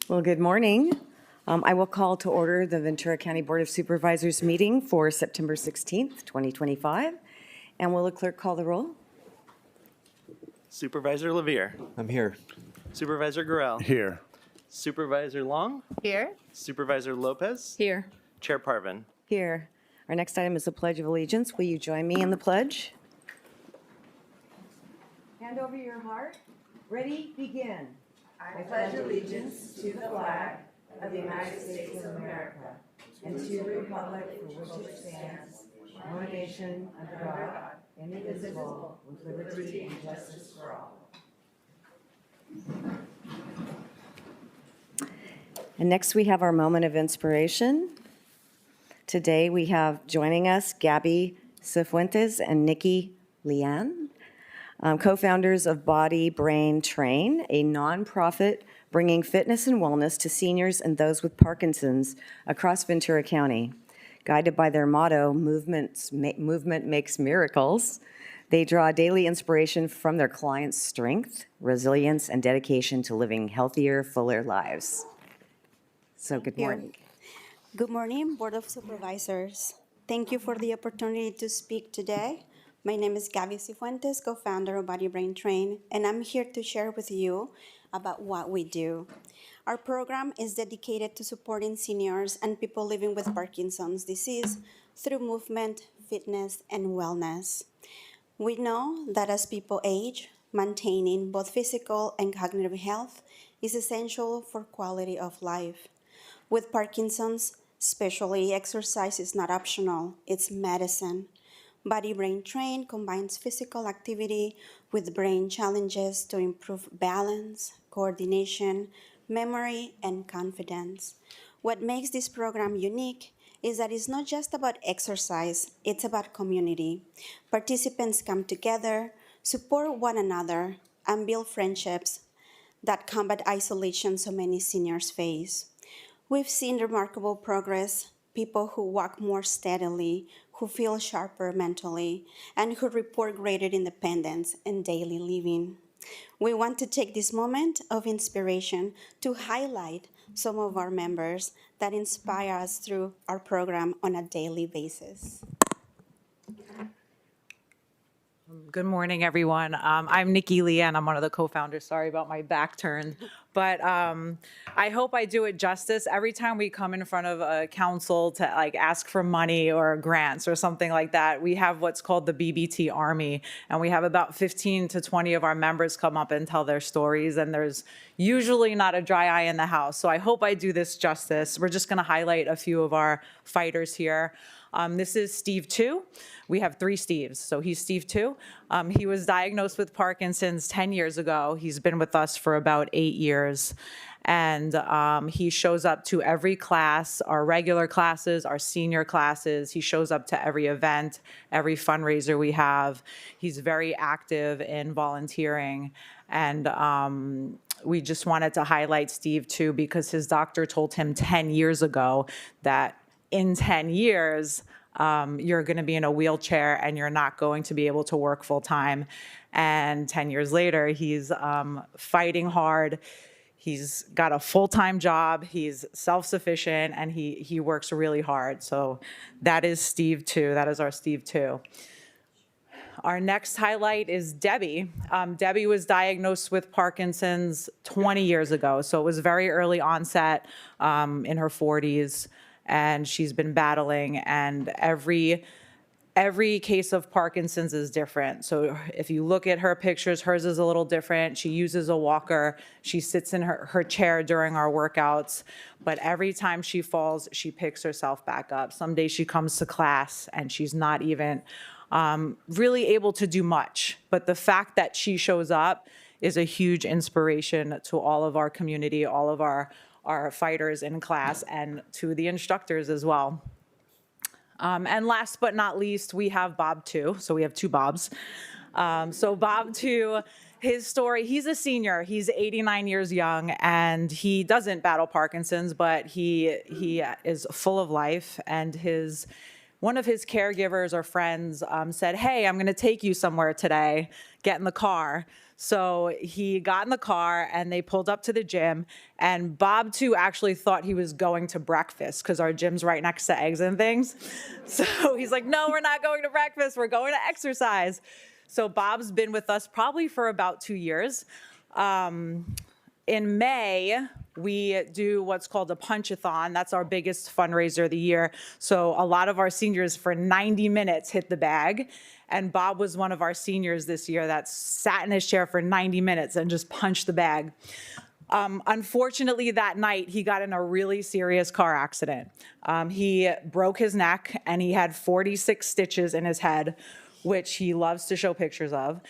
Well, good morning. I will call to order the Ventura County Board of Supervisors meeting for September 16th, 2025. And will the clerk call the roll? Supervisor Levere. I'm here. Supervisor Gorell. Here. Supervisor Long. Here. Supervisor Lopez. Here. Chair Parvin. Here. Our next item is the Pledge of Allegiance. Will you join me in the pledge? Hand over your heart. Ready, begin. I pledge allegiance to the flag of the United States of America and to the republic for which it stands, one nation under God, indivisible, with liberty and justice for all. And next we have our moment of inspiration. Today we have joining us Gabby Cifuentes and Nikki Lian, co-founders of Body, Brain, Train, a nonprofit bringing fitness and wellness to seniors and those with Parkinson's across Ventura County. Guided by their motto, movement makes miracles, they draw daily inspiration from their clients' strength, resilience, and dedication to living healthier, fuller lives. So good morning. Good morning, Board of Supervisors. Thank you for the opportunity to speak today. My name is Gabby Cifuentes, co-founder of Body, Brain, Train, and I'm here to share with you about what we do. Our program is dedicated to supporting seniors and people living with Parkinson's disease through movement, fitness, and wellness. We know that as people age, maintaining both physical and cognitive health is essential for quality of life. With Parkinson's, especially, exercise is not optional, it's medicine. Body Brain Train combines physical activity with brain challenges to improve balance, coordination, memory, and confidence. What makes this program unique is that it's not just about exercise, it's about community. Participants come together, support one another, and build friendships that combat isolation so many seniors face. We've seen remarkable progress, people who walk more steadily, who feel sharper mentally, and who report greater independence in daily living. We want to take this moment of inspiration to highlight some of our members that inspire us through our program on a daily basis. Good morning, everyone. I'm Nikki Lee, and I'm one of the co-founders. Sorry about my back turn. But I hope I do it justice. Every time we come in front of a council to ask for money or grants or something like that, we have what's called the BBT Army. And we have about 15 to 20 of our members come up and tell their stories. And there's usually not a dry eye in the house. So I hope I do this justice. We're just going to highlight a few of our fighters here. This is Steve 2. We have 3 Steves, so he's Steve 2. He was diagnosed with Parkinson's 10 years ago. He's been with us for about 8 years. And he shows up to every class, our regular classes, our senior classes. He shows up to every event, every fundraiser we have. He's very active in volunteering. And we just wanted to highlight Steve 2 because his doctor told him 10 years ago that in 10 years, you're going to be in a wheelchair and you're not going to be able to work full time. And 10 years later, he's fighting hard. He's got a full-time job. He's self-sufficient and he works really hard. So that is Steve 2. That is our Steve 2. Our next highlight is Debbie. Debbie was diagnosed with Parkinson's 20 years ago. So it was very early onset in her 40s. And she's been battling, and every case of Parkinson's is different. So if you look at her pictures, hers is a little different. She uses a walker. She sits in her chair during our workouts. But every time she falls, she picks herself back up. Some days she comes to class, and she's not even really able to do much. But the fact that she shows up is a huge inspiration to all of our community, all of our fighters in class, and to the instructors as well. And last but not least, we have Bob 2. So we have 2 Bobs. So Bob 2, his story, he's a senior. He's 89 years young, and he doesn't battle Parkinson's, but he is full of life, and his one of his caregivers or friends said, "Hey, I'm going to take you somewhere today. Get in the car." So he got in the car and they pulled up to the gym, and Bob too actually thought he was going to breakfast because our gym's right next to Eggs and Things. So he's like, "No, we're not going to breakfast. We're going to exercise." So Bob's been with us probably for about 2 years. In May, we do what's called a punch-a-thon. That's our biggest fundraiser of the year. So a lot of our seniors for 90 minutes hit the bag. And Bob was one of our seniors this year that sat in his chair for 90 minutes and just punched the bag. Unfortunately, that night, he got in a really serious car accident. He broke his neck and he had 46 stitches in his head, which he loves to show pictures of.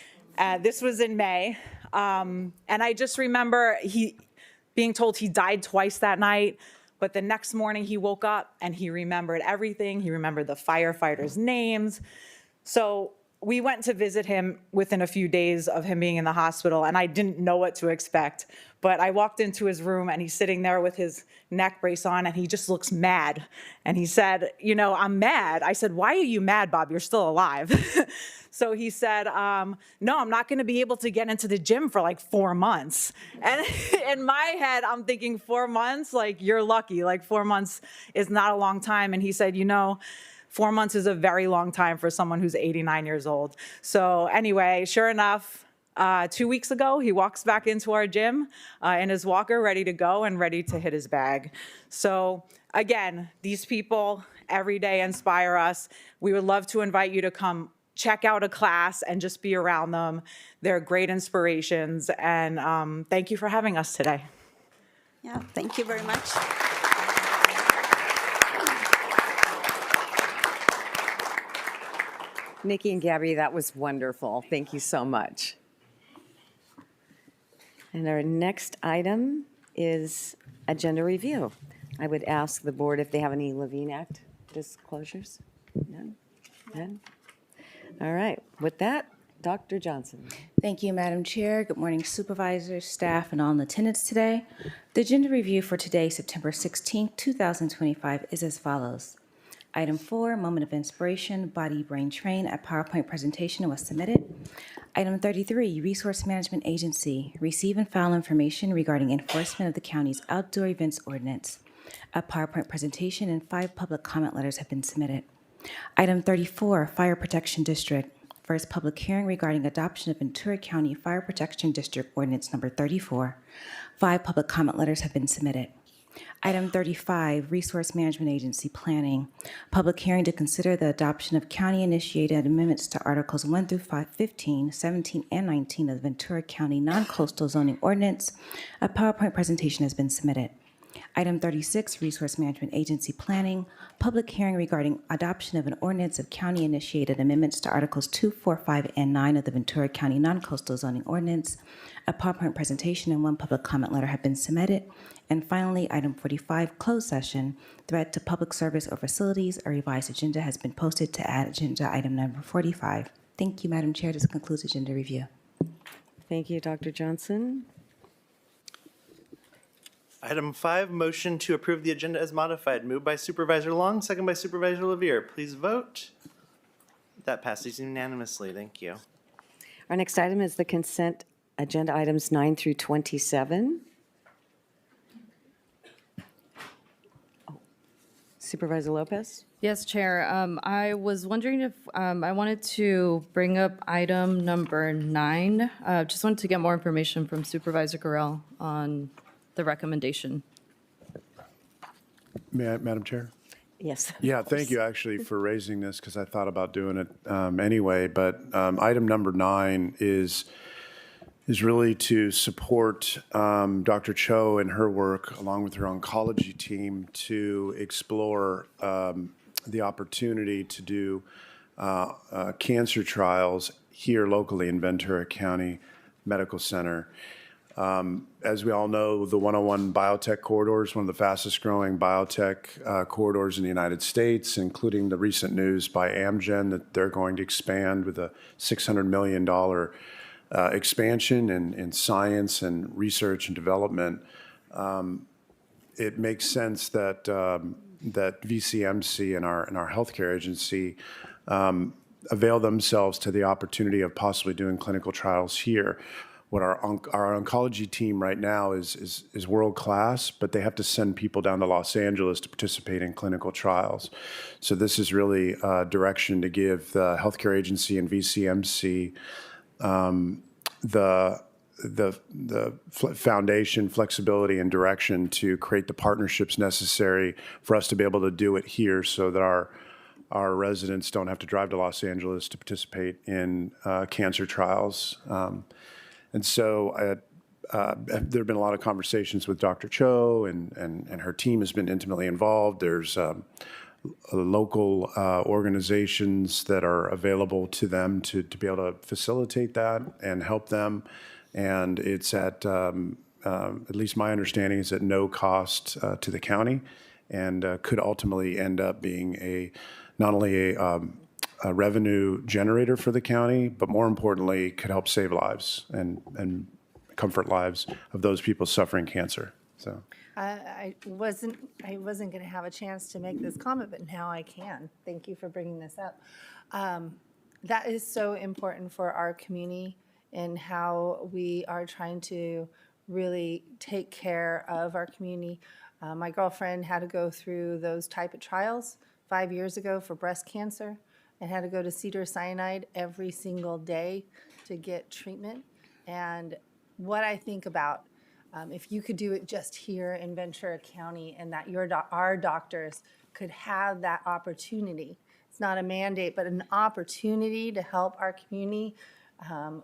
This was in May. And I just remember being told he died twice that night, but the next morning he woke up and he remembered everything. He remembered the firefighters' names. So we went to visit him within a few days of him being in the hospital, and I didn't know what to expect. But I walked into his room and he's sitting there with his neck brace on and he just looks mad. And he said, "I'm mad." I said, "Why are you mad, Bob? You're still alive." So he said, "No, I'm not going to be able to get into the gym for like 4 months." And in my head, I'm thinking 4 months, like you're lucky. Like 4 months is not a long time. And he said, 4 months is a very long time for someone who's 89 years old. So anyway, sure enough, 2 weeks ago, he walks back into our gym in his walker, ready to go and ready to hit his bag. So again, these people every day inspire us. We would love to invite you to come check out a class and just be around them. They're great inspirations. And thank you for having us today. Yeah, thank you very much. Nikki and Gabby, that was wonderful. Thank you so much. And our next item is agenda review. I would ask the board if they have any Levine Act disclosures. None? None? All right. With that, Dr. Johnson. Thank you, Madam Chair. Good morning, supervisors, staff, and all in attendance today. The agenda review for today, September 16, 2025, is as follows. Item 4, Moment of Inspiration, Body Brain Train, a PowerPoint presentation was submitted. Item 33, Resource Management Agency, receive and file information regarding enforcement of the county's outdoor events ordinance. A PowerPoint presentation and 5 public comment letters have been submitted. Item 34, Fire Protection District, first public hearing regarding adoption of Ventura County Fire Protection District Ordinance Number 34. 5 public comment letters have been submitted. Item 35, Resource Management Agency Planning, public hearing to consider the adoption of county-initiated amendments to Articles 1 through 15, 17, and 19 of the Ventura County Non-Coastal Zoning Ordinance. A PowerPoint presentation has been submitted. Item 36, Resource Management Agency Planning, public hearing regarding adoption of an ordinance of county-initiated amendments to Articles 2, 4, 5, and 9 of the Ventura County Non-Coastal Zoning Ordinance. A PowerPoint presentation and 1 public comment letter have been submitted. And finally, item 45, closed session, threat to public service or facilities. A revised agenda has been posted to add agenda item number 45. Thank you, Madam Chair. This concludes agenda review. Thank you, Dr. Johnson. Item 5, motion to approve the agenda as modified. Moved by Supervisor Long, second by Supervisor Levier. Please vote. That passes unanimously. Thank you. Our next item is the consent agenda items 9 through 27. Supervisor Lopez? Yes, Chair. I was wondering if I wanted to bring up item number 9. Just wanted to get more information from Supervisor Gurel on the recommendation. Madam Chair? Yes. Yeah, thank you actually for raising this because I thought about doing it anyway. But item number 9 is really to support Dr. Cho and her work along with her oncology team to explore the opportunity to do cancer trials here locally in Ventura County Medical Center. As we all know, the 101 Biotech Corridor is one of the fastest growing biotech corridors in the United States, including the recent news by Amgen that they're going to expand with a $600 million expansion in science and research and development. It makes sense that that VCMC and our healthcare agency avail themselves to the opportunity of possibly doing clinical trials here. What our oncology team right now is world-class, but they have to send people down to Los Angeles to participate in clinical trials. So this is really a direction to give the healthcare agency and VCMC the foundation, flexibility, and direction to create the partnerships necessary for us to be able to do it here so that our residents don't have to drive to Los Angeles to participate in cancer trials. And so there have been a lot of conversations with Dr. Cho, and her team has been intimately involved. There's local organizations that are available to them to be able to facilitate that and help them. And it's at least my understanding is at no cost to the county, and could ultimately end up being not only a revenue generator for the county, but more importantly, could help save lives and comfort lives of those people suffering cancer. So I wasn't going to have a chance to make this comment, but now I can. Thank you for bringing this up. That is so important for our community and how we are trying to really take care of our community. My girlfriend had to go through those type of trials 5 years ago for breast cancer and had to go to Cedars-Sinai every single day to get treatment. And what I think about, if you could do it just here in Ventura County and that our doctors could have that opportunity. It's not a mandate, but an opportunity to help our community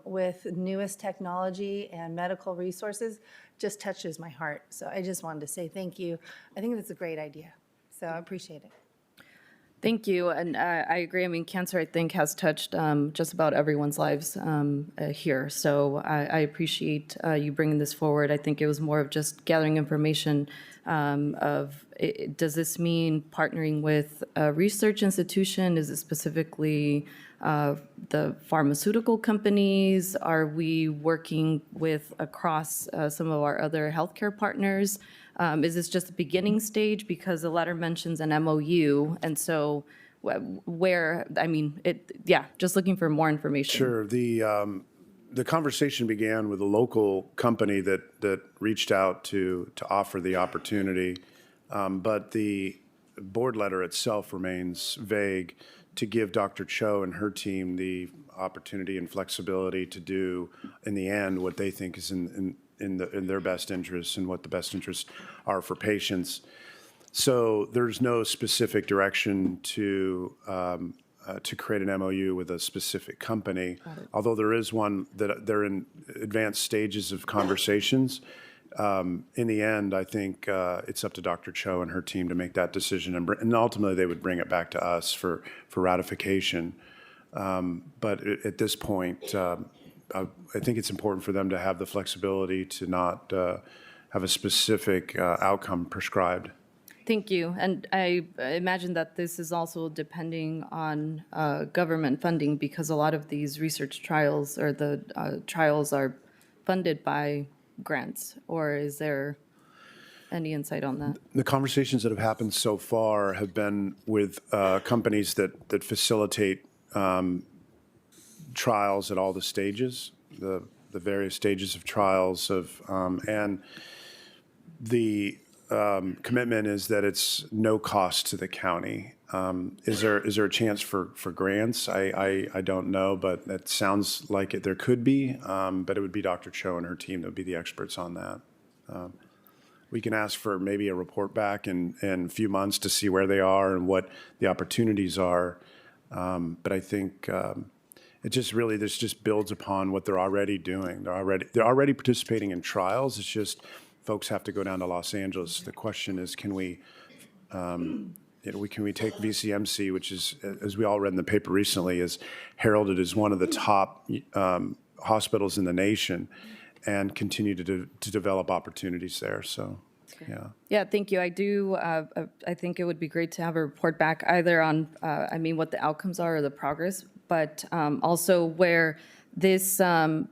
with newest technology and medical resources just touches my heart. So I just wanted to say thank you. I think that's a great idea. So I appreciate it. Thank you, and I agree. I mean, cancer, I think, has touched just about everyone's lives here. So I appreciate you bringing this forward. I think it was more of just gathering information does this mean partnering with a research institution? Is it specifically the pharmaceutical companies? Are we working with across some of our other healthcare partners? Is this just the beginning stage? Because the letter mentions an MOU, and so just looking for more information. sure, the conversation began with a local company that reached out to offer the opportunity, but the board letter itself remains vague to give Dr. Cho and her team the opportunity and flexibility to do, in the end, what they think is in their best interests and what the best interests are for patients. So there's no specific direction to create an MOU with a specific company, although there is one that they're in advanced stages of conversations. In the end, I think it's up to Dr. Cho and her team to make that decision, and ultimately they would bring it back to us for ratification. But at this point, I think it's important for them to have the flexibility to not have a specific outcome prescribed. Thank you. And I imagine that this is also depending on government funding, because a lot of these research trials or the trials are funded by grants, or is there any insight on that? The conversations that have happened so far have been with companies that facilitate trials at all the stages, the various stages of trials and the commitment is that it's no cost to the county. Is there a chance for grants? I don't know, but it sounds like there could be, but it would be Dr. Cho and her team that would be the experts on that. We can ask for maybe a report back in a few months to see where they are and what the opportunities are. But I think this just builds upon what they're already doing. They're already participating in trials. It's just folks have to go down to Los Angeles. The question is, can we take VCMC, which is, as we all read in the paper recently, is heralded as one of the top hospitals in the nation, and continue to develop opportunities there. So, yeah. Yeah, thank you. I do. I think it would be great to have a report back either on, what the outcomes are or the progress, but also where this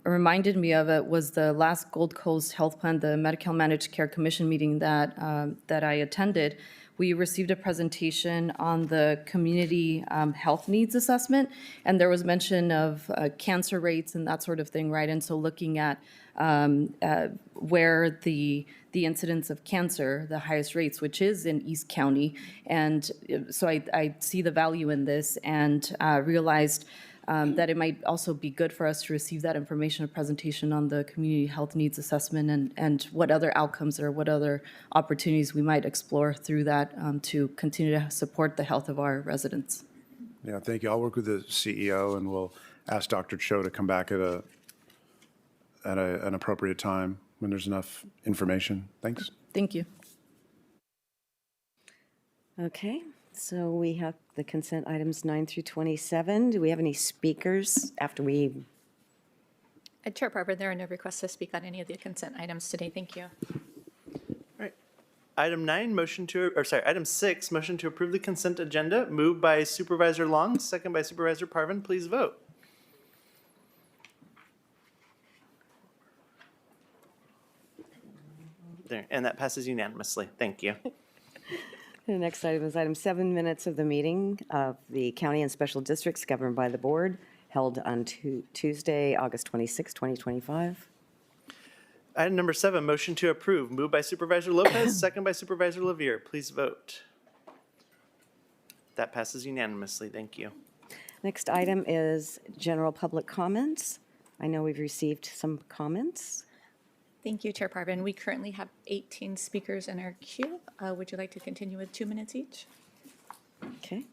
reminded me of it was the last Gold Coast Health Plan, the Medi-Cal Managed Care Commission meeting that I attended. we received a presentation on the community health needs assessment, and there was mention of cancer rates and that sort of thing, right? And so looking at where the incidence of cancer, the highest rates, which is in East County. And so I see the value in this and realized that it might also be good for us to receive that information, a presentation on the community health needs assessment and what other outcomes or what other opportunities we might explore through that to continue to support the health of our residents. Yeah, thank you. I'll work with the CEO and we'll ask Dr. Cho to come back at an appropriate time when there's enough information. Thanks. Thank you. Okay, so we have the consent items 9 through 27. Do we have any speakers after we? Chair Barber, there are no requests to speak on any of the consent items today. Thank you. All right. Item 6, motion to approve the consent agenda, moved by Supervisor Long, second by Supervisor Parvin. Please vote. There, and that passes unanimously. Thank you. The next item is item 7, minutes of the meeting of the county and special districts governed by the board held on Tuesday, August 26, 2025. Item number 7, motion to approve, moved by Supervisor Lopez, second by Supervisor Levier. Please vote. That passes unanimously. Thank you. Next item is general public comments. I know we've received some comments. Thank you, Chair Parvin. We currently have 18 speakers in our queue. Would you like to continue with 2 minutes each? Okay.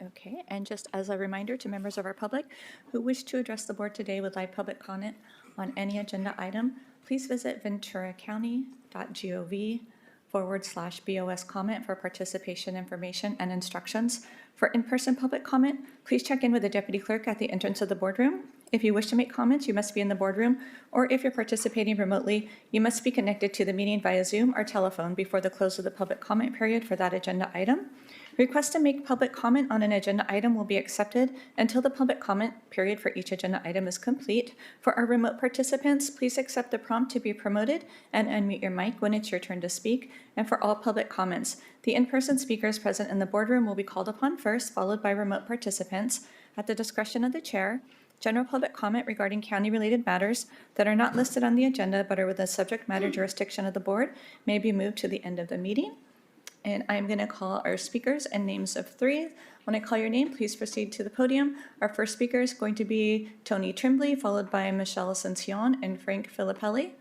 Okay, and just as a reminder to members of our public who wish to address the board today with live public comment on any agenda item, please visit venturacounty.gov/BOS comment for participation information and instructions. For in-person public comment, please check in with the deputy clerk at the entrance of the boardroom. If you wish to make comments, you must be in the boardroom, or if you're participating remotely, you must be connected to the meeting via Zoom or telephone before the close of the public comment period for that agenda item. Requests to make public comment on an agenda item will be accepted until the public comment period for each agenda item is complete. For our remote participants, please accept the prompt to be promoted and unmute your mic when it's your turn to speak. And for all public comments, the in-person speakers present in the boardroom will be called upon first, followed by remote participants. At the discretion of the chair, general public comment regarding county-related matters that are not listed on the agenda but are within the subject matter jurisdiction of the board may be moved to the end of the meeting. And I'm going to call our speakers in names of 3. When I call your name, please proceed to the podium. Our first speaker is going to be Tony Tremblay, followed by Michelle Ascension and Frank Filippelli.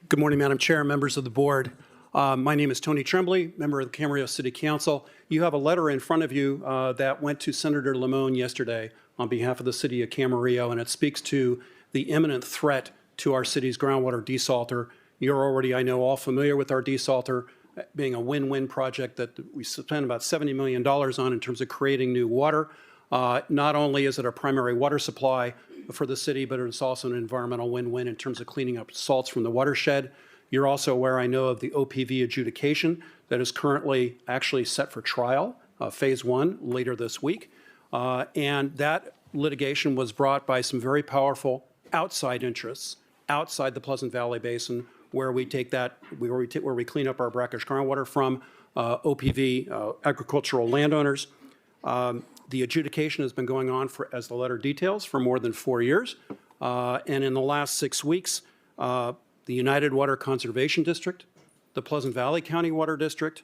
Good morning, Madam Chair, members of the board. My name is Tony Tremblay, member of the Camarillo City Council. You have a letter in front of you that went to Senator Limon yesterday on behalf of the city of Camarillo, and it speaks to the imminent threat to our city's groundwater desalter. You're already, I know, all familiar with our desalter being a win-win project that we spent about $70 million on in terms of creating new water. Not only is it a primary water supply for the city, but it's also an environmental win-win in terms of cleaning up salts from the watershed. You're also aware, I know, of the OPV adjudication that is currently actually set for trial, phase 1, later this week. And that litigation was brought by some very powerful outside interests outside the Pleasant Valley Basin, where we take that, where we clean up our brackish groundwater from OPV, agricultural landowners. The adjudication has been going on for, as the letter details, for more than 4 years. And in the last 6 weeks, the United Water Conservation District, the Pleasant Valley County Water District,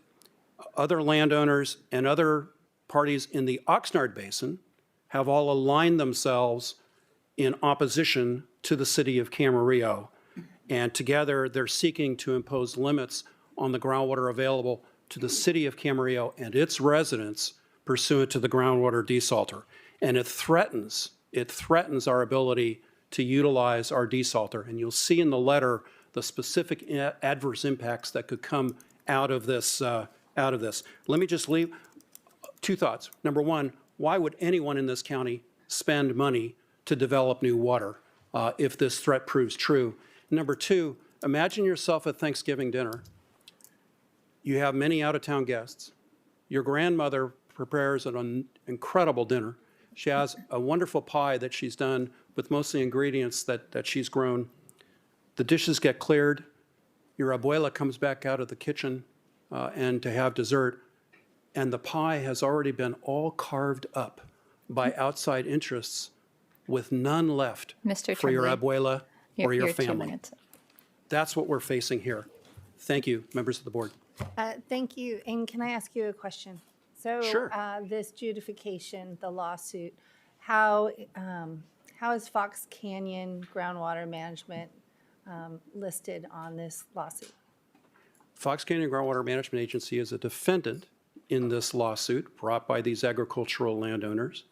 other landowners, and other parties in the Oxnard Basin have all aligned themselves in opposition to the city of Camarillo. And together, they're seeking to impose limits on the groundwater available to the city of Camarillo and its residents pursuant to the groundwater desalter. And it threatens our ability to utilize our desalter. And you'll see in the letter the specific adverse impacts that could come out of this. Let me just leave 2 thoughts. Number 1, why would anyone in this county spend money to develop new water if this threat proves true? Number 2, imagine yourself at Thanksgiving dinner. You have many out-of-town guests. Your grandmother prepares an incredible dinner. She has a wonderful pie that she's done with mostly ingredients that she's grown. The dishes get cleared. your abuela comes back out of the kitchen and to have dessert, and the pie has already been all carved up by outside interests with none left Mr. for your Tremblay, abuela or your Your 2 family. minutes. That's what we're facing here. Thank you, members of the board. Thank you. And can I ask you a question? So Sure. this judification, the lawsuit, how is Fox Canyon Groundwater Management listed on this lawsuit? Fox Canyon Groundwater Management Agency is a defendant in this lawsuit brought by these agricultural landowners,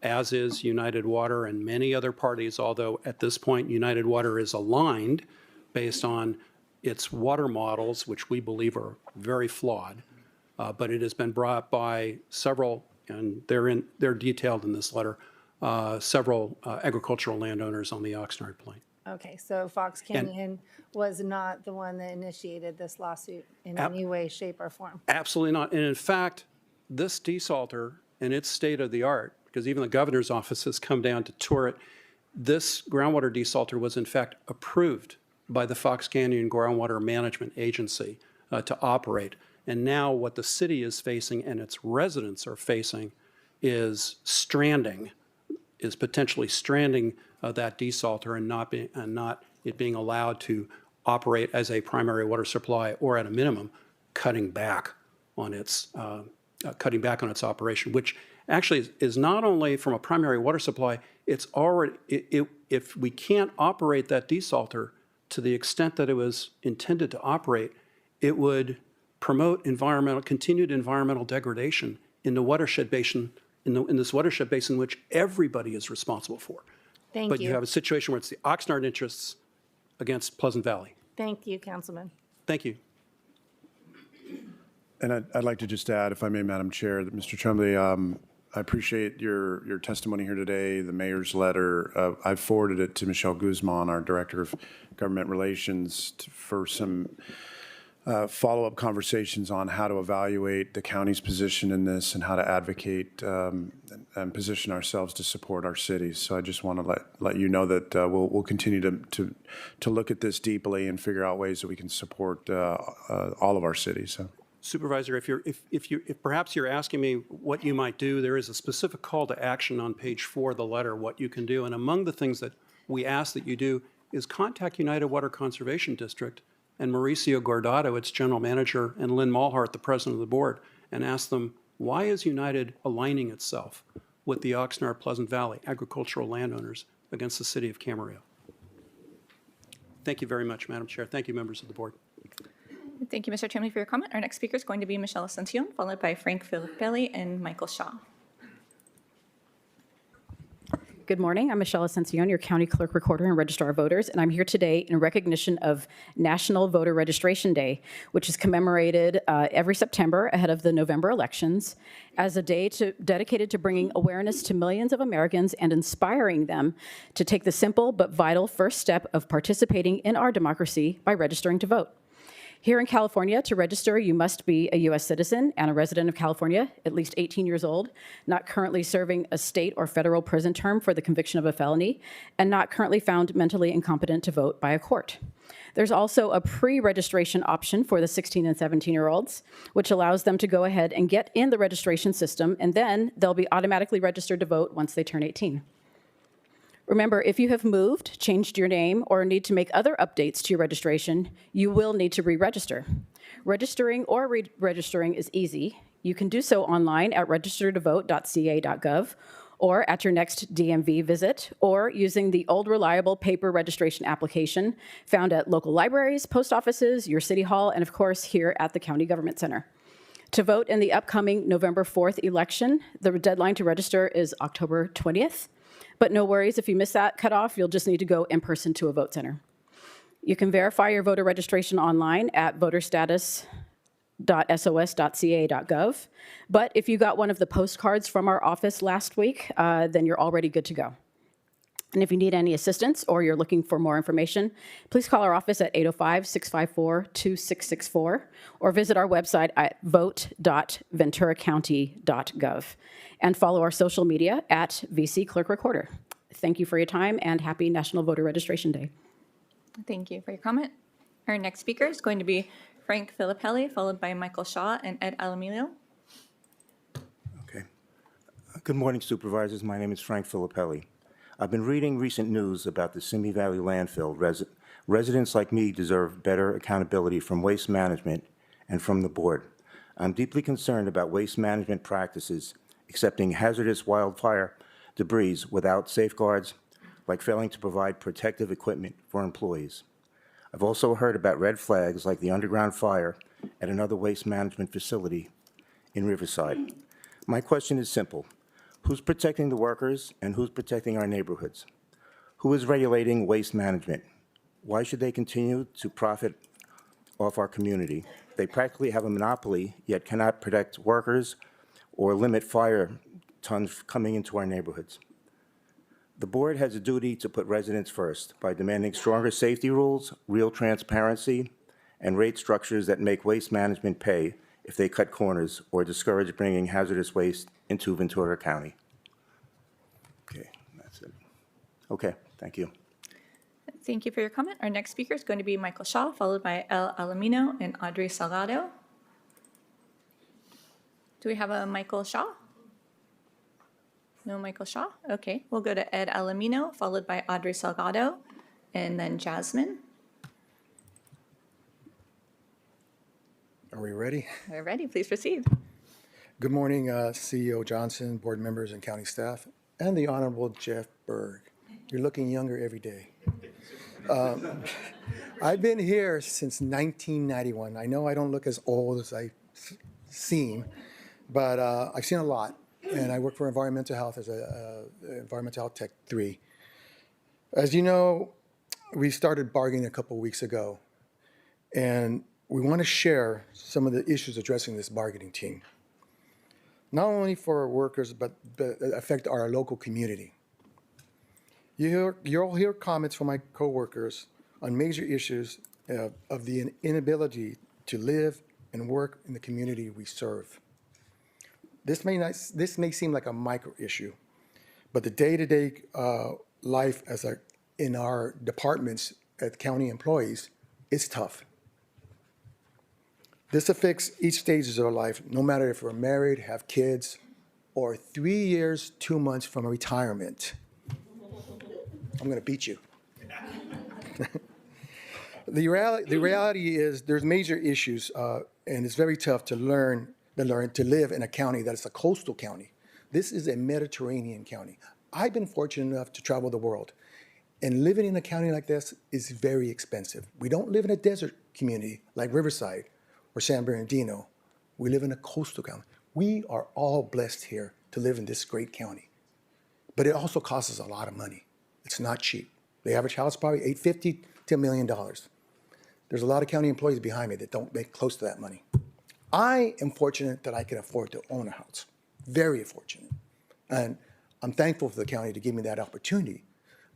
as is United Water and many other parties, although at this point United Water is aligned based on its water models, which we believe are very flawed. But it has been brought by several, and they're detailed in this letter, several agricultural landowners on the Oxnard Plain. Okay, so Fox Canyon was not the one that initiated this lawsuit in any way, shape, or form? Absolutely not. And in fact, this desalter, and it's state of the art, because even the governor's office has come down to tour it, this groundwater desalter was in fact approved by the Fox Canyon Groundwater Management Agency to operate. And now what the city is facing and its residents are facing is potentially stranding that desalter and not it being allowed to operate as a primary water supply, or at a minimum, cutting back on its operation, which actually is not only from a primary water supply, it's already, if we can't operate that desalter to the extent that it was intended to operate, it would promote continued environmental degradation in the watershed basin, in this watershed basin, which everybody is responsible for. Thank But you you. have a situation where it's the Oxnard interests against Pleasant Valley. Thank you, Councilman. Thank you. And I'd like to just add, if I may, Madam Chair, that Mr. Tremblay, I appreciate your testimony here today, the mayor's letter. I've forwarded it to Michelle Guzman, our Director of Government Relations, for some follow-up conversations on how to evaluate the county's position in this and how to advocate and position ourselves to support our cities. So I just want to let you know that we'll continue to look at this deeply and figure out ways that we can support all of our cities. So. Supervisor, if perhaps you're asking me what you might do, there is a specific call to action on page 4 of the letter, what you can do. And among the things that we ask that you do is contact United Water Conservation District and Mauricio Gordado, its general manager, and Lynn Malhart, the president of the board, and ask them, why is United aligning itself with the Oxnard Pleasant Valley agricultural landowners against the city of Camarillo? Thank you very much, Madam Chair. Thank you, members of the board. Thank you, Mr. Tremblay, for your comment. Our next speaker is going to be Michelle Asuncion, followed by Frank Filippelli and Michael Shaw. Good morning. I'm Michelle Asuncion, your County Clerk, Recorder, and Registrar of Voters, and I'm here today in recognition of National Voter Registration Day, which is commemorated every September ahead of the November elections as a day dedicated to bringing awareness to millions of Americans and inspiring them to take the simple but vital first step of participating in our democracy by registering to vote. Here in California, to register, you must be a U.S. citizen and a resident of California, at least 18 years old, not currently serving a state or federal prison term for the conviction of a felony, and not currently found mentally incompetent to vote by a court. There's also a pre-registration option for the 16 and 17-year-olds, which allows them to go ahead and get in the registration system, and then they'll be automatically registered to vote once they turn 18. Remember, if you have moved, changed your name, or need to make other updates to your registration, you will need to re-register. Registering or re-registering is easy. You can do so online at registertovote.ca.gov or at your next DMV visit, or using the old reliable paper registration application found at local libraries, post offices, your city hall, and of course here at the County Government Center. To vote in the upcoming November 4th election, the deadline to register is October 20th. But no worries, if you miss that cutoff, you'll just need to go in person to a vote center. You can verify your voter registration online at voterstatus.sos.ca.gov. But if you got one of the postcards from our office last week, then you're already good to go. And if you need any assistance or you're looking for more information, please call our office at 805-654-2664 or visit our website at vote.venturacounty.gov and follow our social media at VC Clerk Recorder. Thank you for your time and happy National Voter Registration Day. Thank you for your comment. Our next speaker is going to be Frank Filippelli, followed by Michael Shaw and Ed Alamillo. Okay. Good morning, Supervisors. My name is Frank Filippelli. I've been reading recent news about the Simi Valley landfill. Residents like me deserve better accountability from Waste Management and from the board. I'm deeply concerned about waste management practices, accepting hazardous wildfire debris without safeguards, like failing to provide protective equipment for employees. I've also heard about red flags like the underground fire at another waste management facility in Riverside. My question is simple. Who's protecting the workers and who's protecting our neighborhoods? Who is regulating waste management? Why should they continue to profit off our community? They practically have a monopoly, yet cannot protect workers or limit fire tons coming into our neighborhoods. The board has a duty to put residents first by demanding stronger safety rules, real transparency, and rate structures that make waste management pay if they cut corners or discourage bringing hazardous waste into Ventura County. Okay, that's it. Okay, thank you. Thank you for your comment. Our next speaker is going to be Michael Shaw, followed by El Alamino and Audrey Salgado. Do we have a Michael Shaw? No Michael Shaw? Okay, we'll go to Ed Alamino, followed by Audrey Salgado, and then Jasmine. Are we ready? We're ready. Please proceed. Good morning, CEO Johnson, board members, and county staff, and the Honorable Jeff Berg. You're looking younger every day. I've been here since 1991. I know I don't look as old as I seem, but I've seen a lot, and I work for environmental health as a environmental health tech 3. As you know, we started bargaining a couple weeks ago, and we want to share some of the issues addressing this bargaining team, not only for our workers, but affect our local community. You'll hear comments from my coworkers on major issues of the inability to live and work in the community we serve. This may seem like a micro issue, but the day-to-day life in our departments as county employees is tough. This affects each stage of our life, no matter if we're married, have kids, or 3 years, 2 months from retirement. I'm going to beat you. The reality is there's major issues, and it's very tough to learn to live in a county that is a coastal county. This is a Mediterranean county. I've been fortunate enough to travel the world, and living in a county like this is very expensive. We don't live in a desert community like Riverside or San Bernardino. We live in a coastal county. We are all blessed here to live in this great county, but it also costs us a lot of money. It's not cheap. The average house is probably $850 to $1 million. There's a lot of county employees behind me that don't make close to that money. I am fortunate that I can afford to own a house. Very fortunate. And I'm thankful for the county to give me that opportunity.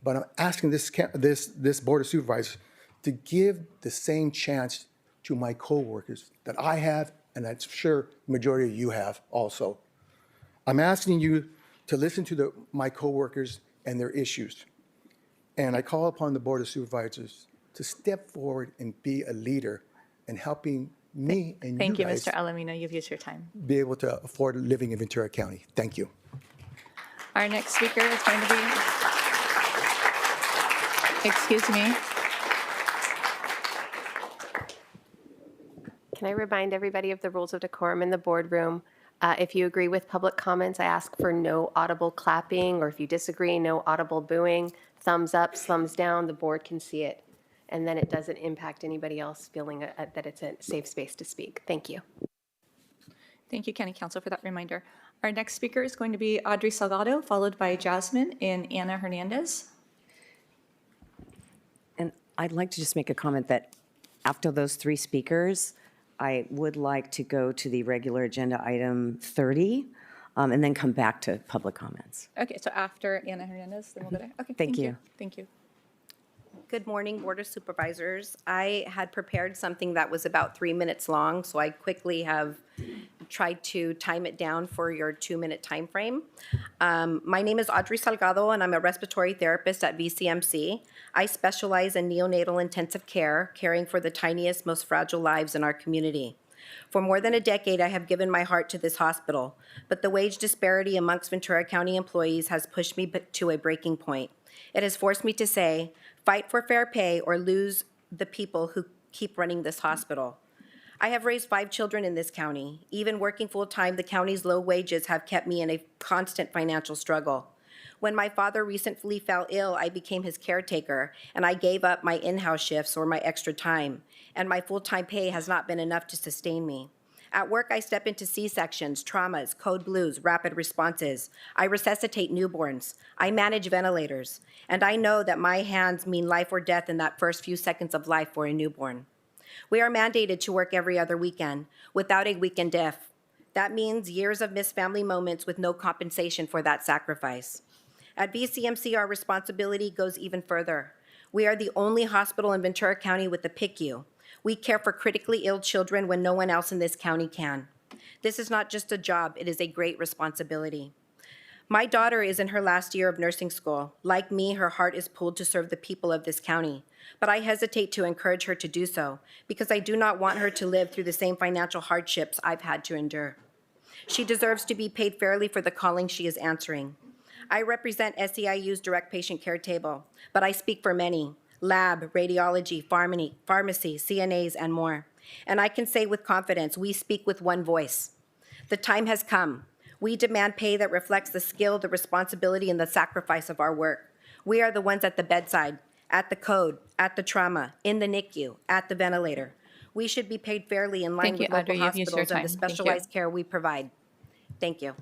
But I'm asking this Board of Supervisors to give the same chance to my coworkers that I have, and I'm sure the majority of you have also. I'm asking you to listen to my coworkers and their issues. And I call upon the Board of Supervisors to step forward and be a leader in helping me and Thank you, guys Mr. Alamino. You've used your time. be able to afford living in Ventura County. Thank you. Our next speaker is going to be, excuse me. Can I remind everybody of the rules of decorum in the boardroom? If you agree with public comments, I ask for no audible clapping, or if you disagree, no audible booing. Thumbs up, thumbs down, the board can see it. And then it doesn't impact anybody else feeling that it's a safe space to speak. Thank you. Thank you, County Council, for that reminder. Our next speaker is going to be Audrey Salgado, followed by Jasmine and Anna Hernandez. And I'd like to just make a comment that after those 3 speakers, I would like to go to the regular agenda item 30, and then come back to public comments. Okay, so after Anna Hernandez, then we'll go there. Okay, Thank you. Thank you. Good morning, Board of Supervisors. I had prepared something that was about 3 minutes long, so I quickly have tried to time it down for your 2-minute time frame. My name is Audrey Salgado, and I'm a respiratory therapist at VCMC. I specialize in neonatal intensive care, caring for the tiniest, most fragile lives in our community. For more than a decade, I have given my heart to this hospital, but the wage disparity amongst Ventura County employees has pushed me to a breaking point. It has forced me to say, fight for fair pay or lose the people who keep running this hospital. I have raised 5 children in this county. Even working full-time, the county's low wages have kept me in a constant financial struggle. When my father recently fell ill, I became his caretaker, and I gave up my in-house shifts or my extra time, and my full-time pay has not been enough to sustain me. At work, I step into C-sections, traumas, code blues, rapid responses. I resuscitate newborns. I manage ventilators. And I know that my hands mean life or death in that first few seconds of life for a newborn. We are mandated to work every other weekend, without a weekend if. That means years of missed family moments with no compensation for that sacrifice. At VCMC, our responsibility goes even further. We are the only hospital in Ventura County with a PICU. We care for critically ill children when no one else in this county can. This is not just a job, it is a great responsibility. My daughter is in her last year of nursing school. Like me, her heart is pulled to serve the people of this county. But I hesitate to encourage her to do so because I do not want her to live through the same financial hardships I've had to endure. She deserves to be paid fairly for the calling she is answering. I represent SEIU's direct patient care table, but I speak for many: lab, radiology, pharmacy, CNAs, and more. And I can say with confidence, we speak with one voice. The time has come. We demand pay that reflects the skill, the responsibility, and the sacrifice of our work. We are the ones at the bedside, at the code, at the trauma, in the NICU, at the ventilator. We should be paid fairly in line Thank you, with local Audrey. You've used your hospitals and the time. Thank you. specialized care we provide. Thank you.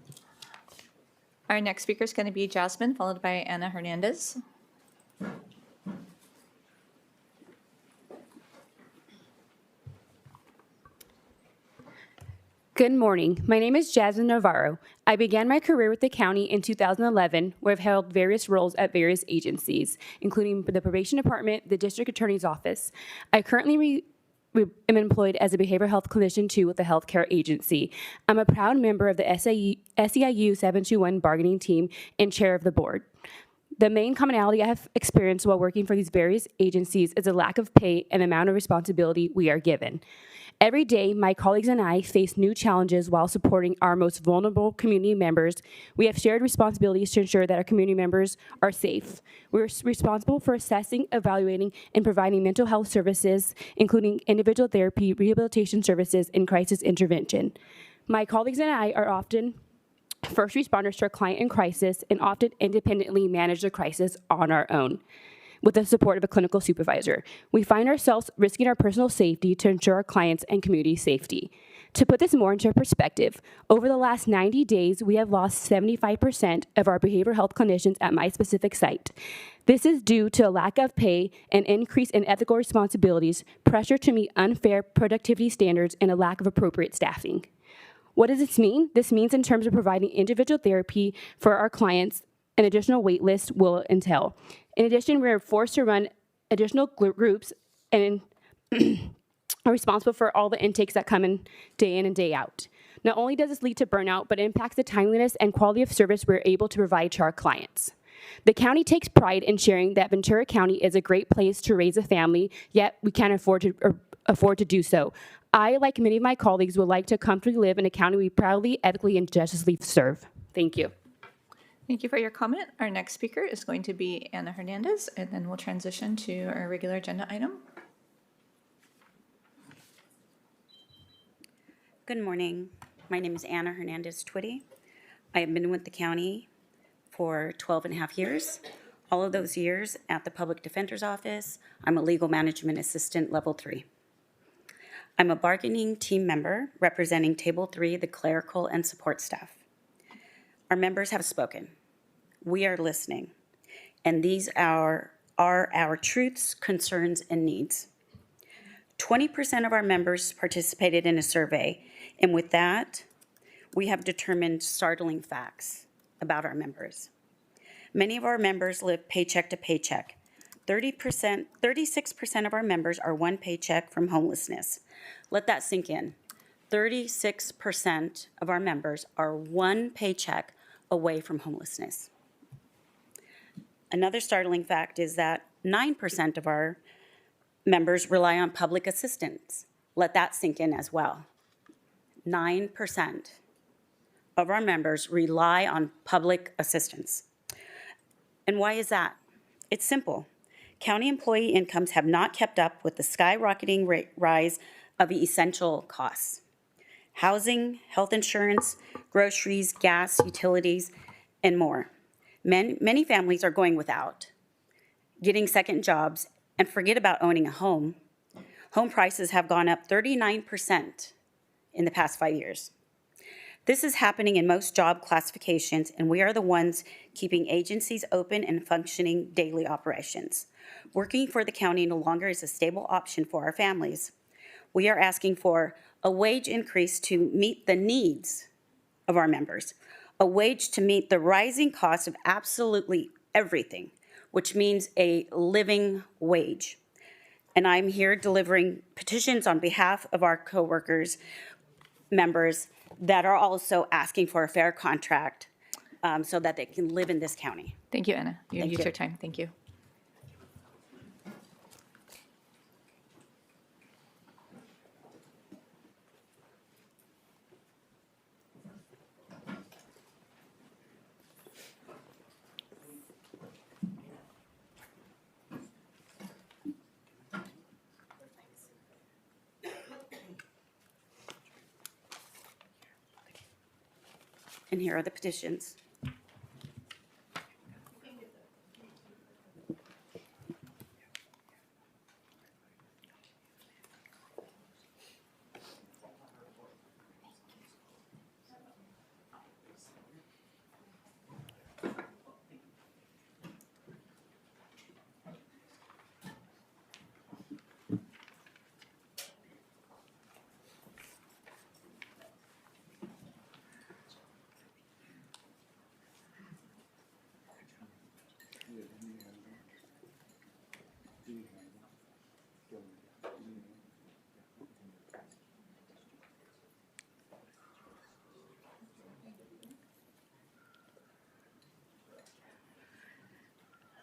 Our next speaker is going to be Jasmine, followed by Ana Hernandez. Good morning. My name is Jasmine Navarro. I began my career with the county in 2011, where I've held various roles at various agencies, including the probation department, the district attorney's office. I currently am employed as a behavioral health clinician 2 with the healthcare agency. I'm a proud member of the SEIU 721 bargaining team and chair of the board. The main commonality I have experienced while working for these various agencies is a lack of pay and amount of responsibility we are given. Every day, my colleagues and I face new challenges while supporting our most vulnerable community members. We have shared responsibilities to ensure that our community members are safe. We're responsible for assessing, evaluating, and providing mental health services, including individual therapy, rehabilitation services, and crisis intervention. My colleagues and I are often first responders to a client in crisis and often independently manage the crisis on our own with the support of a clinical supervisor. We find ourselves risking our personal safety to ensure our clients' and community safety. To put this more into perspective, over the last 90 days, we have lost 75% of our behavioral health clinicians at my specific site. This is due to a lack of pay, an increase in ethical responsibilities, pressure to meet unfair productivity standards, and a lack of appropriate staffing. What does this mean? This means in terms of providing individual therapy for our clients, an additional wait list will entail. In addition, we are forced to run additional groups and are responsible for all the intakes that come in and day out. Not only does this lead to burnout, but it impacts the timeliness and quality of service we're able to provide to our clients. The county takes pride in sharing that Ventura County is a great place to raise a family, yet we can't afford to do so. I, like many of my colleagues, would like to comfortably live in a county we proudly, ethically, and justly serve. Thank you. Thank you for your comment. Our next speaker is going to be Ana Hernandez, and then we'll transition to our regular agenda item. Good morning. My name is Ana Hernandez Twitty. I have been with the county for 12 and a half years. All of those years at the Public Defender's Office. I'm a Legal Management Assistant Level 3. I'm a bargaining team member representing Table 3, the clerical and support staff. Our members have spoken. We are listening. And these are our truths, concerns, and needs. 20% of our members participated in a survey, and with that, we have determined startling facts about our members. Many of our members live paycheck to paycheck. 36% of our members are one paycheck from homelessness. Let that sink in. 36% of our members are one paycheck away from homelessness. Another startling fact is that 9% of our members rely on public assistance. Let that sink in as well. 9% of our members rely on public assistance. And why is that? It's simple. County employee incomes have not kept up with the skyrocketing rise of essential costs. Housing, health insurance, groceries, gas, utilities, and more. Many families are going without, getting second jobs, and forget about owning a home. Home prices have gone up 39% in the past 5 years. This is happening in most job classifications, and we are the ones keeping agencies open and functioning daily operations. Working for the county no longer is a stable option for our families. We are asking for a wage increase to meet the needs of our members, a wage to meet the rising cost of absolutely everything, which means a living wage. And I'm here delivering petitions on behalf of our coworkers, members that are also asking for a fair contract so that they can live in this county. Thank you, Anna. You Thank used you. your time. Thank you. And here are the petitions.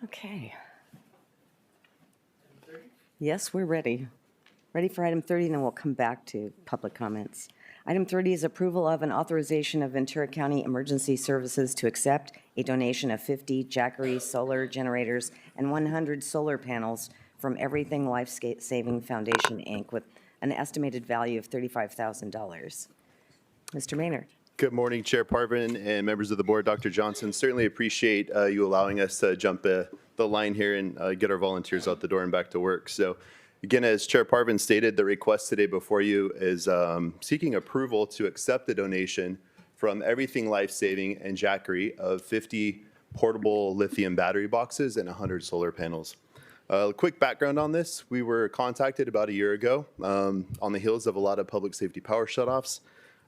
Okay. Yes, we're ready. Ready for item 30, and then we'll come back to public comments. Item 30 is approval of an authorization of Ventura County Emergency Services to accept a donation of 50 Jackery solar generators and 100 solar panels from Everything Life Saving Foundation, Inc., with an estimated value of $35,000. Mr. Maynard. Good morning, Chair Parvin and members of the board. Dr. Johnson, certainly appreciate you allowing us to jump the line here and get our volunteers out the door and back to work. So again, as Chair Parvin stated, the request today before you is seeking approval to accept the donation from Everything Life Saving and Jackery of 50 portable lithium battery boxes and 100 solar panels. A quick background on this. We were contacted about a year ago on the heels of a lot of public safety power shutoffs.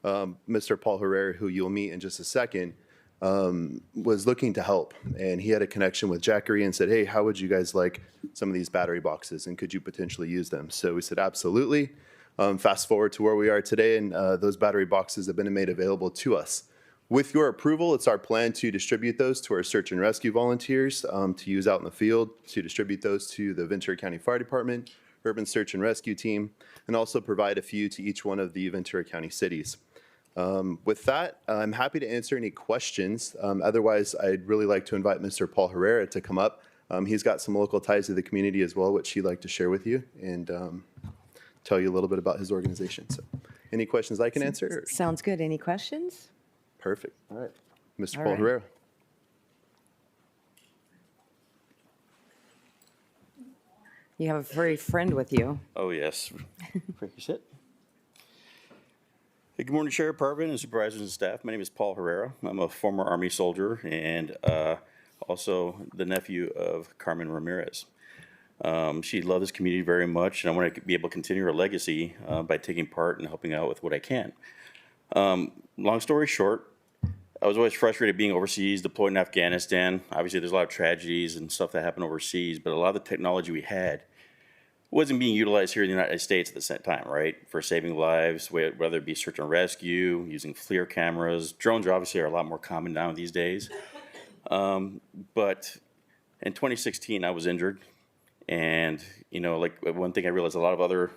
Mr. Paul Herrera, who you'll meet in just a second, was looking to help. And he had a connection with Jackery and said, hey, how would you guys like some of these battery boxes, and could you potentially use them? So we said, absolutely. Fast forward to where we are today, and those battery boxes have been made available to us. With your approval, it's our plan to distribute those to our search and rescue volunteers to use out in the field, to distribute those to the Ventura County Fire Department, Urban Search and Rescue Team, and also provide a few to each one of the Ventura County cities. With that, I'm happy to answer any questions. Otherwise, I'd really like to invite Mr. Paul Herrera to come up. He's got some local ties to the community as well, which he'd like to share with you and tell you a little bit about his organization. So any questions I can answer? Sounds good. Any questions? Perfect. All right. Mr. All Paul right. Herrera. You have a furry friend with you. Oh, yes. Sit. Hey, good morning, Chair Parvin and supervisors and staff. My name is Paul Herrera. I'm a former Army soldier and also the nephew of Carmen Ramirez. She loved this community very much, and I want to be able to continue her legacy by taking part and helping out with what I can. Long story short, I was always frustrated being overseas, deployed in Afghanistan. Obviously, there's a lot of tragedies and stuff that happened overseas, but a lot of the technology we had wasn't being utilized here in the United States at the same time, right? For saving lives, whether it be search and rescue, using FLIR cameras. Drones obviously are a lot more common now these days. But in 2016, I was injured. And, like one thing I realized a lot of other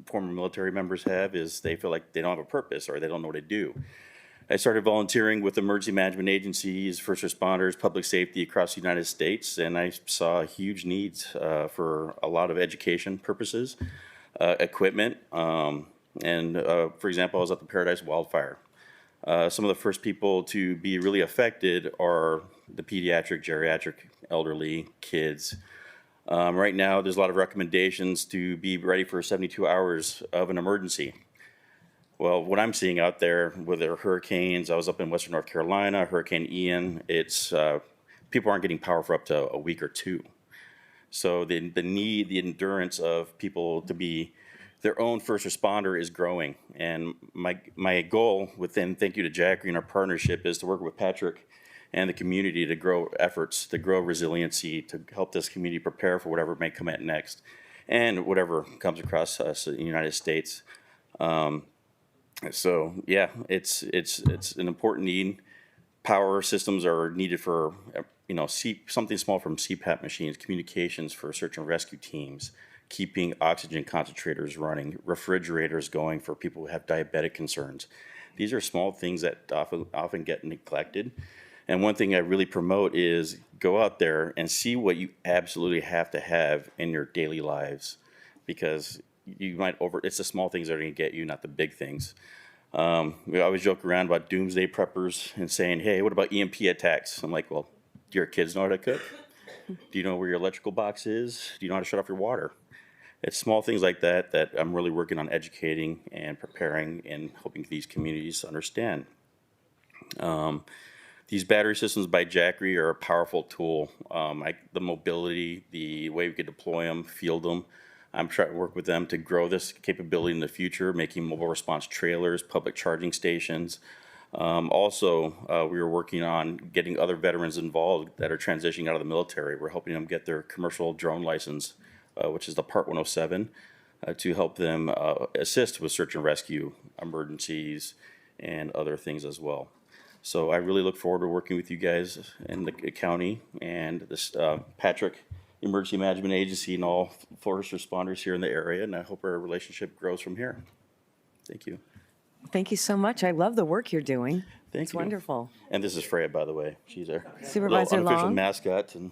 former military members have is they feel like they don't have a purpose or they don't know what to do. I started volunteering with emergency management agencies, first responders, public safety across the United States, and I saw huge needs for a lot of education purposes, equipment, and for example, I was at the Paradise Wildfire. Some of the first people to be really affected are the pediatric, geriatric, elderly, kids. Right now, there's a lot of recommendations to be ready for 72 hours of an emergency. Well, what I'm seeing out there with the hurricanes, I was up in Western North Carolina, Hurricane Ian, it's people aren't getting power for up to a week or two. So the need, the endurance of people to be their own first responder is growing. And my goal within, thank you to Jackie and our partnership, is to work with Patrick and the community to grow efforts, to grow resiliency, to help this community prepare for whatever may come at next and whatever comes across us in the United States. So yeah, it's an important need. Power systems are needed for something small from CPAP machines, communications for search and rescue teams, keeping oxygen concentrators running, refrigerators going for people who have diabetic concerns. These are small things that often get neglected. And one thing I really promote is go out there and see what you absolutely have to have in your daily lives, because you might it's the small things that are going to get you, not the big things. We always joke around about doomsday preppers and saying, hey, what about EMP attacks? I'm like, well, do your kids know how to cook? Do you know where your electrical box is? Do you know how to shut off your water? It's small things like that that I'm really working on educating and preparing and hoping these communities understand. These battery systems by Jackery are a powerful tool. The mobility, the way we could deploy them, field them. I'm trying to work with them to grow this capability in the future, making mobile response trailers, public charging stations. Also, we were working on getting other veterans involved that are transitioning out of the military. We're helping them get their commercial drone license, which is the Part 107, to help them assist with search and rescue, emergencies, and other things as well. So I really look forward to working with you guys in the county and this Patrick Emergency Management Agency and all first responders here in the area, and I hope our relationship grows from here. Thank you. Thank you so much. I love the work you're doing. Thank It's you. wonderful. And this is Freya, by the way. She's our Supervisor little unofficial Long? mascot. And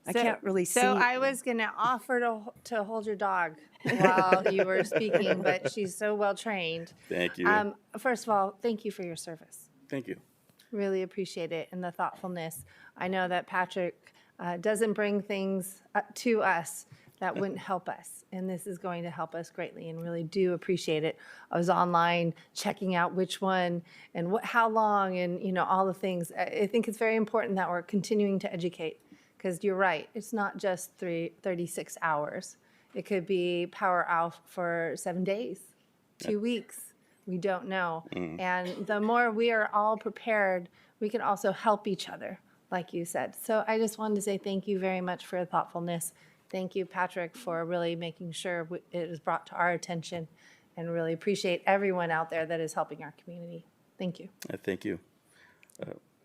I can't really see. So I was going to offer to hold your dog while you were speaking, but she's so well trained. Thank you. First of all, thank you for your service. Thank you. Really appreciate it and the thoughtfulness. I know that Patrick doesn't bring things to us that wouldn't help us, and this is going to help us greatly, and really do appreciate it. I was online checking out which one and how long, and all the things. I think it's very important that we're continuing to educate, because you're right, it's not just 36 hours. It could be power out for 7 days, 2 weeks. We don't know. And the more we are all prepared, we can also help each other, like you said. So I just wanted to say thank you very much for your thoughtfulness. Thank you, Patrick, for really making sure it is brought to our attention, and really appreciate everyone out there that is helping our community. Thank you. Thank you.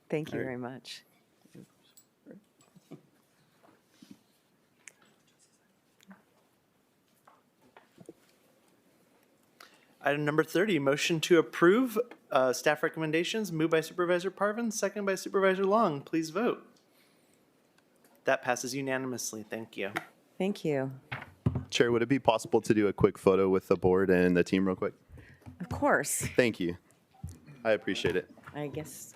Thank you all right. very much. Item number 30, motion to approve staff recommendations, moved by Supervisor Parvin, second by Supervisor Long. Please vote. That passes unanimously. Thank you. Thank you. Chair, would it be possible to do a quick photo with the board and the team real quick? Of course. Thank you. I appreciate it. I guess.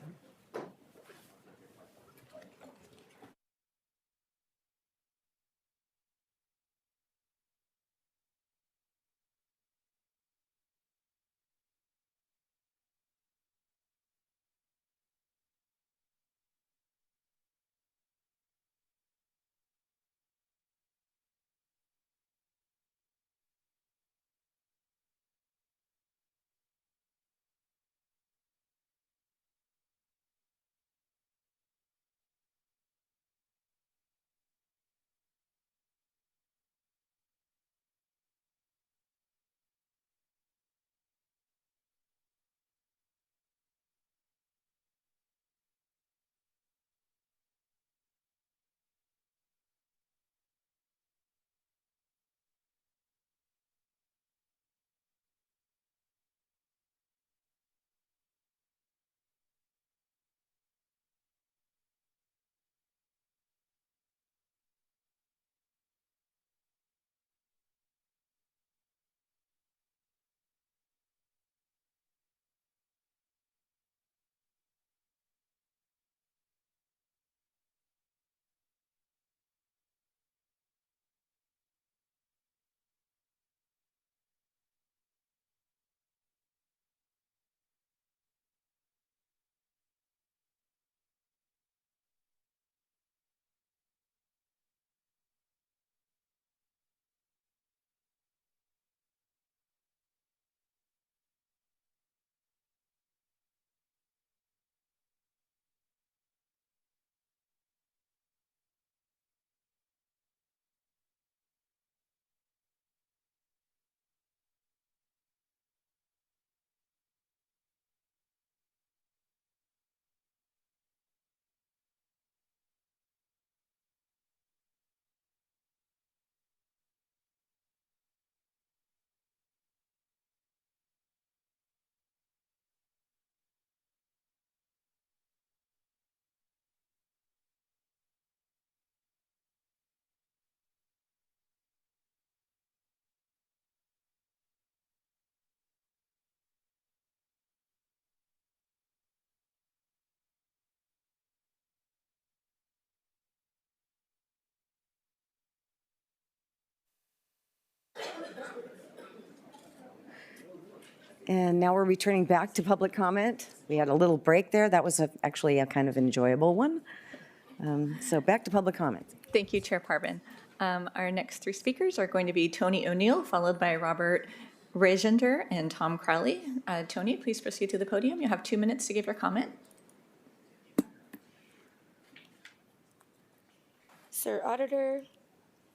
And now we're returning back to public comment. We had a little break there. That was actually a kind of enjoyable one. So back to public comment. Thank you, Chair Parvin. Our next three speakers are going to be Tony O'Neill, followed by Robert Regender and Tom Crowley. Tony, please proceed to the podium. You have 2 minutes to give your comment. Sir Auditor,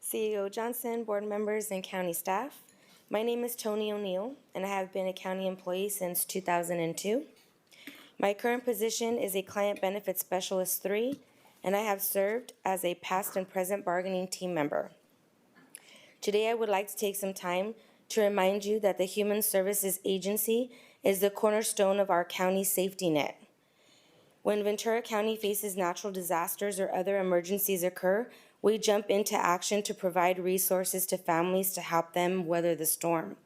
CEO Johnson, board members, and county staff. My name is Tony O'Neill, and I have been a county employee since 2002. My current position is a Client Benefit Specialist 3, and I have served as a past and present bargaining team member. Today, I would like to take some time to remind you that the Human Services Agency is the cornerstone of our county's safety net. When Ventura County faces natural disasters or other emergencies occur, we jump into action to provide resources to families to help them weather the storm.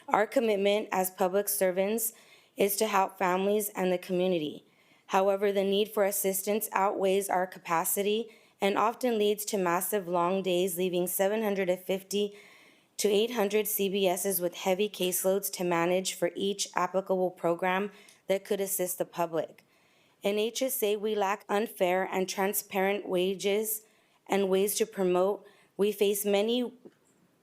Our commitment as public servants is to help families and the community. However, the need for assistance outweighs our capacity and often leads to massive long days, leaving 750 to 800 CBSs with heavy caseloads to manage for each applicable program that could assist the public. In HSA, we lack unfair and transparent wages and ways to promote. We face many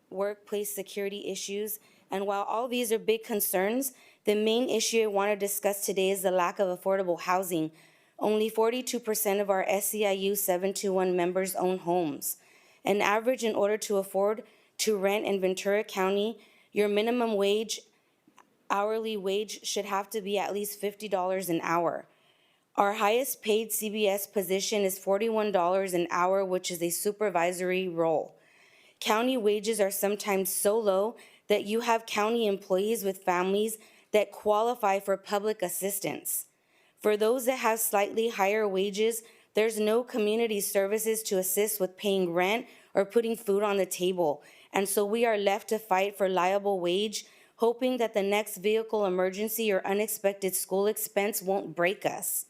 workplace security issues, and while all these are big concerns, the main issue I want to discuss today is the lack of affordable housing. Only 42% of our SEIU 721 members own homes. An average, in order to afford to rent in Ventura County, your minimum wage, hourly wage should have to be at least $50 an hour. Our highest paid CBS position is $41 an hour, which is a supervisory role. County wages are sometimes so low that you have county employees with families that qualify for public assistance. For those that have slightly higher wages, there's no community services to assist with paying rent or putting food on the table. And so we are left to fight for liable wage, hoping that the next vehicle emergency or unexpected school expense won't break us.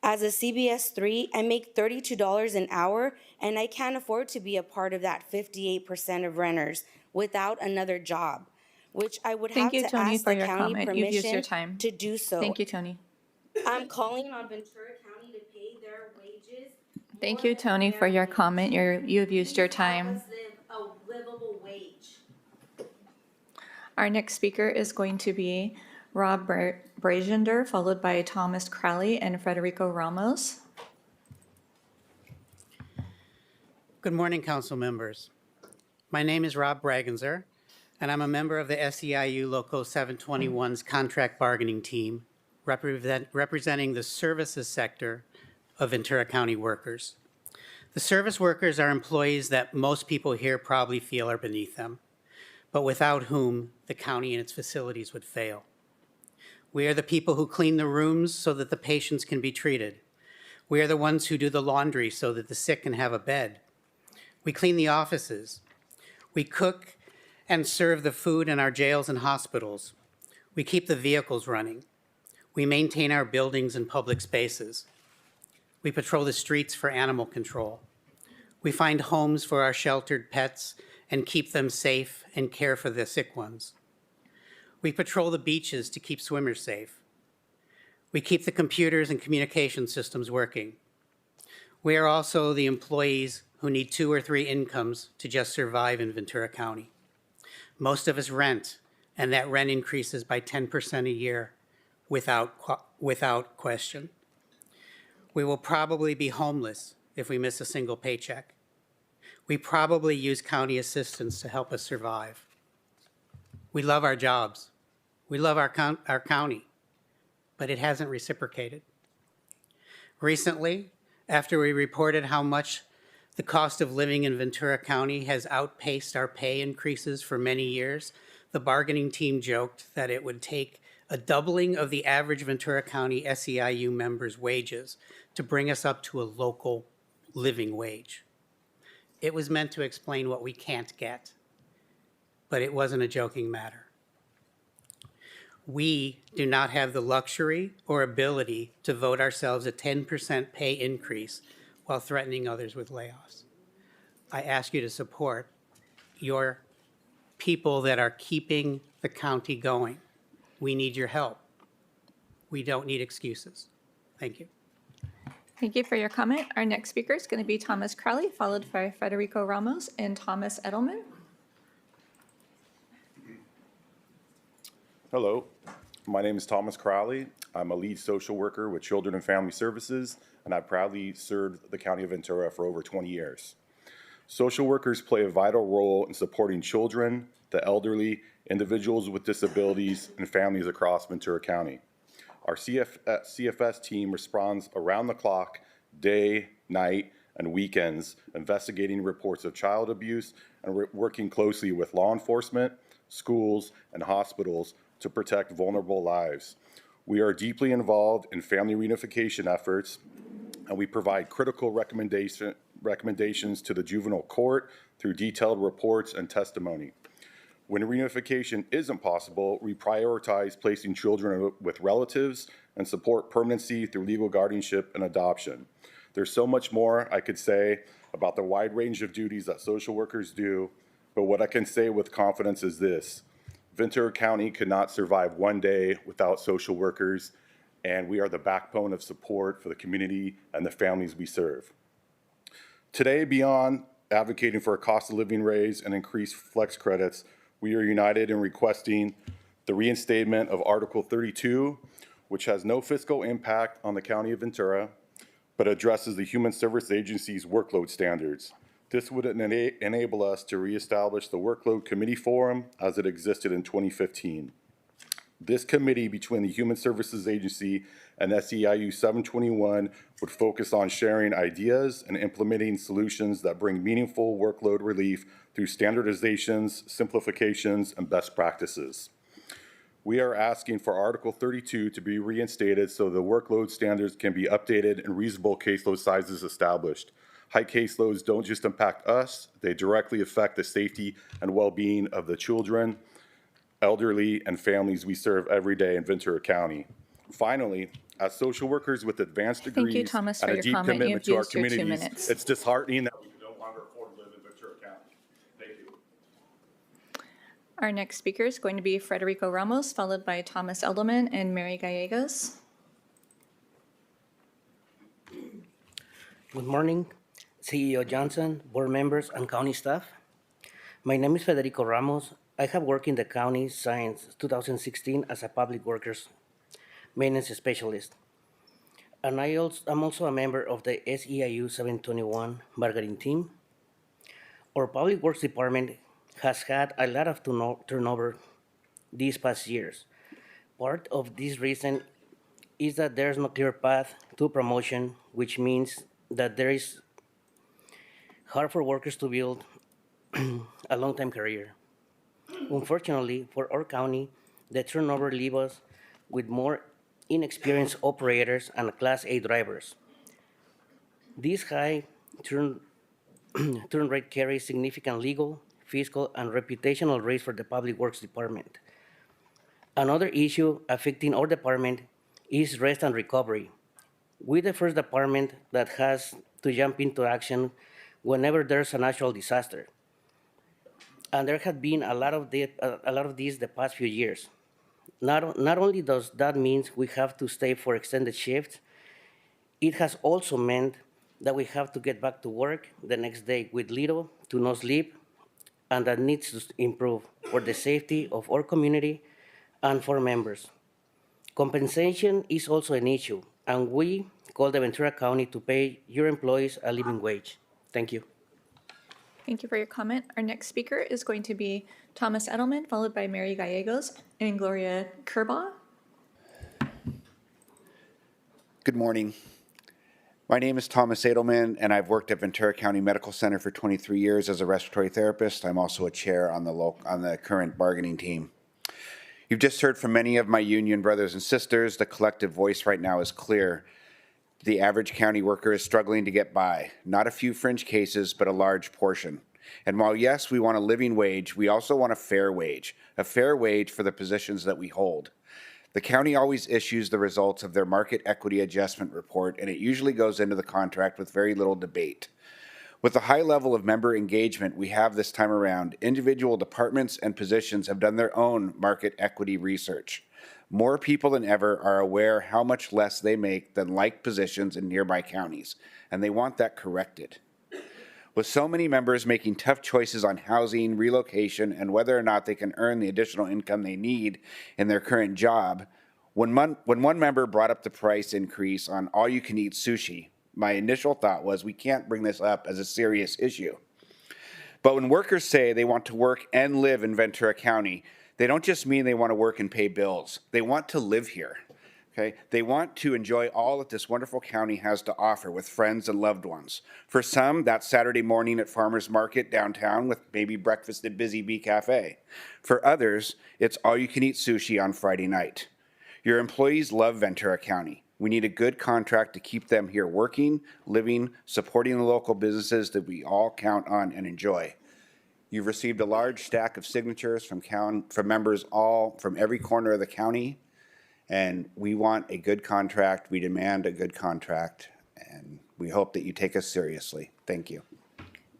As a CBS 3, I make $32 an hour, and I can't afford to be a part of that 58% of renters without another job, which I would have Thank you, to Tony, ask for the your county comment. You've used your permission time. to do so. Thank you, Tony. I'm calling on Ventura County to pay their wages. Thank you, Tony, for your comment. You've used your time. Us live a livable wage. Our next speaker is going to be Rob Bragender, followed by Thomas Crowley and Federico Ramos. Good morning, council members. My name is Rob Bragender, and I'm a member of the SEIU Local 721's contract bargaining team, representing the services sector of Ventura County workers. The service workers are employees that most people here probably feel are beneath them, but without whom the county and its facilities would fail. We are the people who clean the rooms so that the patients can be treated. We are the ones who do the laundry so that the sick can have a bed. We clean the offices. We cook and serve the food in our jails and hospitals. We keep the vehicles running. We maintain our buildings and public spaces. We patrol the streets for animal control. We find homes for our sheltered pets and keep them safe and care for the sick ones. We patrol the beaches to keep swimmers safe. We keep the computers and communication systems working. We are also the employees who need 2 or 3 incomes to just survive in Ventura County. Most of us rent, and that rent increases by 10% a year without question. We will probably be homeless if we miss a single paycheck. We probably use county assistance to help us survive. We love our jobs. We love our county, but it hasn't reciprocated. Recently, after we reported how much the cost of living in Ventura County has outpaced our pay increases for many years, the bargaining team joked that it would take a doubling of the average Ventura County SEIU members' wages to bring us up to a local living wage. It was meant to explain what we can't get, but it wasn't a joking matter. We do not have the luxury or ability to vote ourselves a 10% pay increase while threatening others with layoffs. I ask you to support your people that are keeping the county going. We need your help. We don't need excuses. Thank you. Thank you for your comment. Our next speaker is going to be Thomas Crowley, followed by Federico Ramos and Thomas Edelman. Hello, my name is Thomas Crowley. I'm a lead social worker with Children and Family Services, and I proudly served the County of Ventura for over 20 years. Social workers play a vital role in supporting children, the elderly, individuals with disabilities, and families across Ventura County. Our CFS team responds around the clock, day, night, and weekends, investigating reports of child abuse and working closely with law enforcement, schools, and hospitals to protect vulnerable lives. We are deeply involved in family reunification efforts, and we provide critical recommendations to the juvenile court through detailed reports and testimony. When reunification isn't possible, we prioritize placing children with relatives and support permanency through legal guardianship and adoption. There's so much more I could say about the wide range of duties that social workers do, but what I can say with confidence is this: Ventura County could not survive one day without social workers, and we are the backbone of support for the community and the families we serve. Today, beyond advocating for a cost of living raise and increased flex credits, we are united in requesting the reinstatement of Article 32, which has no fiscal impact on the County of Ventura, but addresses the Human Service Agency's workload standards. This would enable us to reestablish the Workload Committee Forum as it existed in 2015. This committee between the Human Services Agency and SEIU 721 would focus on sharing ideas and implementing solutions that bring meaningful workload relief through standardizations, simplifications, and best practices. We are asking for Article 32 to be reinstated so the workload standards can be updated and reasonable caseload sizes established. High caseloads don't just impact us, they directly affect the safety and well-being of the children, elderly, and families we serve every day in Ventura County. Finally, as social workers with advanced degrees Thank you, Thomas, for and a your deep comment. commitment You've to our used your 2 communities, minutes. it's disheartening that we no longer afford to live in Ventura County. Thank you. Our next speaker is going to be Federico Ramos, followed by Thomas Edelman and Mary Gallegos. Good morning, CEO Johnson, board members, and county staff. My name is Federico Ramos. I have worked in the county since 2016 as a public workers maintenance specialist. And I'm also a member of the SEIU 721 bargaining team. Our public works department has had a lot of turnover these past years. Part of this reason is that there's no clear path to promotion, which means that there is hard for workers to build a long-time career. Unfortunately, for our county, the turnover leaves us with more inexperienced operators and Class A drivers. This high turn rate carries significant legal, fiscal, and reputational risk for the Public Works Department. Another issue affecting our department is rest and recovery. We're the first department that has to jump into action whenever there's a natural disaster. And there have been a lot of these the past few years. Not only does that mean we have to stay for extended shifts, it has also meant that we have to get back to work the next day with little to no sleep, and that needs to improve for the safety of our community and for members. Compensation is also an issue, and we call the Ventura County to pay your employees a living wage. Thank you. Thank you for your comment. Our next speaker is going to be Thomas Edelman, followed by Mary Gallegos and Gloria Kerbaugh. Good morning. My name is Thomas Edelman, and I've worked at Ventura County Medical Center for 23 years as a respiratory therapist. I'm also a chair on the current bargaining team. You've just heard from many of my union brothers and sisters. The collective voice right now is clear. The average county worker is struggling to get by. Not a few fringe cases, but a large portion. And while, yes, we want a living wage, we also want a fair wage for the positions that we hold. The county always issues the results of their market equity adjustment report, and it usually goes into the contract with very little debate. With the high level of member engagement we have this time around, individual departments and positions have done their own market equity research. More people than ever are aware how much less they make than like positions in nearby counties, and they want that corrected. With so many members making tough choices on housing, relocation, and whether or not they can earn the additional income they need in their current job, when one member brought up the price increase on all-you-can-eat sushi, my initial thought was we can't bring this up as a serious issue. But when workers say they want to work and live in Ventura County, they don't just mean they want to work and pay bills. They want to live here. Okay? They want to enjoy all that this wonderful county has to offer with friends and loved ones. For some, that's Saturday morning at Farmers Market downtown with maybe breakfast at Busy Bee Cafe. For others, it's all-you-can-eat sushi on Friday night. Your employees love Ventura County. We need a good contract to keep them here working, living, supporting the local businesses that we all count on and enjoy. You've received a large stack of signatures from members all from every corner of the county. And we want a good contract. We demand a good contract. And we hope that you take us seriously. Thank you.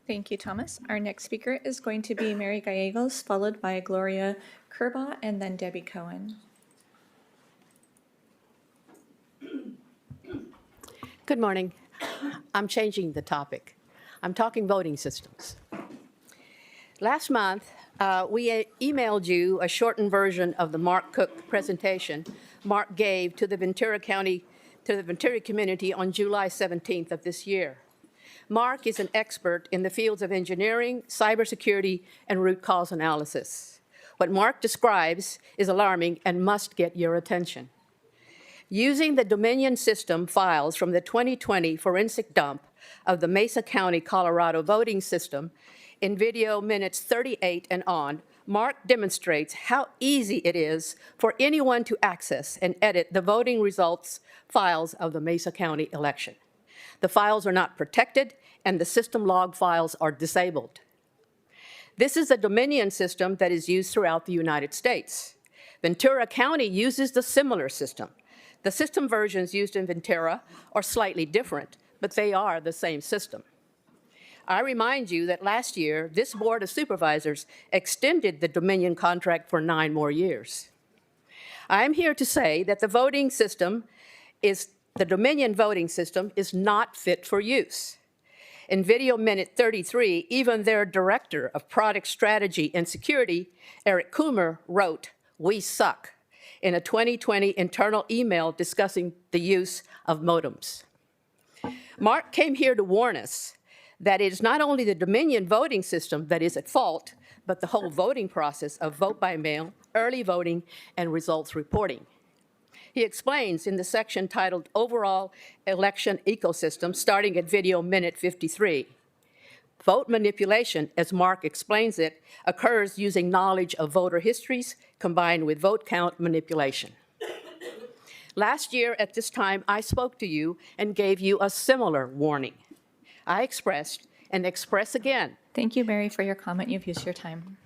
Thank you, Thomas. Our next speaker is going to be Mary Gallegos, followed by Gloria Kerbaugh, and then Debbie Cohen. Good morning. I'm changing the topic. I'm talking voting systems. Last month, we emailed you a shortened version of the Mark Cook presentation Mark gave to the Ventura community on July 17th of this year. Mark is an expert in the fields of engineering, cybersecurity, and root cause analysis. What Mark describes is alarming and must get your attention. Using the Dominion system files from the 2020 forensic dump of the Mesa County, Colorado voting system in video minutes 38 and on, Mark demonstrates how easy it is for anyone to access and edit the voting results files of the Mesa County election. The files are not protected, and the system log files are disabled. This is a Dominion system that is used throughout the United States. Ventura County uses the similar system. The system versions used in Ventura are slightly different, but they are the same system. I remind you that last year, this Board of Supervisors extended the Dominion contract for 9 more years. I am here to say that the Dominion voting system is not fit for use. In video minute 33, even their Director of Product Strategy and Security, Eric Coomer, wrote, "We suck," in a 2020 internal email discussing the use of modems. Mark came here to warn us that it is not only the Dominion voting system that is at fault, but the whole voting process of vote by mail, early voting, and results reporting. He explains in the section titled Overall Election Ecosystem, starting at video minute 53. Vote manipulation, as Mark explains it, occurs using knowledge of voter histories combined with vote count manipulation. Last year at this time, I spoke to you and gave you a similar warning. I expressed and express again. Thank you, Mary, for your comment. You've used your time.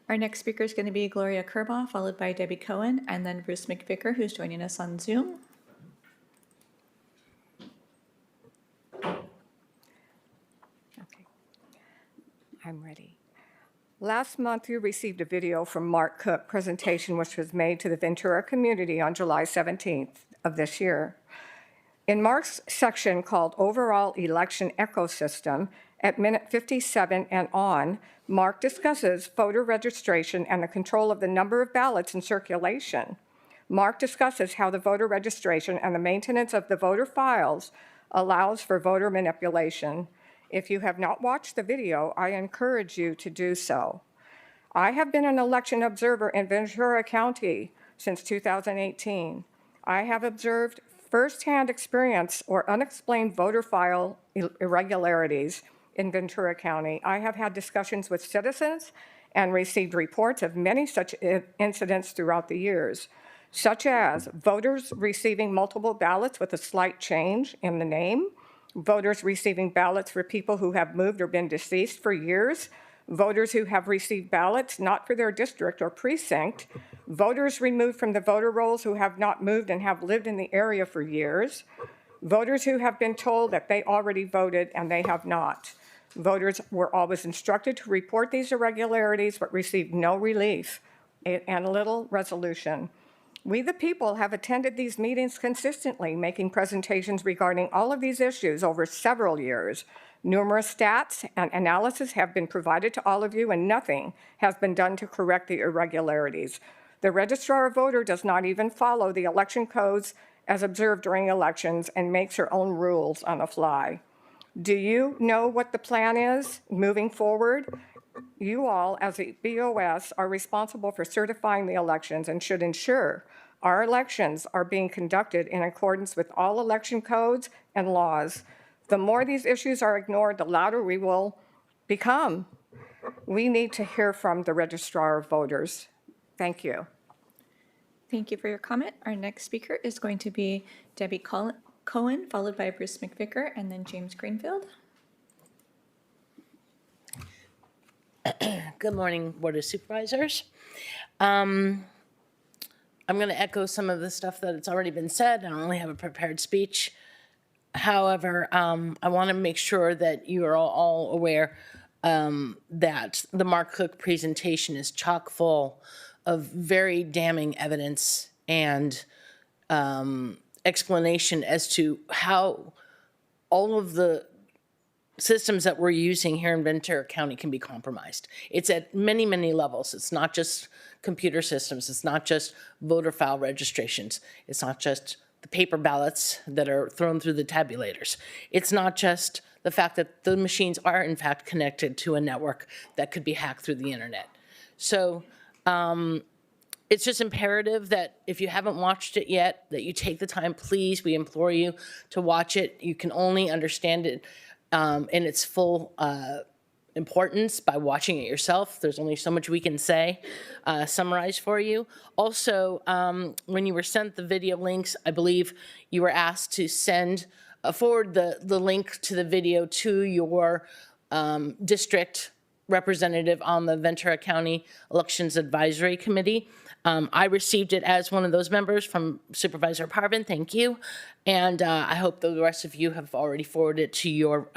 Our next speaker is going to be Gloria Kerbaugh, followed by Debbie Cohen, and then Bruce McVicker, who's joining us on Zoom. Okay, I'm ready. Last month, you received a video from Mark Cook presentation, which was made to the Ventura community on July 17th of this year. In Mark's section called Overall Election Ecosystem, at minute 57 and on, Mark discusses voter registration and the control of the number of ballots in circulation. Mark discusses how the voter registration and the maintenance of the voter files allows for voter manipulation. If you have not watched the video, I encourage you to do so. I have been an election observer in Ventura County since 2018. I have observed firsthand experience or unexplained voter file irregularities in Ventura County. I have had discussions with citizens and received reports of many such incidents throughout the years, such as voters receiving multiple ballots with a slight change in the name, voters receiving ballots for people who have moved or been deceased for years, voters who have received ballots not for their district or precinct, voters removed from the voter rolls who have not moved and have lived in the area for years, Voters who have been told that they already voted and they have not. Voters were always instructed to report these irregularities but received no relief and little resolution. We, the people, have attended these meetings consistently, making presentations regarding all of these issues over several years. Numerous stats and analysis have been provided to all of you, and nothing has been done to correct the irregularities. The registrar of voter does not even follow the election codes as observed during elections and makes her own rules on the fly. Do you know what the plan is moving forward? You all, as a BOS, are responsible for certifying the elections and should ensure our elections are being conducted in accordance with all election codes and laws. The more these issues are ignored, the louder we will become. We need to hear from the registrar of voters. Thank you. Thank you for your comment. Our next speaker is going to be Debbie Cohen, followed by Bruce McVicker, and then James Greenfield. Good morning, Board of Supervisors. I'm going to echo some of the stuff that it's already been said. I don't really have a prepared speech. However, I want to make sure that you are all aware that the Mark Cook presentation is chock full of very damning evidence and explanation as to how all of the systems that we're using here in Ventura County can be compromised. It's at many, many levels. It's not just computer systems. It's not just voter file registrations. It's not just the paper ballots that are thrown through the tabulators. It's not just the fact that the machines are in fact connected to a network that could be hacked through the internet. So it's just imperative that if you haven't watched it yet, that you take the time, please, we implore you to watch it. You can only understand it in its full importance by watching it yourself. There's only so much we can say, summarize for you. Also, when you were sent the video links, I believe you were asked to send, forward the link to the video to your district representative on the Ventura County Elections Advisory Committee. I received it as one of those members from Supervisor Parvin, thank you. And I hope the rest of you have already forwarded it to your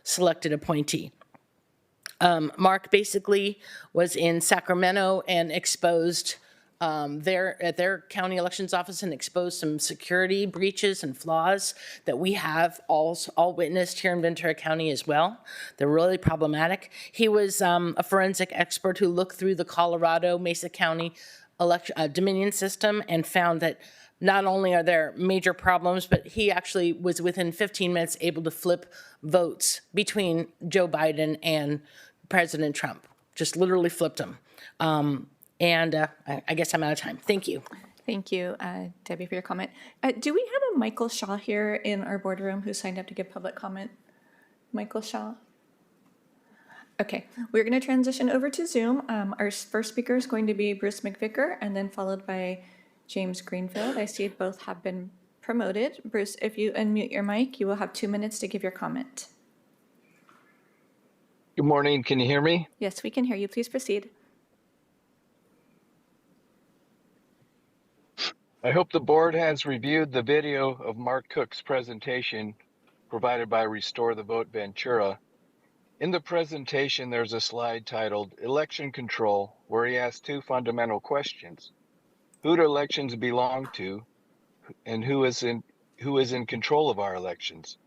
selected appointee. Mark basically was in Sacramento and exposed at their county elections office and exposed some security breaches and flaws that we have all witnessed here in Ventura County as well. They're really problematic. He was a forensic expert who looked through the Colorado Mesa County Dominion system and found that not only are there major problems, but he actually was within 15 minutes able to flip votes between Joe Biden and President Trump. Just literally flipped them. I guess I'm out of time. Thank you. Thank you, Debbie, for your comment. Do we have a Michael Shaw here in our boardroom who signed up to give public comment? Michael Shaw? Okay, we're going to transition over to Zoom. Our first speaker is going to be Bruce McVicker, and then followed by James Greenfield. I see both have been promoted. Bruce, if you unmute your mic, you will have 2 minutes to give your comment. Good morning. Can you hear me? Yes, we can hear you. Please proceed. I hope the board has reviewed the video of Mark Cook's presentation provided by Restore the Vote Ventura. In the presentation, there's a slide titled Election Control, where he asks two fundamental questions. Who do elections belong to, and who is in control of our elections?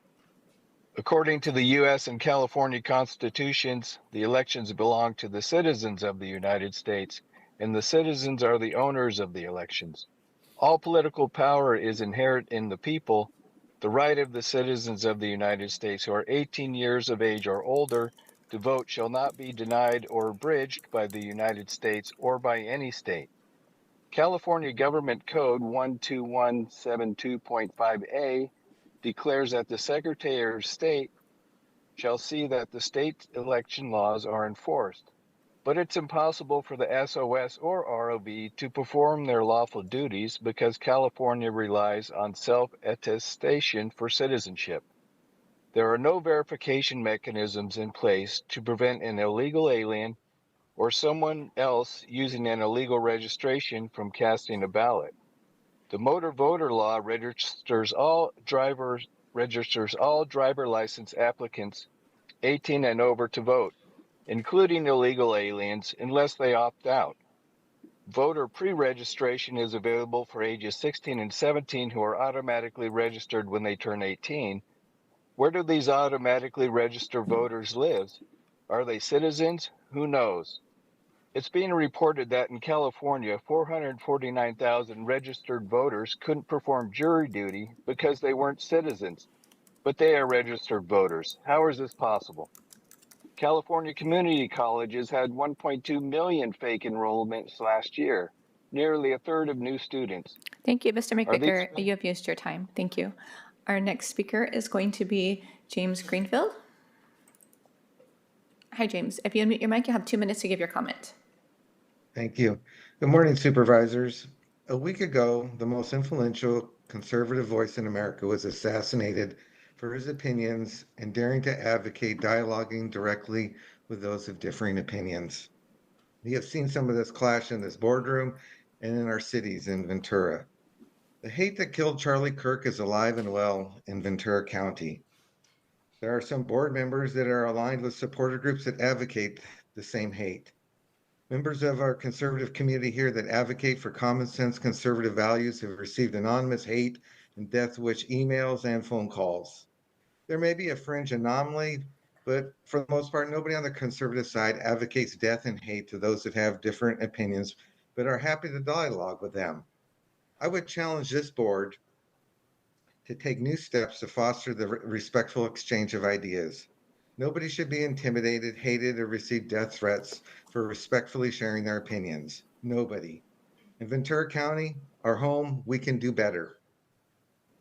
According to the U.S. and California constitutions, the elections belong to the citizens of the United States, and the citizens are the owners of the elections. All political power is inherent in the people. The right of the citizens of the United States who are 18 years of age or older to vote shall not be denied or abridged by the United States or by any state. California Government Code 12172.5a declares that the Secretary of State shall see that the state election laws are enforced, but it's impossible for the SOS or ROV to perform their lawful duties because California relies on self-attestation for citizenship. There are no verification mechanisms in place to prevent an illegal alien or someone else using an illegal registration from casting a ballot. The motor voter law registers all driver license applicants 18 and over to vote, including illegal aliens, unless they opt out. Voter pre-registration is available for ages 16 and 17 who are automatically registered when they turn 18. Where do these automatically registered voters live? Are they citizens? Who knows? It's being reported that in California, 449,000 registered voters couldn't perform jury duty because they weren't citizens, but they are registered voters. How is this possible? California community colleges had 1.2 million fake enrollments last year, nearly a third of new students. Thank you, Mr. Are these McVicker. You have used your time. Thank you. Our next speaker is going to be James Greenfield. Hi, James. If you unmute your mic, you have 2 minutes to give your comment. Thank you. Good morning, Supervisors. A week ago, the most influential conservative voice in America was assassinated for his opinions and daring to advocate dialoguing directly with those of differing opinions. We have seen some of this clash in this boardroom and in our cities in Ventura. The hate that killed Charlie Kirk is alive and well in Ventura County. There are some board members that are aligned with supporter groups that advocate the same hate. Members of our conservative community here that advocate for common sense conservative values have received anonymous hate and death wish emails and phone calls. There may be a fringe anomaly, but for the most part, nobody on the conservative side advocates death and hate to those that have different opinions, but are happy to dialogue with them. I would challenge this board to take new steps to foster the respectful exchange of ideas. Nobody should be intimidated, hated, or receive death threats for respectfully sharing their opinions. Nobody. In Ventura County, our home, we can do better.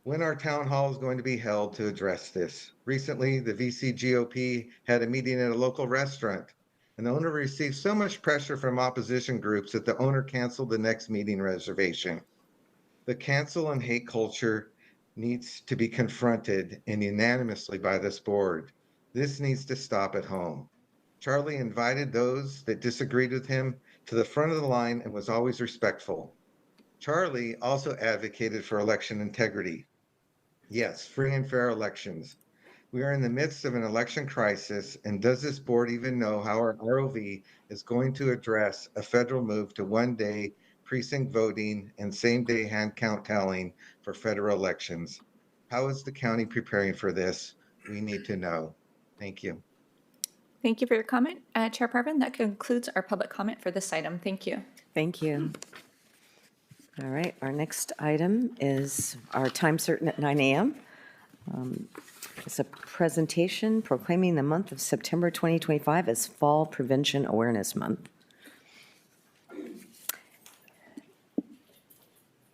When our town hall is going to be held to address this? Recently, the VC GOP had a meeting at a local restaurant, and the owner received so much pressure from opposition groups that the owner canceled the next meeting reservation. The cancel and hate culture needs to be confronted and unanimously by this board. This needs to stop at home. Charlie invited those that disagreed with him to the front of the line and was always respectful. Charlie also advocated for election integrity. Yes, free and fair elections. We are in the midst of an election crisis, and does this board even know how our ROV is going to address a federal move to one-day precinct voting and same-day hand count tallying for federal elections? How is the county preparing for this? We need to know. Thank you. Thank you for your comment. Chair Parvin, that concludes our public comment for this item. Thank you. Thank you. All right, our next item is our time certain at 9 a.m. It's a presentation proclaiming the month of September 2025 as Fall Prevention Awareness Month.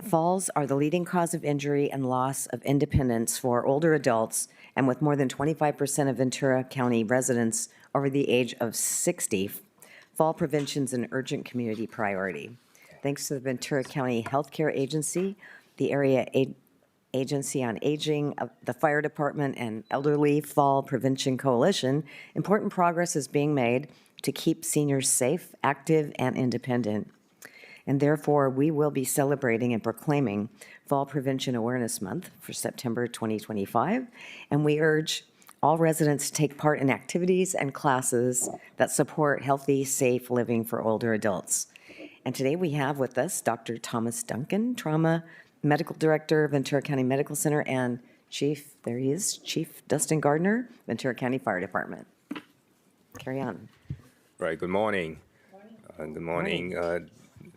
Falls are the leading cause of injury and loss of independence for older adults, and with more than 25% of Ventura County residents over the age of 60, fall prevention is an urgent community priority. Thanks to the Ventura County Healthcare Agency, the Area Agency on Aging, the Fire Department, and Elderly Fall Prevention Coalition, important progress is being made to keep seniors safe, active, and independent. And therefore, we will be celebrating and proclaiming Fall Prevention Awareness Month for September 2025, and we urge all residents to take part in activities and classes that support healthy, safe living for older adults. And today we have with us Dr. Thomas Duncan, Trauma Medical Director, Ventura County Medical Center, and Chief, there he is, Chief Dustin Gardner, Ventura County Fire Department. Carry on. Right, good morning. Good morning.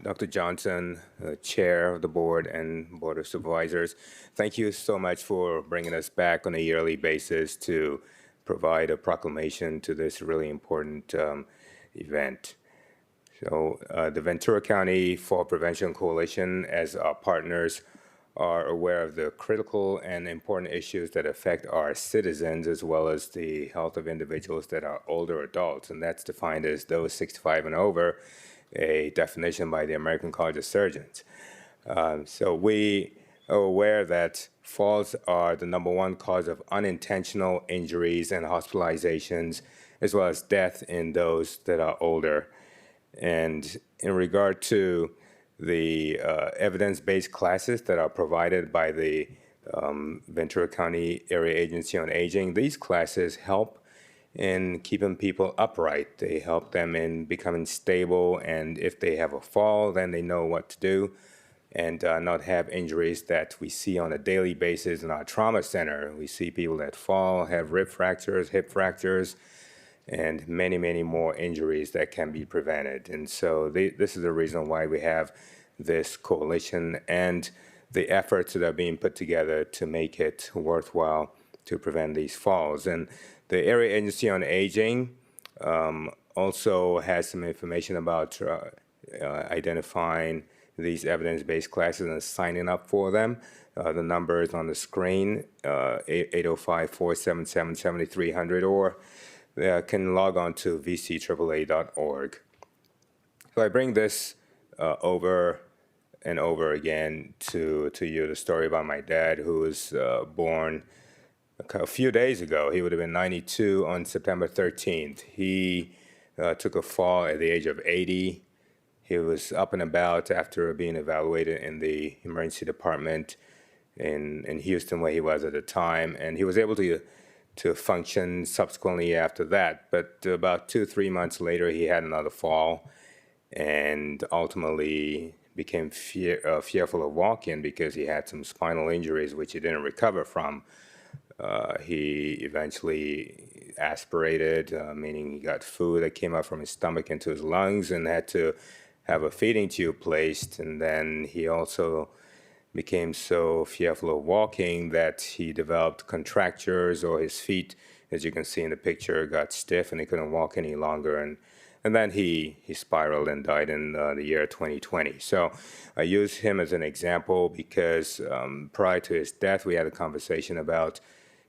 Dr. Johnson, Chair of the Board and Board of Supervisors. Thank you so much for bringing us back on a yearly basis to provide a proclamation to this really important event. So the Ventura County Fall Prevention Coalition, as our partners, are aware of the critical and important issues that affect our citizens as well as the health of individuals that are older adults, and that's defined as those 65 and over, a definition by the American College of Surgeons. So we are aware that falls are the #1 cause of unintentional injuries and hospitalizations, as well as death in those that are older. And in regard to the evidence-based classes that are provided by the Ventura County Area Agency on Aging. These classes help in keeping people upright. They help them in becoming stable, and if they have a fall, then they know what to do and not have injuries that we see on a daily basis in our trauma center. We see people that fall, have rib fractures, hip fractures, and many, many more injuries that can be prevented. And so this is the reason why we have this coalition and the efforts that are being put together to make it worthwhile to prevent these falls. And the Area Agency on Aging also has some information about identifying these evidence-based classes and signing up for them. The number is on the screen, 805-477-7300, or can log on to vcAAA.org. So I bring this over and over again to you, the story about my dad, who was born a few days ago. He would have been 92 on September 13th. He took a fall at the age of 80. He was up and about after being evaluated in the emergency department in Houston, where he was at the time, and he was able to function subsequently after that. But about 2-3 months later, he had another fall and ultimately became fearful of walking because he had some spinal injuries, which he didn't recover from. He eventually aspirated, meaning he got food that came up from his stomach into his lungs and had to have a feeding tube placed. And then he also became so fearful of walking that he developed contractures, or his feet, as you can see in the picture, got stiff and he couldn't walk any longer. And then he spiraled and died in the year 2020. So I use him as an example because prior to his death, we had a conversation about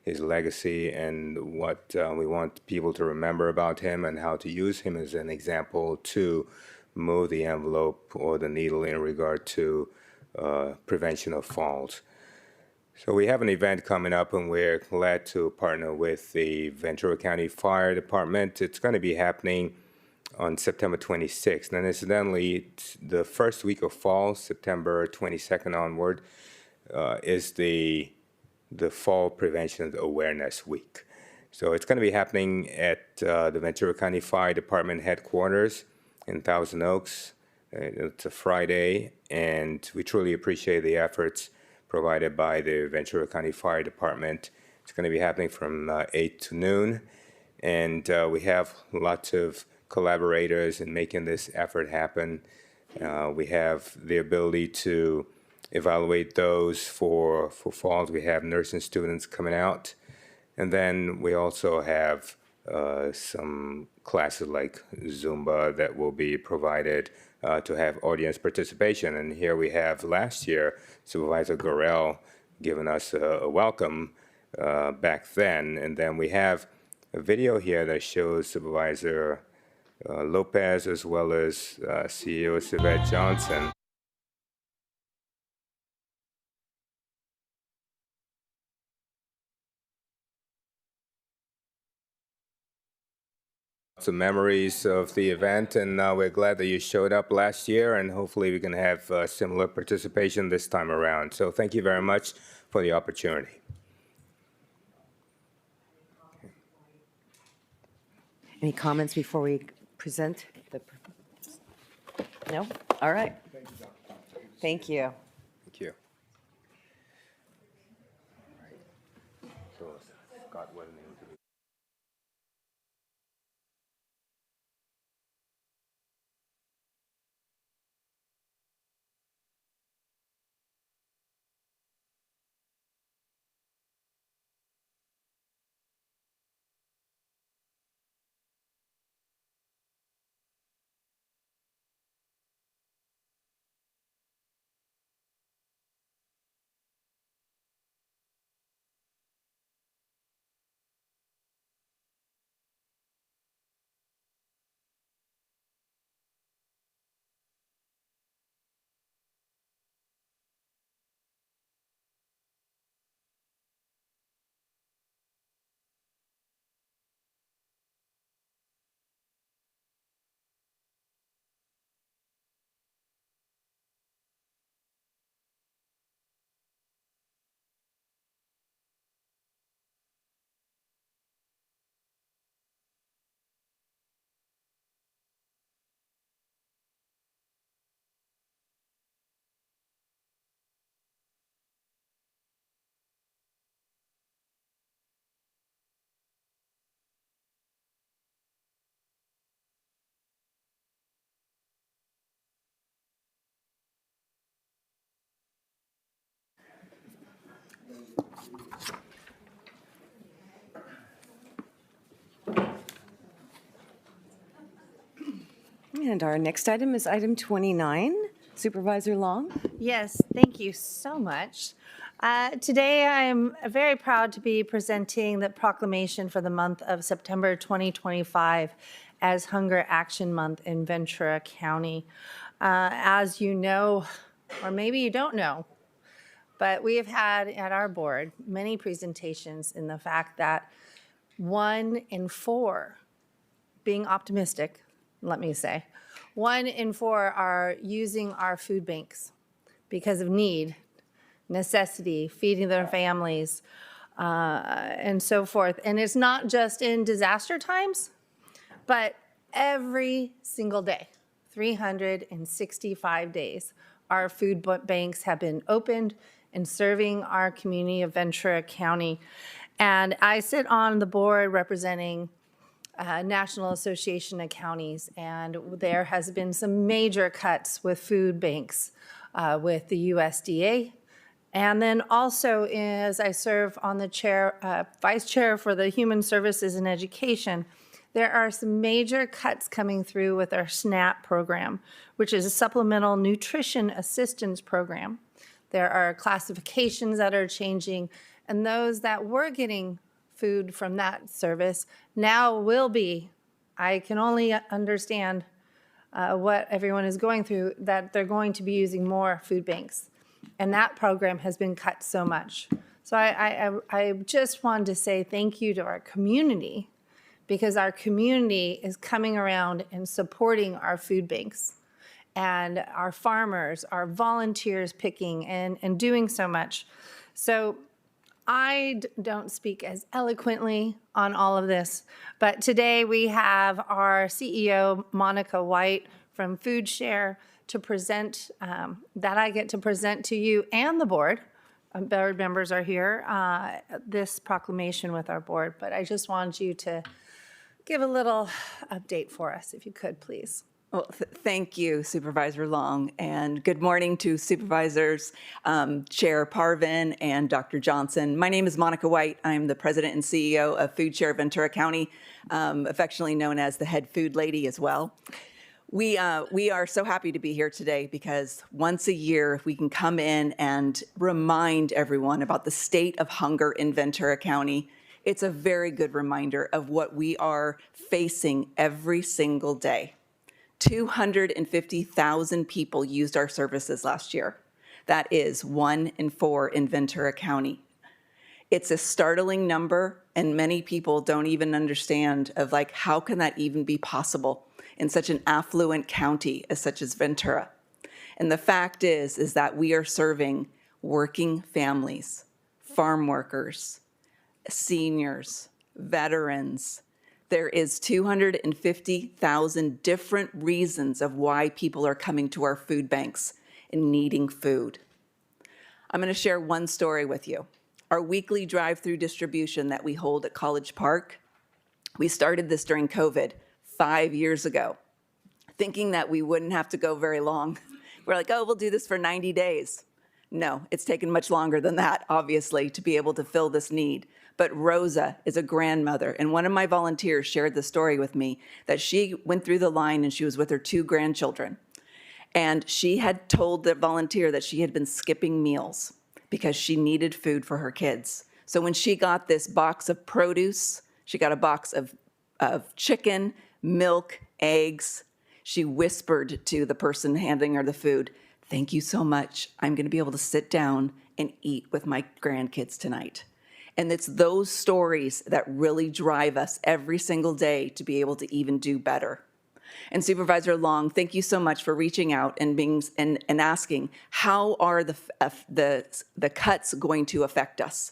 his legacy and what we want people to remember about him and how to use him as an example to move the envelope or the needle in regard to prevention of falls. So we have an event coming up, and we're glad to partner with the Ventura County Fire Department. It's going to be happening on September 26th. And incidentally, the first week of fall, September 22nd onward, is the Fall Prevention Awareness Week. So it's going to be happening at the Ventura County Fire Department headquarters in Thousand Oaks. It's a Friday, and we truly appreciate the efforts provided by the Ventura County Fire Department. It's going to be happening from 8 to noon, and we have lots of collaborators in making this effort happen. We have the ability to evaluate those for falls. We have nursing students coming out, and then we also have some classes like Zumba that will be provided to have audience participation. And here we have last year Supervisor Gorell giving us a welcome back then. And then we have a video here that shows Supervisor Lopez as well as CEO Yvette Johnson. Some memories of the event, and we're glad that you showed up last year, and hopefully we can have similar participation this time around. So thank you very much for the opportunity. Any comments before we present? No? All right. Thank you. Thank you. So Scott wasn't able to do. And our next item is item 29. Supervisor Long? Yes, thank you so much. Today, I'm very proud to be presenting the proclamation for the month of September 2025 as Hunger Action Month in Ventura County. As you know, or maybe you don't know, but we have had at our board many presentations in the fact that 1 in 4, being optimistic, let me say, 1 in 4 are using our food banks because of need, necessity, feeding their families, and so forth. And it's not just in disaster times, but every single day, 365 days, our food banks have been opened and serving our community of Ventura County. And I sit on the board representing National Association of Counties, and there has been some major cuts with food banks with the USDA. And then also, as I serve on the vice chair for the Human Services and Education, there are some major cuts coming through with our SNAP program, which is a supplemental nutrition assistance program. There are classifications that are changing, and those that were getting food from that service now will be, I can only understand what everyone is going through, that they're going to be using more food banks. And that program has been cut so much. So I just wanted to say thank you to our community, because our community is coming around and supporting our food banks and our farmers, our volunteers picking and doing so much. So I don't speak as eloquently on all of this, but today we have our CEO, Monica White from Food Share, to present, that I get to present to you and the board. Board members are here, this proclamation with our board, but I just wanted you to give a little update for us, if you could, please. Well, thank you, Supervisor Long, and good morning to Supervisors, Chair Parvin and Dr. Johnson. My name is Monica White. I'm the President and CEO of Food Share Ventura County, affectionately known as the head food lady as well. We are so happy to be here today because once a year we can come in and remind everyone about the state of hunger in Ventura County. It's a very good reminder of what we are facing every single day. 250,000 people used our services last year. That is 1 in 4 in Ventura County. It's a startling number, and many people don't even understand of like, how can that even be possible in such an affluent county as such as Ventura? And the fact is that we are serving working families, farm workers, seniors, veterans. There is 250,000 different reasons of why people are coming to our food banks and needing food. I'm going to share one story with you. Our weekly drive-through distribution that we hold at College Park, we started this during COVID 5 years ago, thinking that we wouldn't have to go very long. We're like, oh, we'll do this for 90 days. No, it's taken much longer than that, obviously, to be able to fill this need. But Rosa is a grandmother, and one of my volunteers shared the story with me that she went through the line and she was with her 2 grandchildren. And she had told the volunteer that she had been skipping meals because she needed food for her kids. So when she got this box of produce, she got a box of chicken, milk, eggs. She whispered to the person handing her the food, "Thank you so much. I'm going to be able to sit down and eat with my grandkids tonight." And it's those stories that really drive us every single day to be able to even do better. And Supervisor Long, thank you so much for reaching out and asking, how are the cuts going to affect us?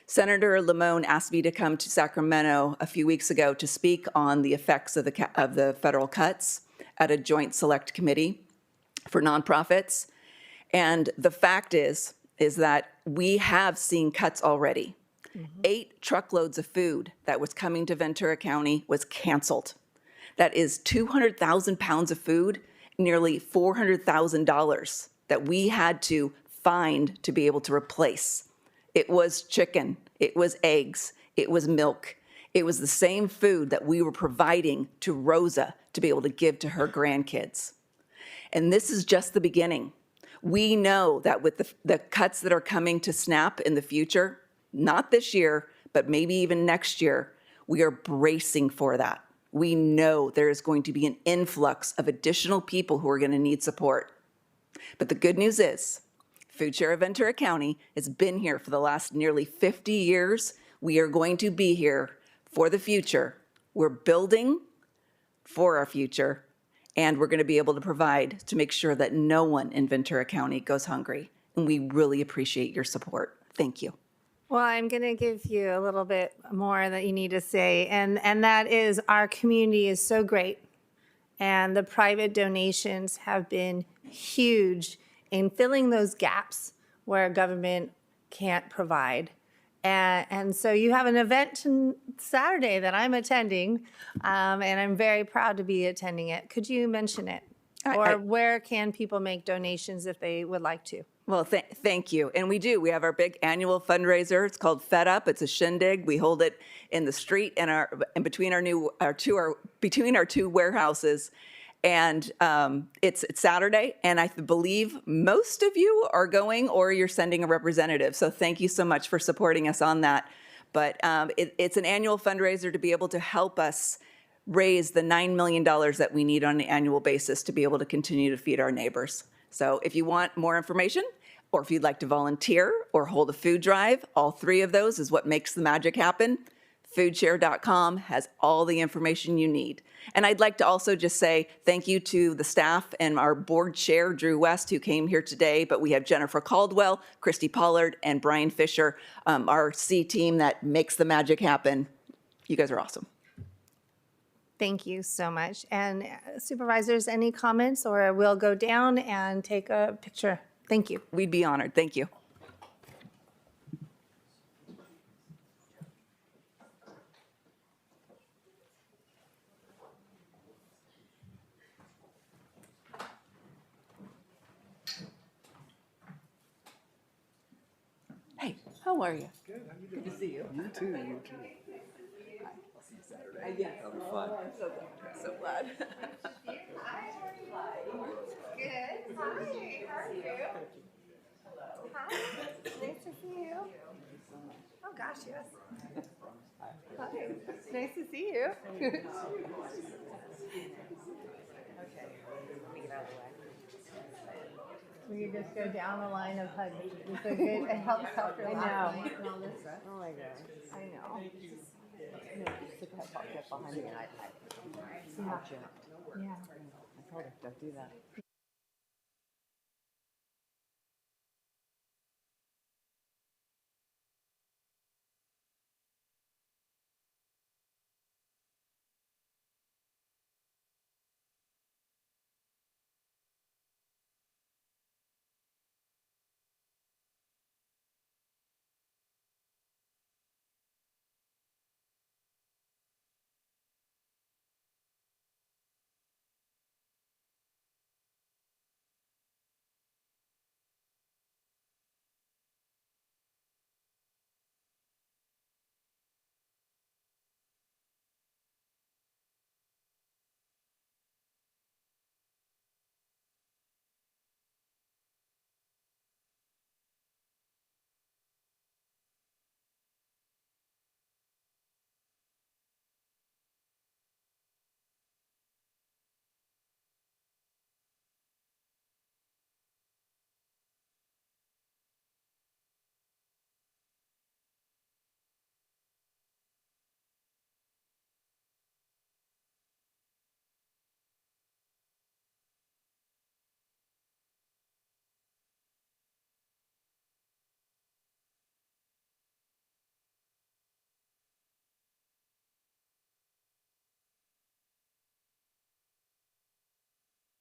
Senator Limon asked me to come to Sacramento a few weeks ago to speak on the effects of the federal cuts at a joint select committee for nonprofits. And the fact is that we have seen cuts already. 8 truckloads of food that was coming to Ventura County was canceled. That is 200,000 pounds of food, nearly $400,000 that we had to find to be able to replace. It was chicken, it was eggs, it was milk, It was the same food that we were providing to Rosa to be able to give to her grandkids. And this is just the beginning. We know that with the cuts that are coming to SNAP in the future, not this year, but maybe even next year, we are bracing for that. We know there is going to be an influx of additional people who are going to need support. But the good news is, Food Share of Ventura County has been here for the last nearly 50 years. We are going to be here for the future. We're building for our future, and we're going to be able to provide to make sure that no one in Ventura County goes hungry. And we really appreciate your support. Thank you. Well, I'm going to give you a little bit more that you need to say, and that is our community is so great, and the private donations have been huge in filling those gaps where government can't provide. And so you have an event Saturday that I'm attending, and I'm very proud to be attending it. Could you mention it? Or where can people make donations if they would like to? Well, thank you. And we do. We have our big annual fundraiser. It's called Fed Up. It's a shindig. We hold it in the street and between our two warehouses. And it's Saturday, and I believe most of you are going or you're sending a representative. So thank you so much for supporting us on that. But it's an annual fundraiser to be able to help us raise the $9 million that we need on an annual basis to be able to continue to feed our neighbors. So if you want more information, or if you'd like to volunteer or hold a food drive, all three of those is what makes the magic happen. Foodshare.com has all the information you need. And I'd like to also just say thank you to the staff and our board chair, Drew West, who came here today, but we have Jennifer Caldwell, Christy Pollard, and Brian Fisher, our C team that makes the magic happen. You guys are awesome. Thank you so much. And supervisors, any comments, or we'll go down and take a picture? Thank you. We'd be honored. Thank you. Hey, how are you? Good. Good to see you. You too. You too. Yes. That'll be fun. I'm so glad. Good. Hi. How are you? Hello. Hi. Nice to see you. Oh gosh, yes. Hi. Nice to see you. Okay. Let me get out of the way. We could just go down the line of hugs. It's a good. It helps help your lap and all this stuff. Oh my gosh. I know. Get behind me and I Yeah. I told her, don't do that.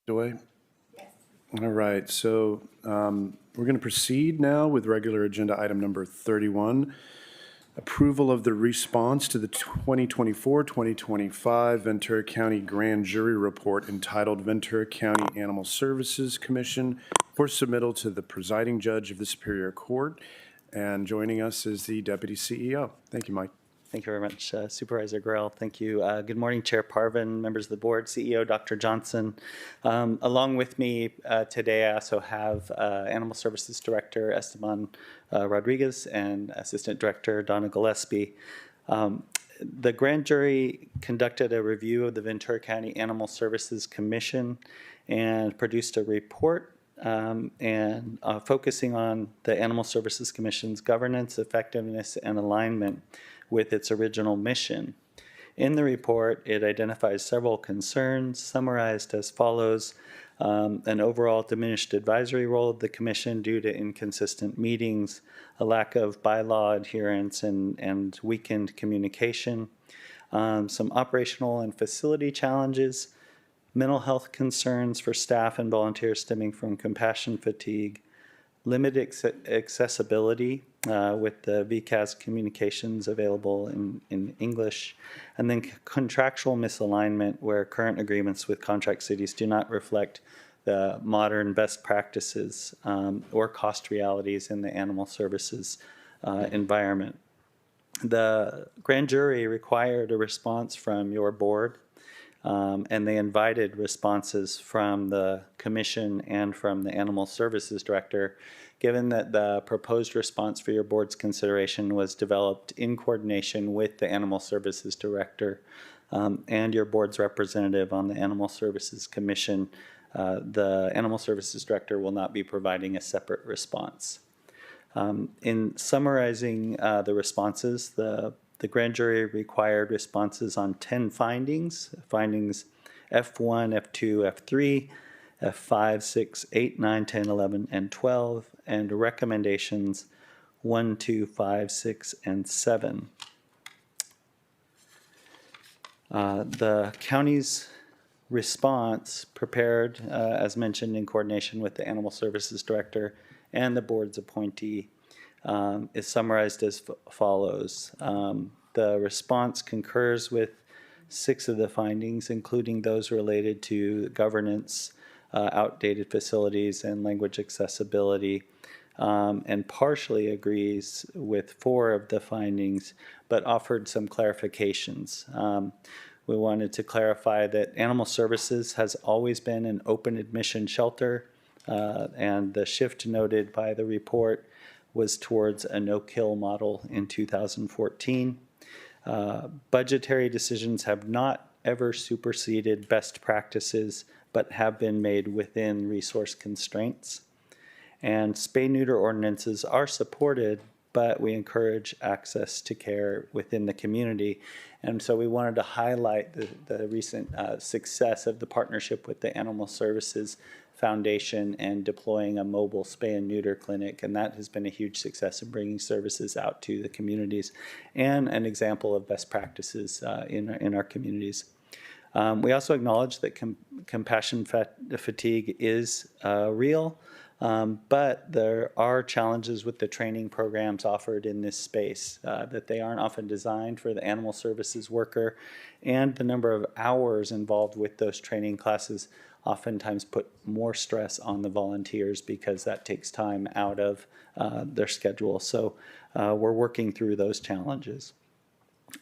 Away. All right, so we're going to proceed now with regular agenda item number 31, approval of the response to the 2024-2025 Ventura County Grand Jury Report entitled Ventura County Animal Services Commission for submittal to the presiding judge of the Superior Court. And joining us is the Deputy CEO. Thank you, Mike. Thank you very much, Supervisor Grell. Thank you. Good morning, Chair Parvin, members of the board, CEO Dr. Johnson. Along with me today, I also have Animal Services Director Esteban Rodriguez and Assistant Director Donna Gillespie. The grand jury conducted a review of the Ventura County Animal Services Commission and produced a report and focusing on the Animal Services Commission's governance, effectiveness, and alignment with its original mission. In the report, it identifies several concerns summarized as follows. An overall diminished advisory role of the Commission due to inconsistent meetings, a lack of bylaw adherence, and weakened communication, some operational and facility challenges, mental health concerns for staff and volunteers stemming from compassion fatigue, limited accessibility with the VCAS communications available in English, and then contractual misalignment where current agreements with contract cities do not reflect the modern best practices or cost realities in the animal services environment. The grand jury required a response from your board, and they invited responses from the commission and from the Animal Services Director. Given that the proposed response for your board's consideration was developed in coordination with the Animal Services Director and your board's representative on the Animal Services Commission, the Animal Services Director will not be providing a separate response. In summarizing the responses, the grand jury required responses on 10 findings, findings F1, F2, F3, F5, 6, 8, 9, 10, 11, and 12, and recommendations 1, 2, 5, 6, and 7. The county's response, prepared, as mentioned, in coordination with the Animal Services Director and the board's appointee, is summarized as follows. The response concurs with 6 of the findings, including those related to governance, outdated facilities, and language accessibility, and partially agrees with 4 of the findings, but offered some clarifications. We wanted to clarify that Animal Services has always been an open admission shelter, and the shift noted by the report was towards a no-kill model in 2014. Budgetary decisions have not ever superseded best practices, but have been made within resource constraints. And spay-neuter ordinances are supported, but we encourage access to care within the community. And so we wanted to highlight the recent success of the partnership with the Animal Services Foundation and deploying a mobile spay and neuter clinic, and that has been a huge success in bringing services out to the communities and an example of best practices in our communities. We also acknowledge that compassion fatigue is real, but there are challenges with the training programs offered in this space, that they aren't often designed for the animal services worker, and the number of hours involved with those training classes oftentimes put more stress on the volunteers because that takes time out of their schedule. So we're working through those challenges.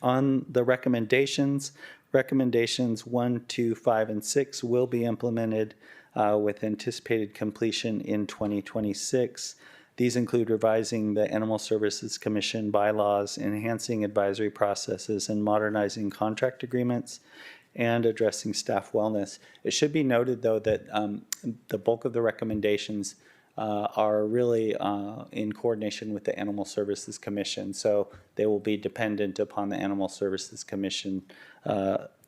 On the recommendations 1, 2, 5, and 6 will be implemented with anticipated completion in 2026. These include revising the Animal Services Commission bylaws, enhancing advisory processes, and modernizing contract agreements, and addressing staff wellness. It should be noted, though, that the bulk of the recommendations are really in coordination with the Animal Services Commission, so they will be dependent upon the Animal Services Commission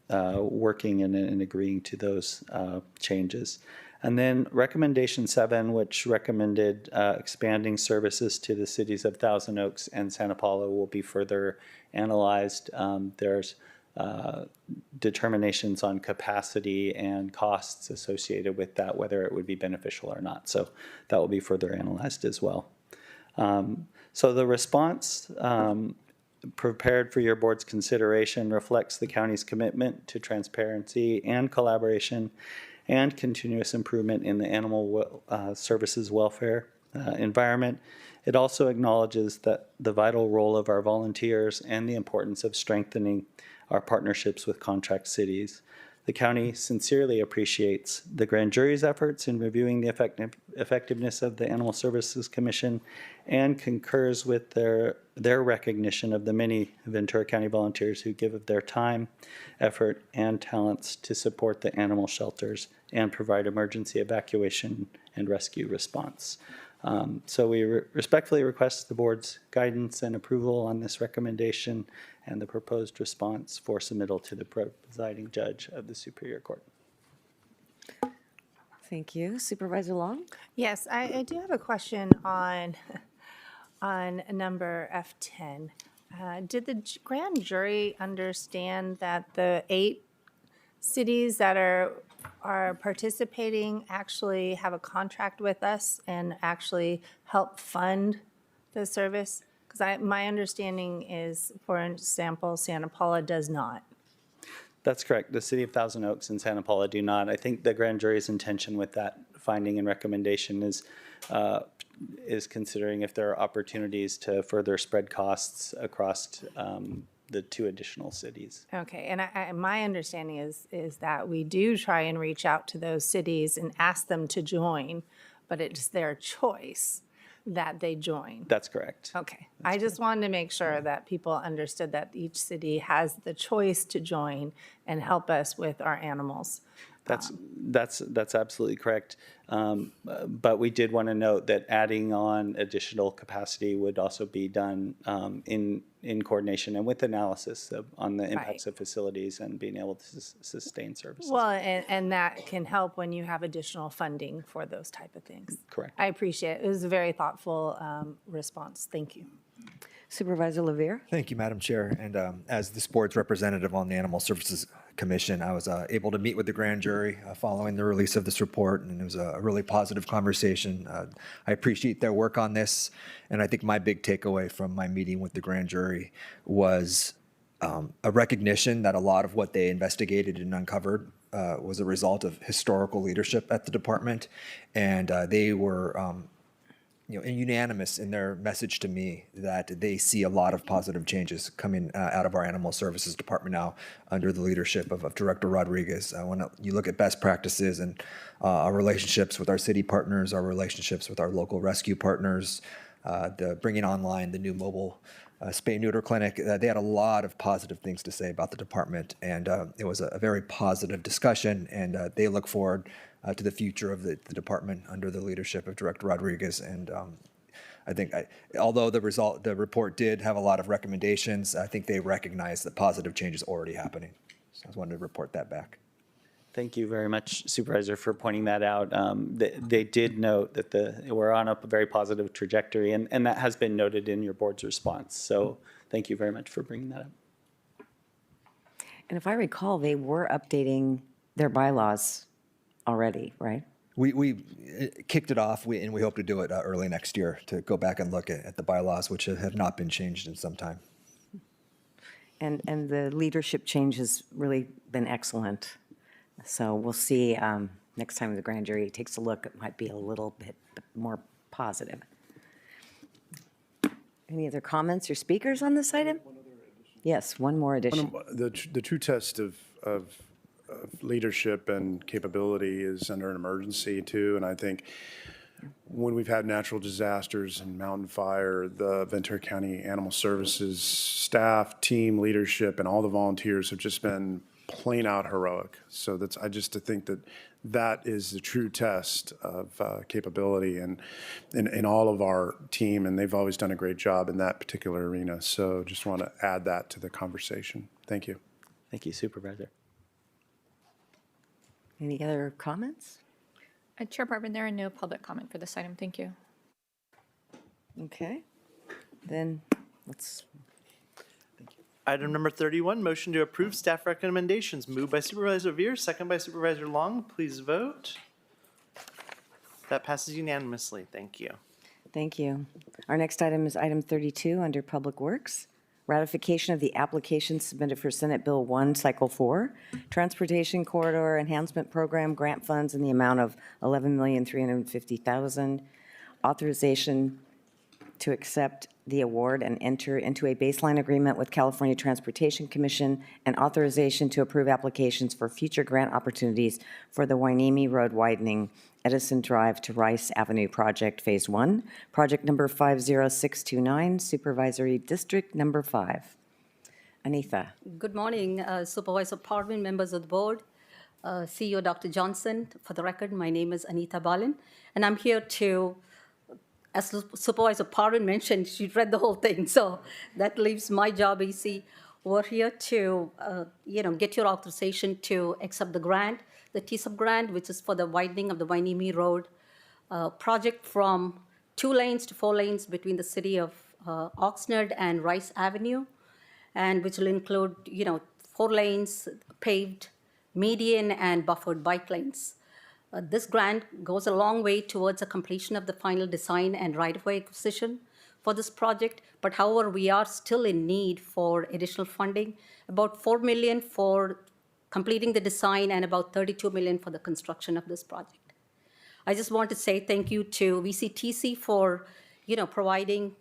working and agreeing to those changes. And then recommendation 7, which recommended expanding services to the cities of Thousand Oaks and Santa Paula, will be further analyzed. There's determinations on capacity and costs associated with that, whether it would be beneficial or not. So that will be further analyzed as well. So the response prepared for your board's consideration reflects the county's commitment to transparency and collaboration and continuous improvement in the animal services welfare. environment. It also acknowledges that the vital role of our volunteers and the importance of strengthening our partnerships with contract cities. The county sincerely appreciates the grand jury's efforts in reviewing the effectiveness of the Animal Services Commission and concurs with their recognition of the many Ventura County volunteers who give of their time, effort, and talents to support the animal shelters and provide emergency evacuation and rescue response. So we respectfully request the board's guidance and approval on this recommendation and the proposed response for submittal to the presiding judge of the Superior Court. Thank you. Supervisor Long? Yes, I do have a question on number F10. Did the grand jury understand that the 8 cities that are participating actually have a contract with us and actually help fund the service? Because my understanding is, for example, Santa Paula does not. That's correct. The City of Thousand Oaks and Santa Paula do not. I think the grand jury's intention with that finding and recommendation is considering if there are opportunities to further spread costs across the 2 additional cities. Okay, and my understanding is that we do try and reach out to those cities and ask them to join, but it's their choice that they join. That's correct. Okay, I just wanted to make sure that people understood that each city has the choice to join and help us with our animals. That's absolutely correct. But we did want to note that adding on additional capacity would also be done in coordination and with analysis on the impacts of facilities and being able to sustain services. Well, and that can help when you have additional funding for those type of things. Correct. I appreciate it. It was a very thoughtful response. Thank you. Supervisor Levere? Thank you, Madam Chair. And as this board's representative on the Animal Services Commission, I was able to meet with the grand jury following the release of this report, and it was a really positive conversation. I appreciate their work on this, and I think my big takeaway from my meeting with the grand jury was a recognition that a lot of what they investigated and uncovered was a result of historical leadership at the department, and they were unanimous in their message to me that they see a lot of positive changes coming out of our Animal Services Department now under the leadership of Director Rodriguez. When you look at best practices and our relationships with our city partners, our relationships with our local rescue partners, the bringing online the new mobile spay-neuter clinic, they had a lot of positive things to say about the department, and it was a very positive discussion, and they look forward to the future of the department under the leadership of Director Rodriguez. And I think, although the report did have a lot of recommendations, I think they recognize that positive change is already happening. So I just wanted to report that back. Thank you very much, Supervisor, for pointing that out. They did note that we're on a very positive trajectory, and that has been noted in your board's response. So thank you very much for bringing that up. And if I recall, they were updating their bylaws already, right? We kicked it off, and we hope to do it early next year to go back and look at the bylaws, which have not been changed in some time. And the leadership change has really been excellent. So we'll see next time the grand jury takes a look, it might be a little bit more positive. Any other comments or speakers on this item? Yes, one more addition. The true test of leadership and capability is under an emergency too. And I think when we've had natural disasters and mountain fire, the Ventura County Animal Services staff, team, leadership, and all the volunteers have just been plain out heroic. So I just think that is the true test of capability and in all of our team, and they've always done a great job in that particular arena. So just want to add that to the conversation. Thank you. Thank you, Supervisor. Any other comments? Chair Parvin, there are no public comment for this item. Thank you. Okay, then let's. Item number 31, motion to approve staff recommendations. Moved by Supervisor Veer, second by Supervisor Long. Please vote. That passes unanimously. Thank you. Thank you. Our next item is item 32 under Public Works. Ratification of the application submitted for Senate Bill 1, Cycle 4, Transportation Corridor Enhancement Program grant funds in the amount of $11,350,000. authorization to accept the award and enter into a baseline agreement with California Transportation Commission, and authorization to approve applications for future grant opportunities for the Hueneme Road widening Edison Drive to Rice Avenue Project Phase 1, project number 50629, Supervisory District number 5. Anita. Good morning, Supervisor Parvin, members of the board, CEO Dr. Johnson. For the record, my name is Anita Balin, and I'm here to, as Supervisor Parvin mentioned, she read the whole thing, so that leaves my job easy. We're here to, get your authorization to accept the grant, the TSUP grant, which is for the widening of the Hueneme Road project from 2 lanes to 4 lanes between the city of Oxnard and Rice Avenue, and which will include, 4 lanes paved, median, and buffered bike lanes. This grant goes a long way towards the completion of the final design and right-of-way acquisition for this project, but however, we are still in need for additional funding, about $4 million for completing the design and about $32 million for the construction of this project. I just want to say thank you to VCTC for, providing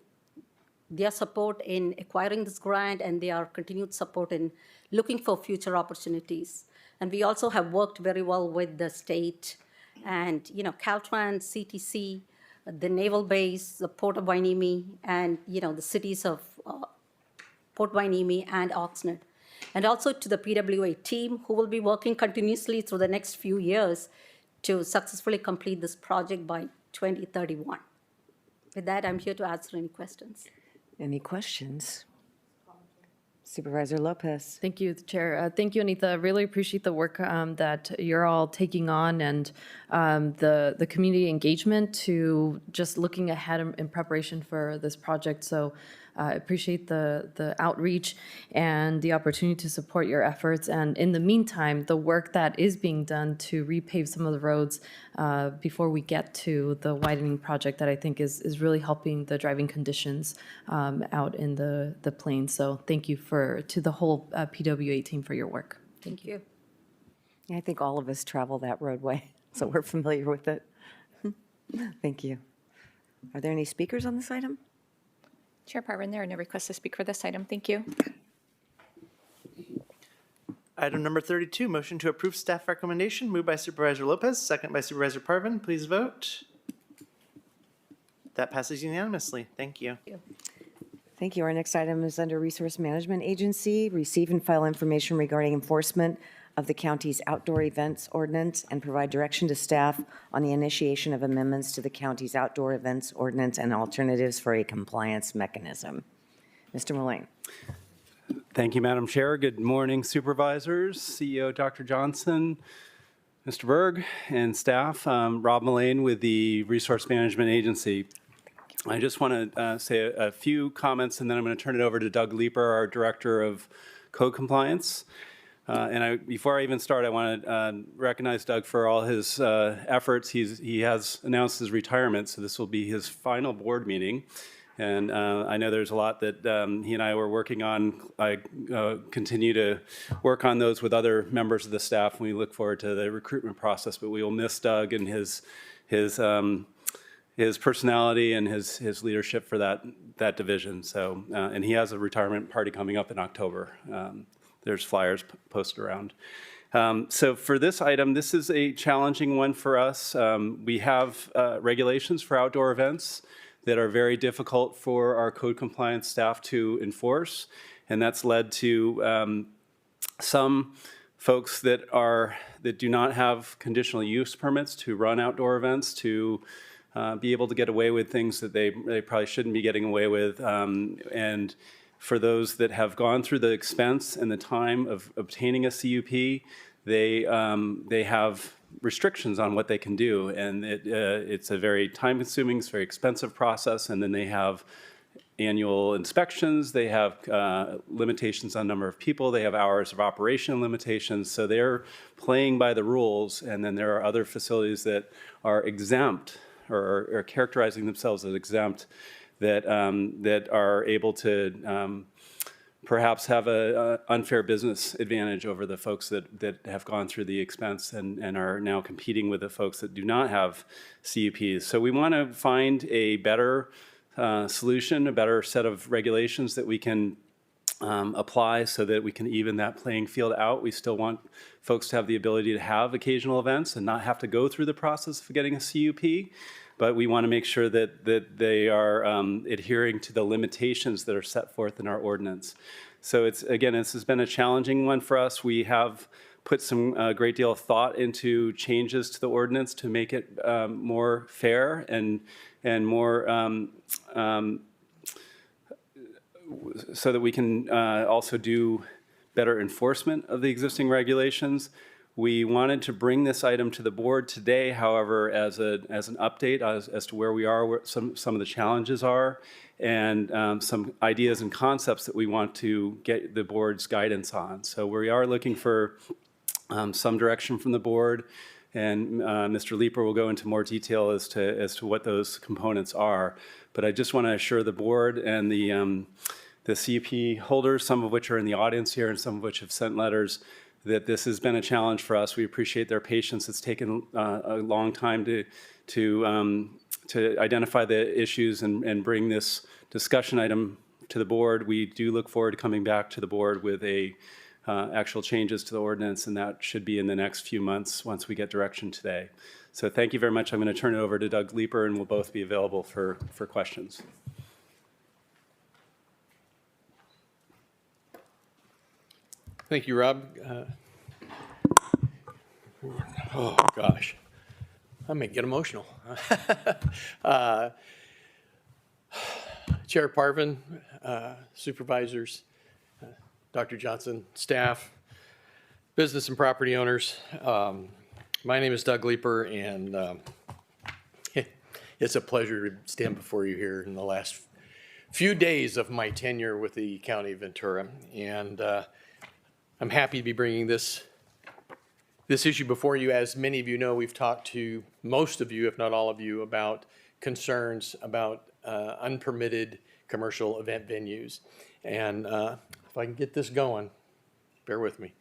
their support in acquiring this grant and their continued support in looking for future opportunities. And we also have worked very well with the state and, Caltrans, CTC, the Naval Base, the Port of Hueneme, and, the cities of Port Hueneme and Oxnard. And also to the PWA team, who will be working continuously through the next few years to successfully complete this project by 2031. With that, I'm here to answer any questions. Any questions? Supervisor Lopez. Thank you, Chair. Thank you, Anita. I really appreciate the work that you're all taking on, and the community engagement to just looking ahead in preparation for this project. So I appreciate the outreach and the opportunity to support your efforts. And in the meantime, the work that is being done to repave some of the roads before we get to the widening project that I think is really helping the driving conditions out in the plains. So thank you to the whole PWA team for your work. Thank you. I think all of us travel that roadway, so we're familiar with it. Thank you. Are there any speakers on this item? Chair Parvin, there are no requests to speak for this item. Thank you. Item number 32, motion to approve staff recommendation, moved by Supervisor Lopez, second by Supervisor Parvin. Please vote. That passes unanimously. Thank you. Thank you. Our next item is under Resource Management Agency. Receive and file information regarding enforcement of the county's outdoor events ordinance and provide direction to staff on the initiation of amendments to the county's outdoor events ordinance and alternatives for a compliance mechanism. Mr. Mullane. Thank you, Madam Chair. Good morning, supervisors, CEO Dr. Johnson, Mr. Berg, and staff. Rob Mullane with the Resource Management Agency. I just want to say a few comments, and then I'm going to turn it over to Doug Leeper, our Director of Code Compliance. Before I even start, I want to recognize Doug for all his efforts. He has announced his retirement, so this will be his final board meeting. And I know there's a lot that he and I were working on. I continue to work on those with other members of the staff, and we look forward to the recruitment process. But we will miss Doug and his personality and his leadership for that division. So, and he has a retirement party coming up in October. There's flyers posted around. So for this item, this is a challenging one for us. We have regulations for outdoor events that are very difficult for our code compliance staff to enforce. And that's led to some folks that do not have conditional use permits to run outdoor events to be able to get away with things that they probably shouldn't be getting away with. And for those that have gone through the expense and the time of obtaining a CUP, they have restrictions on what they can do, and it's a very time-consuming, it's a very expensive process. And then they have annual inspections, they have limitations on number of people, they have hours of operation limitations. So they're playing by the rules. And then there are other facilities that are exempt or are characterizing themselves as exempt that are able to perhaps have a unfair business advantage over the folks that have gone through the expense and are now competing with the folks that do not have CUPs. So we want to find a better solution, a better set of regulations that we can apply so that we can even that playing field out. We still want folks to have the ability to have occasional events and not have to go through the process of getting a CUP. But we want to make sure that they are adhering to the limitations that are set forth in our ordinance. So it's, again, this has been a challenging one for us. We have put some great deal of thought into changes to the ordinance to make it more fair and more so that we can also do better enforcement of the existing regulations. We wanted to bring this item to the board today, however, as an update as to where we are, where some of the challenges are, and some ideas and concepts that we want to get the board's guidance on. So we are looking for some direction from the board, and Mr. Leeper will go into more detail as to what those components are. But I just want to assure the board and the CUP holders, some of which are in the audience here and some of which have sent letters, that this has been a challenge for us. We appreciate their patience. It's taken a long time to identify the issues and bring this discussion item to the board. We do look forward to coming back to the board with actual changes to the ordinance, and that should be in the next few months once we get direction today. So thank you very much. I'm going to turn it over to Doug Leeper, and we'll both be available for questions. Thank you, Rob. Oh, gosh. I may get emotional. Chair Parvin, supervisors, Dr. Johnson, staff, business and property owners. My name is Doug Leeper, and it's a pleasure to stand before you here in the last few days of my tenure with the County of Ventura. And I'm happy to be bringing this issue before you. As many of you know, we've talked to most of you, if not all of you, about concerns about unpermitted commercial event venues. And if I can get this going, bear with me.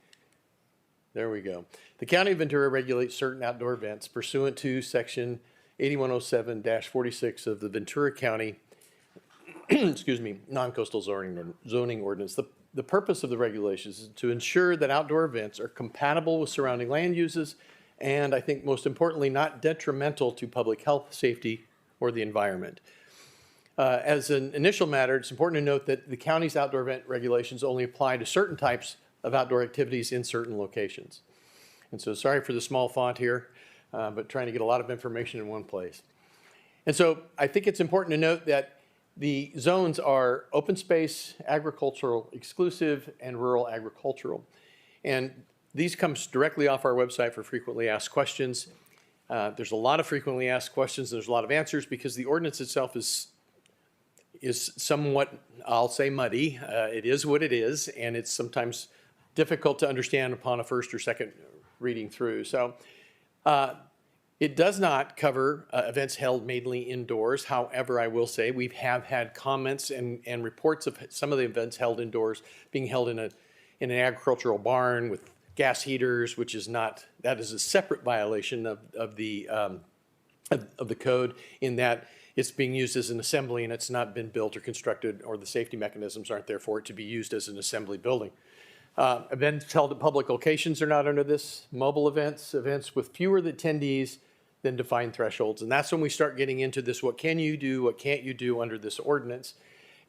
There we go. The County of Ventura regulates certain outdoor events pursuant to Section 8107-46 of the Ventura County, excuse me, non-coastal zoning ordinance. The purpose of the regulations is to ensure that outdoor events are compatible with surrounding land uses and, I think most importantly, not detrimental to public health, safety, or the environment. As an initial matter, it's important to note that the county's outdoor event regulations only apply to certain types of outdoor activities in certain locations. And so sorry for the small font here, but trying to get a lot of information in one place. And so I think it's important to note that the zones are open space, agricultural exclusive, and rural agricultural. And these come directly off our website for frequently asked questions. There's a lot of frequently asked questions. There's a lot of answers because the ordinance itself is somewhat, I'll say, muddy. It is what it is, and it's sometimes difficult to understand upon a first or second reading through. So it does not cover events held mainly indoors. However, I will say we have had comments and reports of some of the events held indoors being held in an agricultural barn with gas heaters, which is not, that is a separate violation of the code, in that it's being used as an assembly and it's not been built or constructed, or the safety mechanisms aren't there for it to be used as an assembly building. Events held at public locations are not under this. Mobile events, events with fewer attendees than defined thresholds. And that's when we start getting into this, what can you do, what can't you do under this ordinance.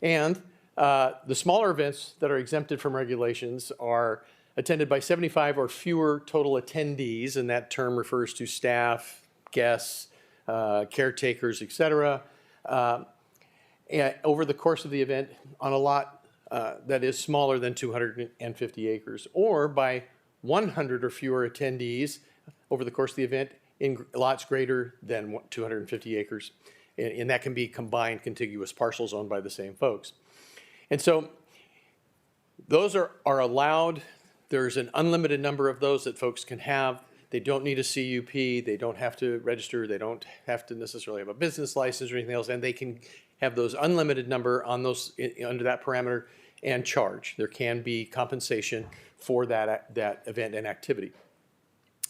And the smaller events that are exempted from regulations are attended by 75 or fewer total attendees, and that term refers to staff, guests, caretakers, etc. Over the course of the event on a lot that is smaller than 250 acres, or by 100 or fewer attendees over the course of the event in lots greater than 250 acres. And that can be combined contiguous parcels owned by the same folks. And so those are allowed. There's an unlimited number of those that folks can have. They don't need a CUP. They don't have to register. They don't have to necessarily have a business license or anything else. And they can have those unlimited number on those under that parameter and charge. There can be compensation for that event and activity.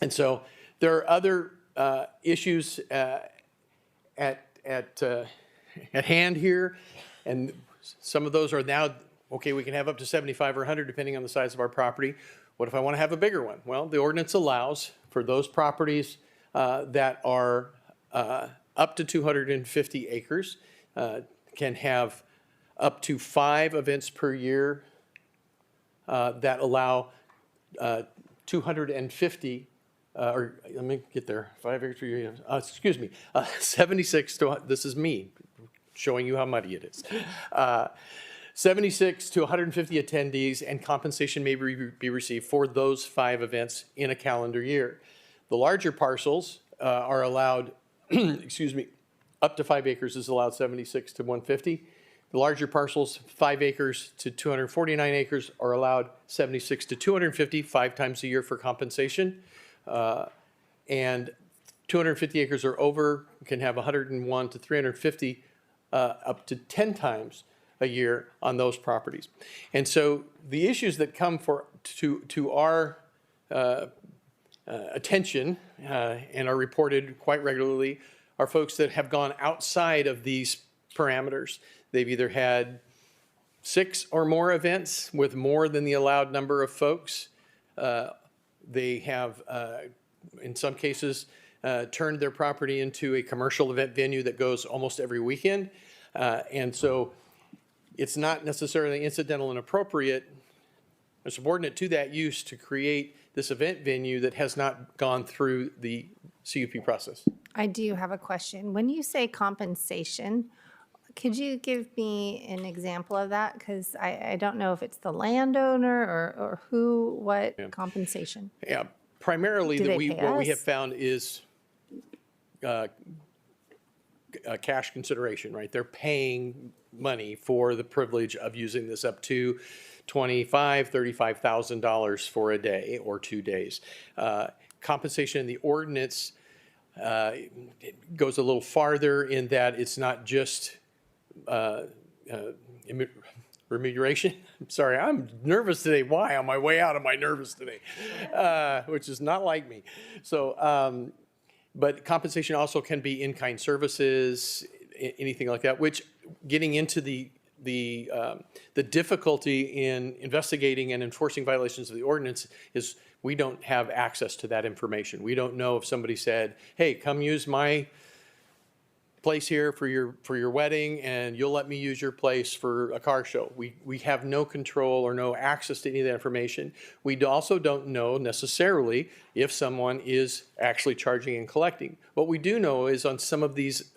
And so there are other issues at hand here, and some of those are now, okay, we can have up to 75 or 100 depending on the size of our property. What if I want to have a bigger one? Well, the ordinance allows for those properties that are up to 250 acres, can have up to 5 events per year that allow 250 or let me get there, 5 acres per year, excuse me, 76 to, this is me showing you how muddy it is. 76 to 150 attendees, and compensation may be received for those 5 events in a calendar year. The larger parcels are allowed, excuse me, up to 5 acres is allowed 76 to 150. The larger parcels, 5 acres to 249 acres, are allowed 76 to 250, 5 times a year for compensation. And 250 acres or over can have 101 to 350, up to 10 times a year on those properties. And so the issues that come to our attention and are reported quite regularly are folks that have gone outside of these parameters. They've either had 6 or more events with more than the allowed number of folks. They have, in some cases, turned their property into a commercial event venue that goes almost every weekend. And so it's not necessarily incidental and appropriate or subordinate to that use to create this event venue that has not gone through the CUP process. I do have a question. When you say compensation, could you give me an example of that? Because I don't know if it's the landowner or who, what compensation. Yeah, primarily Do that they we pay what we us? have found is cash consideration, right? They're paying money for the privilege of using this up to $25,000, $35,000 for a day or 2 days. Compensation in the ordinance goes a little farther in that it's not just remuneration. I'm sorry, I'm nervous today. Why? On my way out, am I nervous today? Which is not like me. So, but compensation also can be in-kind services, anything like that, which getting into the difficulty in investigating and enforcing violations of the ordinance is we don't have access to that information. We don't know if somebody said, hey, come use my place here for your wedding and you'll let me use your place for a car show. We have no control or no access to any of that information. We also don't know necessarily if someone is actually charging and collecting. What we do know is on some of these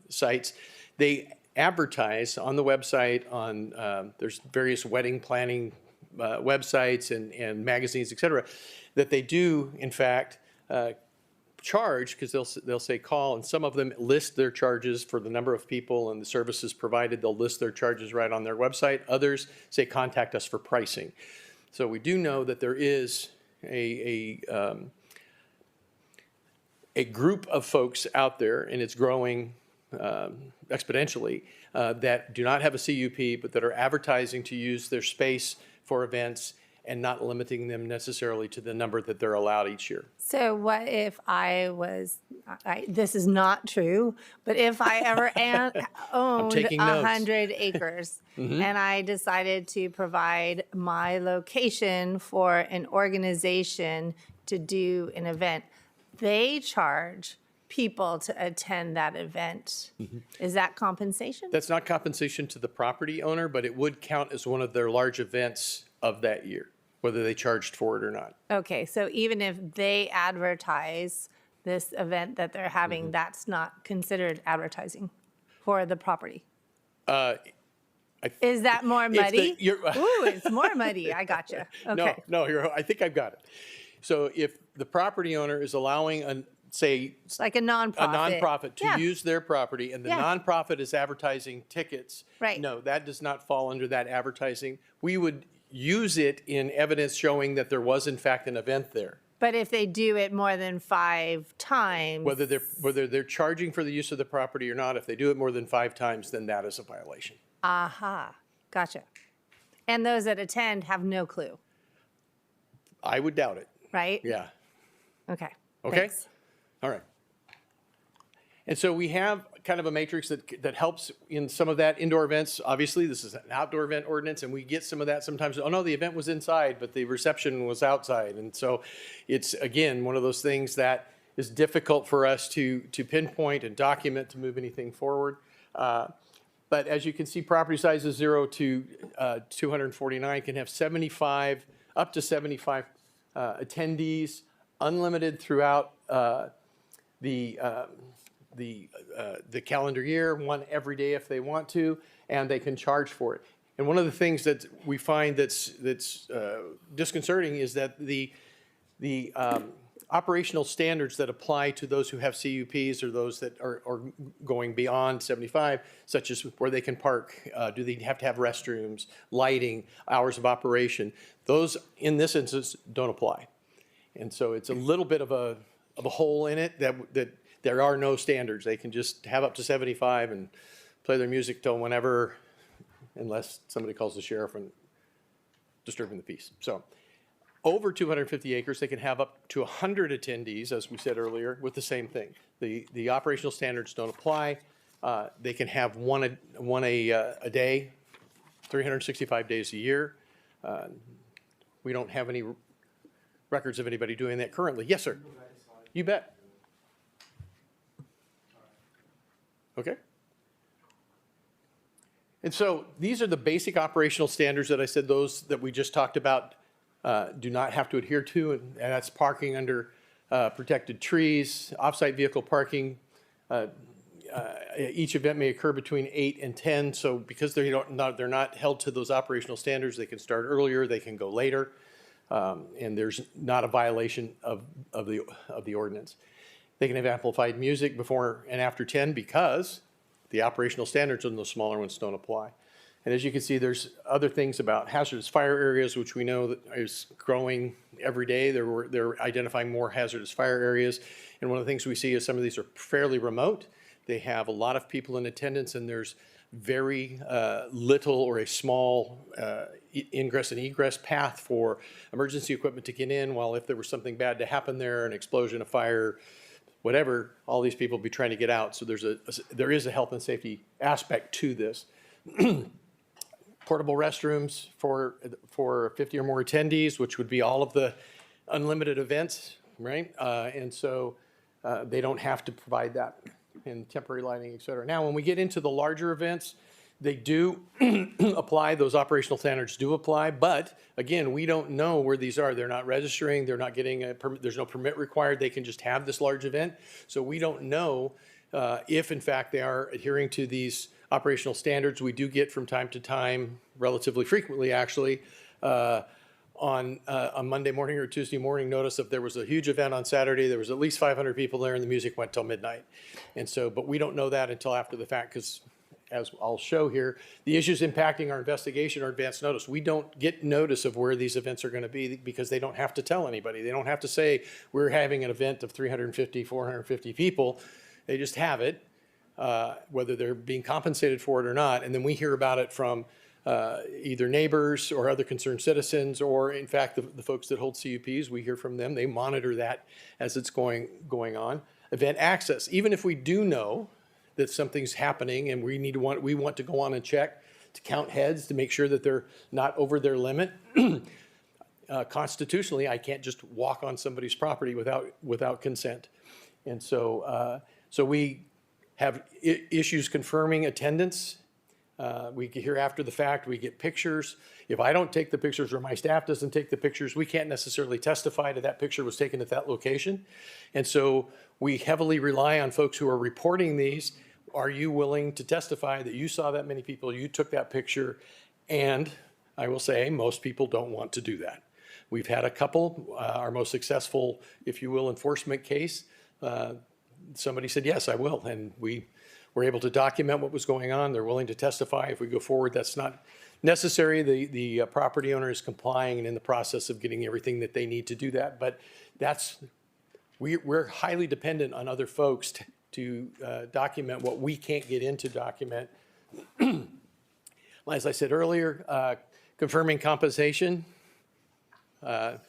sites, they advertise on the website, on there's various wedding planning websites and magazines, et cetera, that they do in fact charge, because they'll say call, and some of them list their charges for the number of people and the services provided. They'll list their charges right on their website. Others say contact us for pricing. So we do know that there is a group of folks out there, and it's growing exponentially, that do not have a CUP, but that are advertising to use their space for events and not limiting them necessarily to the number that they're allowed each year. So what if this is not true, but if I ever owned taking notes. 100 acres and I decided to provide my location for an organization to do an event, they charge people to attend that event. Is that compensation? That's not compensation to the property owner, but it would count as one of their large events of that year, whether they charged for it or not. Okay, so even if they advertise this event that they're having, that's not considered advertising for the property? Is that more muddy? Ooh, it's more muddy. I gotcha. Okay. No, I think I've got it. So if the property owner is allowing say like a nonprofit to use their property, and the nonprofit is advertising tickets, right? No, that does not fall under that advertising. We would use it in evidence showing that there was in fact an event there. But if they do it more than 5 times, whether they're charging for the use of the property or not, if they do it more than 5 times, then that is a violation. Aha, gotcha. And those that attend have no clue, I would doubt it. right? Yeah. Okay. Okay. Thanks. All right. And so we have kind of a matrix that helps in some of that indoor events. Obviously, this is an outdoor event ordinance, and we get some of that sometimes. Oh, no, the event was inside, but the reception was outside. And so it's, again, one of those things that is difficult for us to pinpoint and document to move anything forward. But as you can see, property sizes 0 to 249 can have 75, up to 75 attendees, unlimited throughout the calendar year, one every day if they want to, and they can charge for it. And one of the things that we find that's disconcerting is that the operational standards that apply to those who have CUPs or those that are going beyond 75, such as where they can park, do they have to have restrooms, lighting, hours of operation, those in this instance don't apply. And so it's a little bit of a hole in it that there are no standards. They can just have up to 75 and play their music till whenever, unless somebody calls the sheriff and disturbing the peace. So over 250 acres, they can have up to 100 attendees, as we said earlier, with the same thing. The operational standards don't apply. They can have one a day, 365 days a year. We don't have any records of anybody doing that currently. Yes, sir. You bet. Okay. And so these are the basic operational standards that I said, those that we just talked about do not have to adhere to, and that's parking under protected trees, off-site vehicle parking. Each event may occur between 8 and 10, so because they're not held to those operational standards, they can start earlier, they can go later, and there's not a violation of the ordinance. They can have amplified music before and after 10 because the operational standards on those smaller ones don't apply. And as you can see, there's other things about hazardous fire areas, which we know that is growing every day. They're identifying more hazardous fire areas. And one of the things we see is some of these are fairly remote. They have a lot of people in attendance, and there's very little or a small ingress and egress path for emergency equipment to get in, while if there was something bad to happen there, an explosion, a fire, whatever, all these people will be trying to get out. So there is a health and safety aspect to this. Portable restrooms for 50 or more attendees, which would be all of the unlimited events, right? And so they don't have to provide that, and temporary lighting, et cetera. Now, when we get into the larger events, they do apply, those operational standards do apply, but again, we don't know where these are. They're not registering, they're not getting a permit, there's no permit required, they can just have this large event. So we don't know if in fact they are adhering to these operational standards. We do get from time to time, relatively frequently actually, on a Monday morning or Tuesday morning, notice if there was a huge event on Saturday, there was at least 500 people there and the music went till midnight. And so, but we don't know that until after the fact, because as I'll show here, the issues impacting our investigation are advance notice. We don't get notice of where these events are going to be because they don't have to tell anybody. They don't have to say, we're having an event of 350, 450 people. They just have it, whether they're being compensated for it or not. And then we hear about it from either neighbors or other concerned citizens, or in fact, the folks that hold CUPs, we hear from them. They monitor that as it's going on. Event access, even if we do know that something's happening and we want to go on and check to count heads to make sure that they're not over their limit. Constitutionally, I can't just walk on somebody's property without consent. And so, so we have issues confirming attendance. We hear after the fact, we get pictures. If I don't take the pictures or my staff doesn't take the pictures, we can't necessarily testify to that picture was taken at that location. And so we heavily rely on folks who are reporting these. Are you willing to testify that you saw that many people, you took that picture? And I will say most people don't want to do that. We've had a couple, our most successful, if you will, enforcement case. Somebody said, yes, I will. And we were able to document what was going on. They're willing to testify. If we go forward, that's not necessary. The property owner is complying and in the process of getting everything that they need to do that. But we're highly dependent on other folks to document what we can't get into document. As I said earlier, Confirming compensation, I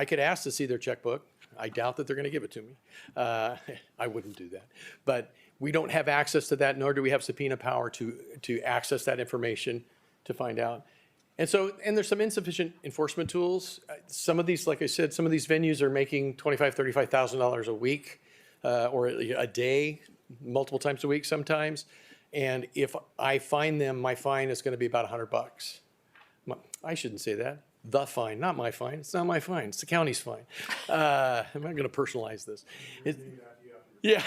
could ask to see their checkbook. I doubt that they're going to give it to me. I wouldn't do that. But we don't have access to that, nor do we have subpoena power to access that information to find out. And there's some insufficient enforcement tools. Some of these, like I said, some of these venues are making $25,000, $35,000 a week or a day, multiple times a week sometimes. And if I fine them, my fine is going to be about $100. I shouldn't say that. The fine, not my fine. It's not my fine. It's the county's fine. I'm not going to personalize this. Yeah.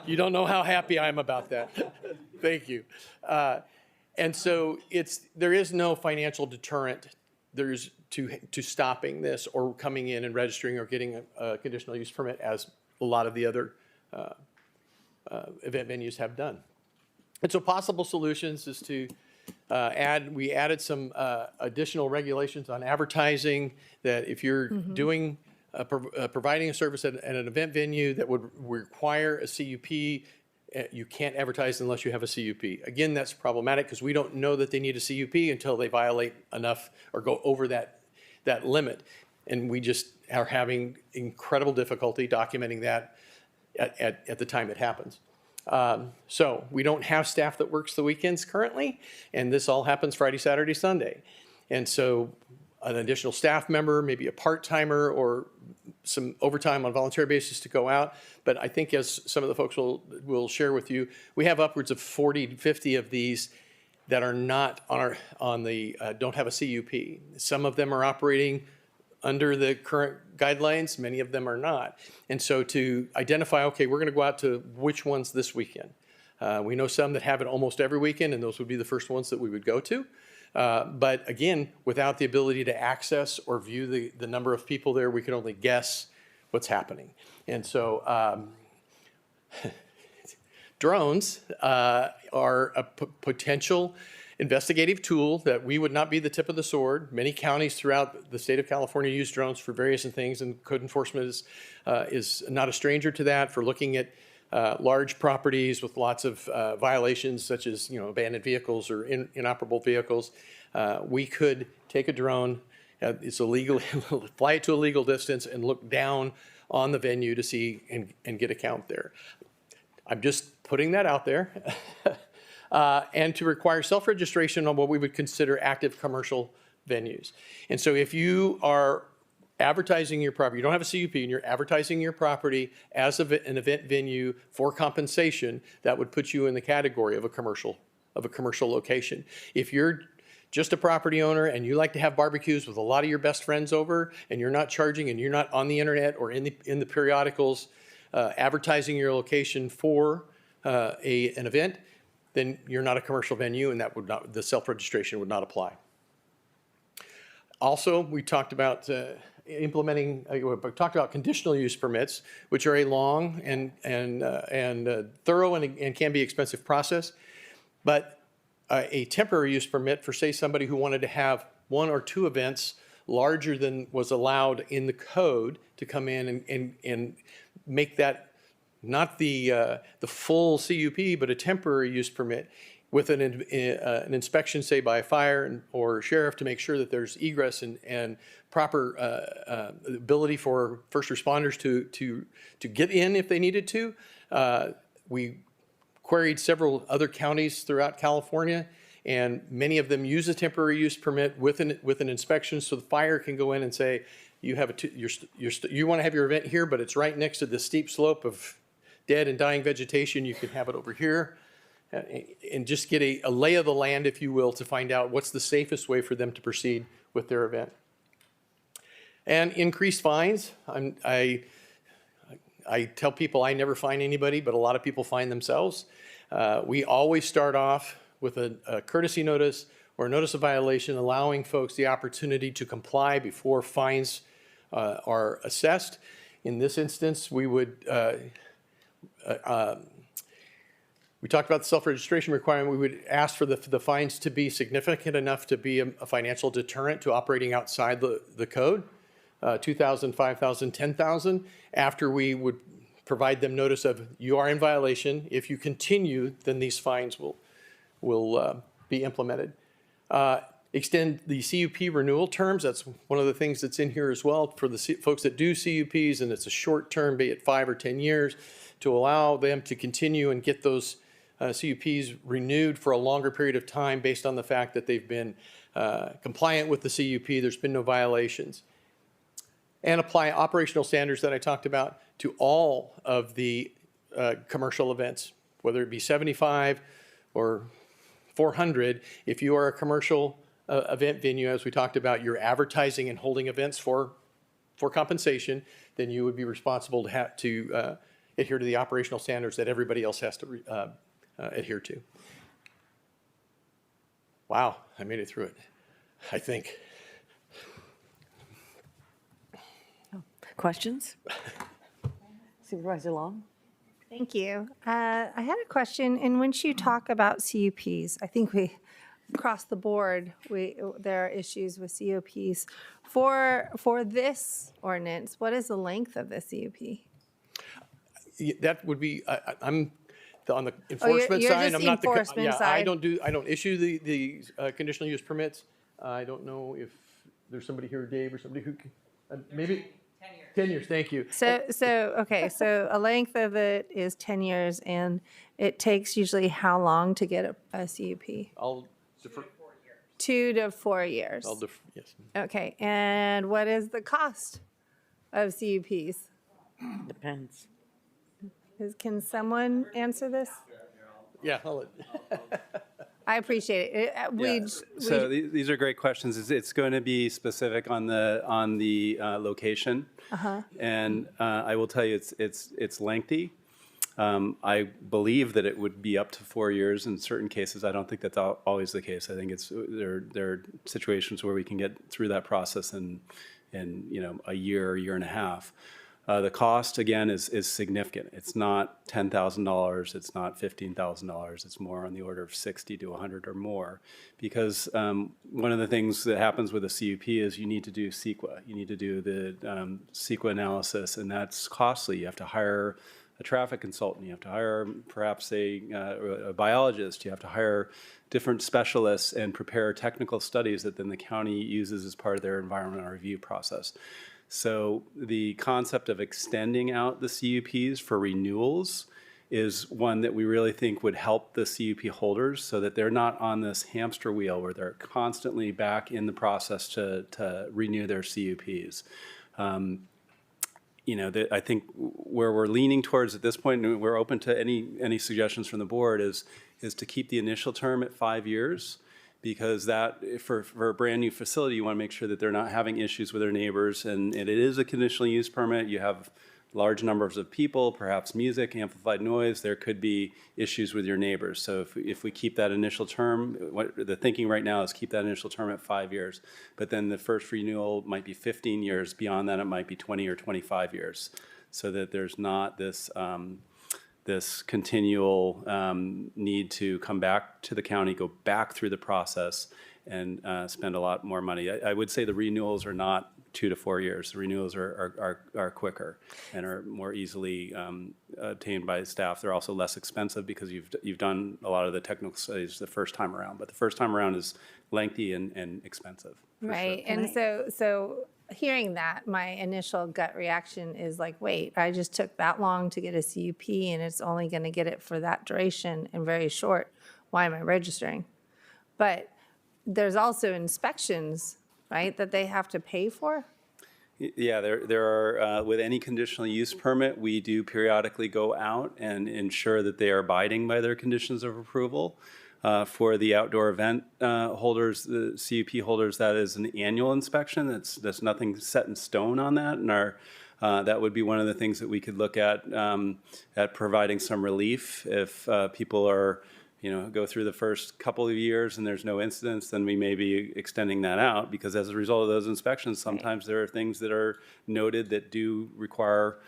You don't know how happy I am about that. Thank you. And so there is no financial deterrent there's to stopping this or coming in and registering or getting a conditional use permit, as a lot of the other event venues have done. And so possible solutions is to we added some additional regulations on advertising, that if you're doing providing a service at an event venue that would require a CUP, you can't advertise unless you have a CUP. Again, that's problematic because we don't know that they need a CUP until they violate enough or go over that limit. And we just are having incredible difficulty documenting that at the time it happens. So we don't have staff that works the weekends currently, and this all happens Friday, Saturday, Sunday. And so an additional staff member, maybe a part-timer or some overtime on a voluntary basis to go out. But I think, as some of the folks will share with you, we have upwards of 40 to 50 of these that are not don't have a CUP. Some of them are operating under the current guidelines, many of them are not. And so to identify, okay, we're going to go out to which ones this weekend. We know some that have it almost every weekend, and those would be the first ones that we would go to. But again, without the ability to access or view the number of people there, we can only guess what's happening. And so drones are a potential investigative tool that we would not be the tip of the sword. Many counties throughout the state of California use drones for various things, and code enforcement is not a stranger to that, for looking at large properties with lots of violations, such as abandoned vehicles or inoperable vehicles. We could take a drone, it's illegal, fly it to a legal distance and look down on the venue to see and get a count there. I'm just putting that out there. And to require self-registration on what we would consider active commercial venues. And so if you are advertising your property, you don't have a CUP, and you're advertising your property as an event venue for compensation, that would put you in the category of a commercial location. If you're just a property owner and you like to have barbecues with a lot of your best friends over, and you're not charging, and you're not on the internet or in the periodicals advertising your location for an event, then you're not a commercial venue, and the self-registration would not apply. Also, we talked about conditional use permits, which are a long and thorough and can be expensive process. But a temporary use permit for, say, somebody who wanted to have one or two events larger than was allowed in the code to come in and make that not the full CUP, but a temporary use permit with an inspection, say, by a fire or sheriff, to make sure that there's egress and proper ability for first responders to get in if they needed to. We queried several other counties throughout California, and many of them use a temporary use permit with an inspection, so the fire can go in and say, you want to have your event here, but it's right next to the steep slope of dead and dying vegetation. You can have it over here, and just get a lay of the land, if you will, to find out what's the safest way for them to proceed with their event. And increased fines. I tell people I never fine anybody, but a lot of people fine themselves. We always start off with a courtesy notice or a notice of violation, allowing folks the opportunity to comply before fines are assessed. In this instance, we would we talked about the self-registration requirement. We would ask for the fines to be significant enough to be a financial deterrent to operating outside the code, $2,000, $5,000, $10,000. After we would provide them notice of, you are in violation. If you continue, then these fines will be implemented. Extend the CUP renewal terms. That's one of the things that's in here as well for the folks that do CUPs, and it's a short term, be it 5 or 10 years, to allow them to continue and get those CUPs renewed for a longer period of time based on the fact that they've been compliant with the CUP, there's been no violations. And apply operational standards that I talked about to all of the commercial events, whether it be 75 or 400. If you are a commercial event venue, as we talked about, you're advertising and holding events for compensation, then you would be responsible to have to adhere to the operational standards that everybody else has to adhere to. Wow, I made it through it, I think. Questions? Supervisor Long? Thank you. I had a question, and once you talk about CUPs, I think we, across the board, there are issues with CUPs. For this ordinance, what is the length of the CUP? That would be, I'm on the enforcement you're side. just I'm not the enforcement side. I don't issue the conditional use permits. I don't know if there's somebody here, Dave, or somebody who can, maybe 10 years. Thank you. Okay, so a length of it is 10 years, and it takes usually how long to get a CUP? I'll defer. 2 to 4 years. Yes. Okay, and what is the cost of CUPs? Depends. Can someone answer this? Yeah, I appreciate it. So these are great questions. It's going to be specific on the location, and I will tell you it's lengthy. I believe that it would be up to 4 years in certain cases. I don't think that's always the case. I think there are situations where we can get through that process in a year and a half. The cost, again, is significant. It's not $10,000. It's not $15,000. It's more on the order of 60 to 100 or more. Because one of the things that happens with a CUP is you need to do CEQA. You need to do the CEQA analysis, and that's costly. You have to hire a traffic consultant. You have to hire perhaps a biologist. You have to hire different specialists and prepare technical studies that then the county uses as part of their environmental review process. So the concept of extending out the CUPs for renewals is one that we really think would help the CUP holders so that they're not on this hamster wheel where they're constantly back in the process to renew their CUPs. I think where we're leaning towards at this point, and we're open to any suggestions from the board, is to keep the initial term at 5 years. Because that, for a brand new facility, you want to make sure that they're not having issues with their neighbors. And it is a conditional use permit. You have large numbers of people, perhaps music, amplified noise. There could be issues with your neighbors. So if we keep that initial term, the thinking right now is keep that initial term at 5 years. But then the first renewal might be 15 years. Beyond that, it might be 20 or 25 years. So that there's not this continual need to come back to the county, go back through the process, and spend a lot more money. I would say the renewals are not 2 to 4 years. The renewals are quicker and are more easily obtained by staff. They're also less expensive because you've done a lot of the technical studies the first time around. But the first time around is lengthy and expensive. Right, and so hearing that, my initial gut reaction is like, wait, I just took that long to get a CUP and it's only going to get it for that duration and very short. Why am I registering? But there's also inspections, right, that they have to pay for? Yeah, there are, with any conditional use permit, we do periodically go out and ensure that they are abiding by their conditions of approval. For the outdoor event holders, the CUP holders, that is an annual inspection. That's nothing set in stone on that, and that would be one of the things that we could look at providing some relief if people are, go through the first couple of years and there's no incidents, then we may be extending that out because as a result of those inspections, sometimes there are things that are noted that do require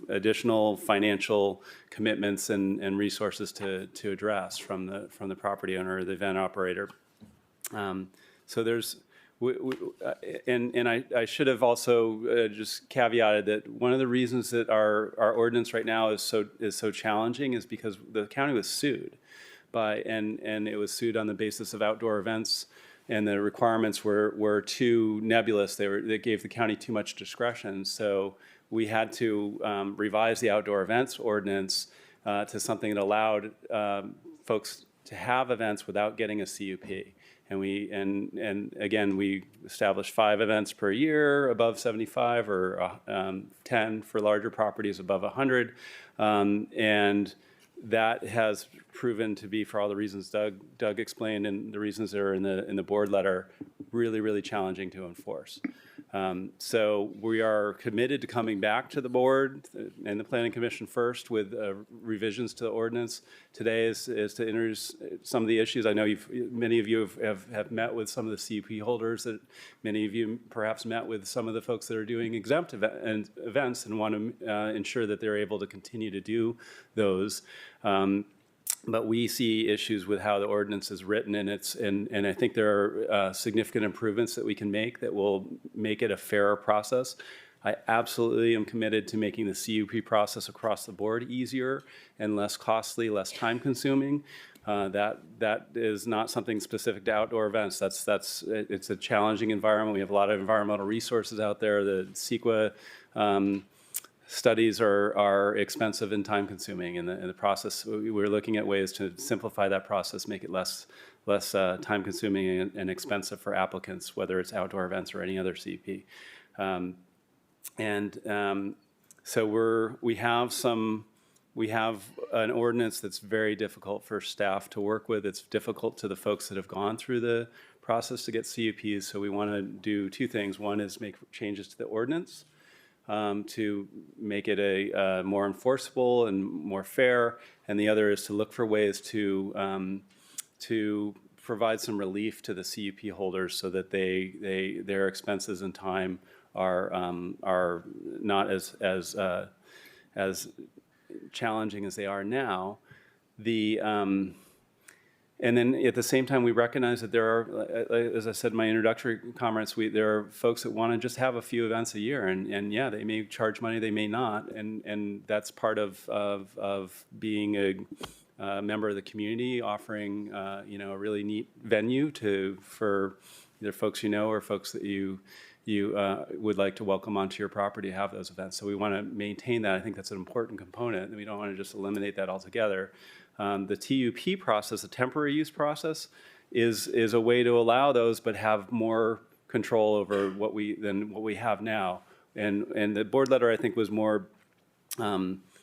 additional financial commitments and resources to address from the property owner or the event operator. So there's, and I should have also just caveated that one of the reasons that our ordinance right now is so challenging is because the county was sued and it was sued on the basis of outdoor events, and the requirements were too nebulous. They gave the county too much discretion. So we had to revise the outdoor events ordinance to something that allowed folks to have events without getting a CUP. And again, we established 5 events per year above 75, or 10 for larger properties above 100. And that has proven to be, for all the reasons Doug explained and the reasons that are in the board letter, really, really challenging to enforce. So we are committed to coming back to the board and the Planning Commission first with revisions to the ordinance. Today is to introduce some of the issues. I know many of you have met with some of the CUP holders. That many of you perhaps met with some of the folks that are doing exempt events and want to ensure that they're able to continue to do those. But we see issues with how the ordinance is written, and I think there are significant improvements that we can make that will make it a fairer process. I absolutely am committed to making the CUP process across the board easier and less costly, less time-consuming. That is not something specific to outdoor events. It's a challenging environment. We have a lot of environmental resources out there. The CEQA studies are expensive and time-consuming, and the process, we're looking at ways to simplify that process, make it less time-consuming and expensive for applicants, whether it's outdoor events or any other CP. So we have an ordinance that's very difficult for staff to work with. It's difficult to the folks that have gone through the process to get CUPs. So we want to do 2 things. One is make changes to the ordinance to make it a more enforceable and more fair, and the other is to look for ways to provide some relief to the CUP holders so that their expenses and time are not as challenging as they are now. And then at the same time, we recognize that there are, as I said in my introductory comments, there are folks that want to just have a few events a year, and yeah, they may charge money, they may not, and that's part of being a member of the community, offering a really neat venue for either folks you know or folks that you would like to welcome onto your property to have those events. So we want to maintain that. I think that's an important component, and we don't want to just eliminate that altogether. The TUP process, the temporary use process, is a way to allow those, but have more control over than what we have now. And the board letter, I think, was more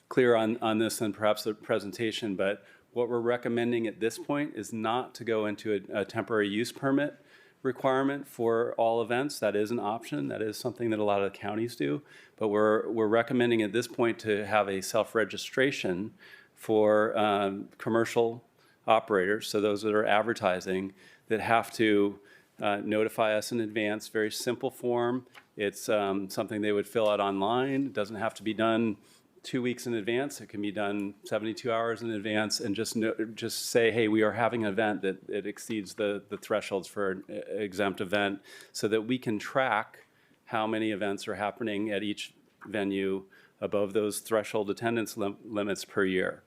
clear on this than perhaps the presentation. But what we're recommending at this point is not to go into a temporary use permit requirement for all events. That is an option. That is something that a lot of the counties do. But we're recommending at this point to have a self-registration for commercial operators, so those that are advertising, that have to notify us in advance. Very simple form. It's something they would fill out online. It doesn't have to be done 2 weeks in advance. It can be done 72 hours in advance, and just say, hey, we are having an event that it exceeds the thresholds for an exempt event, so that we can track how many events are happening at each venue above those threshold attendance limits per year.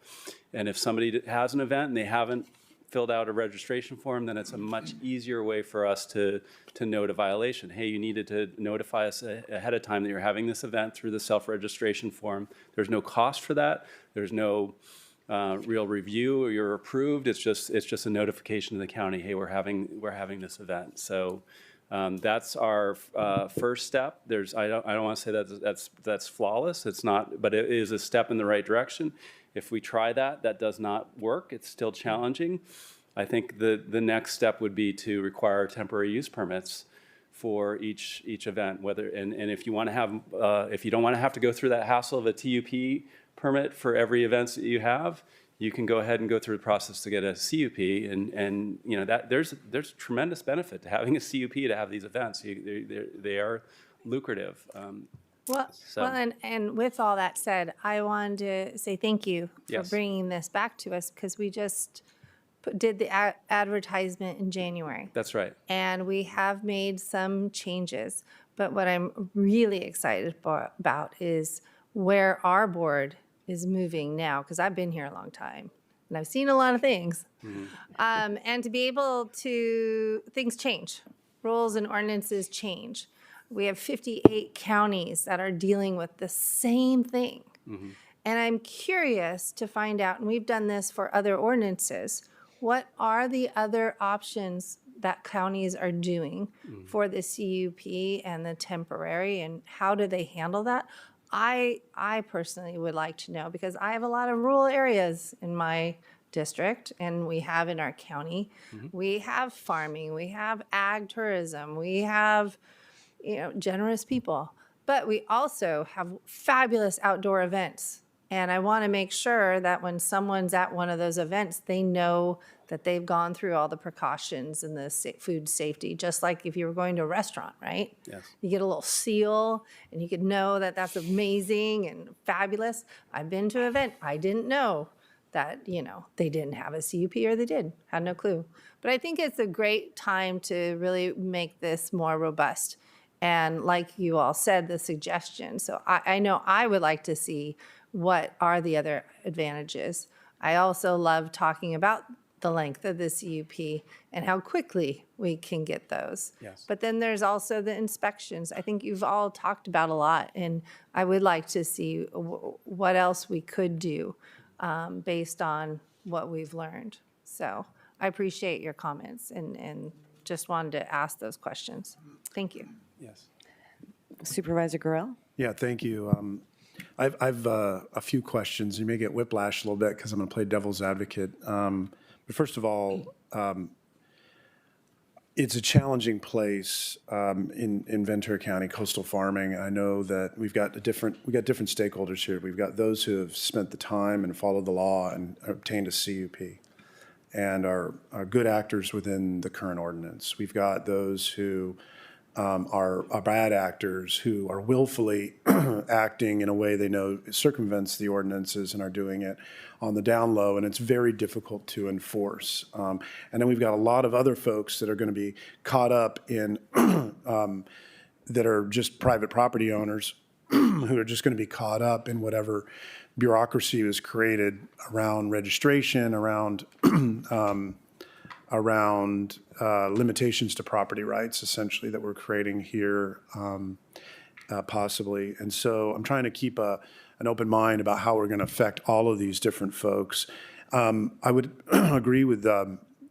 And if somebody has an event and they haven't filled out a registration form, then it's a much easier way for us to note a violation. Hey, you needed to notify us ahead of time that you're having this event through the self-registration form. There's no cost for that. There's no real review, or you're approved. It's just a notification to the county, hey, we're having this event. So that's our first step. I don't want to say that's flawless. It's not, but it is a step in the right direction. If we try that does not work. It's still challenging. I think the next step would be to require temporary use permits for each event. And if you want to have, if you don't want to have to go through that hassle of a TUP permit for every event that you have, you can go ahead and go through the process to get a CUP, and that there's tremendous benefit to having a CUP to have these events. They are lucrative. And with all that said, I wanted to say thank you for Yes. bringing this back to us, because we just did the advertisement in January. That's right. And we have made some changes. But what I'm really excited about is where our board is moving now, because I've been here a long time. and I've seen a lot of things. And to be able to, things change. Rules and ordinances change. We have 58 counties that are dealing with the same thing. And I'm curious to find out, and we've done this for other ordinances, what are the other options that counties are doing for the CUP and the temporary, and how do they handle that? I personally would like to know, because I have a lot of rural areas in my district, and we have in our county. We have farming, we have ag tourism, we have, generous people, but we also have fabulous outdoor events. And I want to make sure that when someone's at one of those events, they know that they've gone through all the precautions and the food safety, just like if you were going to a restaurant, right? Yes. You get a little seal and you could know that that's amazing and fabulous. I've been to an event, I didn't know that, they didn't have a CUP, or they did, had no clue. But I think it's a great time to really make this more robust. And like you all said, the suggestion. So I know I would like to see what are the other advantages. I also love talking about the length of the CUP and how quickly we can get those. Yes. But then there's also the inspections. I think you've all talked about a lot, and I would like to see what else we could do based on what we've learned. So I appreciate your comments and just wanted to ask those questions. Thank you. Yes. Supervisor Gorell? Yeah, thank you. I've a few questions. You may get whiplash a little bit because I'm going to play devil's advocate. But first of all, it's a challenging place in Ventura County, coastal farming. I know that we've got different stakeholders here. We've got those who have spent the time and followed the law and obtained a CUP and are good actors within the current ordinance. We've got those who are bad actors who are willfully acting in a way they know circumvents the ordinances and are doing it on the down low, and it's very difficult to enforce. And then we've got a lot of other folks that are going to be caught up in, that are just private property owners who are just going to be caught up in whatever bureaucracy was created around registration, around limitations to property rights, essentially, that we're creating here, possibly. And so I'm trying to keep an open mind about how we're going to affect all of these different folks. I would agree with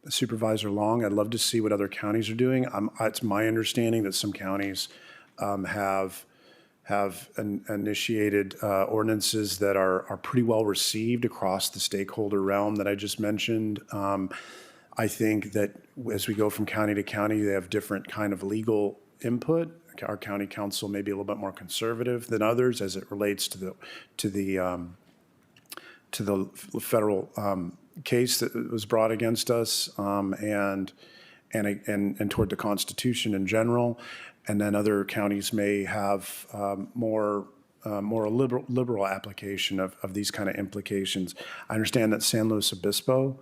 Supervisor Long. I'd love to see what other counties are doing. It's my understanding that some counties have initiated ordinances that are pretty well received across the stakeholder realm that I just mentioned. I think that as we go from county to county, they have different kind of legal input. Our county council may be a little bit more conservative than others as it relates to the federal case that was brought against us, and toward the Constitution in general. And then other counties may have more liberal application of these kind of implications. I understand that San Luis Obispo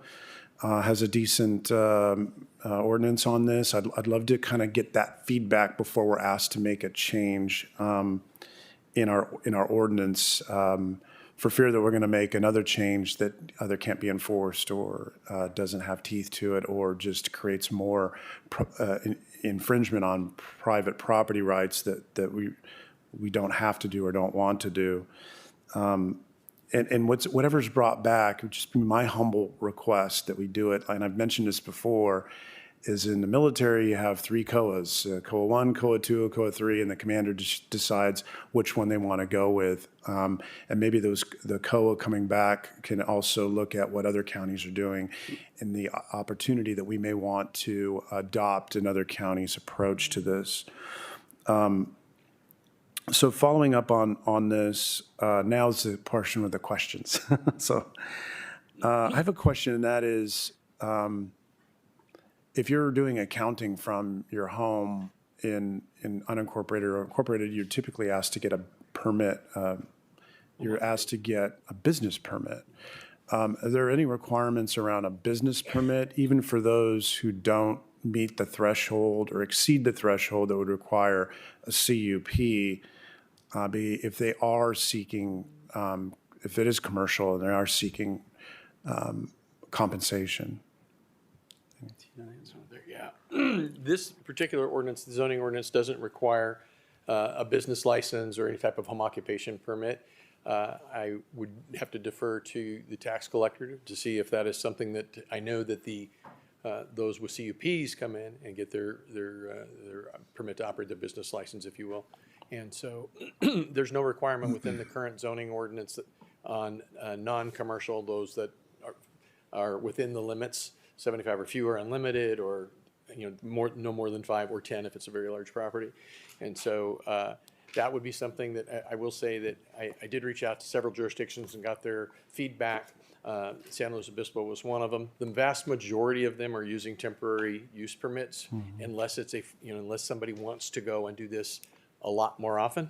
has a decent ordinance on this. I'd love to kind of get that feedback before we're asked to make a change in our ordinance, for fear that we're going to make another change that either can't be enforced or doesn't have teeth to it, or just creates more infringement on private property rights that we don't have to do or don't want to do. And whatever's brought back, would just be my humble request that we do it. And I've mentioned this before, is in the military you have 3 COAs, COA 1, COA 2, COA 3, and the commander decides which one they want to go with. And maybe the COA coming back can also look at what other counties are doing and the opportunity that we may want to adopt in other counties' approach to this. So following up on this, now's the portion with the questions. So I have a question, and that is, if you're doing accounting from your home in unincorporated or incorporated, you're typically asked to get a permit. You're asked to get a business permit. Are there any requirements around a business permit, even for those who don't meet the threshold or exceed the threshold that would require a CUP? If they are seeking, if it is commercial and they are seeking compensation. Yeah. This particular ordinance, the zoning ordinance, doesn't require a business license or any type of home occupation permit. I would have to defer to the tax collector to see if that is something that, I know that those with CUPs come in and get their permit to operate their business license, if you will. And so there's no requirement within the current zoning ordinance on non-commercial, those that are within the limits, 75 or fewer unlimited, or no more than 5 or 10 if it's a very large property. And so that would be something that I will say that I did reach out to several jurisdictions and got their feedback. San Luis Obispo was one of them. The vast majority of them are using temporary use permits, unless it's unless somebody wants to go and do this a lot more often,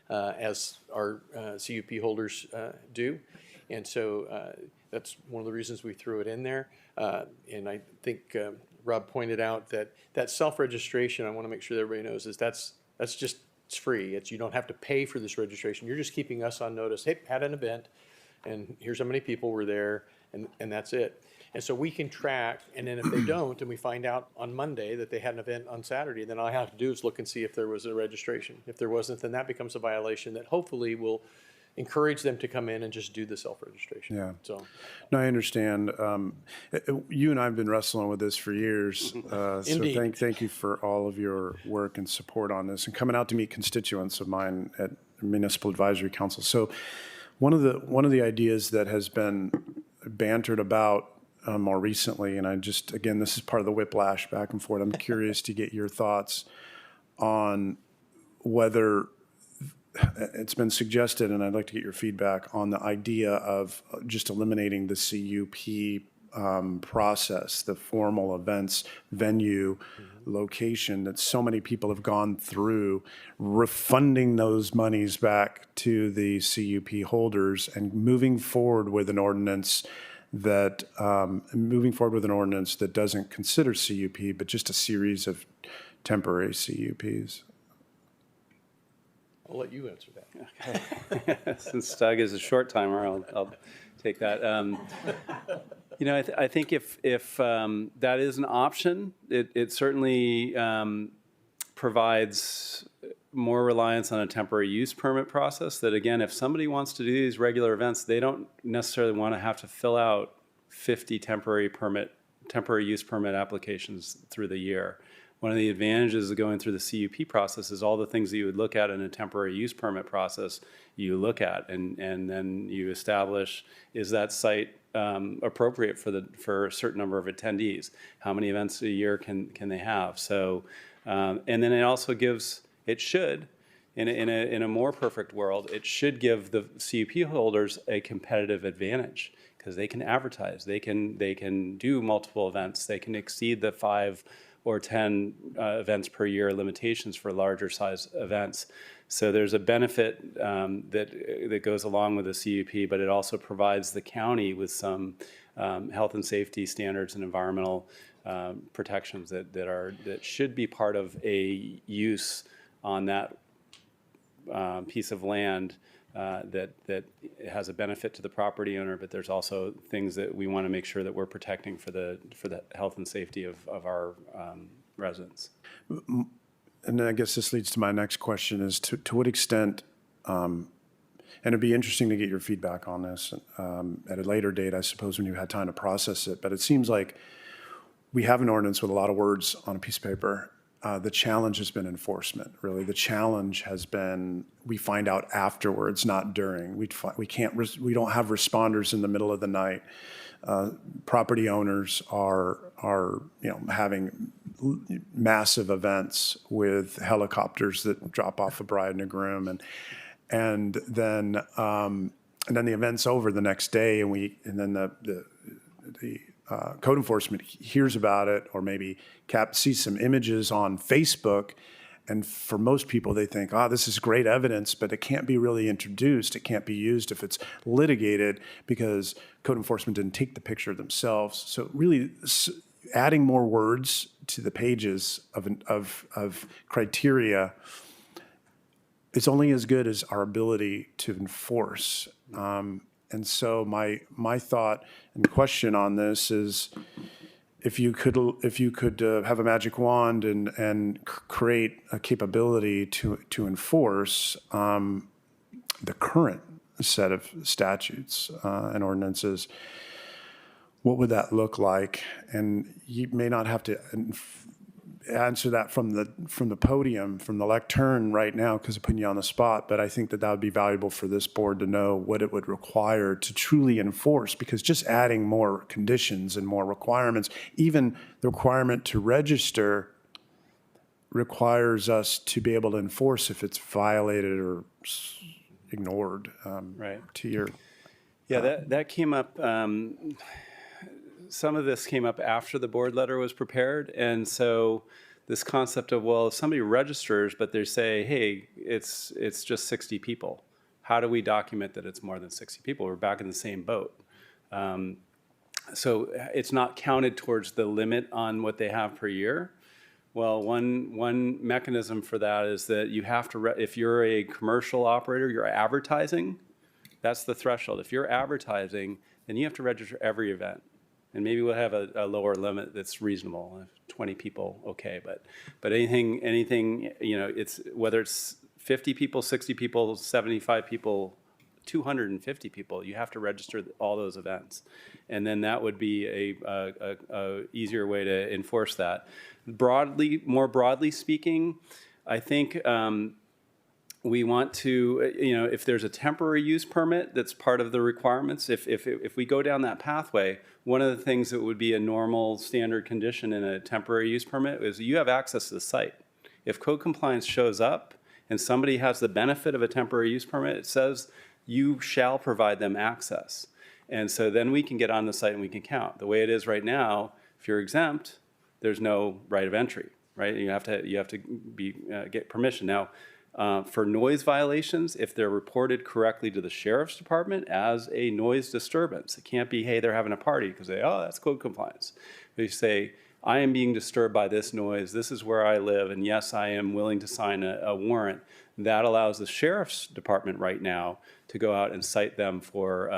as our CUP holders do. And so that's one of the reasons we threw it in there. And I think Rob pointed out that self-registration, I want to make sure that everybody knows, is that's just, it's free. You don't have to pay for this registration. You're just keeping us on notice. Hey, had an event, and here's how many people were there, and that's it. And so we can track, and then if they don't, and we find out on Monday that they had an event on Saturday, then all I have to do is look and see if there was a registration. If there wasn't, then that becomes a violation that hopefully will encourage them to come in and just do the self-registration. Yeah. So, no, I understand. You and I have been wrestling with this for years. So thank you for all of your work and support on this, and coming out to meet constituents of mine at Municipal Advisory Council. So one of the ideas that has been bantered about more recently, and again, this is part of the whiplash back and forth. I'm curious to get your thoughts on whether it's been suggested, and I'd like to get your feedback on the idea of just eliminating the CUP process, the formal events venue location that so many people have gone through, refunding those monies back to the CUP holders and moving forward with an ordinance that doesn't consider CUP, but just a series of temporary CUPs. I'll let you answer that. Okay. Since Doug is a short timer, I'll take that. I think if that is an option, it certainly provides more reliance on a temporary use permit process. That again, if somebody wants to do these regular events, they don't necessarily want to have to fill out 50 temporary use permit applications through the year. One of the advantages of going through the CUP process is all the things that you would look at in a temporary use permit process, you look at, and then you establish, is that site appropriate for a certain number of attendees? How many events a year can they have? So, and then it should, in a more perfect world, it should give the CUP holders a competitive advantage, because they can advertise, they can do multiple events, they can exceed the 5 or 10 events per year limitations for larger size events. So there's a benefit that goes along with the CUP, but it also provides the county with some health and safety standards and environmental protections that should be part of a use on that piece of land that has a benefit to the property owner, but there's also things that we want to make sure that we're protecting for the health and safety of our residents. And I guess this leads to my next question: is to what extent, and it'd be interesting to get your feedback on this at a later date, I suppose, when you had time to process it. But it seems like we have an ordinance with a lot of words on a piece of paper. The challenge has been enforcement. Really, the challenge has been we find out afterwards, not during. We don't have responders in the middle of the night. Property owners are having massive events with helicopters that drop off a bride and a groom, and then the event's over the next day, and then the code enforcement hears about it, or maybe sees some images on Facebook, and for most people they think, this is great evidence, but it can't be really introduced. It can't be used if it's litigated, because code enforcement didn't take the picture themselves. So really, adding more words to the pages of criteria is only as good as our ability to enforce. And so my thought and question on this is, if you could have a magic wand and create a capability to enforce the current set of statutes and ordinances, what would that look like? And you may not have to answer that from the podium, from the lectern right now, because I'm putting you on the spot, but I think that would be valuable for this board to know what it would require to truly enforce, because just adding more conditions and more requirements, even the requirement to register, requires us to be able to enforce if it's violated or ignored. Right. To your Yeah, that came up. Some of this came up after the board letter was prepared, and so this concept of, well, if somebody registers but they say, hey, it's just 60 people, how do we document that it's more than 60 people? We're back in the same boat. So it's not counted towards the limit on what they have per year. Well, one mechanism for that is that you have to, if you're a commercial operator, you're advertising, that's the threshold. If you're advertising, then you have to register every event. And maybe we'll have a lower limit that's reasonable. 20 people, okay, but anything, it's whether it's 50 people, 60 people, 75 people, 250 people, you have to register all those events, and then that would be a easier way to enforce that. More broadly speaking, I think. We want to, if there's a temporary use permit that's part of the requirements, if we go down that pathway, one of the things that would be a normal standard condition in a temporary use permit is you have access to the site. If code compliance shows up and somebody has the benefit of a temporary use permit, it says you shall provide them access. And so then we can get on the site and we can count. The way it is right now, if you're exempt, there's no right of entry, right? You have to get permission. Now, for noise violations, if they're reported correctly to the sheriff's department as a noise disturbance, it can't be, hey, they're having a party, because that's code compliance. They say, I am being disturbed by this noise, this is where I live, and yes, I am willing to sign a warrant. That allows the sheriff's department right now to go out and cite them for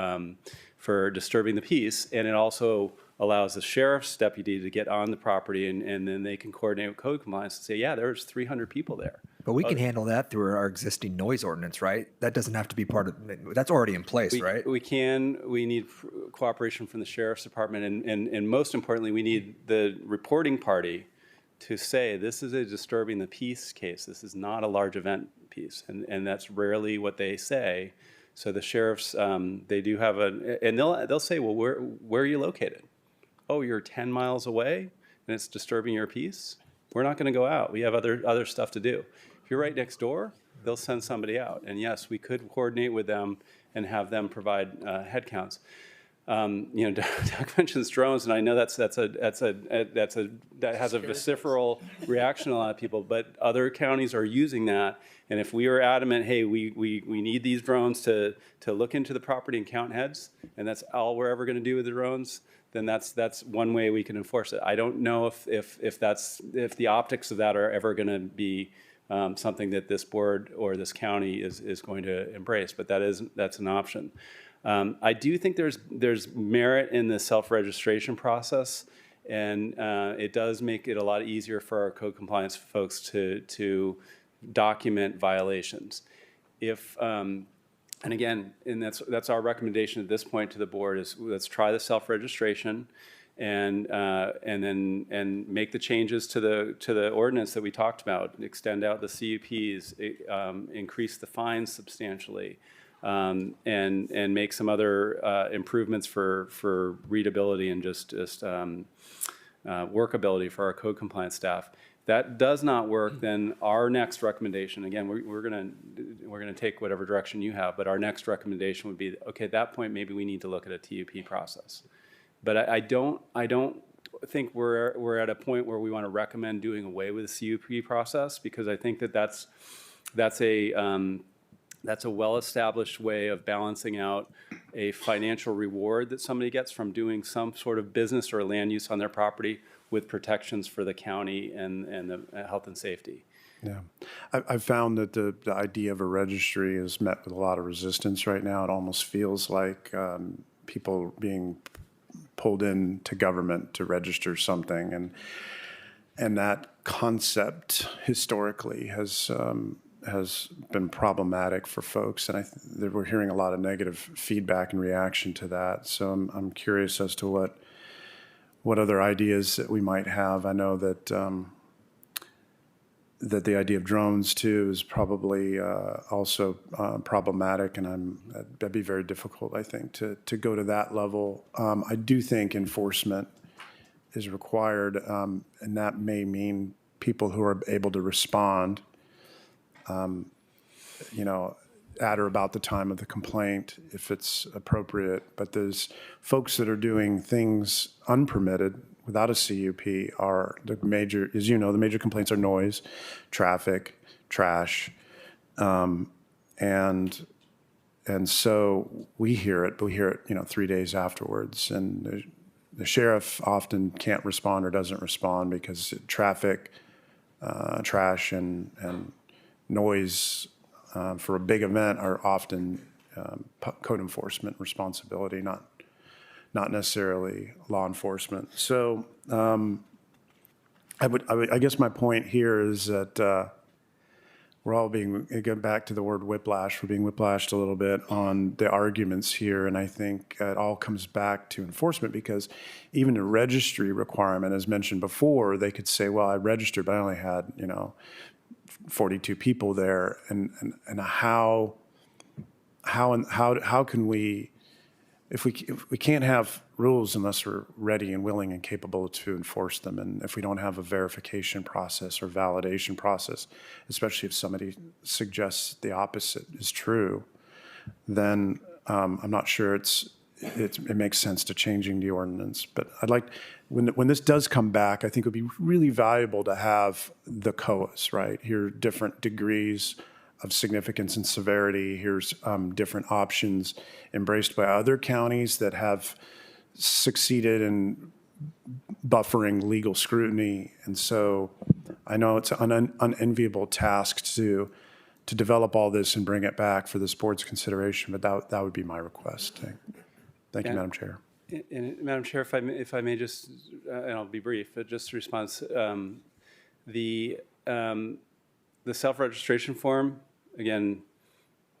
disturbing the peace, and it also allows the sheriff's deputy to get on the property, and then they can coordinate with code compliance and say, yeah, there's 300 people there. But we can handle that through our existing noise ordinance, right? That doesn't have to be part of, that's already in place, right? We need cooperation from the sheriff's department, and most importantly, we need the reporting party to say, this is a disturbing the peace case. This is not a large event piece, and that's rarely what they say. So the sheriffs, they do have and they'll say, well, where are you located? Oh, you're 10 miles away, and it's disturbing your peace? We're not going to go out. We have other stuff to do. If you're right next door, they'll send somebody out. And yes, we could coordinate with them and have them provide head counts. Doug mentions drones, and I know that has a visceral reaction in a lot of people. But other counties are using that, and if we are adamant, hey, we need these drones to look into the property and count heads, and that's all we're ever going to do with the drones, then that's one way we can enforce it. I don't know if the optics of that are ever going to be something that this board or this county is going to embrace, but that's an option. I do think there's merit in the self-registration process, and it does make it a lot easier for our code compliance folks to document violations. And again, that's our recommendation at this point to the board is let's try the self-registration, and then make the changes to the ordinance that we talked about, extend out the CUPs, increase the fines substantially, and make some other improvements for readability and just workability for our code compliance staff. That does not work, then our next recommendation, again, we're gonna take whatever direction you have, but our next recommendation would be, okay, at that point, maybe we need to look at a TUP process. But I don't think we're at a point where we want to recommend doing away with the CUP process, because I think that's a well-established way of balancing out a financial reward that somebody gets from doing some sort of business or land use on their property with protections for the county and the health and safety. Yeah. I've found that the idea of a registry is met with a lot of resistance right now. It almost feels like people being pulled into government to register something. And that concept historically has been problematic for folks. And that we're hearing a lot of negative feedback and reaction to that. So I'm curious as to what other ideas that we might have. I know that that the idea of drones too is probably also problematic, and that'd be very difficult, I think, to go to that level. I do think enforcement is required, and that may mean people who are able to respond, at or about the time of the complaint, if it's appropriate. But there's folks that are doing things unpermitted without a CUP are the major, as you know, the major complaints are noise, traffic, trash, and so we hear it, but we hear it, 3 days afterwards, and the sheriff often can't respond or doesn't respond because traffic, trash, and noise for a big event are often code enforcement responsibility, not necessarily law enforcement. So I guess my point here is that we're all getting back to the word whiplash, we're being whiplashed a little bit on the arguments here. And I think it all comes back to enforcement, because even a registry requirement, as mentioned before, they could say, well, I registered, but I only had, 42 people there. And how can we, if we can't have rules unless we're ready and willing and capable to enforce them, and if we don't have a verification process or validation process, especially if somebody suggests the opposite is true, then I'm not sure it makes sense to changing the ordinance. But I'd like, when this does come back, I think it would be really valuable to have the COAs, right? Here are different degrees of significance and severity. Here's different options embraced by other counties that have succeeded in buffering legal scrutiny. And so I know it's an unenviable task to develop all this and bring it back for this board's consideration, but that would be my request. Thank you, Madam Chair. And Madam Chair, if I may just, and I'll be brief, but just a response. The self-registration form, again,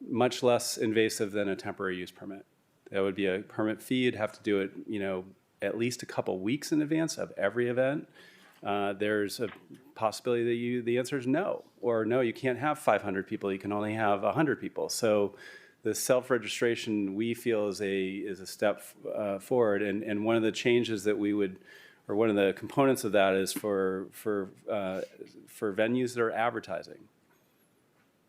much less invasive than a temporary use permit. That would be a permit fee. You'd have to do it, at least a couple weeks in advance of every event. There's a possibility that the answer is no, or no, you can't have 500 people. You can only have 100 people. So the self-registration, we feel, is a step forward. And one of the changes that we would, or one of the components of that is for venues that are advertising.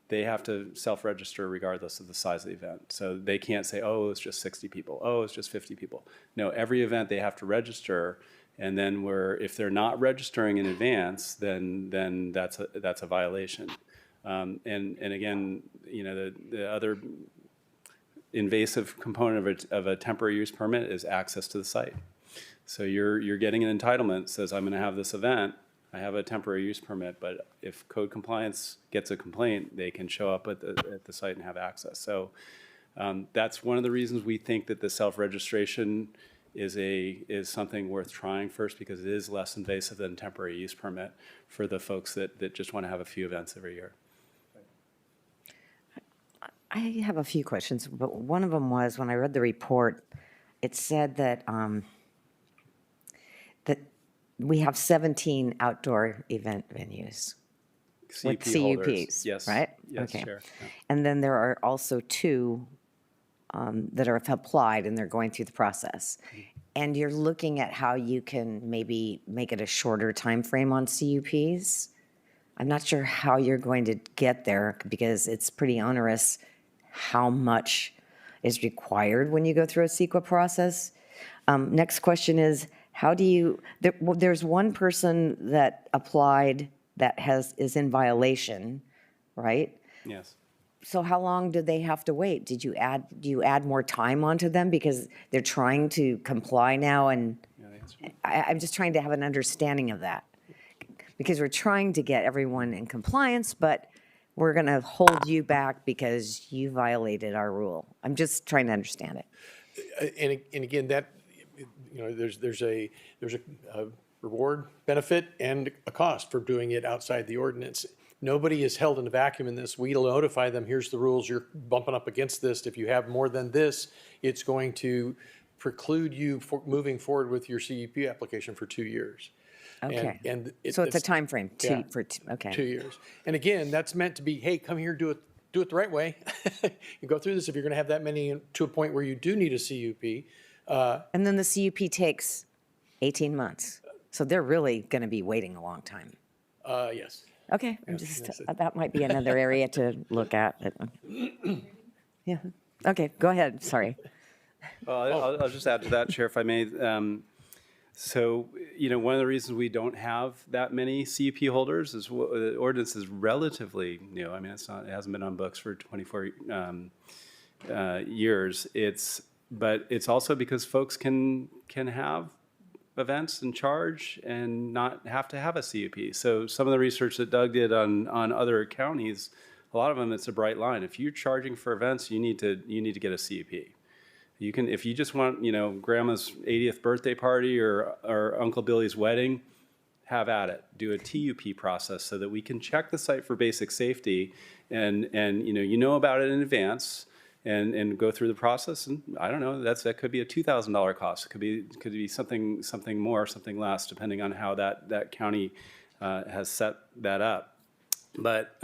They have to self-register regardless of the size of the event. So they can't say, oh, it's just 60 people. Oh, it's just 50 people. No, every event they have to register. And then if they're not registering in advance, then that's a violation. And again, the other invasive component of a temporary use permit is access to the site. So you're getting an entitlement that says, I'm going to have this event. I have a temporary use permit, but if code compliance gets a complaint, they can show up at the site and have access. So that's one of the reasons we think that the self-registration is something worth trying first, because it is less invasive than temporary use permit for the folks that just want to have a few events every year. I have a few questions, but one of them was, when I read the report, it said that that we have 17 outdoor event venues with CUPs, yes, right? Yes, okay. Chair. Yeah. And then there are also 2 that are applied, and they're going through the process. And you're looking at how you can maybe make it a shorter time frame on CUPs. I'm not sure how you're going to get there, because it's pretty onerous how much is required when you go through a CEQA process. Next question is, how do you, there's one person that applied that is in violation, right? Yes. So how long did they have to wait? Do you add more time onto them because they're trying to comply now? And I'm just trying to have an understanding of that, because we're trying to get everyone in compliance, but we're going to hold you back because you violated our rule. I'm just trying to understand it. And again, that, there's a reward, benefit, and a cost for doing it outside the ordinance. Nobody is held in a vacuum in this. We notify them, here's the rules, you're bumping up against this. If you have more than this, it's going to preclude you moving forward with your CUP application for 2 years. Okay. And So it's a time frame, yeah, okay. 2 years. And again, that's meant to be, hey, come here, do it the right way. You go through this if you're going to have that many to a point where you do need a CUP. And then the CUP takes 18 months. So they're really going to be waiting a long time. Yes. Okay, that might be another area to look at. Yeah, okay, go ahead, sorry. Well, I'll just add to that, Chair, if I may. So, one of the reasons we don't have that many CUP holders is the ordinance is relatively new. I mean, it hasn't been on books for 24 years. But it's also because folks can have events and charge and not have to have a CUP. So some of the research that Doug did on other counties, a lot of them, it's a bright line. If you're charging for events, you need to get a CUP. You can, if you just want, grandma's 80th birthday party or Uncle Billy's wedding, have at it. Do a TUP process so that we can check the site for basic safety and about it in advance and go through the process. And I don't know, that could be a $2,000 cost. It could be something more, something less, depending on how that county has set that up. But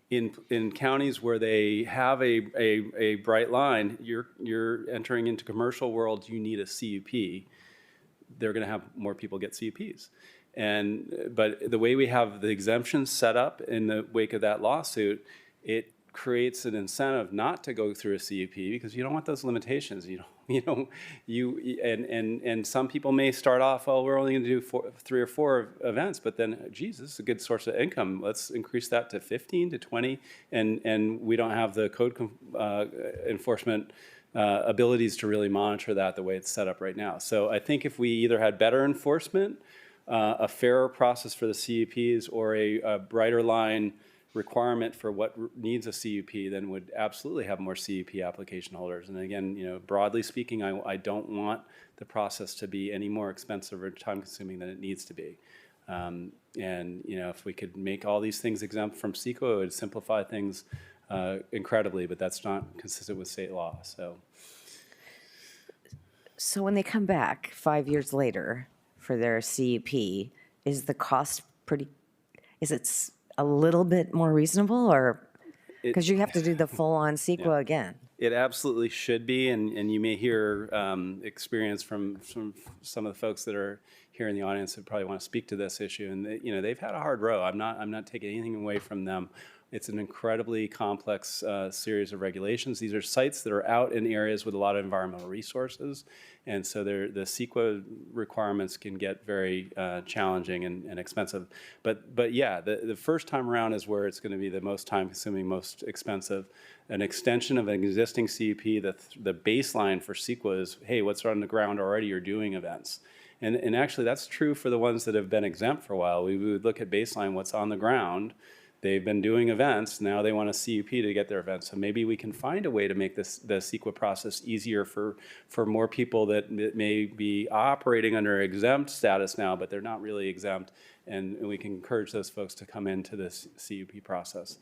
in counties where they have a bright line, you're entering into commercial world, you need a CUP. They're going to have more people get CUPs. But the way we have the exemptions set up in the wake of that lawsuit, it creates an incentive not to go through a CUP because you don't want those limitations. And some people may start off, well, we're only going to do 3 or 4 events, but then, geez, this is a good source of income. Let's increase that to 15 to 20, and we don't have the code enforcement abilities to really monitor that the way it's set up right now. So I think if we either had better enforcement, a fairer process for the CUPs, or a brighter line requirement for what needs a CUP, then would absolutely have more CUP application holders. And again, broadly speaking, I don't want the process to be any more expensive or time consuming than it needs to be. If we could make all these things exempt from CEQA, it would simplify things incredibly, but that's not consistent with state law. So when they come back 5 years later for their CUP, is the cost is it a little bit more reasonable, or because you have to do the full-on CEQA again? It absolutely should be, and you may hear experience from some of the folks that are here in the audience that probably want to speak to this issue, and they've had a hard row. I'm not taking anything away from them. It's an incredibly complex series of regulations. These are sites that are out in areas with a lot of environmental resources, and so the CEQA requirements can get very challenging and expensive. But yeah, the first time around is where it's going to be the most time-consuming, most expensive. An extension of an existing CUP, the baseline for CEQA is, hey, what's on the ground already? You're doing events. And actually, that's true for the ones that have been exempt for a while. We would look at baseline, what's on the ground. They've been doing events. Now they want a CUP to get their events. So maybe we can find a way to make the CEQA process easier for more people that may be operating under exempt status now, but they're not really exempt. And we can encourage those folks to come into this CUP process.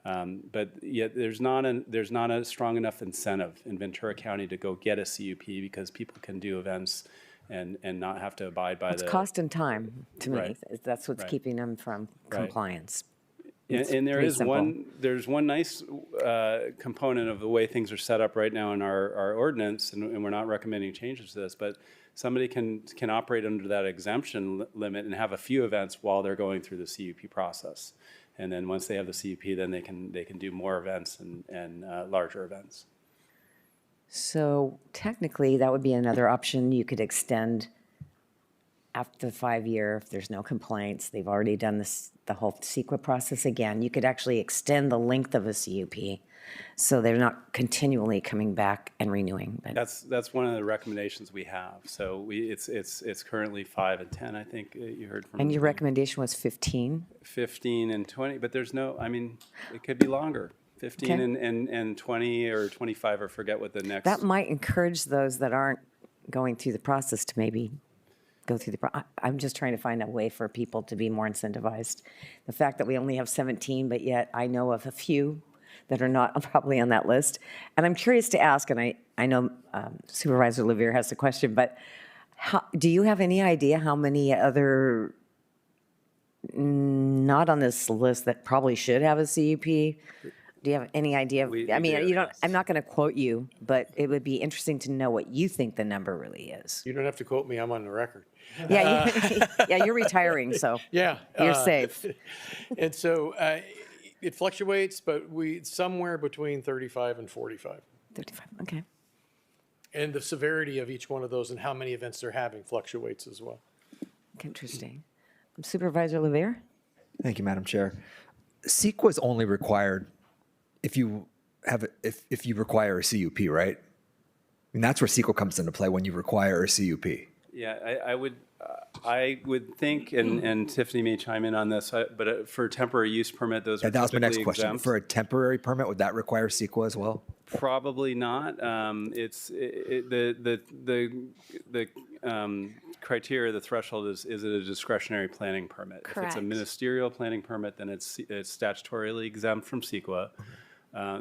But yet there's not a strong enough incentive in Ventura County to go get a CUP because people can do events and not have to abide by It's cost and time to me. Right. That's what's keeping them from compliance. And there's one nice component of the way things are set up right now in our ordinance, and we're not recommending changes to this, but somebody can operate under that exemption limit and have a few events while they're going through the CUP process. And then once they have the CUP, then they can do more events and larger events. So technically, that would be another option. You could extend after the 5-year, if there's no complaints, they've already done this, the whole CEQA process again, you could actually extend the length of a CUP, so they're not continually coming back and renewing. But That's one of the recommendations we have. So it's currently 5 and 10, I think you heard from. and your recommendation was 15? 15 and 20, but there's no, I mean, it could be longer. 15 Okay. and 20 or 25, or forget what the next. That might encourage those that aren't going through the process to maybe go through I'm just trying to find a way for people to be more incentivized. The fact that we only have 17, but yet I know of a few that are not probably on that list. And I'm curious to ask, and I know Supervisor Levere has a question, but do you have any idea how many other not on this list that probably should have a CUP? Do you have any idea? I mean, you don't. Yes. I'm not going to quote you, but it would be interesting to know what you think the number really is. You don't have to quote me. I'm on the record. Yeah, yeah, you're retiring, so yeah, you're safe. And so it fluctuates, but somewhere between 35 and 45. 35. Okay. And the severity of each one of those and how many events they're having fluctuates as well. Interesting. Supervisor Levere? Thank you, Madam Chair. CEQA is only required if you require a CUP, right? And that's where CEQA comes into play, when you require a CUP. Yeah, I would think, and Tiffany may chime in on this, but for a temporary use permit, those are That was my next typically question. exempt. For a temporary permit, would that require CEQA as well? Probably not. The criteria, the threshold is it a discretionary planning permit? If it's a ministerial planning permit, then it's statutorily exempt from CEQA.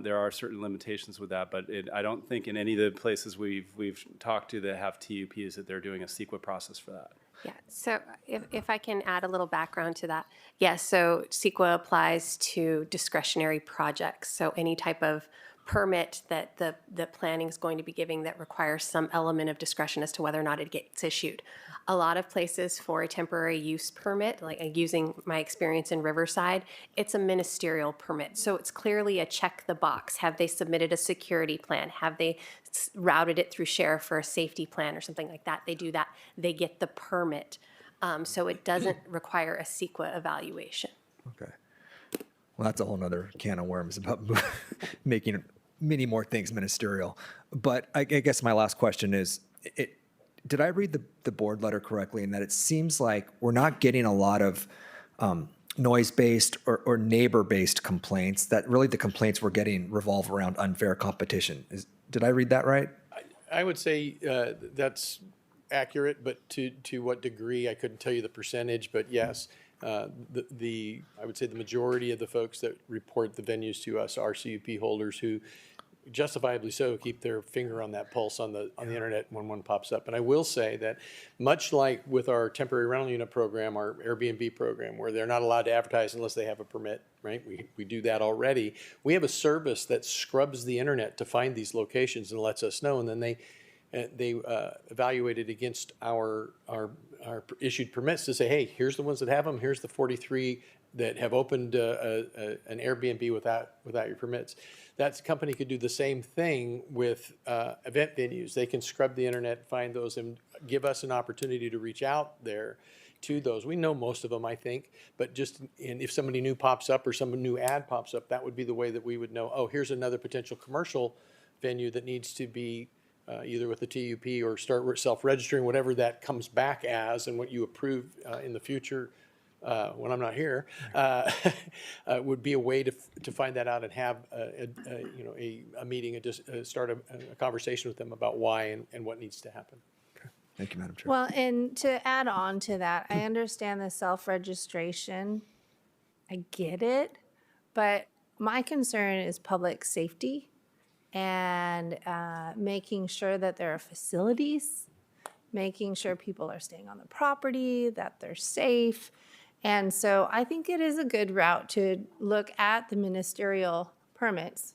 There are certain limitations with that, but I don't think in any of the places we've talked to that have TUPs that they're doing a CEQA process for that. Yeah, so if I can add a little background to that. Yes, so CEQA applies to discretionary projects. So any type of permit that the planning is going to be giving that requires some element of discretion as to whether or not it gets issued. A lot of places for a temporary use permit, like using my experience in Riverside, it's a ministerial permit. So it's clearly a check the box. Have they submitted a security plan? Have they routed it through sheriff for a safety plan or something like that? They do that. They get the permit. So it doesn't require a CEQA evaluation. Okay. Well, that's a whole nother can of worms about making many more things ministerial. But I guess my last question is, did I read the board letter correctly in that it seems like we're not getting a lot of noise-based or neighbor-based complaints, that really the complaints we're getting revolve around unfair competition? Did I read that right? I would say that's accurate, but to what degree, I couldn't tell you the percentage, but yes. I would say the majority of the folks that report the venues to us are CUP holders who, justifiably so, keep their finger on that pulse on the internet when one pops up. And I will say that much like with our temporary rental unit program, our Airbnb program, where they're not allowed to advertise unless they have a permit, right? We do that already. We have a service that scrubs the internet to find these locations and lets us know, and then they evaluate it against our issued permits to say, hey, here's the ones that have them. Here's the 43 that have opened an Airbnb without your permits. That company could do the same thing with event venues. They can scrub the internet, find those, and give us an opportunity to reach out there to those. We know most of them, I think, but if somebody new pops up or some new ad pops up, that would be the way that we would know, oh, here's another potential commercial venue that needs to be either with the TUP or start self-registering, whatever that comes back as, and what you approve in the future when I'm not here, would be a way to find that out and have a meeting and start a conversation with them about why and what needs to happen. Thank you, Madam Chair. Well, and to add on to that, I understand the self-registration. I get it, but my concern is public safety and making sure that there are facilities, making sure people are staying on the property, that they're safe. And so I think it is a good route to look at the ministerial permits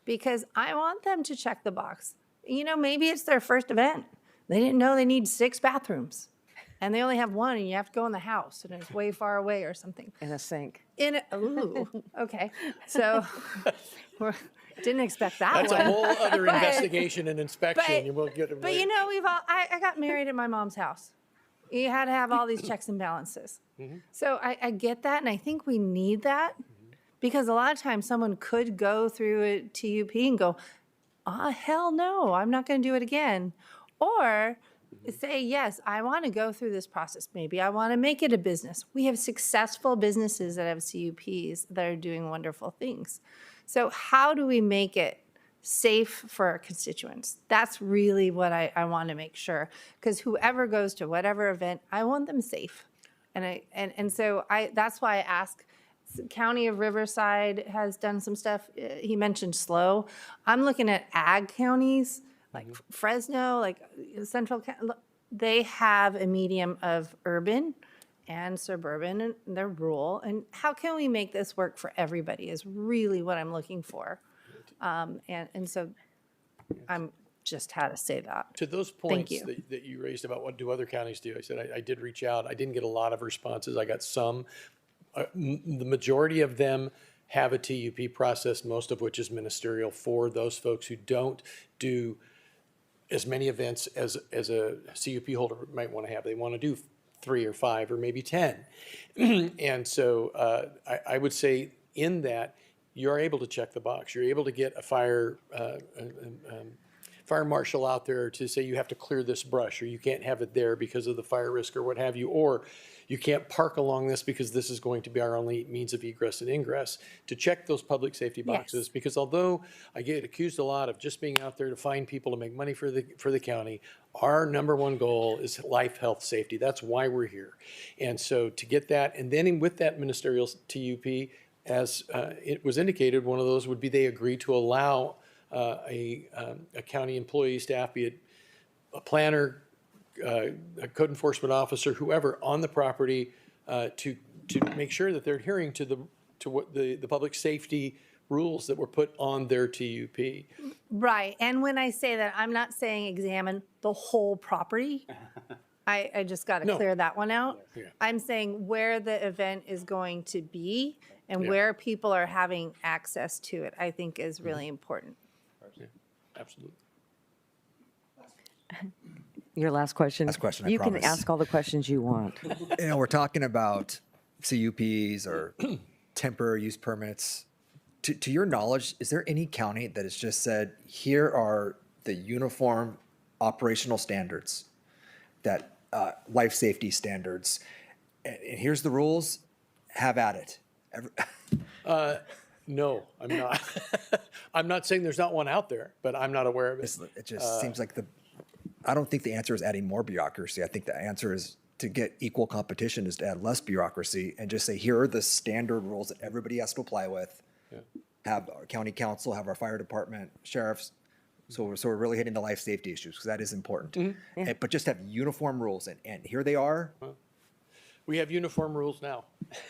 because I want them to check the box. You know, maybe it's their first event. They didn't know they need 6 bathrooms and they only have 1 and you have to go in the house and it's way far away or something. In a sink. Ooh, okay. So didn't expect that That's one. a whole other investigation and inspection. You will get But you know, I got married at my mom's house. You had to have all these checks and balances. So I get that, and I think we need that because a lot of times someone could go through a TUP and go, hell no, I'm not going to do it again. Or say, yes, I want to go through this process. Maybe I want to make it a business. We have successful businesses that have CUPs that are doing wonderful things. So how do we make it safe for our constituents? That's really what I want to make sure. Because whoever goes to whatever event, I want them safe. And so that's why I ask. County of Riverside has done some stuff. He mentioned SLO. I'm looking at ag counties like Fresno, like Central. They have a medium of urban and suburban, and they're rural. And how can we make this work for everybody is really what I'm looking for. And so I'm just had to say that. To those Thank points you. that you raised about what do other counties do, I said I did reach out. I didn't get a lot of responses. I got some. The majority of them have a TUP process, most of which is ministerial for those folks who don't do as many events as a CUP holder might want to have. They want to do 3 or 5 or maybe 10. And so I would say in that, you're able to check the box. You're able to get a fire marshal out there to say you have to clear this brush, or you can't have it there because of the fire risk or what have you, or you can't park along this because this is going to be our only means of egress and ingress, to check those public safety boxes. Yes. Because although I get accused a lot of just being out there to find people to make money for the county, our number one goal is life, health, safety. That's why we're here. And so to get that, and then with that ministerial TUP, as it was indicated, one of those would be they agree to allow a county employee, staff, be it a planner, a code enforcement officer, whoever on the property, to make sure that they're adhering to what the public safety rules that were put on their TUP. Right. And when I say that, I'm not saying examine the whole property. I just got to No. clear that one out. Yeah. I'm saying where the event is going to be and Yeah. where people are having access to it, I think is really important. Yeah, absolutely. Your last question. Last question, I You can promise. ask all the questions you want. We're talking about CUPs or temporary use permits. To your knowledge, is there any county that has just said, here are the uniform operational standards, that life safety standards, and here's the rules, have at it? No, I'm not. I'm not saying there's not one out there, but I'm not aware of it. It just seems like I don't think the answer is adding more bureaucracy. I think the answer is to get equal competition is to add less bureaucracy and just say, here are the standard rules that everybody has to apply with. Yeah. Have our county council, have our fire department, sheriffs. So we're really hitting the life safety issues because that is important. But just have uniform rules and here they are. We have uniform rules now.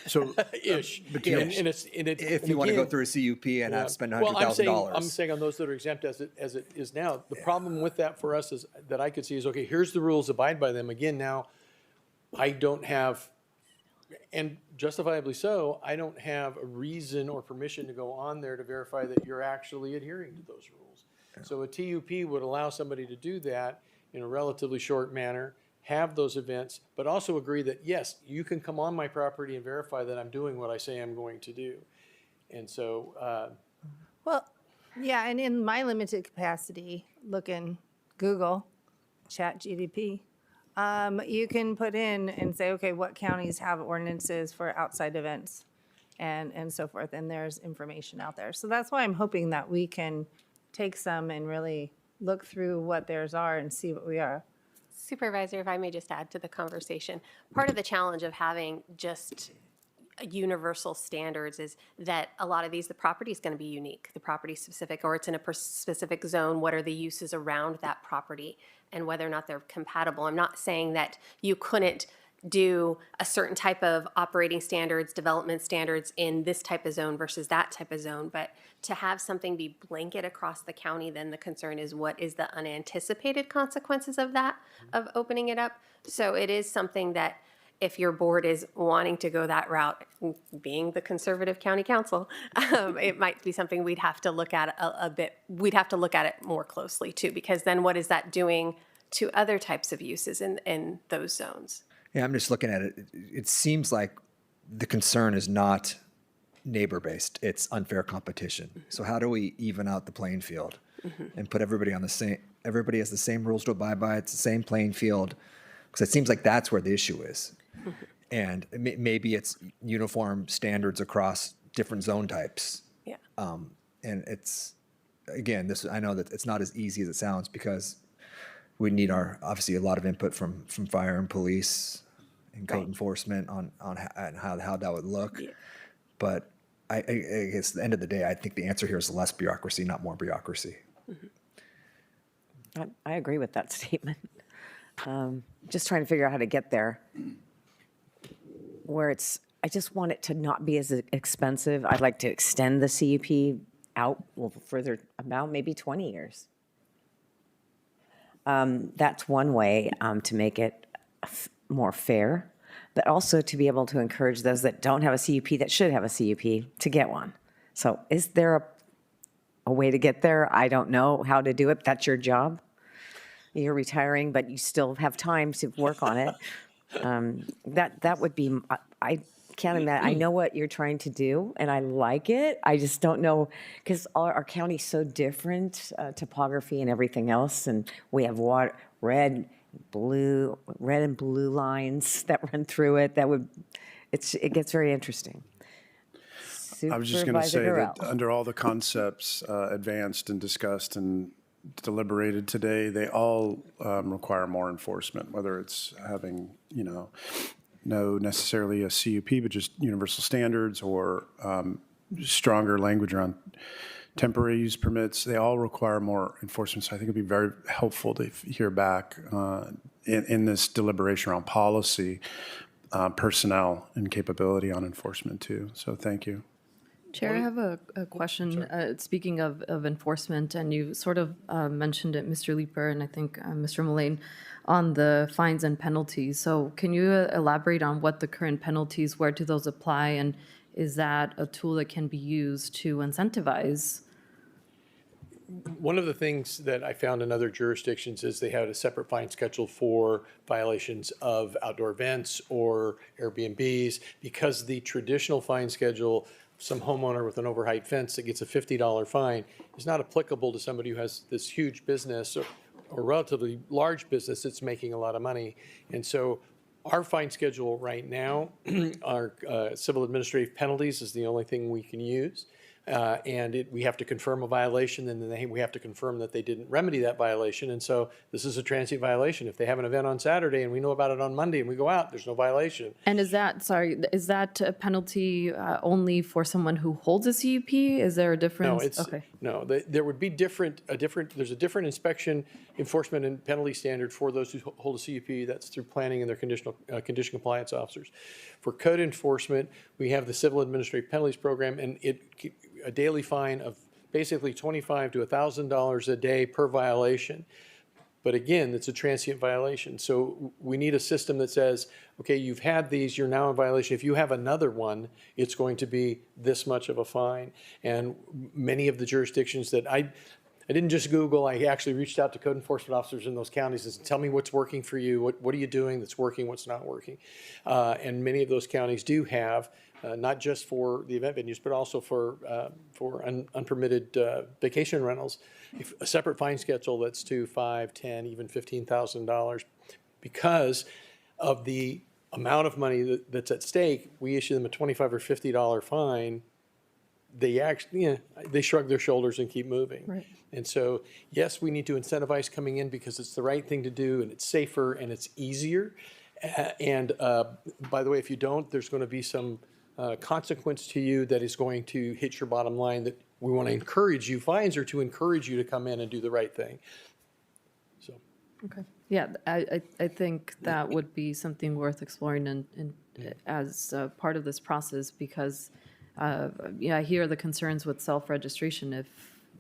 So, Ish. But And- ish. and it's- and it- If and you want to go again- through a CUP and Yeah. have spend Well, $100,000. I'm saying on those that are exempt as it is now. The problem with that for us is that I could see is, okay, here's the rules, abide by them. Again, now, I don't have, and justifiably so, I don't have a reason or permission to go on there to verify that you're actually adhering to those rules. So a TUP would allow somebody to do that in a relatively short manner, have those events, but also agree that, yes, you can come on my property and verify that I'm doing what I say I'm going to do. And so, Well, yeah, and in my limited capacity, look in Google, Chat GDP, you can put in and say, okay, what counties have ordinances for outside events and so forth, and there's information out there. So that's why I'm hoping that we can take some and really look through what theirs are and see what we are. Supervisor, if I may just add to the conversation, part of the challenge of having just universal standards is that a lot of these, the property is going to be unique, the property specific, or it's in a specific zone. What are the uses around that property and whether or not they're compatible? I'm not saying that you couldn't do a certain type of operating standards, development standards in this type of zone versus that type of zone, but to have something be blanket across the county, then the concern is what is the unanticipated consequences of that, of opening it up. So it is something that if your board is wanting to go that route, being the conservative county council, it might be something we'd have to look at a bit. We'd have to look at it more closely too, because then what is that doing to other types of uses in those zones? Yeah, I'm just looking at it. It seems like the concern is not neighbor-based, it's unfair competition. So how do we even out the playing field and put everybody on the same, everybody has the same rules to abide by, it's the same playing field? Because it seems like that's where the issue is. And maybe it's uniform standards across different zone types. Yeah. And it's, again, this, I know that it's not as easy as it sounds because we need obviously a lot of input from fire and police and code enforcement on how that would look. Yeah. But I guess at the end of the day, I think the answer here is less bureaucracy, not more bureaucracy. I agree with that statement. Just trying to figure out how to get there. Where I just want it to not be as expensive. I'd like to extend the CUP out a little further, about maybe 20 years. That's one way to make it more fair, but also to be able to encourage those that don't have a CUP that should have a CUP to get one. So is there a way to get there? I don't know how to do it. That's your job. You're retiring, but you still have time to work on it. That would be, I can't imagine, I know what you're trying to do, and I like it. I just don't know, because our county's so different, topography and everything else, and we have red and blue lines that run through it. It gets very interesting. I was just going to say Supervisor that under all the concepts advanced and discussed and deliberated today, they all require more enforcement, whether it's having, no necessarily a CUP, but just universal standards or stronger language around temporary use permits. They all require more enforcement. So I think it'd be very helpful to hear back in this deliberation around policy, personnel and capability on enforcement too. So thank you. Chair, I have a question. Speaking of enforcement, and you sort of mentioned it, Mr. Leeper, and I think Mr. Mullane, on the fines and penalties. So can you elaborate on what the current penalties, where do those apply, and is that a tool that can be used to incentivize? One of the things that I found in other jurisdictions is they had a separate fine schedule for violations of outdoor events or Airbnbs, because the traditional fine schedule, some homeowner with an overheight fence that gets a $50 fine, is not applicable to somebody who has this huge business or relatively large business that's making a lot of money. And so our fine schedule right now, our civil administrative penalties is the only thing we can use. And we have to confirm a violation, and then we have to confirm that they didn't remedy that violation. And so this is a transient violation. If they have an event on Saturday and we know about it on Monday and we go out, there's no violation. And is that a penalty only for someone who holds a CUP? Is there a difference? There would be there's a different inspection, enforcement, and penalty standard for those who hold a CUP. That's through planning and their condition compliance officers. For code enforcement, we have the civil administrative penalties program, and a daily fine of basically $25 to $1,000 a day per violation. But again, it's a transient violation. So we need a system that says, okay, you've had these, you're now in violation. If you have another one, it's going to be this much of a fine. And many of the jurisdictions that I didn't just Google, I actually reached out to code enforcement officers in those counties and said, tell me what's working for you. What are you doing that's working, what's not working? And many of those counties do have, not just for the event venues, but also for unpermitted vacation rentals, a separate fine schedule that's to $5,000, $10,000, even $15,000. Because of the amount of money that's at stake, we issue them a $25 or $50 fine. They shrug their shoulders and keep moving. Right. And so, yes, we need to incentivize coming in because it's the right thing to do, and it's safer and it's easier. And by the way, if you don't, there's going to be some consequence to you that is going to hit your bottom line. That we want to encourage you. Fines are to encourage you to come in and do the right thing. So. Okay. Yeah, I think that would be something worth exploring and as part of this process, because I hear the concerns with self-registration.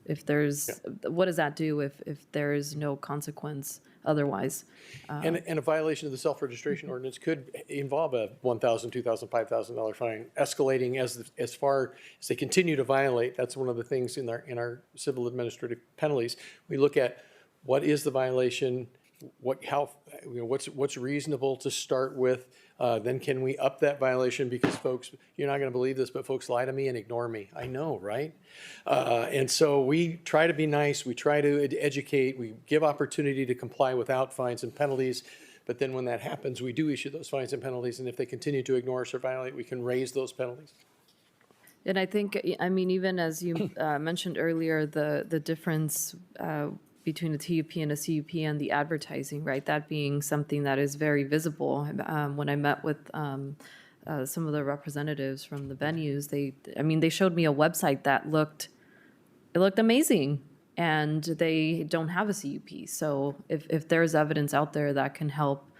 If there's, what does that do if there is no consequence otherwise? And a violation of the self-registration ordinance could involve a $1,000, $2,000, $5,000 fine, escalating as far as they continue to violate. That's one of the things in our civil administrative penalties. We look at what is the violation, what's reasonable to start with. Then can we up that violation? Because folks, you're not going to believe this, but folks lie to me and ignore me. I know, right? And so we try to be nice. We try to educate. We give opportunity to comply without fines and penalties. But then when that happens, we do issue those fines and penalties. And if they continue to ignore us or violate, we can raise those penalties. And I think, I mean, even as you mentioned earlier, the difference between a TUP and a CUP and the advertising, right? That being something that is very visible. When I met with some of the representatives from the venues, they showed me a website that looked amazing, and they don't have a CUP. So if there's evidence out there that can help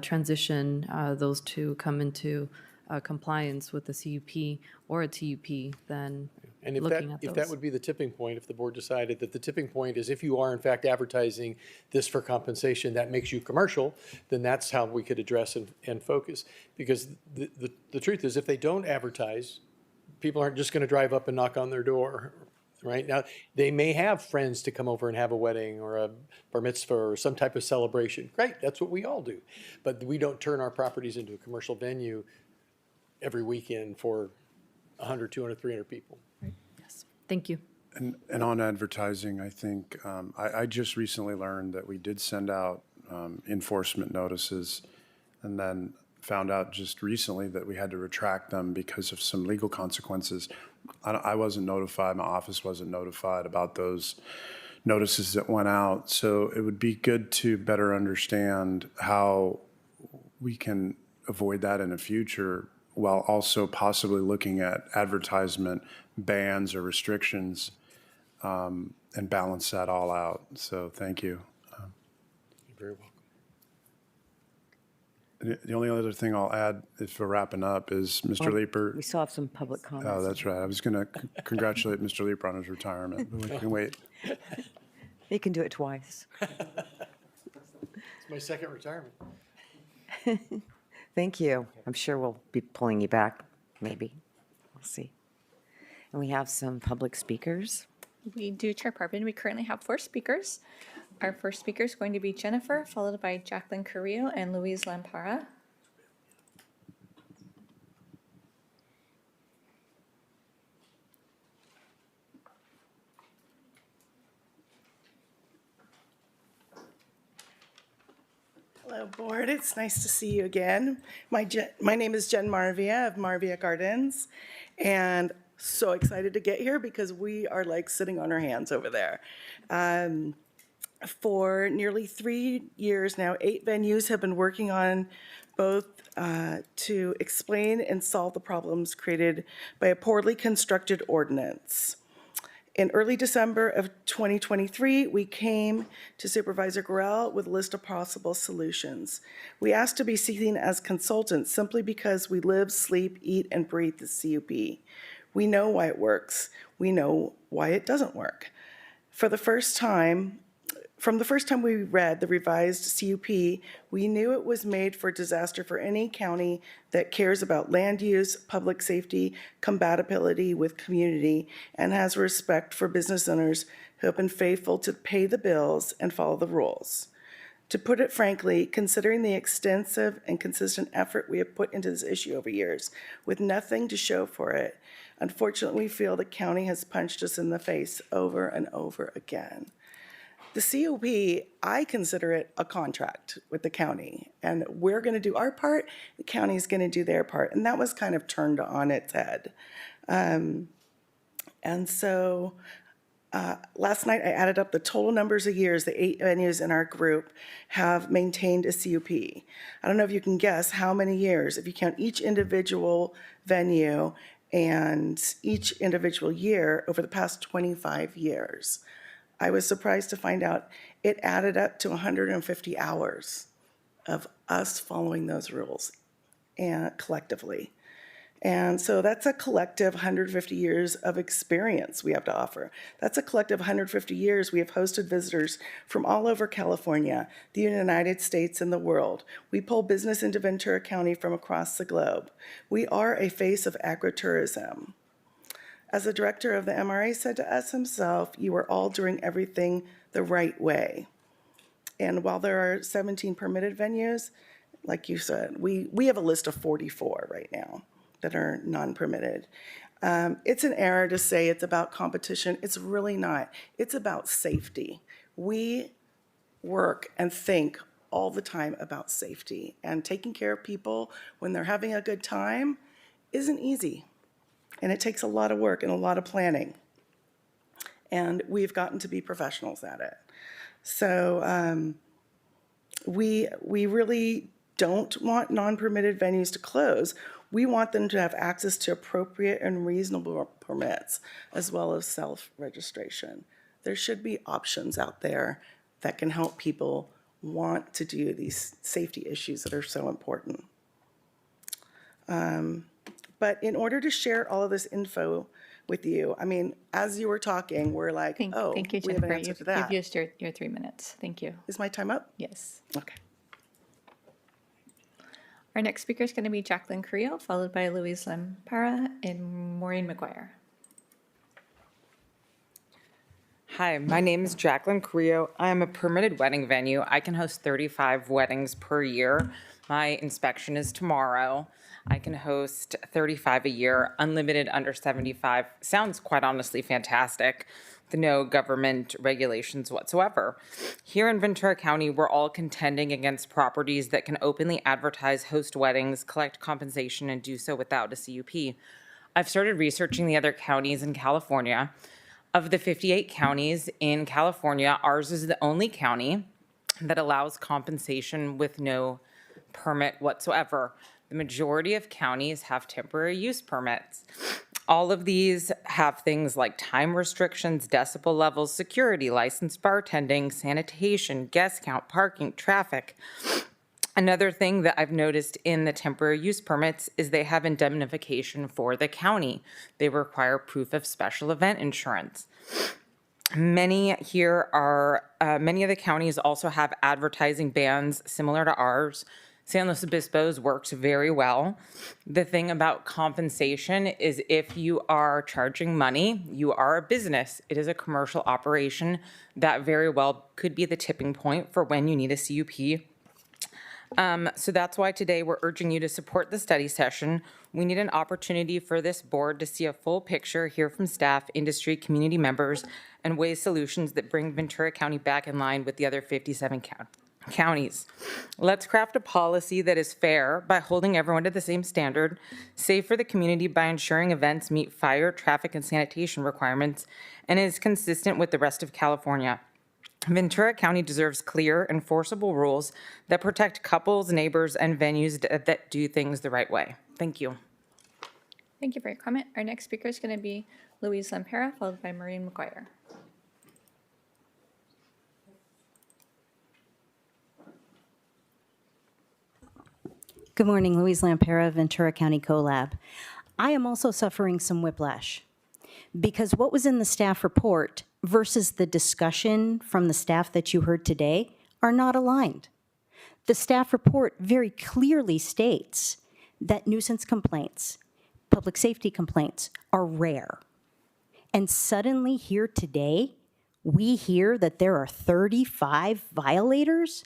transition those to come into compliance with a CUP or a TUP, then And if looking that, at if those. that would be the tipping point, if the board decided that the tipping point is if you are in fact advertising this for compensation, that makes you commercial, then that's how we could address and focus. Because the truth is, if they don't advertise, people aren't just going to drive up and knock on their door, right? Now, they may have friends to come over and have a wedding or a bar mitzvah or some type of celebration. Great, that's what we all do. But we don't turn our properties into a commercial venue every weekend for 100, 200, 300 people. Thank you. And on advertising, I think, I just recently learned that we did send out enforcement notices and then found out just recently that we had to retract them because of some legal consequences. I wasn't notified, my office wasn't notified about those notices that went out. So it would be good to better understand how we can avoid that in the future while also possibly looking at advertisement bans or restrictions and balance that all out. So thank you. You're very welcome. The only other thing I'll add, if we're wrapping up, is Mr. Leeper. We still have some public comments. Oh, that's right. I was going to congratulate Mr. Leeper on his retirement, but we can wait. You can do it twice. It's my second retirement. Thank you. I'm sure we'll be pulling you back, maybe. We'll see. And we have some public speakers. We do, Chair Parvin. We currently have 4 speakers. Our first speaker is going to be Jennifer, followed by Jacqueline Carrillo and Louise Lampara. Hello, board. It's nice to see you again. My name is Jen Marvia of Marvia Gardens, and so excited to get here because we are like sitting on our hands over there. For nearly 3 years now, 8 venues have been working on both to explain and solve the problems created by a poorly constructed ordinance. In early December of 2023, we came to Supervisor Gorell with a list of possible solutions. We asked to be seen as consultants simply because we live, sleep, eat, and breathe the CUP. We know why it works. We know why it doesn't work. From the first time we read the revised CUP, we knew it was made for disaster for any county that cares about land use, public safety, compatibility with community, and has respect for business owners who have been faithful to pay the bills and follow the rules. To put it frankly, considering the extensive and consistent effort we have put into this issue over years, with nothing to show for it, unfortunately, we feel the county has punched us in the face over and over again. The CUP, I consider it a contract with the county, and we're going to do our part, the county's going to do their part, and that was kind of turned on its head. And so last night I added up the total numbers of years the 8 venues in our group have maintained a CUP. I don't know if you can guess how many years, if you count each individual venue and each individual year over the past 25 years. I was surprised to find out it added up to 150 hours of us following those rules and collectively. And so that's a collective 150 years of experience we have to offer. That's a collective 150 years we have hosted visitors from all over California, the United States, and the world. We pull business into Ventura County from across the globe. We are a face of agritourism. As the director of the MRA said to us himself, you are all doing everything the right way. And while there are 17 permitted venues, like you said, we have a list of 44 right now that are non-permitted. It's an error to say it's about competition. It's really not. It's about safety. We work and think all the time about safety, and taking care of people when they're having a good time isn't easy. And it takes a lot of work and a lot of planning. And we've gotten to be professionals at it. So we really don't want non-permitted venues to close. We want them to have access to appropriate and reasonable permits, as well as self-registration. There should be options out there that can help people want to do these safety issues that are so important. But in order to share all of this info with you, I mean, as you were talking, we're like, Thank you, we have Jennifer. an answer to that. You've used your 3 minutes. Thank you. Is my time up? Yes. Okay. Our next speaker is going to be Jacqueline Carrillo, followed by Louise Lampara and Maureen McGuire. Hi, my name is Jacqueline Carrillo. I am a permitted wedding venue. I can host 35 weddings per year. My inspection is tomorrow. I can host 35 a year, unlimited under 75. Sounds quite honestly fantastic, with no government regulations whatsoever. Here in Ventura County, we're all contending against properties that can openly advertise, host weddings, collect compensation, and do so without a CUP. I've started researching the other counties in California. Of the 58 counties in California, ours is the only county that allows compensation with no permit whatsoever. The majority of counties have temporary use permits. All of these have things like time restrictions, decibel levels, security license, bartending, sanitation, guest count, parking, traffic. Another thing that I've noticed in the temporary use permits is they have indemnification for the county. They require proof of special event insurance. Many of the counties also have advertising bans similar to ours. San Luis Obispo's works very well. The thing about compensation is if you are charging money, you are a business. It is a commercial operation. That very well could be the tipping point for when you need a CUP. So that's why today we're urging you to support the study session. We need an opportunity for this board to see a full picture, hear from staff, industry, community members, and weigh solutions that bring Ventura County back in line with the other 57 counties. Let's craft a policy that is fair by holding everyone to the same standard, safe for the community by ensuring events meet fire, traffic, and sanitation requirements, and is consistent with the rest of California. Ventura County deserves clear, enforceable rules that protect couples, neighbors, and venues that do things the right way. Thank you. Thank you for your comment. Our next speaker is going to be Louise Lampara, followed by Maureen McGuire. Good morning, Louise Lampara, Ventura County CoLab. I am also suffering some whiplash because what was in the staff report versus the discussion from the staff that you heard today are not aligned. The staff report very clearly states that nuisance complaints, public safety complaints are rare. And suddenly here today, we hear that there are 35 violators,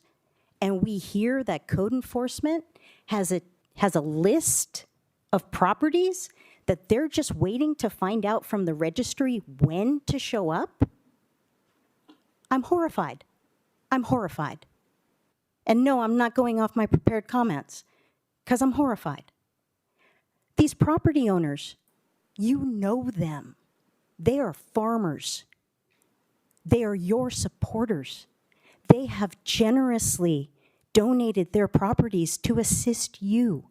and we hear that code enforcement has a list of properties that they're just waiting to find out from the registry when to show up? I'm horrified. I'm horrified. And no, I'm not going off my prepared comments, because I'm horrified. These property owners, you know them. They are farmers. They are your supporters. They have generously donated their properties to assist you,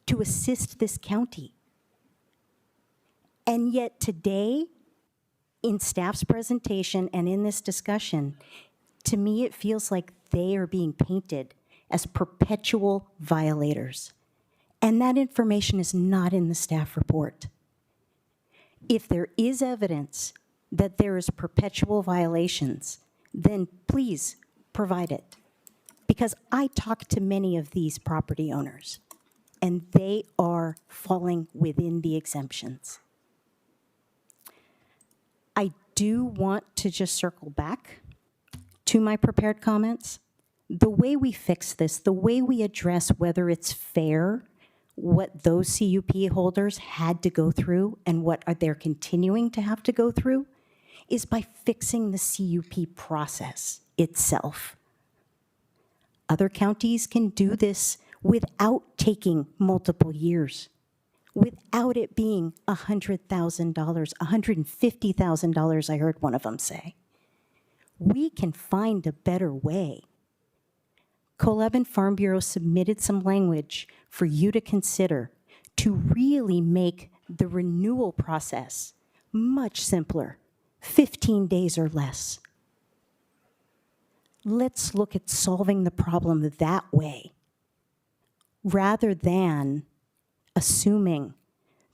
to assist this county. And yet today, in staff's presentation and in this discussion, to me it feels like they are being painted as perpetual violators. And that information is not in the staff report. If there is evidence that there is perpetual violations, then please provide it. Because I talk to many of these property owners, and they are falling within the exemptions. I do want to just circle back to my prepared comments. The way we fix this, the way we address whether it's fair, what those CUP holders had to go through and what are they're continuing to have to go through, is by fixing the CUP process itself. Other counties can do this without taking multiple years, without it being $100,000, $150,000, I heard one of them say. We can find a better way. CoLab and Farm Bureau submitted some language for you to consider to really make the renewal process much simpler, 15 days or less. Let's look at solving the problem that way, rather than assuming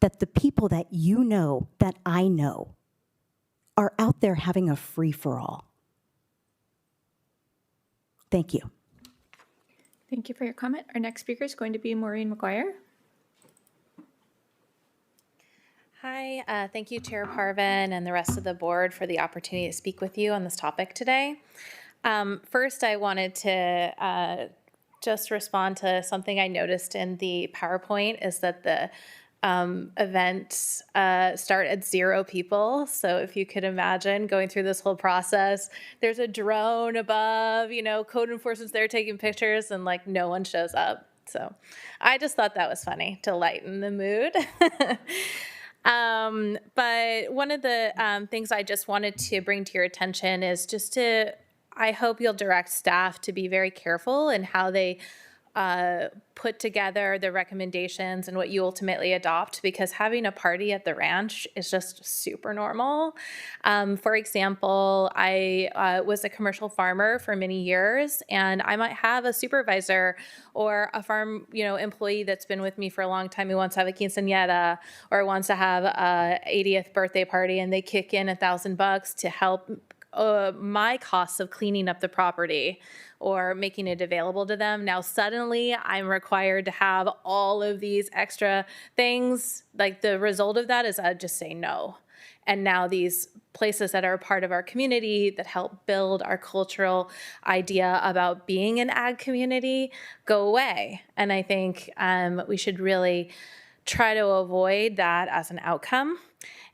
that the people that you know, that I know, are out there having a free-for-all. Thank you. Thank you for your comment. Our next speaker is going to be Maureen McGuire. Hi, thank you, Chair Parvin and the rest of the board for the opportunity to speak with you on this topic today. First, I wanted to just respond to something I noticed in the PowerPoint is that the events start at 0 people. So if you could imagine going through this whole process, there's a drone above, code enforcement's there taking pictures and like no one shows up. So I just thought that was funny to lighten the mood. But one of the things I just wanted to bring to your attention is I hope you'll direct staff to be very careful in how they put together the recommendations and what you ultimately adopt, because having a party at the ranch is just super normal. For example, I was a commercial farmer for many years, and I might have a supervisor or a farm, employee that's been with me for a long time who wants to have a quinceañera or wants to have a 80th birthday party, and they kick in $1,000 to help my costs of cleaning up the property or making it available to them. Now, suddenly I'm required to have all of these extra things. Like the result of that is I just say no. And now these places that are a part of our community that help build our cultural idea about being an ag community go away. And I think we should really try to avoid that as an outcome.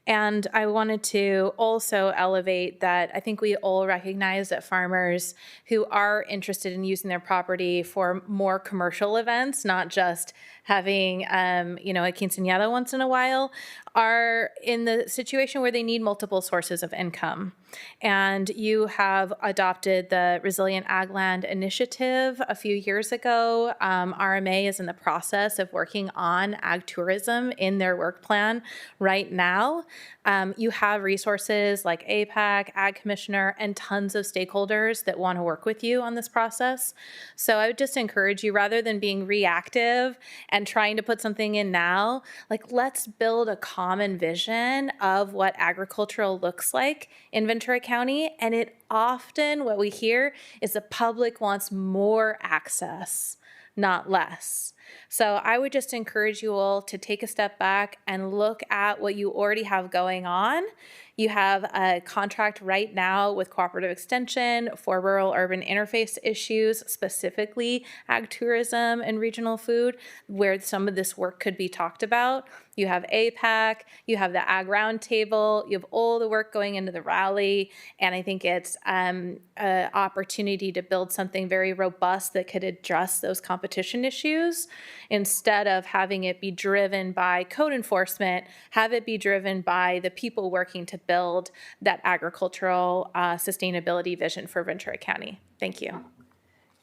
And I wanted to also elevate that I think we all recognize that farmers who are interested in using their property for more commercial events, not just having, a quinceañera once in a while, are in the situation where they need multiple sources of income. And you have adopted the Resilient Ag Land Initiative a few years ago. RMA is in the process of working on ag tourism in their work plan right now. You have resources like APAC, Ag Commissioner, and tons of stakeholders that want to work with you on this process. So I would just encourage you, rather than being reactive and trying to put something in now, let's build a common vision of what agricultural looks like in Ventura County. And what we hear is the public wants more access, not less. So I would just encourage you all to take a step back and look at what you already have going on. You have a contract right now with Cooperative Extension for rural-urban interface issues, specifically ag tourism and regional food, where some of this work could be talked about. You have APAC, you have the Ag Roundtable, you have all the work going into the rally, and I think it's an opportunity to build something very robust that could address those competition issues. Instead of having it be driven by code enforcement, have it be driven by the people working to build that agricultural sustainability vision for Ventura County. Thank you.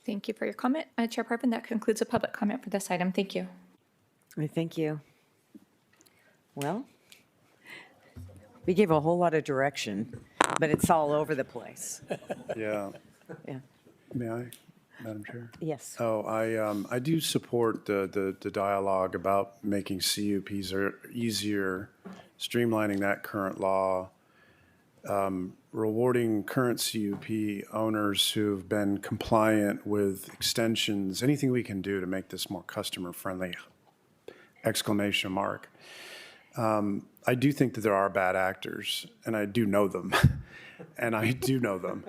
Thank you for your comment. Chair Parvin, that concludes the public comment for this item. Thank you. Thank you. Well, we gave a whole lot of direction, but it's all over the place. Yeah. Yeah. May I, Madam Chair? Yes. Oh, I do support the dialogue about making CUPs easier, streamlining that current law, rewarding current CUP owners who've been compliant with extensions, anything we can do to make this more customer friendly, ! I do think that there are bad actors, and I do know them, and I do know them.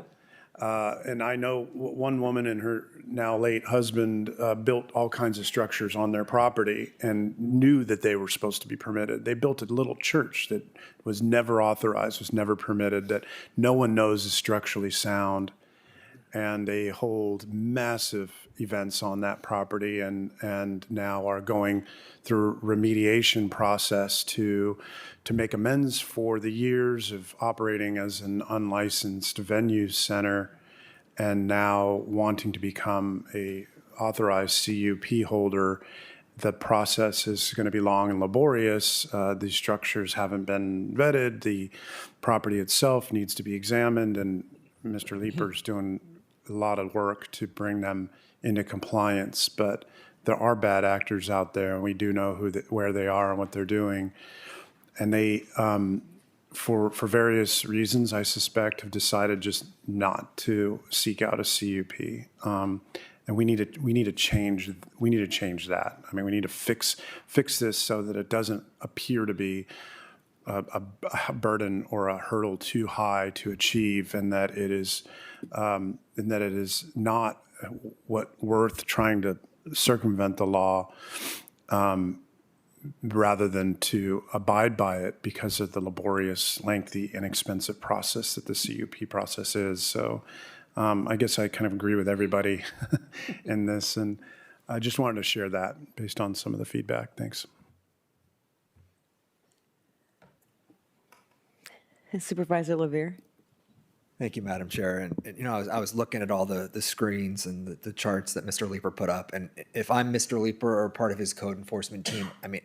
And I know one woman and her now late husband built all kinds of structures on their property and knew that they were supposed to be permitted. They built a little church that was never authorized, was never permitted, that no one knows is structurally sound. And they hold massive events on that property and now are going through remediation process to make amends for the years of operating as an unlicensed venue center and now wanting to become a authorized CUP holder. The process is going to be long and laborious. These structures haven't been vetted. The property itself needs to be examined, and Mr. Leeper's doing a lot of work to bring them into compliance, but there are bad actors out there, and we do know where they are and what they're doing. And they, for various reasons, I suspect, have decided just not to seek out a CUP. And we need to change that. I mean, we need to fix this so that it doesn't appear to be a burden or a hurdle too high to achieve, and that it is not worth trying to circumvent the law rather than to abide by it because of the laborious, lengthy, and expensive process that the CUP process is. So I guess I kind of agree with everybody in this, and I just wanted to share that based on some of the feedback. Thanks. Supervisor Levere. Thank you, Madam Chair. And you know, I was looking at all the screens and the charts that Mr. Leeper put up. And if I'm Mr. Leeper or part of his code enforcement team, I mean,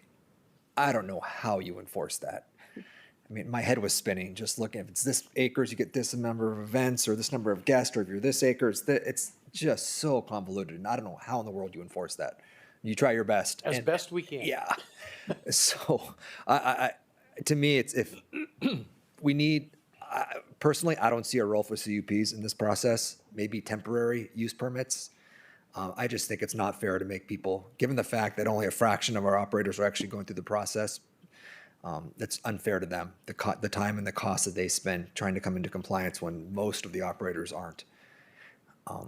I don't know how you enforce that. I mean, my head was spinning just looking. If it's this acres, you get this number of events or this number of guests, or if you're this acres, it's just so convoluted. And I don't know how in the world you enforce that. You try your best. As best we can. Yeah. So to me, it's if we need, personally, I don't see a role for CUPs in this process, maybe temporary use permits. I just think it's not fair to make people, given the fact that only a fraction of our operators are actually going through the process, that's unfair to them, the time and the cost that they spend trying to come into compliance when most of the operators aren't.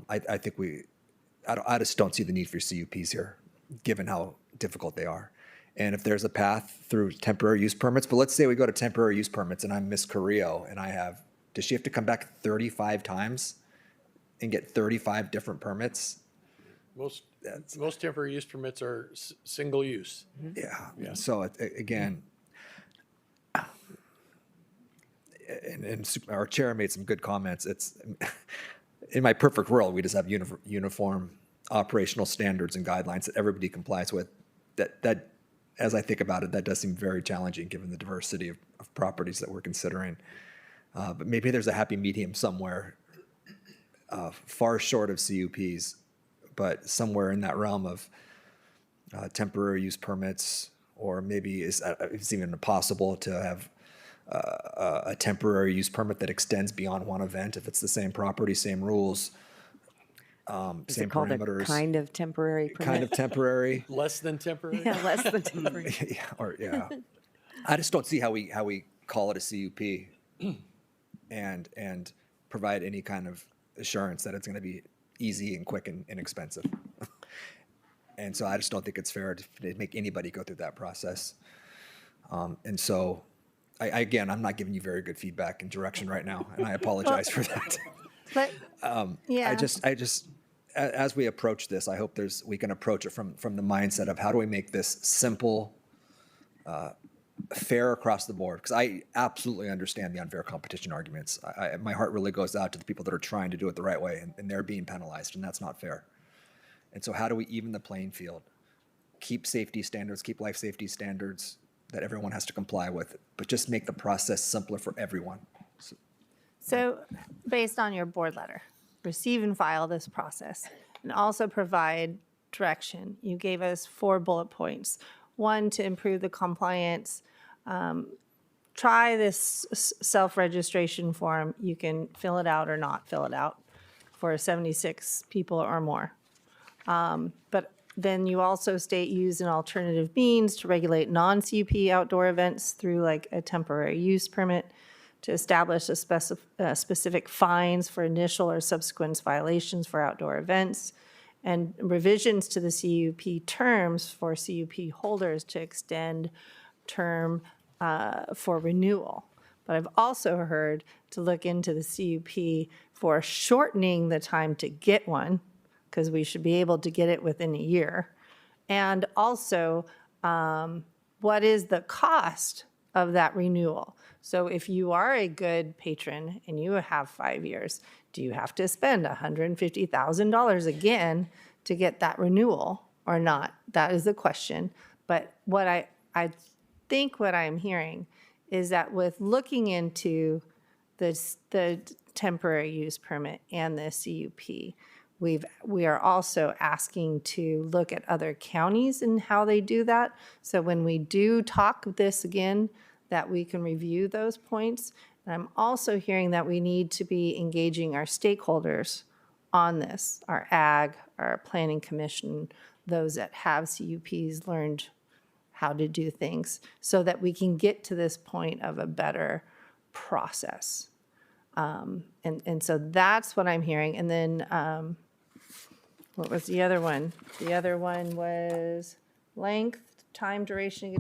I think I just don't see the need for CUPs here, given how difficult they are. And if there's a path through temporary use permits, but let's say we go to temporary use permits and I'm Miss Carrillo and does she have to come back 35 times and get 35 different permits? Most temporary use permits are single use. Yeah. So again, and our chair made some good comments. It's in my perfect world, we just have uniform operational standards and guidelines that everybody complies with. That as I think about it, that does seem very challenging given the diversity of properties that we're considering. But maybe there's a happy medium somewhere, far short of CUPs, but somewhere in that realm of temporary use permits, or maybe it's even possible to have a temporary use permit that extends beyond one event if it's the same property, same rules. Is same it called parameters. a kind of temporary permit? Kind of temporary. Less than temporary? Yeah, less than temporary. yeah. I just don't see how we call it a CUP and provide any kind of assurance that it's going to be easy and quick and inexpensive. And so I just don't think it's fair to make anybody go through that process. And so, I'm not giving you very good feedback and direction right now, and I apologize for that. But yeah, I just as we approach this, I hope we can approach it from the mindset of how do we make this simple, fair across the board? Because I absolutely understand the unfair competition arguments. My heart really goes out to the people that are trying to do it the right way, and they're being penalized, and that's not fair. And so how do we even the playing field? Keep safety standards, keep life safety standards that everyone has to comply with, but just make the process simpler for everyone. so based on your board letter, receive and file this process, and also provide direction. You gave us 4 bullet points. 1, to improve the compliance. Try this self-registration form. You can fill it out or not fill it out for 76 people or more. But then you also state use an alternative means to regulate non-CUP outdoor events through like a temporary use permit to establish specific fines for initial or subsequent violations for outdoor events, and revisions to the CUP terms for CUP holders to extend term for renewal. But I've also heard to look into the CUP for shortening the time to get one, because we should be able to get it within a year. And also, what is the cost of that renewal? So if you are a good patron and you have 5 years, do you have to spend $150,000 again to get that renewal or not? That is the question. But what I think what I'm hearing is that with looking into the temporary use permit and the CUP, we are also asking to look at other counties and how they do that. So when we do talk this again, that we can review those points. And I'm also hearing that we need to be engaging our stakeholders on this, our ag, our planning commission, those that have CUPs learned how to do things, so that we can get to this point of a better process. And so that's what I'm hearing. And then what was the other one? The other one was length, time, duration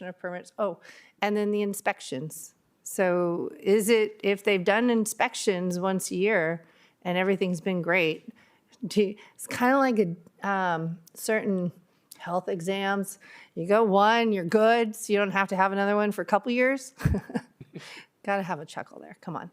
of permits. Oh, and then the inspections. So is it, if they've done inspections once a year and everything's been great, it's kind of like a certain health exams. You go one, you're good, so you don't have to have another one for a couple years. Got to have a chuckle there. Come on.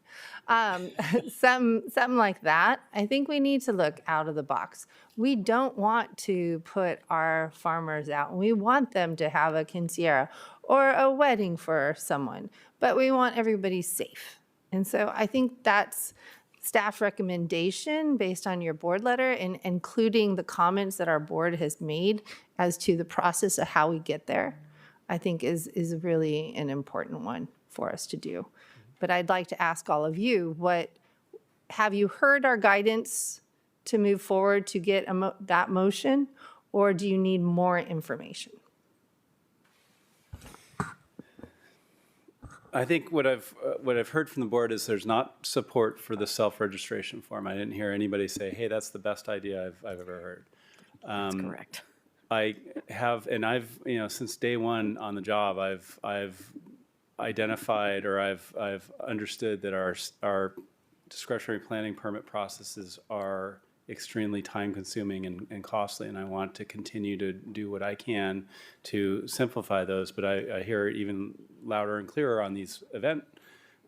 Something like that. I think we need to look out of the box. We don't want to put our farmers out. We want them to have a quinceañera or a wedding for someone, but we want everybody safe. And so I think that's staff recommendation based on your board letter, and including the comments that our board has made as to the process of how we get there, I think is really an important one for us to do. But I'd like to ask all of you, have you heard our guidance to move forward to get that motion, or do you need more information? I think what I've heard from the board is there's not support for the self-registration form. I didn't hear anybody say, "Hey, that's the best idea I've ever heard." That's correct. I have, and I've, since day one on the job, I've identified, or I've understood that our discretionary planning permit processes are extremely time-consuming and costly, and I want to continue to do what I can to simplify those. But I hear even louder and clearer on these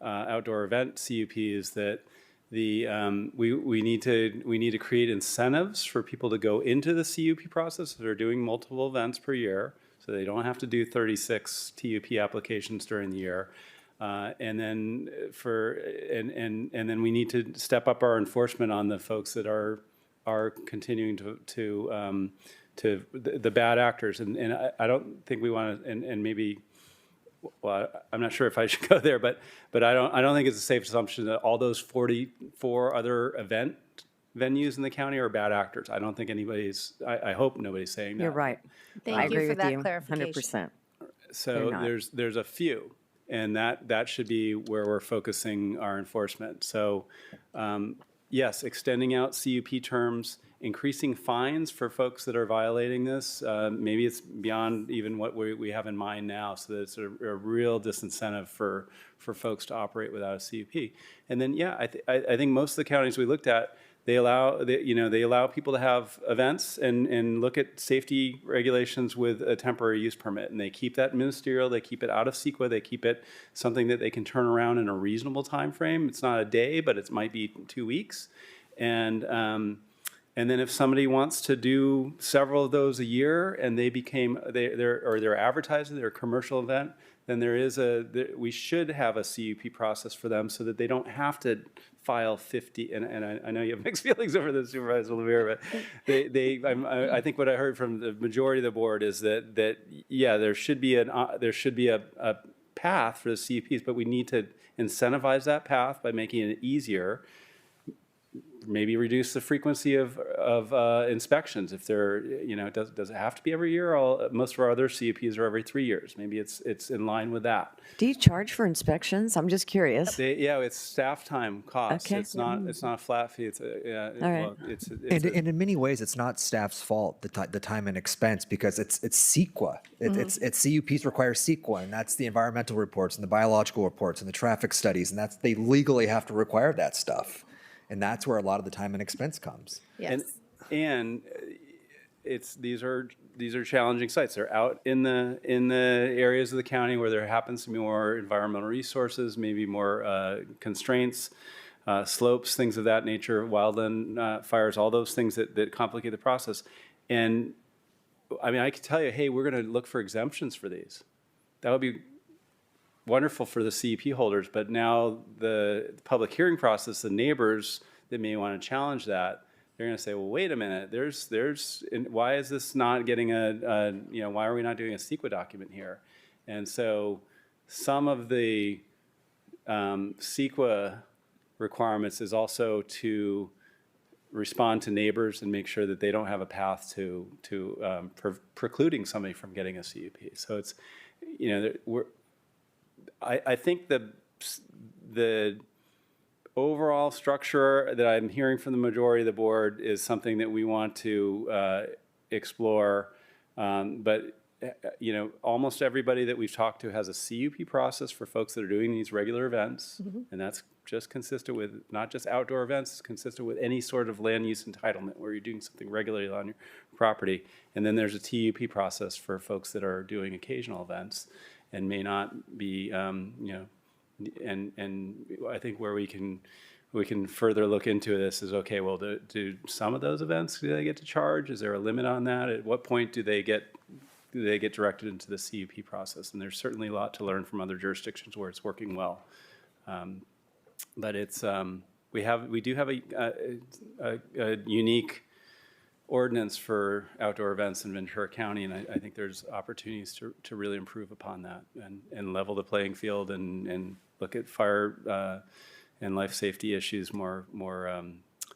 outdoor event CUPs that we need to create incentives for people to go into the CUP process if they're doing multiple events per year, so they don't have to do 36 TUP applications during the year. And then then we need to step up our enforcement on the folks that are continuing to the bad actors. And I don't think we want to, and maybe, well, I'm not sure if I should go there, but I don't think it's a safe assumption that all those 44 other event venues in the county are bad actors. I don't think I hope nobody's saying that. You're right. Thank you for that clarification. 100%. So there's a few, and that should be where we're focusing our enforcement. So yes, extending out CUP terms, increasing fines for folks that are violating this. Maybe it's beyond even what we have in mind now, so that it's a real disincentive for folks to operate without a CUP. And then, yeah, I think most of the counties we looked at, they allow people to have events and look at safety regulations with a temporary use permit, and they keep that ministerial, they keep it out of CEQA, they keep it something that they can turn around in a reasonable time frame. It's not a day, but it might be 2 weeks. And then if somebody wants to do several of those a year and they're advertising their commercial event, then we should have a CUP process for them so that they don't have to file 50, and I know you have mixed feelings over this, Supervisor Levere, but I think what I heard from the majority of the board is that yeah, there should be a path for the CUPs, but we need to incentivize that path by making it easier. maybe reduce the frequency of inspections if they're, does it have to be every year? Most of our other CUPs are every 3 years. Maybe it's in line with that. Do you charge for inspections? I'm just curious. It's staff time costs. Okay. It's not a flat fee. It's All right. well, it's And in many ways, it's not staff's fault, the time and expense, because it's CEQA. It's CUPs require CEQA, and that's the environmental reports and the biological reports and the traffic studies, and they legally have to require that stuff. And that's where a lot of the time and expense comes. Yes. And these are challenging sites. They're out in the areas of the county where there happens to be more environmental resources, maybe more constraints, slopes, things of that nature, wildland fires, all those things that complicate the process. And I mean, I could tell you, hey, we're going to look for exemptions for these. That would be wonderful for the CEP holders, but now the public hearing process, the neighbors that may want to challenge that, they're going to say, well, wait a minute, why is this not getting why are we not doing a CEQA document here? And so some of the CEQA requirements is also to respond to neighbors and make sure that they don't have a path to precluding somebody from getting a CUP. So it's, I think the overall structure that I'm hearing from the majority of the board is something that we want to explore. But almost everybody that we've talked to has a CUP process for folks that are doing these regular events, and that's just consistent with not just outdoor events, it's consistent with any sort of land use entitlement where you're doing something regularly on your property. And then there's a TUP process for folks that are doing occasional events and may not be, and I think where we can further look into this is, okay, well, do some of those events, do they get to charge? Is there a limit on that? At what point do they get directed into the CUP process? And there's certainly a lot to learn from other jurisdictions where it's working well. But it's we do have a unique ordinance for outdoor events in Ventura County, and I think there's opportunities to really improve upon that and level the playing field and look at fire and life safety issues more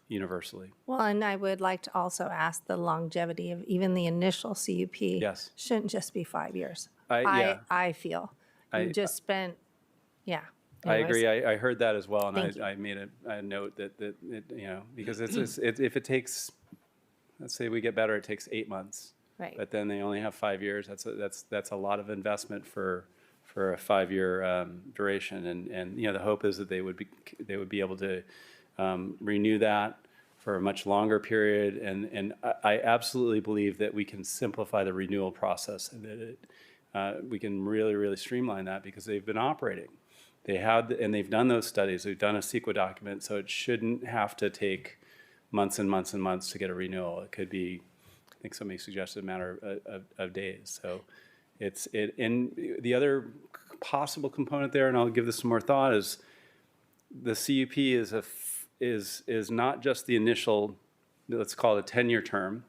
universally. Well, and I would like to also ask the longevity of even the initial CUP. Yes. Shouldn't just be 5 years. Yeah. I feel. You just spent, yeah. I Anyways. agree. I heard that as well, and Thank you. I made a note that it, because if it takes, let's say we get better, it takes 8 months. Right. But then they only have 5 years. That's a lot of investment for a 5-year duration, and the hope is that they would be able to renew that for a much longer period, and I absolutely believe that we can simplify the renewal process and that we can really streamline that because they've been operating. They've done those studies. They've done a CEQA document, so it shouldn't have to take months and months and months to get a renewal. It could be, I think somebody suggested, a matter of days. So and the other possible component there, and I'll give this some more thought, is the CUP is not just the initial, let's call it a 10-year term.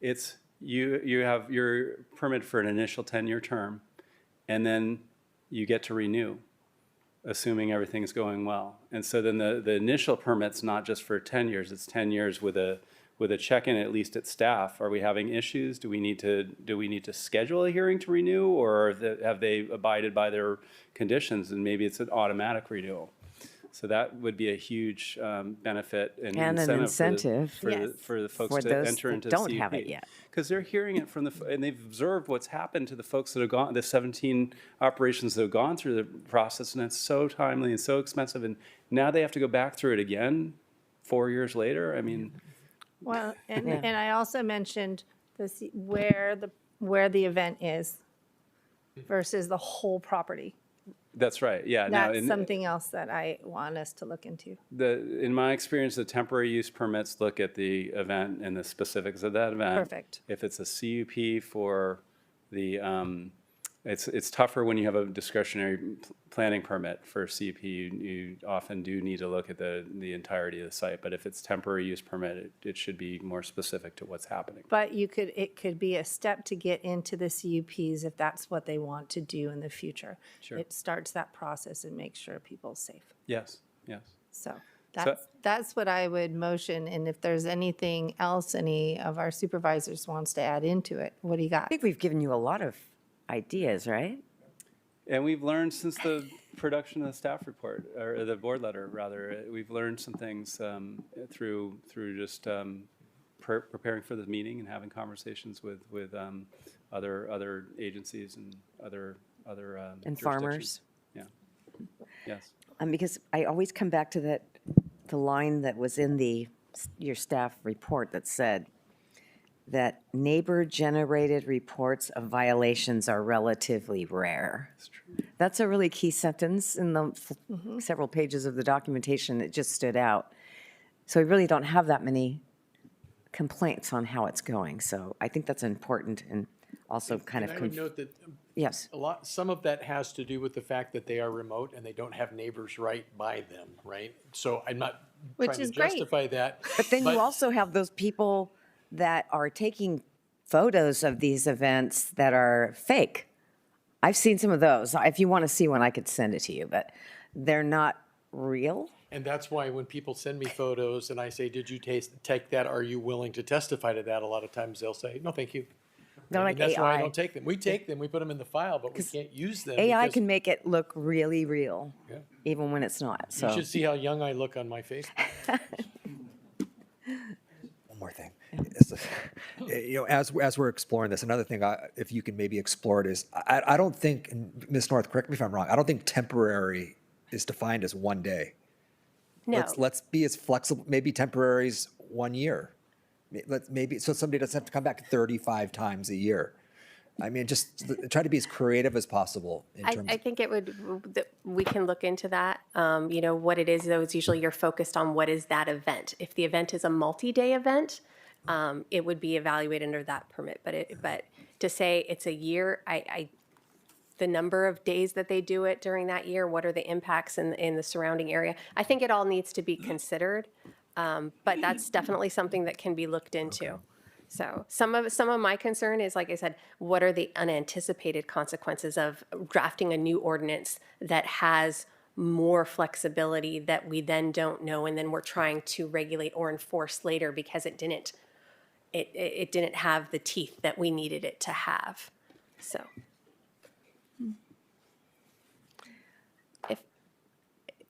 It's you have your permit for an initial 10-year term, and then you get to renew, assuming everything's going well. And so then the initial permit's not just for 10 years, it's 10 years with a check-in, at least at staff. Are we having issues? Do we need to schedule a hearing to renew, or have they abided by their conditions, and maybe it's an automatic renewal? So that would be a huge benefit and an incentive for the folks for to those enter that into don't CUP. have it yet. Because they're hearing it from and they've observed what's happened to the folks that have gone, the 17 operations that have gone through the process, and it's so timely and so expensive, and now they have to go back through it again 4 years later. I mean, Well, and I also mentioned where the event is versus the whole property. that's right. Yeah. That's something else that I want us to look into. In my experience, the temporary use permits look at the event and the specifics of that event. Perfect. If it's a CUP for the, it's tougher when you have a discretionary planning permit for a CUP. You often do need to look at the entirety of the site. But if it's temporary use permit, it should be more specific to what's happening. But it could be a step to get into the CUPs if that's what they want to do in the future. Sure. It starts that process and makes sure people's safe. Yes. Yes. So That's what I would motion, and if there's anything else any of our supervisors wants to add into it, what do you got? I think we've given you a lot of ideas, right? And we've learned since the production of the staff report, or the board letter, rather, we've learned some things through just preparing for the meeting and having conversations with other agencies and other And jurisdictions. farmers. Yeah. Yes. Because I always come back to the line that was in your staff report that said that neighbor-generated reports of violations are relatively rare. That's true. That's a really key sentence in the several pages of the documentation. It just stood out. So we really don't have that many complaints on how it's going. So I think that's important and also kind of. I would note that yes, some of that has to do with the fact that they are remote and they don't have neighbors right by them, right? So I'm not trying to justify that. But then you also have those people that are taking photos of these events that are fake. I've seen some of those. If you want to see one, I could send it to you, but they're not real. And that's why when people send me photos and I say, did you take that? Are you willing to testify to that? A lot of times they'll say, no, thank you. They're like that's why I AI. don't take them. We take them, we put them in the file, but we can't use them. AI because can make it look really real, Yeah. even when it's not. So You should see how young I look on my face. One more thing. As we're exploring this, another thing, if you can maybe explore it, is I don't think, and Ms. North, correct me if I'm wrong, I don't think temporary is defined as 1 day. No. Let's be as flexible. Maybe temporary is 1 year. Maybe so somebody doesn't have to come back 35 times a year. I mean, just try to be as creative as possible in terms. I think we can look into that. What it is, though, is usually you're focused on what is that event. If the event is a multi-day event, it would be evaluated under that permit. But to say it's a year, the number of days that they do it during that year, what are the impacts in the surrounding area? I think it all needs to be considered, but that's definitely something that can be looked into. Okay. So some of my concern is, like I said, what are the unanticipated consequences of drafting a new ordinance that has more flexibility that we then don't know, and then we're trying to regulate or enforce later because it didn't have the teeth that we needed it to have. So.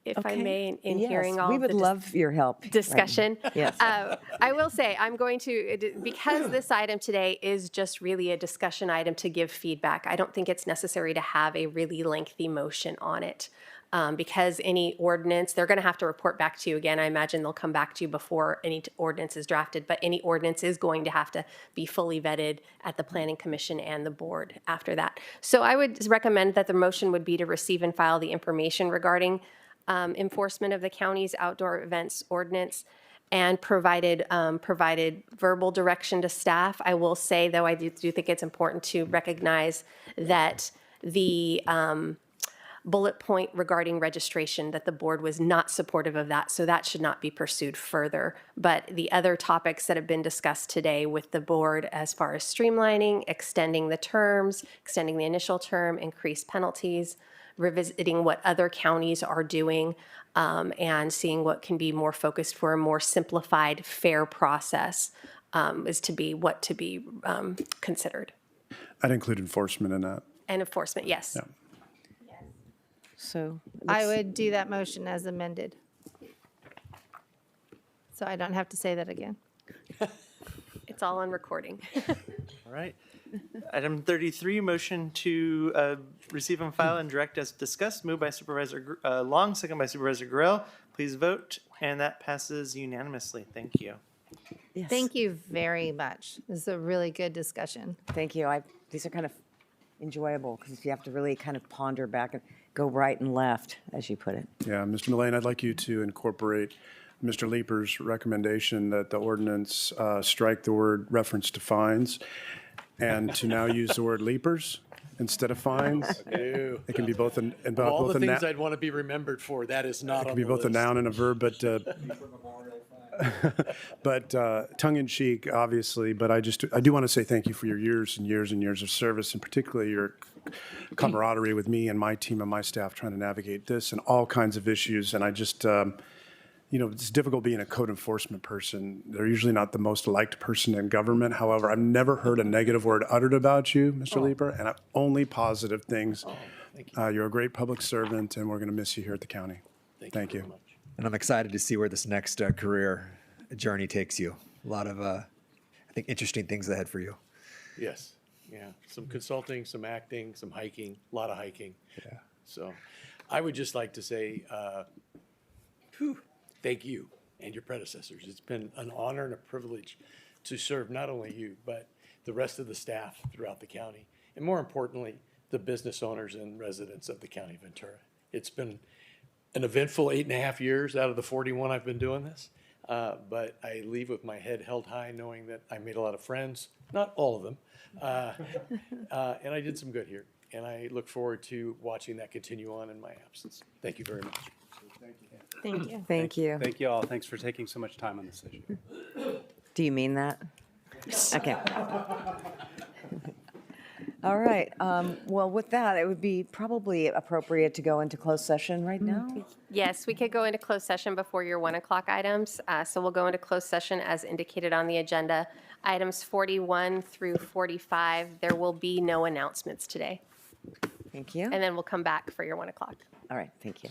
If I may, in yes, hearing all we would love your help. Discussion. Right. Yes. I will say I'm going to, because this item today is just really a discussion item to give feedback, I don't think it's necessary to have a really lengthy motion on it. Because any ordinance, they're going to have to report back to you again. I imagine they'll come back to you before any ordinance is drafted, but any ordinance is going to have to be fully vetted at the Planning Commission and the board after that. So I would recommend that the motion would be to receive and file the information regarding enforcement of the county's outdoor events ordinance, and provided verbal direction to staff. I will say, though, I do think it's important to recognize that the bullet point regarding registration, that the board was not supportive of that, so that should not be pursued further. But the other topics that have been discussed today with the board, as far as streamlining, extending the terms, extending the initial term, increased penalties, revisiting what other counties are doing, and seeing what can be more focused for a more simplified, fair process, is to be considered. I'd include enforcement in that. And enforcement, yes. Yeah. So I would do that motion as amended. So I don't have to say that again. It's all on recording. All right. Item 33, motion to receive and file and direct as discussed, moved by Supervisor Long, second by Supervisor Gorell. Please vote, and that passes unanimously. Thank you. Yes. Thank you very much. This is a really good discussion. Thank you. These are kind of enjoyable because you have to really kind of ponder back and go right and left, as you put it. Yeah, Mr. Mullane, I'd like you to incorporate Mr. Leeper's recommendation that the ordinance strike the word reference to fines and to now use the word leapers instead of fines. Ew. It can be both an and Of all both the a things noun. I'd want to be remembered for, that is not It can on be the both a list. noun and a verb, but tongue in cheek, obviously. But I do want to say thank you for your years and years and years of service, and particularly your camaraderie with me and my team and my staff trying to navigate this and all kinds of issues. And I just, it's difficult being a code enforcement person. They're usually not the most liked person in government. However, I've never heard a negative word uttered about you, Mr. Lieber, and only positive things. You're a great public servant, and we're going to miss you here at the county. Thank you. And I'm excited to see where this next career journey takes you. A lot of, I think, interesting things ahead for you. Yes, yeah, some consulting, some acting, some hiking, a lot of hiking. Yeah. So I would just like to say, thank you and your predecessors. It's been an honor and a privilege to serve not only you, but the rest of the staff throughout the county, and more importantly, the business owners and residents of the county of Ventura. It's been an eventful 8.5 years out of the 41 I've been doing this, but I leave with my head held high knowing that I made a lot of friends, not all of them, and I did some good here. And I look forward to watching that continue on in my absence. Thank you very much. Thank you. Thank you. Thank you all. Thanks for taking so much time on this issue. Do you mean that? Okay. All right. Well, with that, it would be probably appropriate to go into closed session right now. Yes, we could go into closed session before your 1 o'clock items. So we'll go into closed session as indicated on the agenda. Items 41 through 45, there will be no announcements today. Thank you. And then we'll come back for your 1 o'clock. All right. Thank you.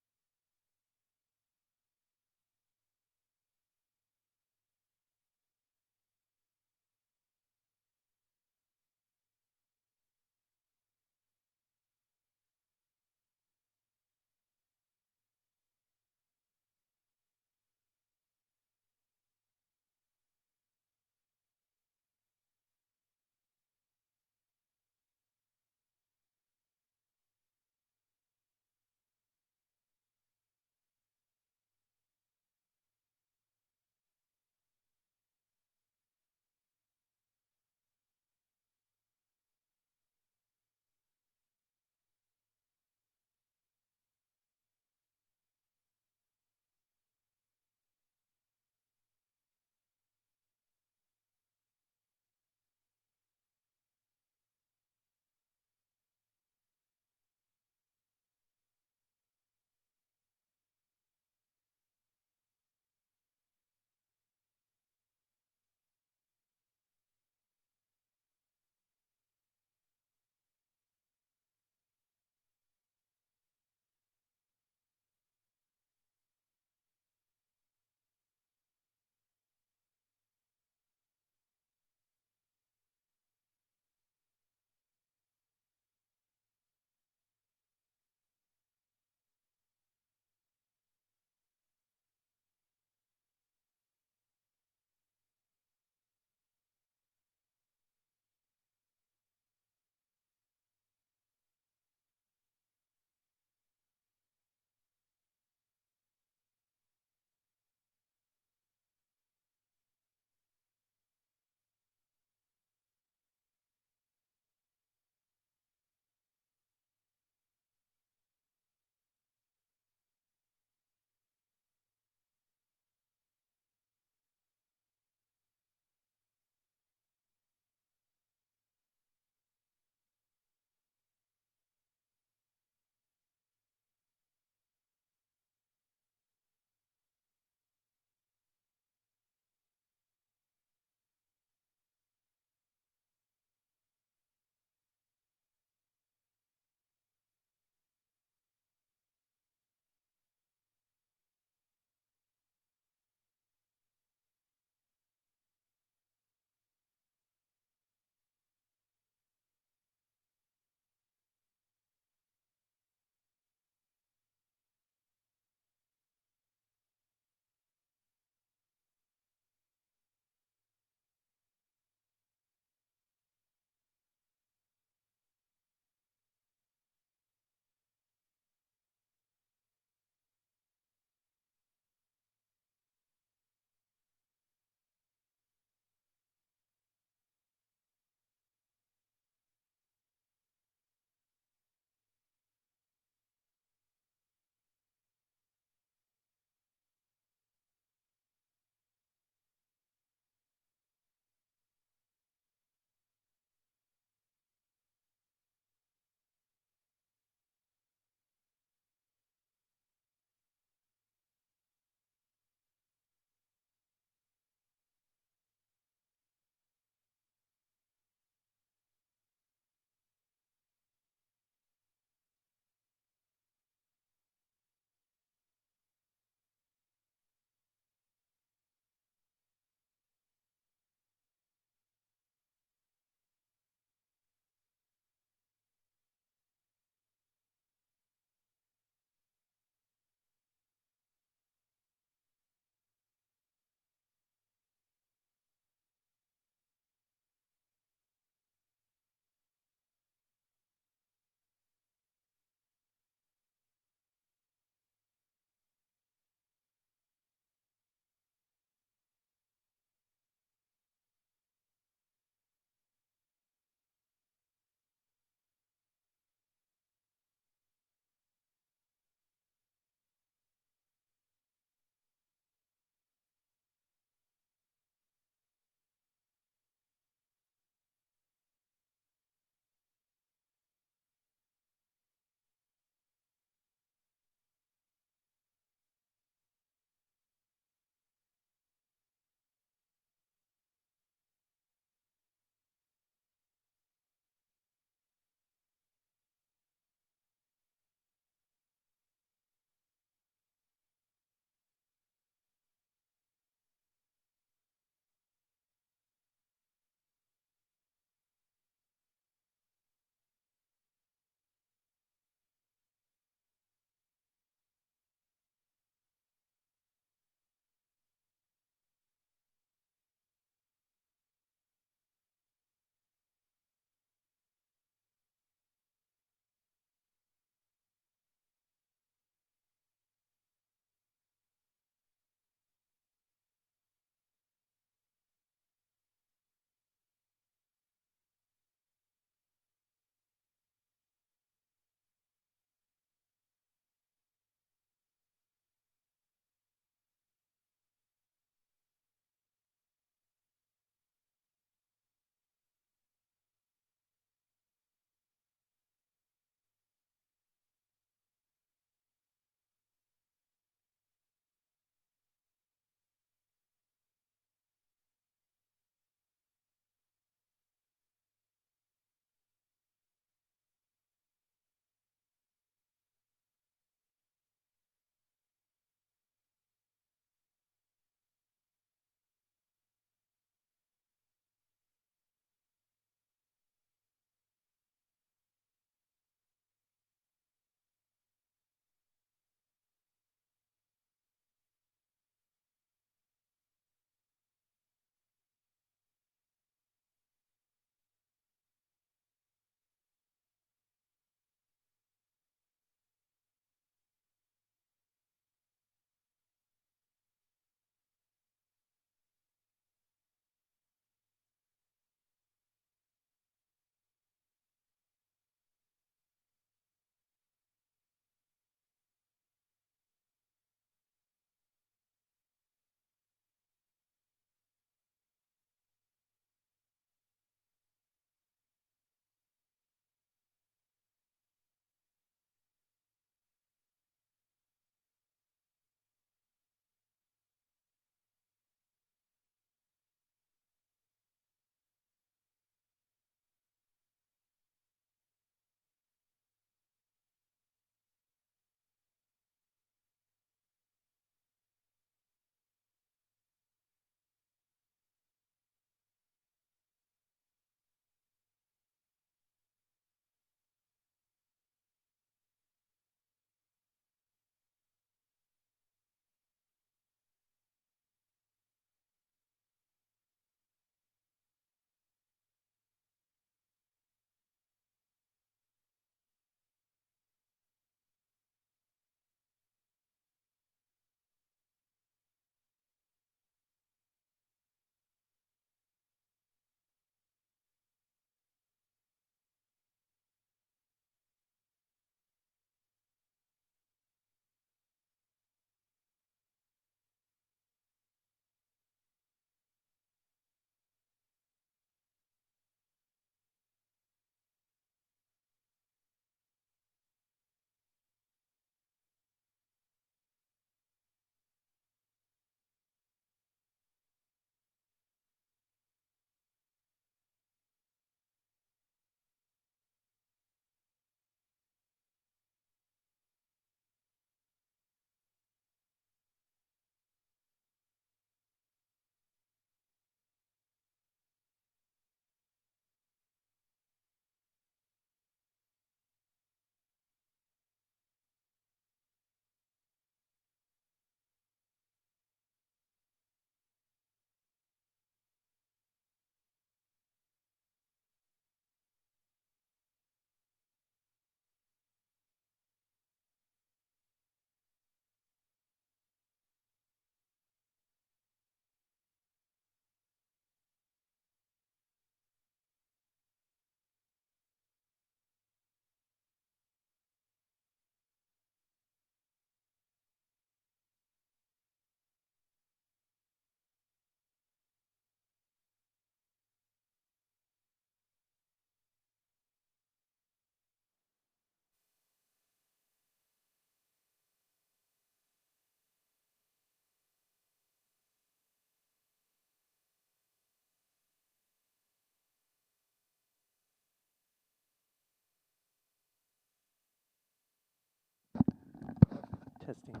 Testing,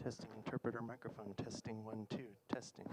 testing, interpreter microphone, testing, 1, 2, testing.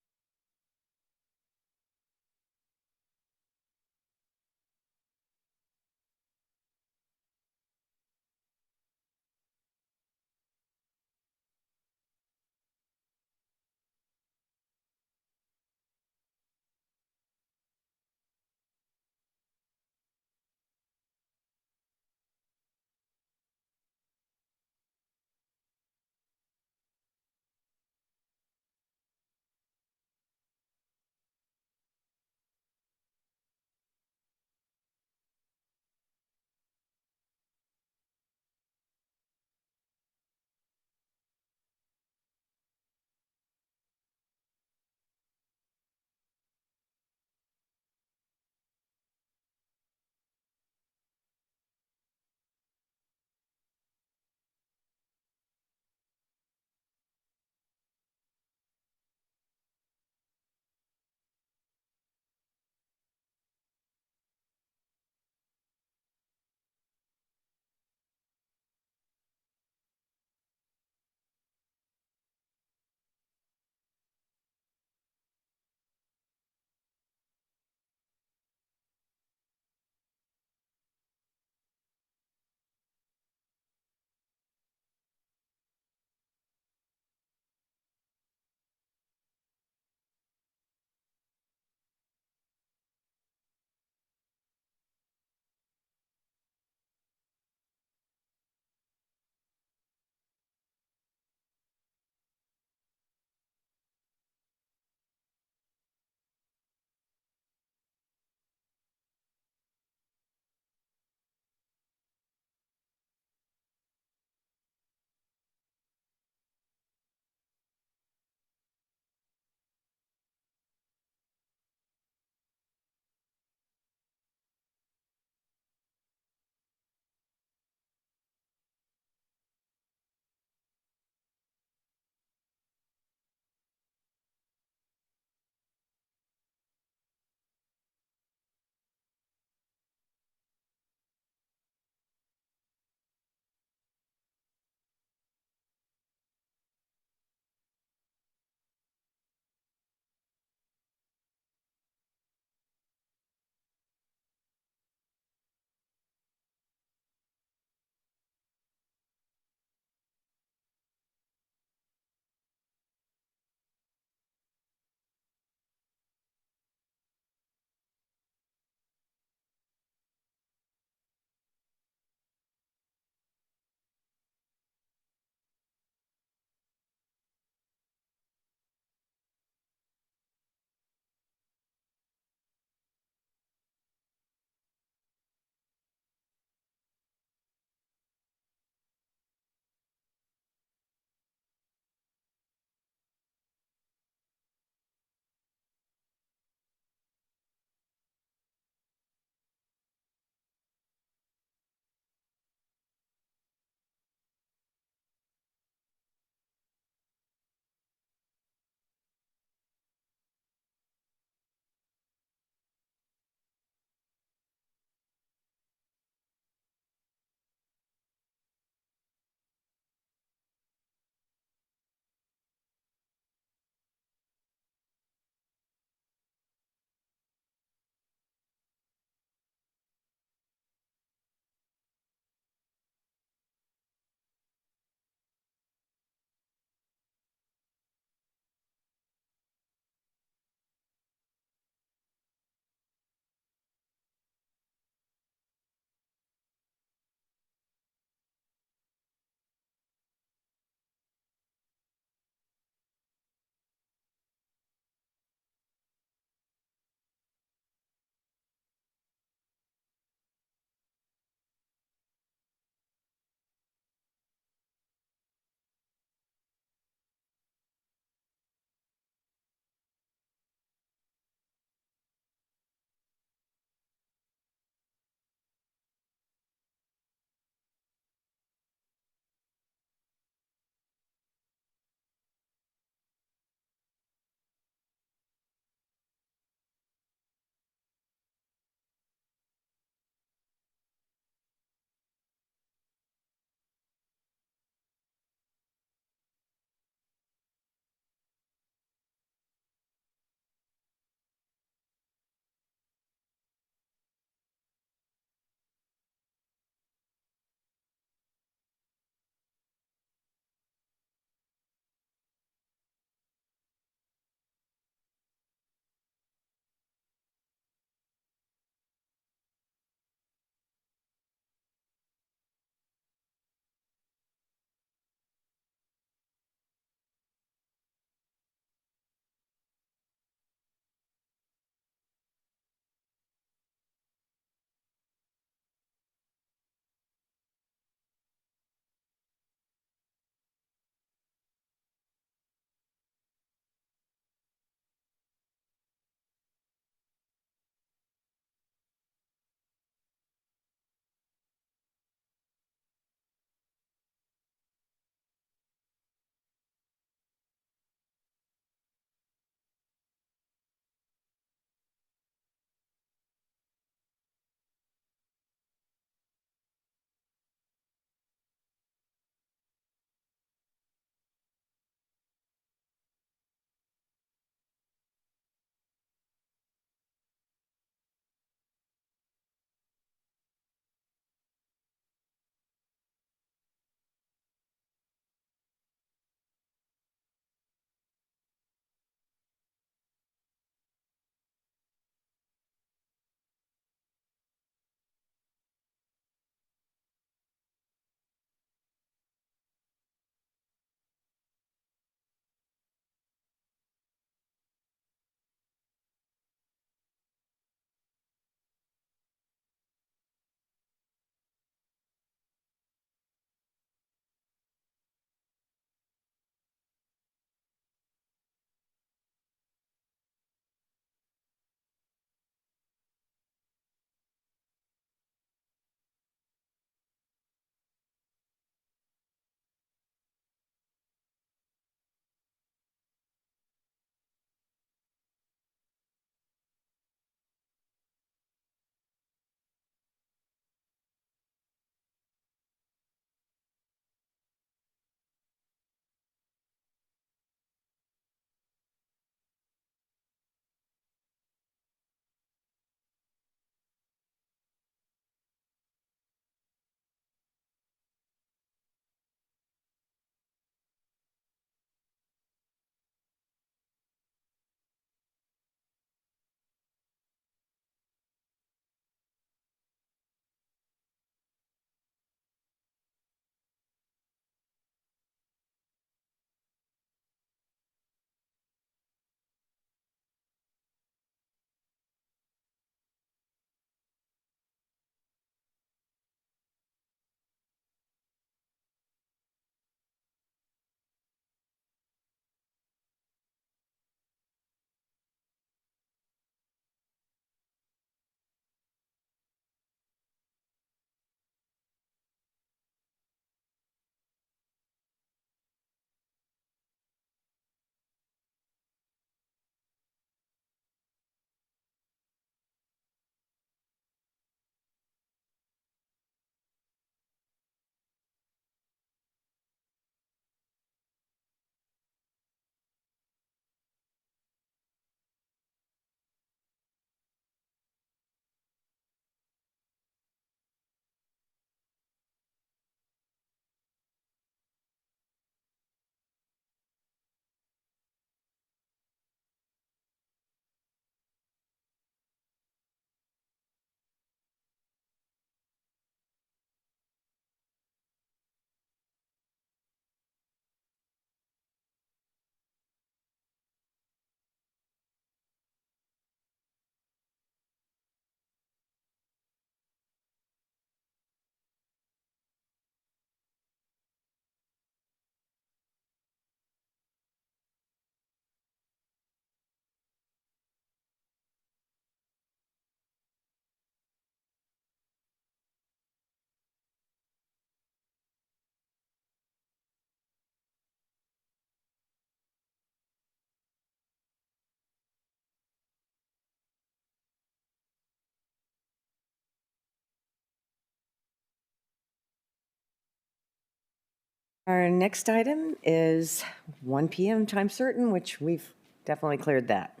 Our next item is 1 p.m. time certain, which we've definitely cleared that.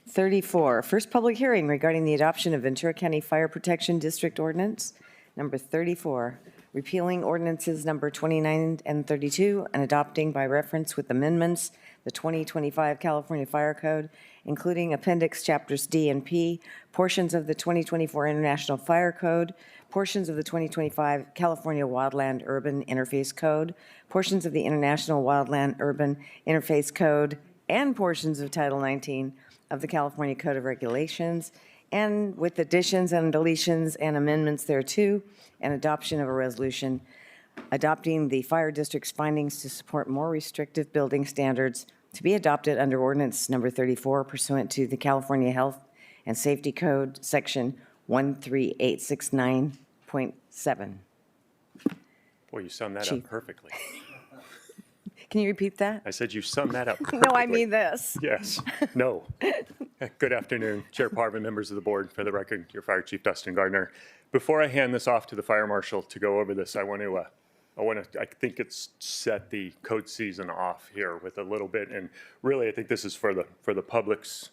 34, first public hearing regarding the adoption of Ventura County Fire Protection District Ordinance, number 34, repealing ordinances number 29 and 32, and adopting by reference with amendments the 2025 California Fire Code, including Appendix Chapters D and P, portions of the 2024 International Fire Code, portions of the 2025 California Wildland Urban Interface Code, portions of the International Wildland Urban Interface Code, and portions of Title 19 of the California Code of Regulations, and with additions and deletions and amendments thereto, and adoption of a resolution adopting the fire district's findings to support more restrictive building standards to be adopted under ordinance number 34 pursuant to the California Health and Safety Code, section 13869.7. Boy, you summed that Chief. up perfectly. Can you repeat that? I said you summed that up perfectly. No, I mean this. Yes. No. Good afternoon, Chair Parvin, members of the board. For the record, your Fire Chief Dustin Gardner. Before I hand this off to the Fire Marshal to go over this, I think it's set the code season off here with a little bit, and really I think this is for the public's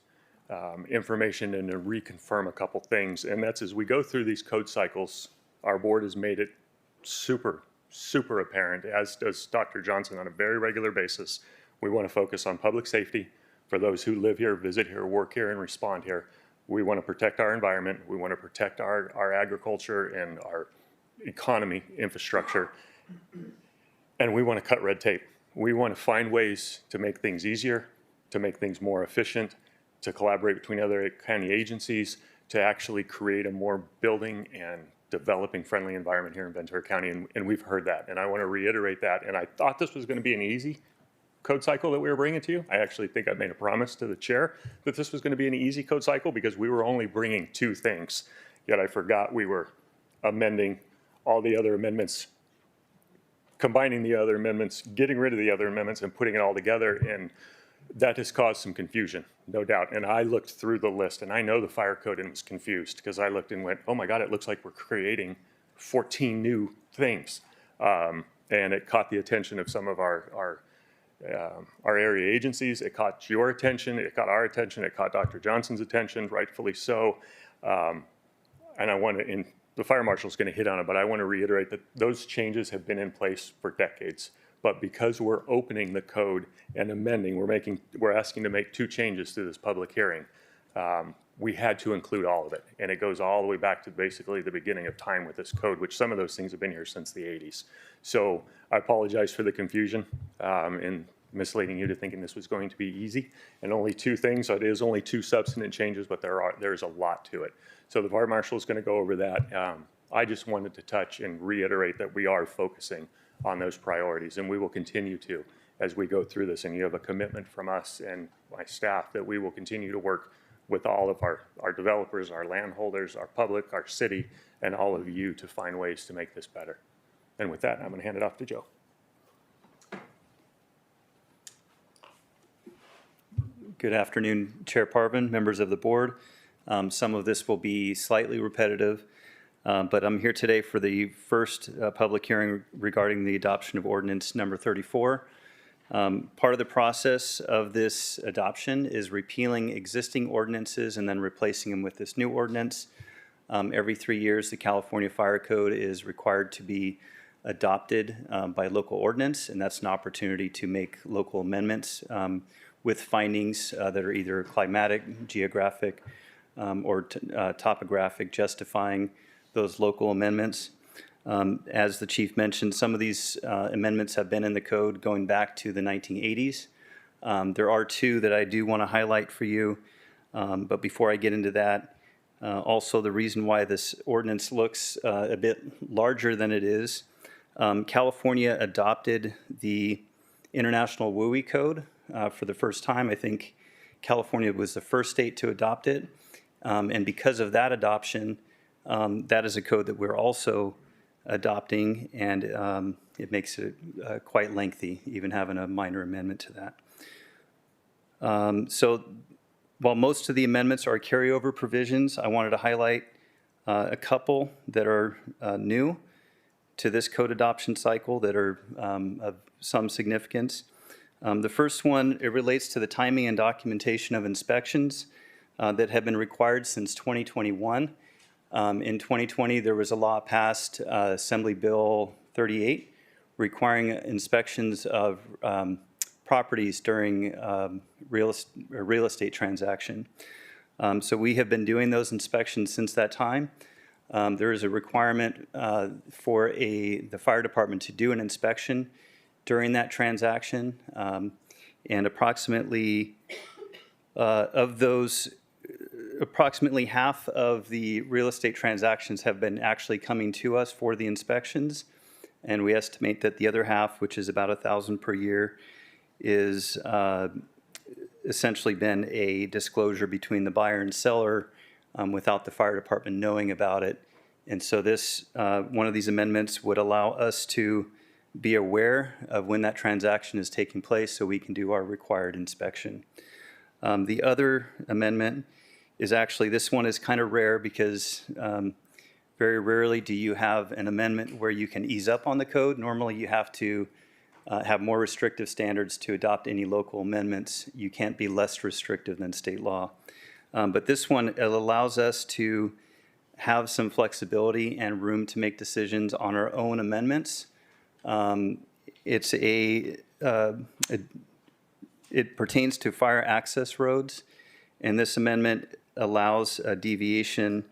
information and to reconfirm a couple things. And that's as we go through these code cycles, our board has made it super apparent, as does Dr. Johnson on a very regular basis. We want to focus on public safety for those who live here, visit here, work here, and respond here. We want to protect our environment. We want to protect our agriculture and our economy infrastructure. And we want to cut red tape. We want to find ways to make things easier, to make things more efficient, to collaborate between other county agencies, to actually create a more building and developing friendly environment here in Ventura County, and we've heard that, and I want to reiterate that. And I thought this was going to be an easy code cycle that we were bringing to you. I actually think I made a promise to the chair that this was going to be an easy code cycle because we were only bringing 2 things, yet I forgot we were amending all the other amendments, combining the other amendments, getting rid of the other amendments, and putting it all together, and that has caused some confusion, no doubt. And I looked through the list, and I know the fire code and was confused because I looked and went, oh my God, it looks like we're creating 14 new things. And it caught the attention of some of our area agencies. It caught your attention. It caught our attention. It caught Dr. Johnson's attention, rightfully so. And the fire marshal's going to hit on it, but I want to reiterate that those changes have been in place for decades. But because we're opening the code and amending, we're asking to make 2 changes to this public hearing. We had to include all of it, and it goes all the way back to basically the beginning of time with this code, which some of those things have been here since the 80s. So I apologize for the confusion and misleading you to thinking this was going to be easy. And only 2 things, so it is only 2 substantive changes, but there's a lot to it. So the fire marshal is going to go over that. I just wanted to touch and reiterate that we are focusing on those priorities, and we will continue to as we go through this. And you have a commitment from us and my staff that we will continue to work with all of our developers, our landholders, our public, our city, and all of you to find ways to make this better. And with that, I'm going to hand it off to Joe. Good afternoon, Chair Parvin, members of the board. Some of this will be slightly repetitive, but I'm here today for the first public hearing regarding the adoption of ordinance number 34. Part of the process of this adoption is repealing existing ordinances and then replacing them with this new ordinance. Every 3 years, the California Fire Code is required to be adopted by local ordinance, and that's an opportunity to make local amendments with findings that are either climatic, geographic, or topographic, justifying those local amendments. As the chief mentioned, some of these amendments have been in the code going back to the 1980s. There are 2 that I do want to highlight for you, but before I get into that, also the reason why this ordinance looks a bit larger than it is, California adopted the International WUI Code for the first time. I think California was the first state to adopt it, and because of that adoption, that is a code that we're also adopting, and it makes it quite lengthy, even having a minor amendment to that. So while most of the amendments are carryover provisions, I wanted to highlight a couple that are new. to this code adoption cycle that are of some significance. The first one, it relates to the timing and documentation of inspections that have been required since 2021. In 2020, there was a law passed, Assembly Bill 38, requiring inspections of properties during real estate transaction. So we have been doing those inspections since that time. There is a requirement for the fire department to do an inspection during that transaction. And approximately of those, approximately half of the real estate transactions have been actually coming to us for the inspections. And we estimate that the other half, which is about 1,000 per year, is essentially been a disclosure between the buyer and seller without the fire department knowing about it. And so this, one of these amendments would allow us to be aware of when that transaction is taking place so we can do our required inspection. The other amendment is actually, this one is kind of rare because very rarely do you have an amendment where you can ease up on the code. Normally you have to have more restrictive standards to adopt any local amendments. You can't be less restrictive than state law. But this one, it allows us to have some flexibility and room to make decisions on our own amendments. It pertains to fire access roads, and this amendment allows a deviation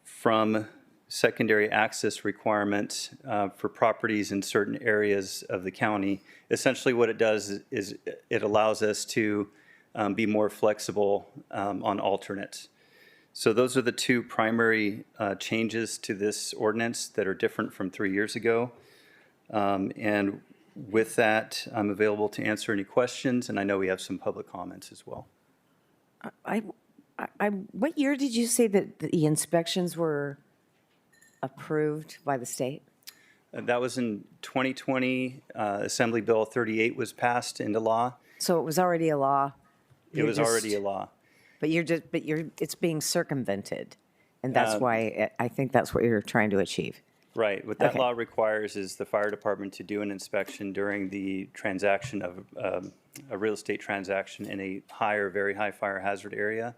from secondary access requirements for properties in certain areas of the county. Essentially what it does is it allows us to be more flexible on alternates. So those are the two primary changes to this ordinance that are different from 3 years ago. And with that, I'm available to answer any questions, and I know we have some public comments as well. What year did you say that the inspections were approved by the state? That was in 2020. Assembly Bill 38 was passed into law. So it was already a law? It was already a law. But it's being circumvented, and that's why I think that's what you're trying to achieve. Right. What that Okay. law requires is the fire department to do an inspection during the transaction of a real estate transaction in a very high fire hazard area.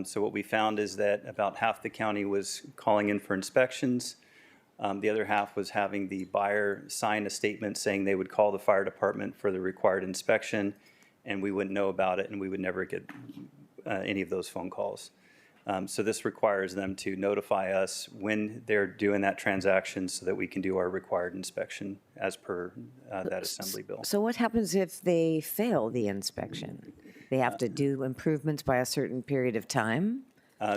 So what we found is that about half the county was calling in for inspections. The other half was having the buyer sign a statement saying they would call the fire department for the required inspection, and we wouldn't know about it, and we would never get any of those phone calls. So this requires them to notify us when they're doing that transaction so that we can do our required inspection as per that assembly bill. So what happens if they fail the inspection? They have to do improvements by a certain period of time?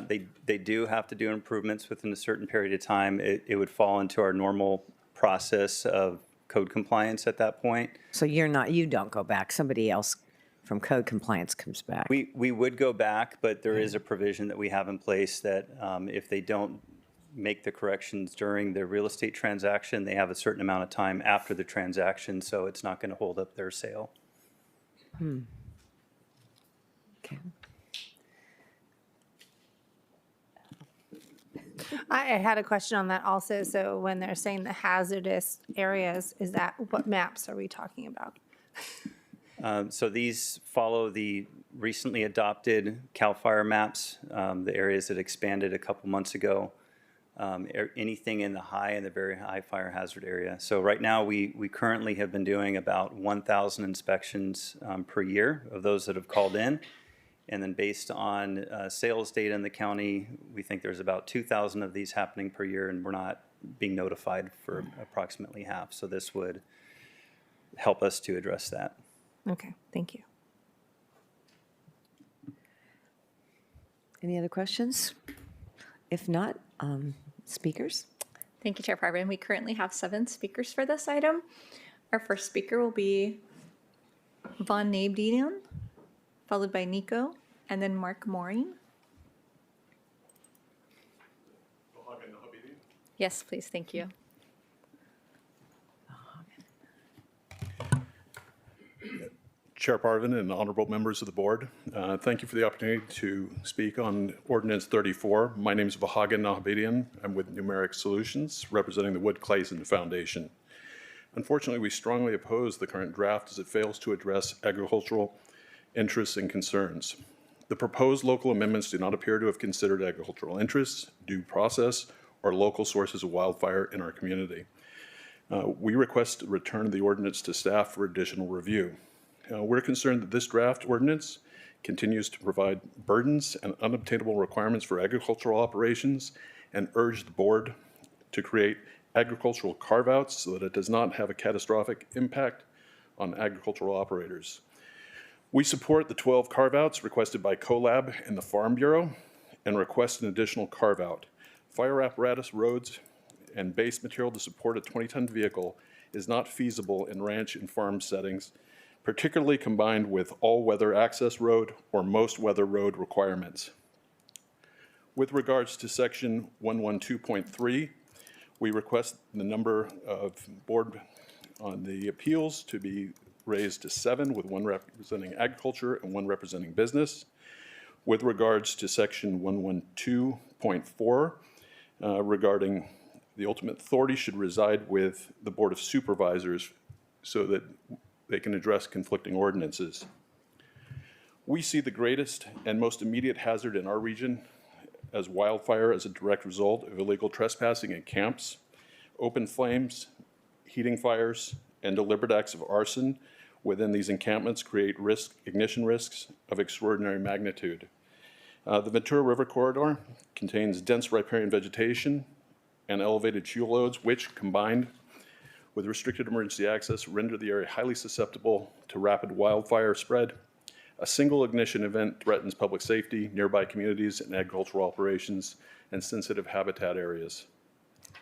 They do have to do improvements within a certain period of time. It would fall into our normal process of code compliance at that point. So you don't go back, somebody else from code compliance comes back? We would go back, but there is a provision that we have in place that if they don't make the corrections during the real estate transaction, they have a certain amount of time after the transaction, so it's not going to hold up their sale. Okay. I had a question on that also. So when they're saying the hazardous areas, what maps are we talking about? So these follow the recently adopted CAL FIRE maps, the areas that expanded a couple months ago, anything in the high and the very high fire hazard area. So right now we currently have been doing about 1,000 inspections per year of those that have called in. And then based on sales data in the county, we think there's about 2,000 of these happening per year, and we're not being notified for approximately half. So this would help us to address that. Okay, thank you. Any other questions? If not, speakers? Thank you, Chair Parvin. We currently have 7 speakers for this item. Our first speaker will be Von Nabedian, followed by Nico, and then Mark Maureen. Yes, please. Thank you. Chair Parvin and honorable members of the board. Thank you for the opportunity to speak on Ordinance 34. My name is Vahagan Nahabedian. I'm with Numeric Solutions, representing the Wood Clayton Foundation. Unfortunately, we strongly oppose the current draft as it fails to address agricultural interests and concerns. The proposed local amendments do not appear to have considered agricultural interests, due process, or local sources of wildfire in our community. We request a return of the ordinance to staff for additional review. We're concerned that this draft ordinance continues to provide burdens and unobtainable requirements for agricultural operations and urge the board to create agricultural carve-outs so that it does not have a catastrophic impact on agricultural operators. We support the 12 carve-outs requested by CoLab and the Farm Bureau and request an additional carve-out. Fire apparatus, roads, and base material to support a 20-ton vehicle is not feasible in ranch and farm settings, particularly combined with all-weather access road or most weather road requirements. With regards to section 112.3, we request the number of board on the appeals to be raised to 7, with 1 representing agriculture and 1 representing business. With regards to section 112.4, regarding the ultimate authority should reside with the Board of Supervisors so that they can address conflicting ordinances. We see the greatest and most immediate hazard in our region as wildfire as a direct result of illegal trespassing in camps, open flames, heating fires, and deliberate acts of arson within these encampments create ignition risks of extraordinary magnitude. The Ventura River corridor contains dense riparian vegetation and elevated fuel loads, which, combined with restricted emergency access, render the area highly susceptible to rapid wildfire spread. A single ignition event threatens public safety, nearby communities, and agricultural operations, and sensitive habitat areas.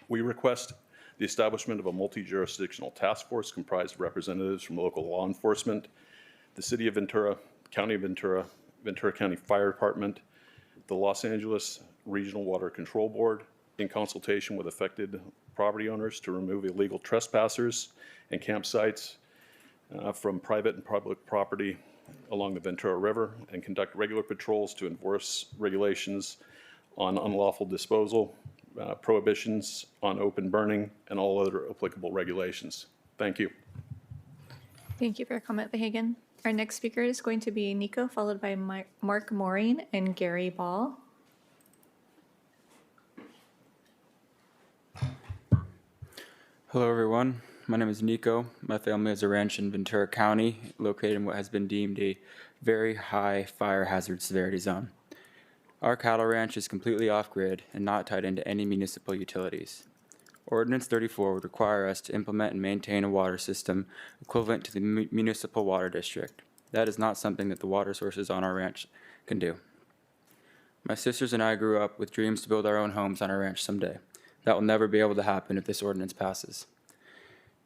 We request the establishment of a multi-jurisdictional task force comprised of representatives from local law enforcement, the City of Ventura, County of Ventura, Ventura County Fire Department, the Los Angeles Regional Water Control Board, in consultation with affected property owners to remove illegal trespassers and campsites from private and public property along the Ventura River, and conduct regular patrols to enforce regulations on unlawful disposal, prohibitions on open burning, and all other applicable regulations. Thank you. Thank you for your comment, Vahagan. Our next speaker is going to be Nico, followed by Mark Maureen and Gary Ball. Hello, everyone. My name is Nico. My family has a ranch in Ventura County, located in what has been deemed a very high fire hazard severity zone. Our cattle ranch is completely off-grid and not tied into any municipal utilities. Ordinance 34 would require us to implement and maintain a water system equivalent to the municipal water district. That is not something that the water sources on our ranch can do. My sisters and I grew up with dreams to build our own homes on our ranch someday. That will never be able to happen if this ordinance passes.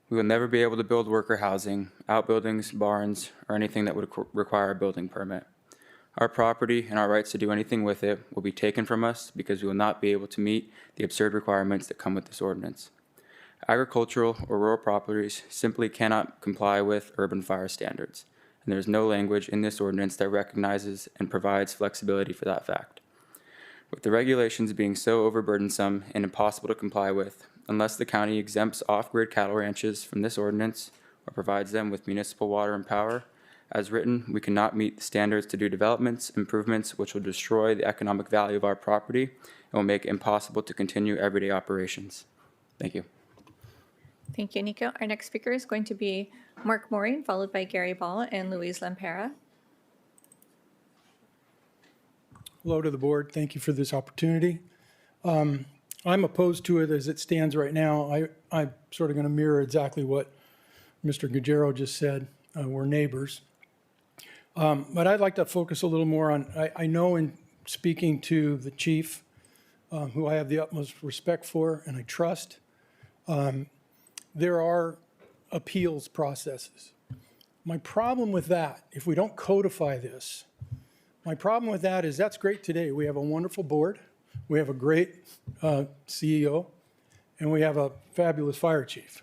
We will never be able to build worker housing, outbuildings, barns, or anything that would require a building permit. Our property and our rights to do anything with it will be taken from us because we will not be able to meet the absurd requirements that come with this ordinance. Agricultural or rural properties simply cannot comply with urban fire standards, and there is no language in this ordinance that recognizes and provides flexibility for that fact. With the regulations being so overburdensome and impossible to comply with, unless the county exempts off-grid cattle ranches from this ordinance or provides them with municipal water and power, as written, we cannot meet the standards to do developments, improvements, which will destroy the economic value of our property and will make it impossible to continue everyday operations. Thank you. Thank you, Nico. Our next speaker is going to be Mark Maureen, followed by Gary Ball and Louise Lampera. Hello to the board. Thank you for this opportunity. I'm opposed to it as it stands right now. I'm sort of going to mirror exactly what Mr. Guerrero just said. We're neighbors. But I'd like to focus a little more on, I know in speaking to the chief, who I have the utmost respect for and I trust, there are appeals processes. My problem with that, if we don't codify this, my problem with that is that's great today. We have a wonderful board. We have a great CEO, and we have a fabulous fire chief.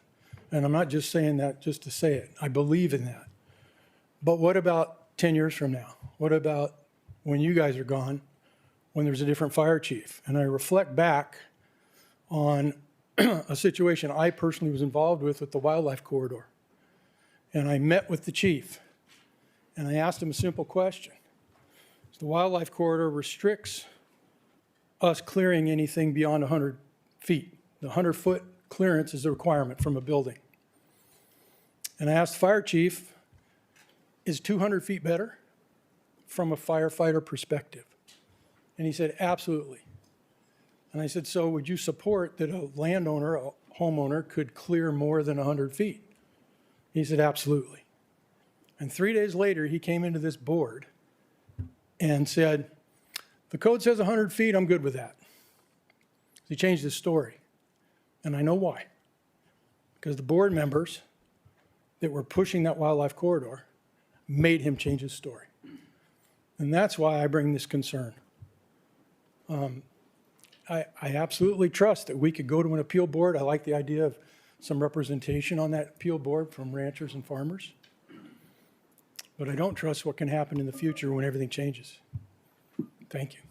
And I'm not just saying that just to say it. I believe in that. But what about 10 years from now? What about when you guys are gone, when there's a different fire chief? And I reflect back on a situation I personally was involved with the wildlife corridor. And I met with the chief, and I asked him a simple question. The wildlife corridor restricts us clearing anything beyond 100 feet. The 100-foot clearance is a requirement from a building. And I asked the fire chief, is 200 feet better from a firefighter perspective? And he said, absolutely. And I said, so would you support that a landowner, a homeowner, could clear more than 100 feet? He said, absolutely. And 3 days later, he came into this board and said, the code says 100 feet, I'm good with that. He changed his story. And I know why. Because the board members that were pushing that wildlife corridor made him change his story. And that's why I bring this concern. I absolutely trust that we could go to an appeal board. I like the idea of some representation on that appeal board from ranchers and farmers. But I don't trust what can happen in the future when everything changes. Thank you.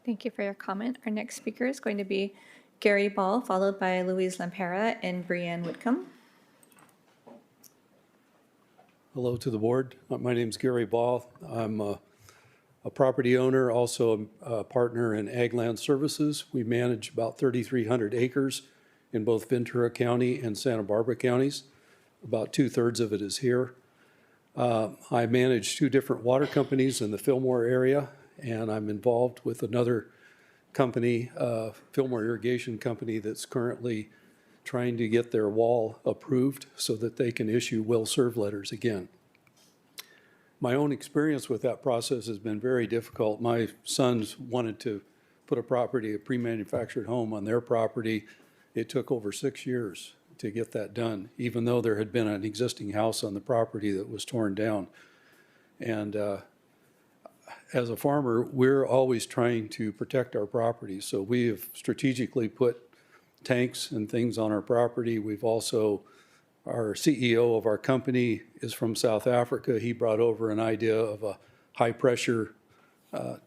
Thank you for your comment. Our next speaker is going to be Gary Ball, followed by Louise Lampera and Brianne Whitcomb. Hello to the board. My name's Gary Ball. I'm a property owner, also a partner in Ag Land Services. We manage about 3,300 acres in both Ventura County and Santa Barbara counties. About 2/3 of it is here. I manage 2 different water companies in the Fillmore area, and I'm involved with another company, Fillmore Irrigation Company, that's currently trying to get their wall approved so that they can issue will serve letters again. My own experience with that process has been very difficult. My sons wanted to put a pre-manufactured home on their property. It took over 6 years to get that done, even though there had been an existing house on the property that was torn down. And as a farmer, we're always trying to protect our property. So we have strategically put tanks and things on our property. We've also, our CEO of our company is from South Africa. He brought over an idea of a high pressure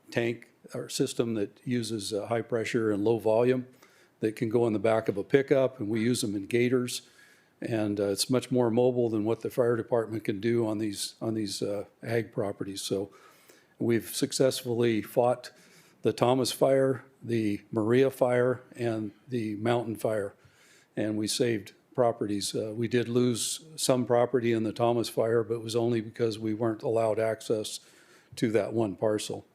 tank or system that uses high pressure and low volume that can go in the back of a pickup, and we use them in gators. And it's much more mobile than what the fire department can do on these ag properties. So we've successfully fought the Thomas Fire, the Maria Fire, and the Mountain Fire, and we saved properties. We did lose some property in the Thomas Fire, but it was only because we weren't allowed access to that one parcel.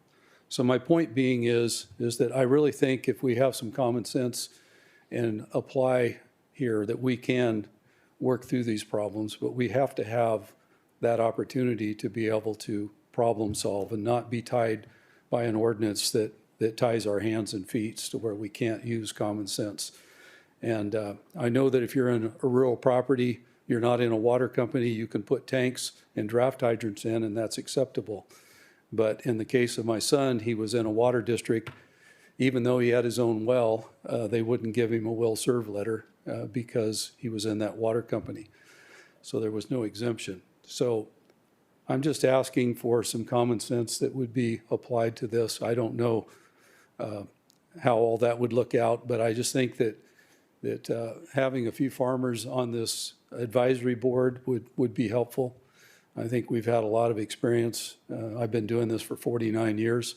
So my point being is that I really think if we have some common sense and apply here, that we can work through these problems, but we have to have that opportunity to be able to problem solve and not be tied by an ordinance that ties our hands and feet to where we can't use common sense. And I know that if you're in a rural property, you're not in a water company, you can put tanks and draft hydrants in, and that's acceptable. But in the case of my son, he was in a water district. Even though he had his own well, they wouldn't give him a will serve letter because he was in that water company. So there was no exemption. So I'm just asking for some common sense that would be applied to this. I don't know how all that would look out, but I just think that having a few farmers on this advisory board would be helpful. I think we've had a lot of experience. I've been doing this for 49 years,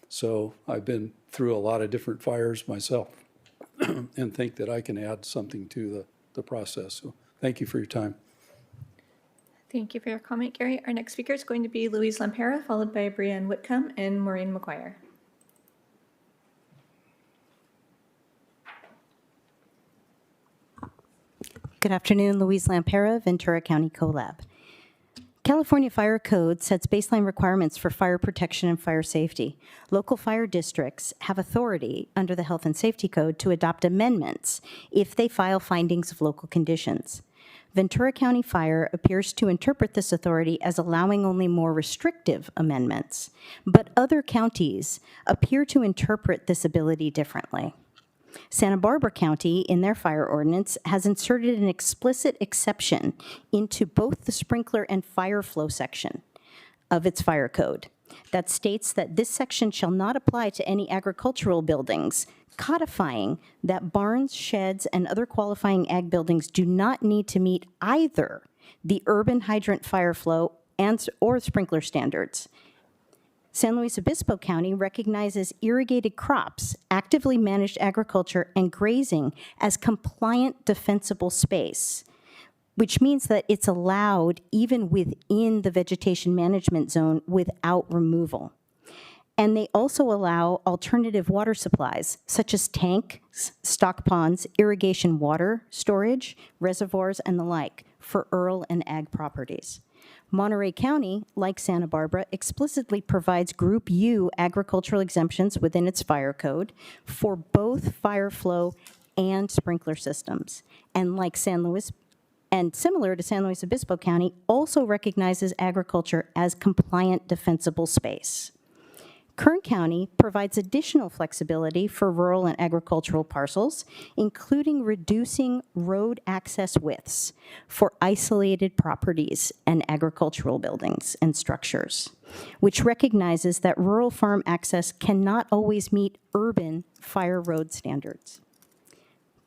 so I've been through a lot of different fires myself and think that I can add something to the process. So thank you for your time. Thank you for your comment, Gary. Our next speaker is going to be Louise Lampera, followed by Brianne Whitcomb and Maureen McGuire. Good afternoon, Louise Lampera, Ventura County CoLab. California Fire Code sets baseline requirements for fire protection and fire safety. Local fire districts have authority under the Health and Safety Code to adopt amendments if they file findings of local conditions. Ventura County Fire appears to interpret this authority as allowing only more restrictive amendments, but other counties appear to interpret this ability differently. Santa Barbara County, in their fire ordinance, has inserted an explicit exception into both the sprinkler and fire flow section of its fire code that states that this section shall not apply to any agricultural buildings, codifying that barns, sheds, and other qualifying ag buildings do not need to meet either the urban hydrant fire flow or sprinkler standards. San Luis Obispo County recognizes irrigated crops, actively managed agriculture, and grazing as compliant defensible space, which means that it's allowed even within the vegetation management zone without removal. And they also allow alternative water supplies, such as tanks, stock ponds, irrigation water storage, reservoirs, and the like, for rural and ag properties. Monterey County, like Santa Barbara, explicitly provides Group U agricultural exemptions within its fire code for both fire flow and sprinkler systems. And like San Luis, and similar to San Luis Obispo County, also recognizes agriculture as compliant defensible space. Kern County provides additional flexibility for rural and agricultural parcels, including reducing road access widths for isolated properties and agricultural buildings and structures, which recognizes that rural farm access cannot always meet urban fire road standards.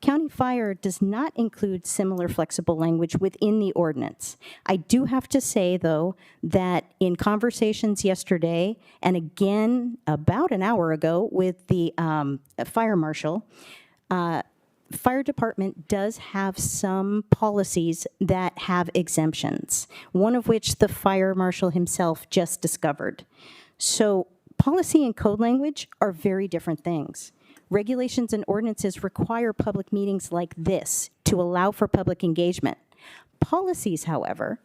County Fire does not include similar flexible language within the ordinance. I do have to say, though, that in conversations yesterday and again about an hour ago with the fire marshal, fire department does have some policies that have exemptions, one of which the fire marshal himself just discovered. So policy and code language are very different things. Regulations and ordinances require public meetings like this to allow for public engagement. Policies, however,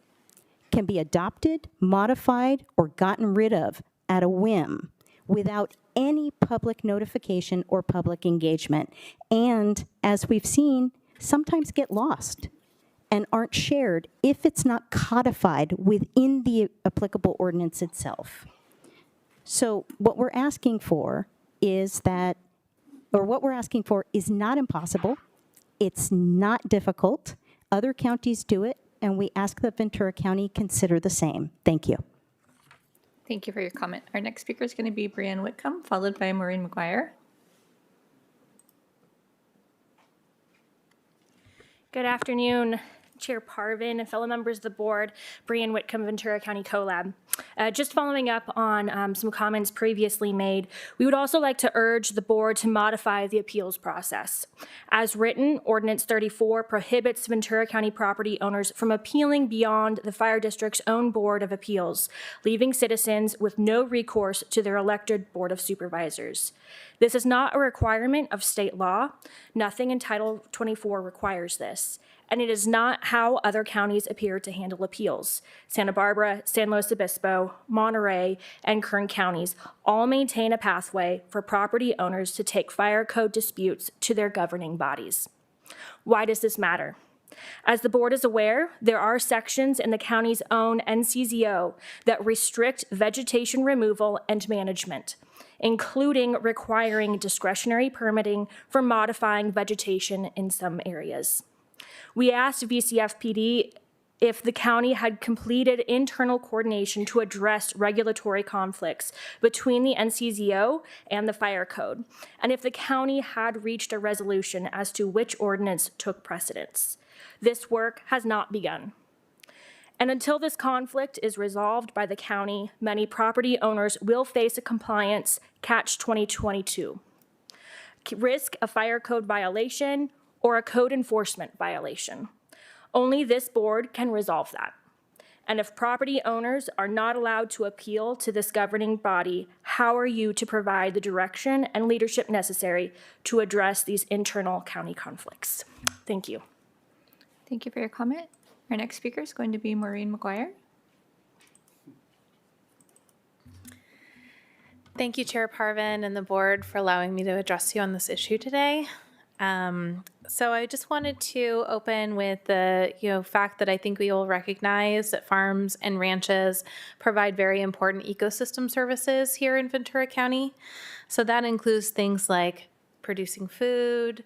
can be adopted, modified, or gotten rid of at a whim without any public notification or public engagement, and, as we've seen, sometimes get lost and aren't shared if it's not codified within the applicable ordinance itself. So what we're asking for is that what we're asking for is not impossible. It's not difficult. Other counties do it, and we ask that Ventura County consider the same. Thank you. Thank you for your comment. Our next speaker is going to be Brianne Whitcomb, followed by Maureen McGuire. Good afternoon, Chair Parvin and fellow members of the board, Brianne Whitcomb, Ventura County CoLab. Just following up on some comments previously made, we would also like to urge the board to modify the appeals process. As written, Ordinance 34 prohibits Ventura County property owners from appealing beyond the fire district's own Board of Appeals, leaving citizens with no recourse to their elected Board of Supervisors. This is not a requirement of state law. Nothing in Title 24 requires this. And it is not how other counties appear to handle appeals. Santa Barbara, San Luis Obispo, Monterey, and Kern counties all maintain a pathway for property owners to take fire code disputes to their governing bodies. Why does this matter? As the board is aware, there are sections in the county's own NCZO that restrict vegetation removal and management, including requiring discretionary permitting for modifying vegetation in some areas. We asked VCFPD if the county had completed internal coordination to address regulatory conflicts between the NCZO and the fire code, and if the county had reached a resolution as to which ordinance took precedence. This work has not begun. And until this conflict is resolved by the county, many property owners will face a compliance catch-22, risk a fire code violation or a code enforcement violation. Only this board can resolve that. And if property owners are not allowed to appeal to this governing body, how are you to provide the direction and leadership necessary to address these internal county conflicts? Thank you. Thank you for your comment. Our next speaker is going to be Maureen McGuire. Thank you, Chair Parvin and the board, for allowing me to address you on this issue today. So I just wanted to open with the fact that I think we all recognize that farms and ranches provide very important ecosystem services here in Ventura County. So that includes things like producing food,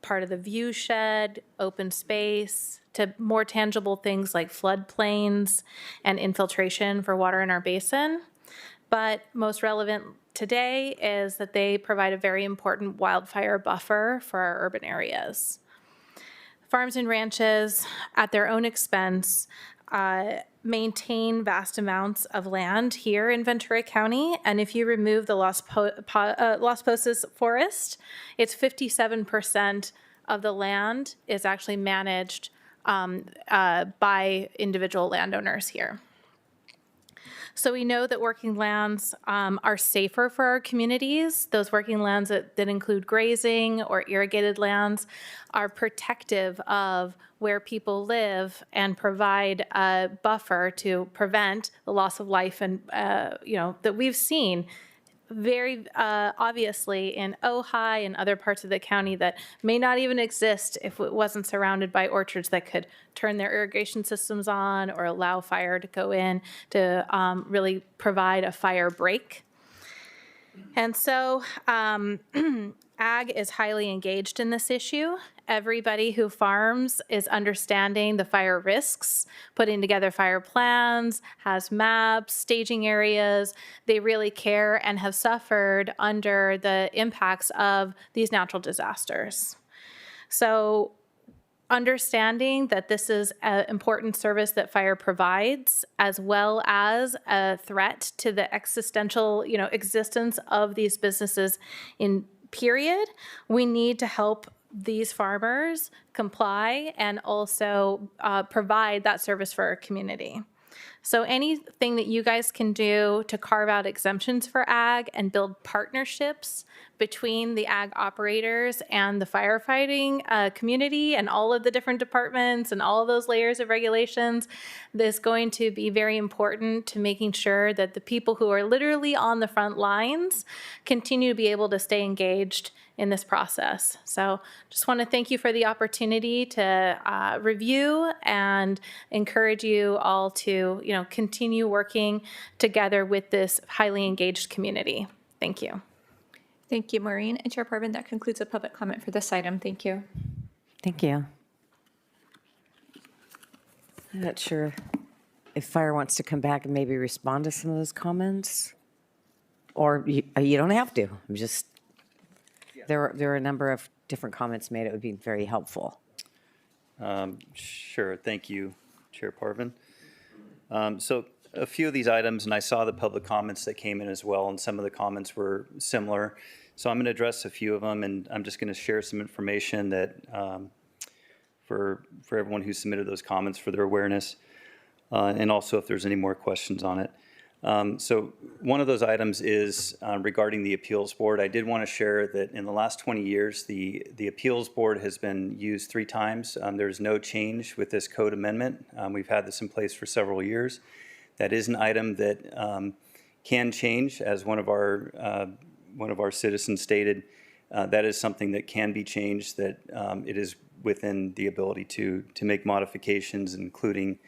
part of the view shed, open space, to more tangible things like floodplains and infiltration for water in our basin. But most relevant today is that they provide a very important wildfire buffer for our urban areas. Farms and ranches, at their own expense, maintain vast amounts of land here in Ventura County. And if you remove the Las Posas forest, it's 57% of the land is actually managed by individual landowners here. So we know that working lands are safer for our communities. Those working lands that include grazing or irrigated lands are protective of where people live and provide a buffer to prevent the loss of life and, that we've seen very obviously in Ojai and other parts of the county that may not even exist if it wasn't surrounded by orchards that could turn their irrigation systems on or allow fire to go in to really provide a fire break. And so ag is highly engaged in this issue. Everybody who farms is understanding the fire risks, putting together fire plans, has maps, staging areas. They really care and have suffered under the impacts of these natural disasters. So understanding that this is an important service that fire provides, as well as a threat to the existential, existence of these businesses in period, we need to help these farmers comply and also provide that service for our community. So anything that you guys can do to carve out exemptions for ag and build partnerships between the ag operators and the firefighting community and all of the different departments and all of those layers of regulations is going to be very important to making sure that the people who are literally on the front lines continue to be able to stay engaged in this process. So just want to thank you for the opportunity to review and encourage you all to, continue working together with this highly engaged community. Thank you. Thank you, Maureen. And Chair Parvin, that concludes the public comment for this item. Thank you. Thank you. I'm not sure if Fire wants to come back and maybe respond to some of those comments, or you don't have to. I'm just, there were a number of different comments made. It would be very helpful. Sure. Thank you, Chair Parvin. So a few of these items, and I saw the public comments that came in as well, and some of the comments were similar. So I'm going to address a few of them, and I'm just going to share some information that for everyone who submitted those comments for their awareness, and also if there's any more questions on it. So one of those items is regarding the appeals board. I did want to share that in the last 20 years, the appeals board has been used 3 times. There's no change with this code amendment. We've had this in place for several years. That is an item that can change, as one of our citizens stated. That is something that can be changed, that it is within the ability to make modifications, including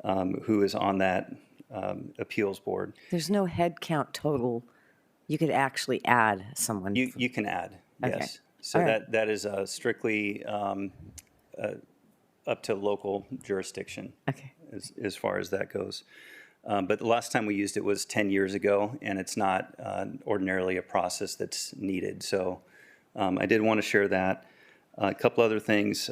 who is on that appeals board. There's no head count total. You could actually add someone. You can add, Okay. yes. So All right. that is strictly up to local jurisdiction. Okay. As far as that goes. But the last time we used it was 10 years ago, and it's not ordinarily a process that's needed. So I did want to share that. A couple other things.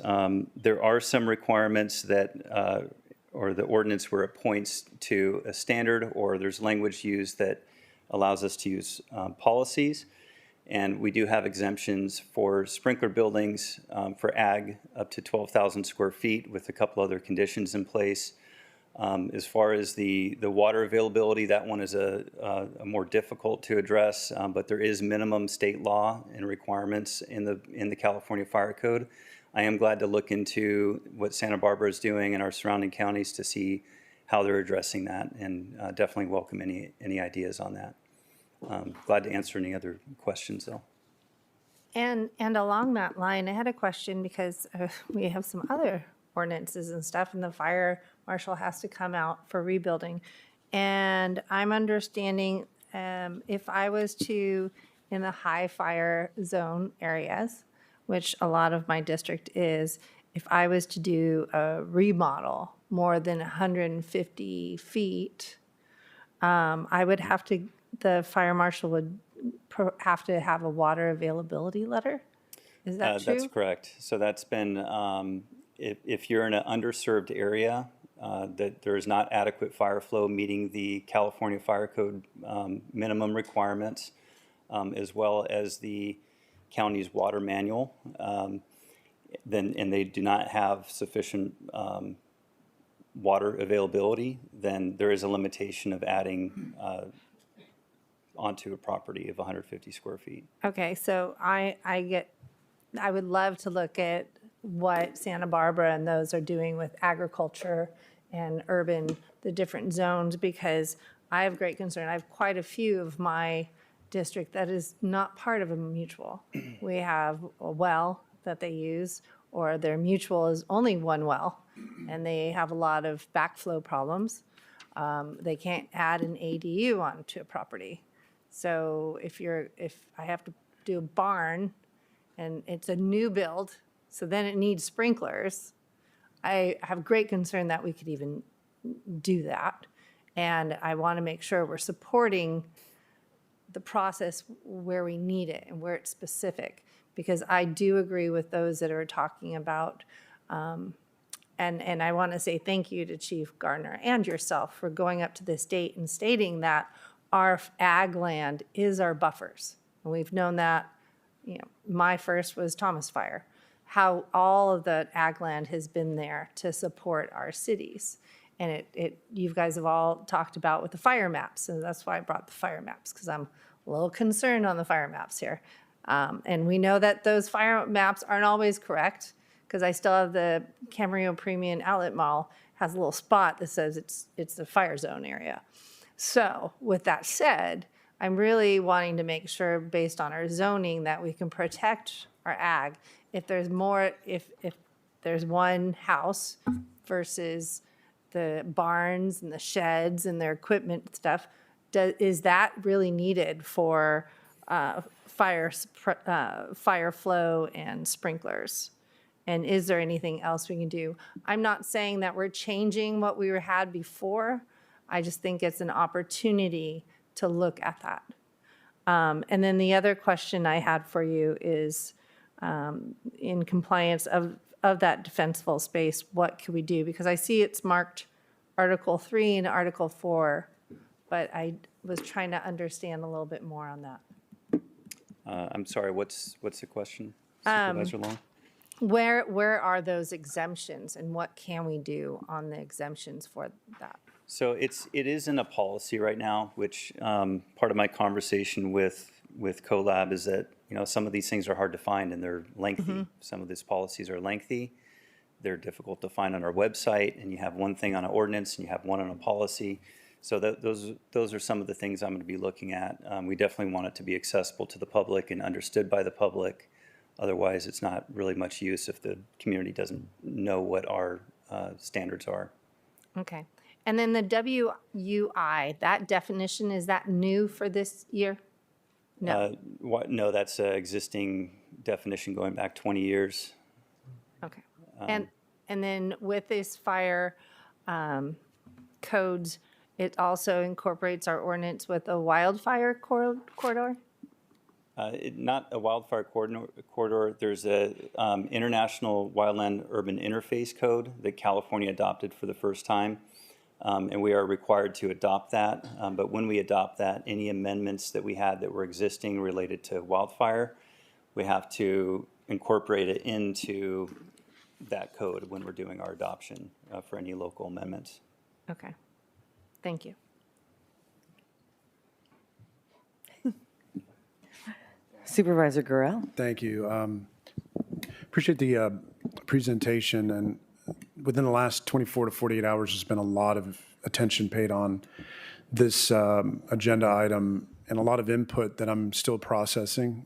There are some requirements that, or the ordinance where it points to a standard, or there's language used that allows us to use policies. And we do have exemptions for sprinkler buildings for ag up to 12,000 square feet with a couple other conditions in place. As far as the water availability, that one is a more difficult to address, but there is minimum state law and requirements in the California Fire Code. I am glad to look into what Santa Barbara is doing and our surrounding counties to see how they're addressing that, and definitely welcome any ideas on that. Glad to answer any other questions, though. And along that line, I had a question because we have some other ordinances and stuff, and the fire marshal has to come out for rebuilding. And I'm understanding if I was to in the high fire zone areas, which a lot of my district is, if I was to do a remodel more than 150 feet, I would have to, the fire marshal would have to have a water availability letter? Is that true? That's correct. So that's been, if you're in an underserved area, that there is not adequate fire flow meeting the California Fire Code minimum requirements, as well as the county's water manual, then, and they do not have sufficient water availability, then there is a limitation of adding onto a property of 150 square feet. Okay, so I would love to look at what Santa Barbara and those are doing with agriculture and urban, the different zones, because I have great concern. I have quite a few of my district that is not part of a mutual. We have a well that they use, or their mutual is only one well, and they have a lot of backflow problems. They can't add an ADU onto a property. So if I have to do a barn and it's a new build, so then it needs sprinklers, I have great concern that we could even do that. And I want to make sure we're supporting the process where we need it and where it's specific. Because I do agree with those that are talking about, and I want to say thank you to Chief Gardner and yourself for going up to this date and stating that our ag land is our buffers. And we've known that, my first was Thomas Fire, how all of the ag land has been there to support our cities. And you guys have all talked about with the fire maps, and that's why I brought the fire maps, because I'm a little concerned on the fire maps here. And we know that those fire maps aren't always correct, because I still have the Camarillo Premium Outlet Mall has a little spot that says it's the fire zone area. So with that said, I'm really wanting to make sure, based on our zoning, that we can protect our ag. If there's more, if there's one house versus the barns and the sheds and their equipment stuff, is that really needed for fire flow and sprinklers? And is there anything else we can do? I'm not saying that we're changing what we had before. I just think it's an opportunity to look at that. And then the other question I had for you is, in compliance of that defensible space, what can we do? Because I see it's marked Article 3 and Article 4, but I was trying to understand a little bit more on that. I'm sorry, what's the question, Supervisor Long? Where are those exemptions, and what can we do on the exemptions for that? So it is in a policy right now, which part of my conversation with CoLab is that, some of these things are hard to find and they're lengthy. Mm-hmm. Some of these policies are lengthy. They're difficult to find on our website, and you have one thing on an ordinance and you have one on a policy. So those are some of the things I'm going to be looking at. We definitely want it to be accessible to the public and understood by the public. Otherwise, it's not really much use if the community doesn't know what our standards are. Okay. And then the WUI, that definition, is that new for this year? No. No, that's an existing definition going back 20 years. Okay. And then with this fire codes, it also incorporates our ordinance with a wildfire corridor? Not a wildfire corridor. There's a International Wildland Urban Interface Code that California adopted for the first time. And we are required to adopt that. But when we adopt that, any amendments that we had that were existing related to wildfire, we have to incorporate it into that code when we're doing our adoption for any local amendments. Okay. Thank you. Supervisor Gurel. Thank you. Appreciate the presentation. And within the last 24 to 48 hours, there's been a lot of attention paid on this agenda item and a lot of input that I'm still processing.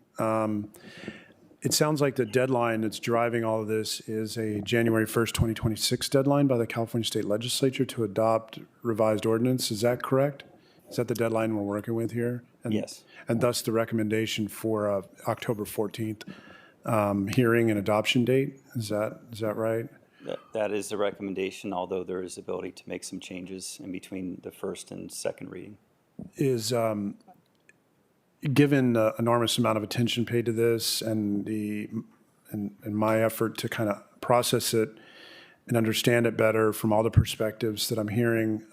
It sounds like the deadline that's driving all of this is a January 1st, 2026 deadline by the California State Legislature to adopt revised ordinance. Is that correct? Is that the deadline we're working with here? And, Yes. And thus the recommendation for October 14th hearing and adoption date? Is that right? That is the recommendation, although there is ability to make some changes in between the first and second reading. Is given the enormous amount of attention paid to this and my effort to kind of process it and understand it better from all the perspectives that I'm hearing,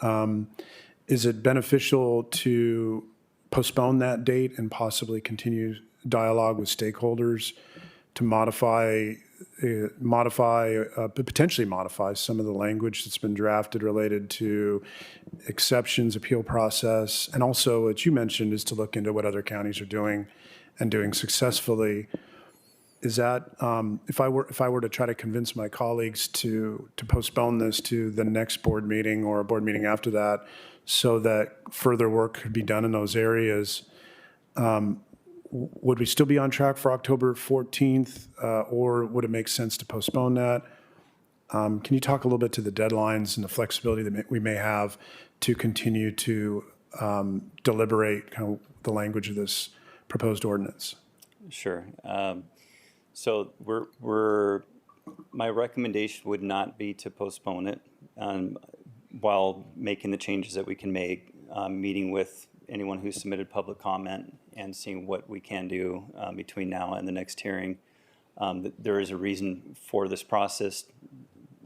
is it beneficial to postpone that date and possibly continue dialogue with stakeholders to potentially modify some of the language that's been drafted related to exceptions, appeal process, and also, what you mentioned, is to look into what other counties are doing and doing successfully. Is that, if I were to try to convince my colleagues to postpone this to the next board meeting or a board meeting after that, so that further work could be done in those areas, would we still be on track for October 14th, or would it make sense to postpone that? Can you talk a little bit to the deadlines and the flexibility that we may have to continue to deliberate kind of the language of this proposed ordinance? Sure. So my recommendation would not be to postpone it while making the changes that we can make, meeting with anyone who submitted public comment and seeing what we can do between now and the next hearing. There is a reason for this process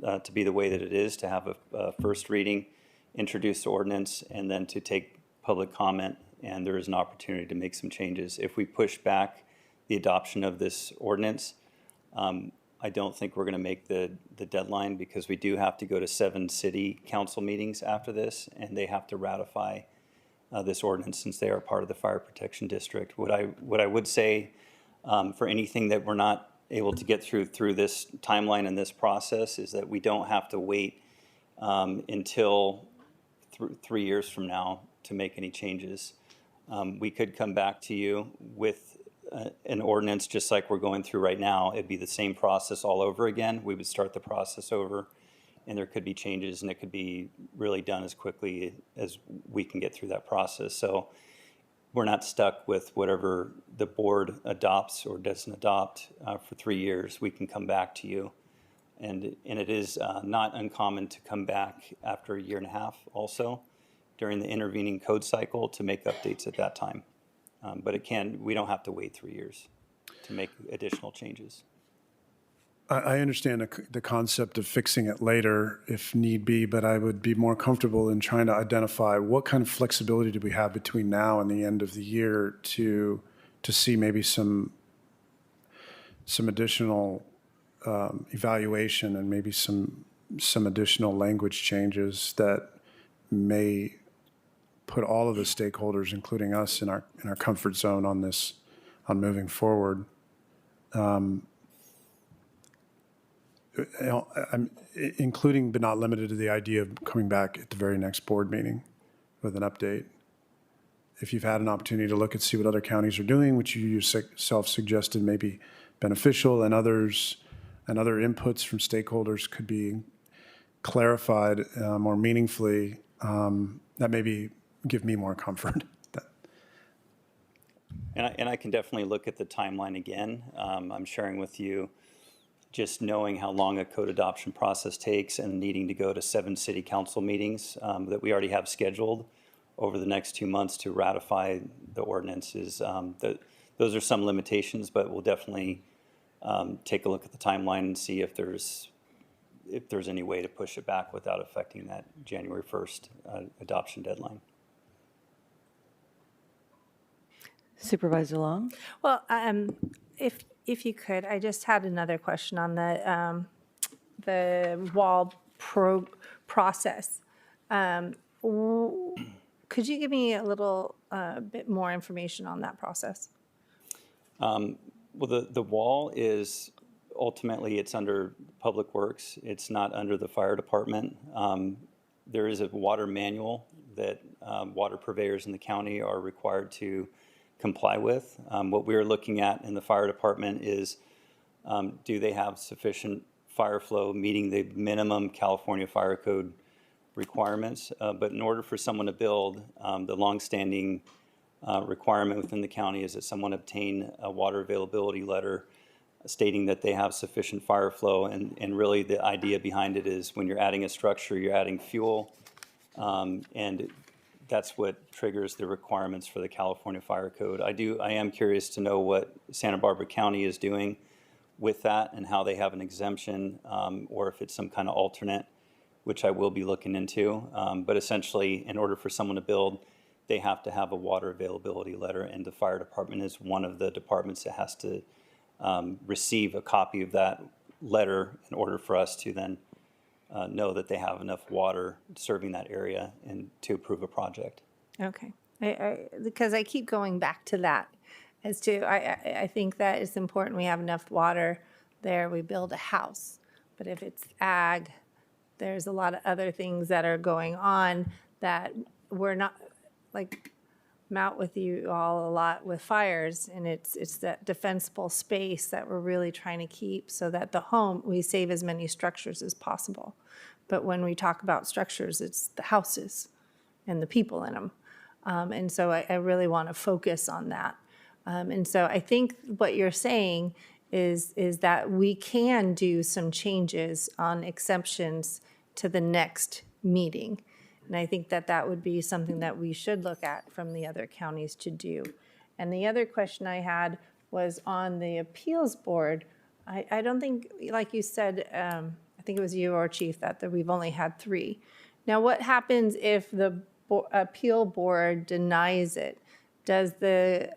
to be the way that it is, to have a first reading, introduce the ordinance, and then to take public comment, and there is an opportunity to make some changes. If we push back the adoption of this ordinance, I don't think we're going to make the deadline, because we do have to go to 7 city council meetings after this, and they have to ratify this ordinance since they are part of the fire protection district. What I would say, for anything that we're not able to get through this timeline and this process, is that we don't have to wait until 3 years from now to make any changes. We could come back to you with an ordinance just like we're going through right now. It'd be the same process all over again. We would start the process over, and there could be changes, and it could be really done as quickly as we can get through that process. So we're not stuck with whatever the board adopts or doesn't adopt for 3 years. We can come back to you. And it is not uncommon to come back after 1.5 years also during the intervening code cycle to make updates at that time. But we don't have to wait 3 years to make additional changes. I understand the concept of fixing it later if need be, but I would be more comfortable in trying to identify what kind of flexibility do we have between now and the end of the year to see maybe some additional evaluation and maybe some additional language changes that may put all of the stakeholders, including us, in our comfort zone on this, on moving forward. I'm including but not limited to the idea of coming back at the very next board meeting with an update. If you've had an opportunity to look and see what other counties are doing, which you yourself suggested may be beneficial, and other inputs from stakeholders could be clarified more meaningfully, that maybe give me more comfort. And I can definitely look at the timeline again. I'm sharing with you just knowing how long a code adoption process takes and needing to go to 7 city council meetings that we already have scheduled over the next 2 months to ratify the ordinances. Those are some limitations, but we'll definitely take a look at the timeline and see if there's any way to push it back without affecting that January 1st adoption deadline. Supervisor Long? Well, if you could, I just had another question on the wall process. Could you give me a little bit more information on that process? Well, the wall is ultimately it's under Public Works. It's not under the fire department. There is a water manual that water purveyors in the county are required to comply with. What we're looking at in the fire department is do they have sufficient fire flow meeting the minimum California Fire Code requirements, but in order for someone to build, the longstanding requirement within the county is that someone obtain a water availability letter stating that they have sufficient fire flow. And really the idea behind it is when you're adding a structure, you're adding fuel, and that's what triggers the requirements for the California Fire Code. I am curious to know what Santa Barbara County is doing with that and how they have an exemption, or if it's some kind of alternate, which I will be looking into. But essentially, in order for someone to build, they have to have a water availability letter, and the fire department is one of the departments that has to receive a copy of that letter in order for us to then know that they have enough water serving that area and to approve a project. Okay. Because I keep going back to that as to, I think that it's important we have enough water there, we build a house. But if it's ag, there's a lot of other things that are going on that we're not, like, I'm out with you all a lot with fires, and it's that defensible space that we're really trying to keep so that the home, we save as many structures as possible. But when we talk about structures, it's the houses and the people in them. And so I really want to focus on that. And so I think what you're saying is that we can do some changes on exceptions to the next meeting. And I think that that would be something that we should look at from the other counties to do. And the other question I had was on the appeals board. I don't think, like you said, I think it was you or Chief, that we've only had 3. Now, what happens if the appeal board denies it? Does the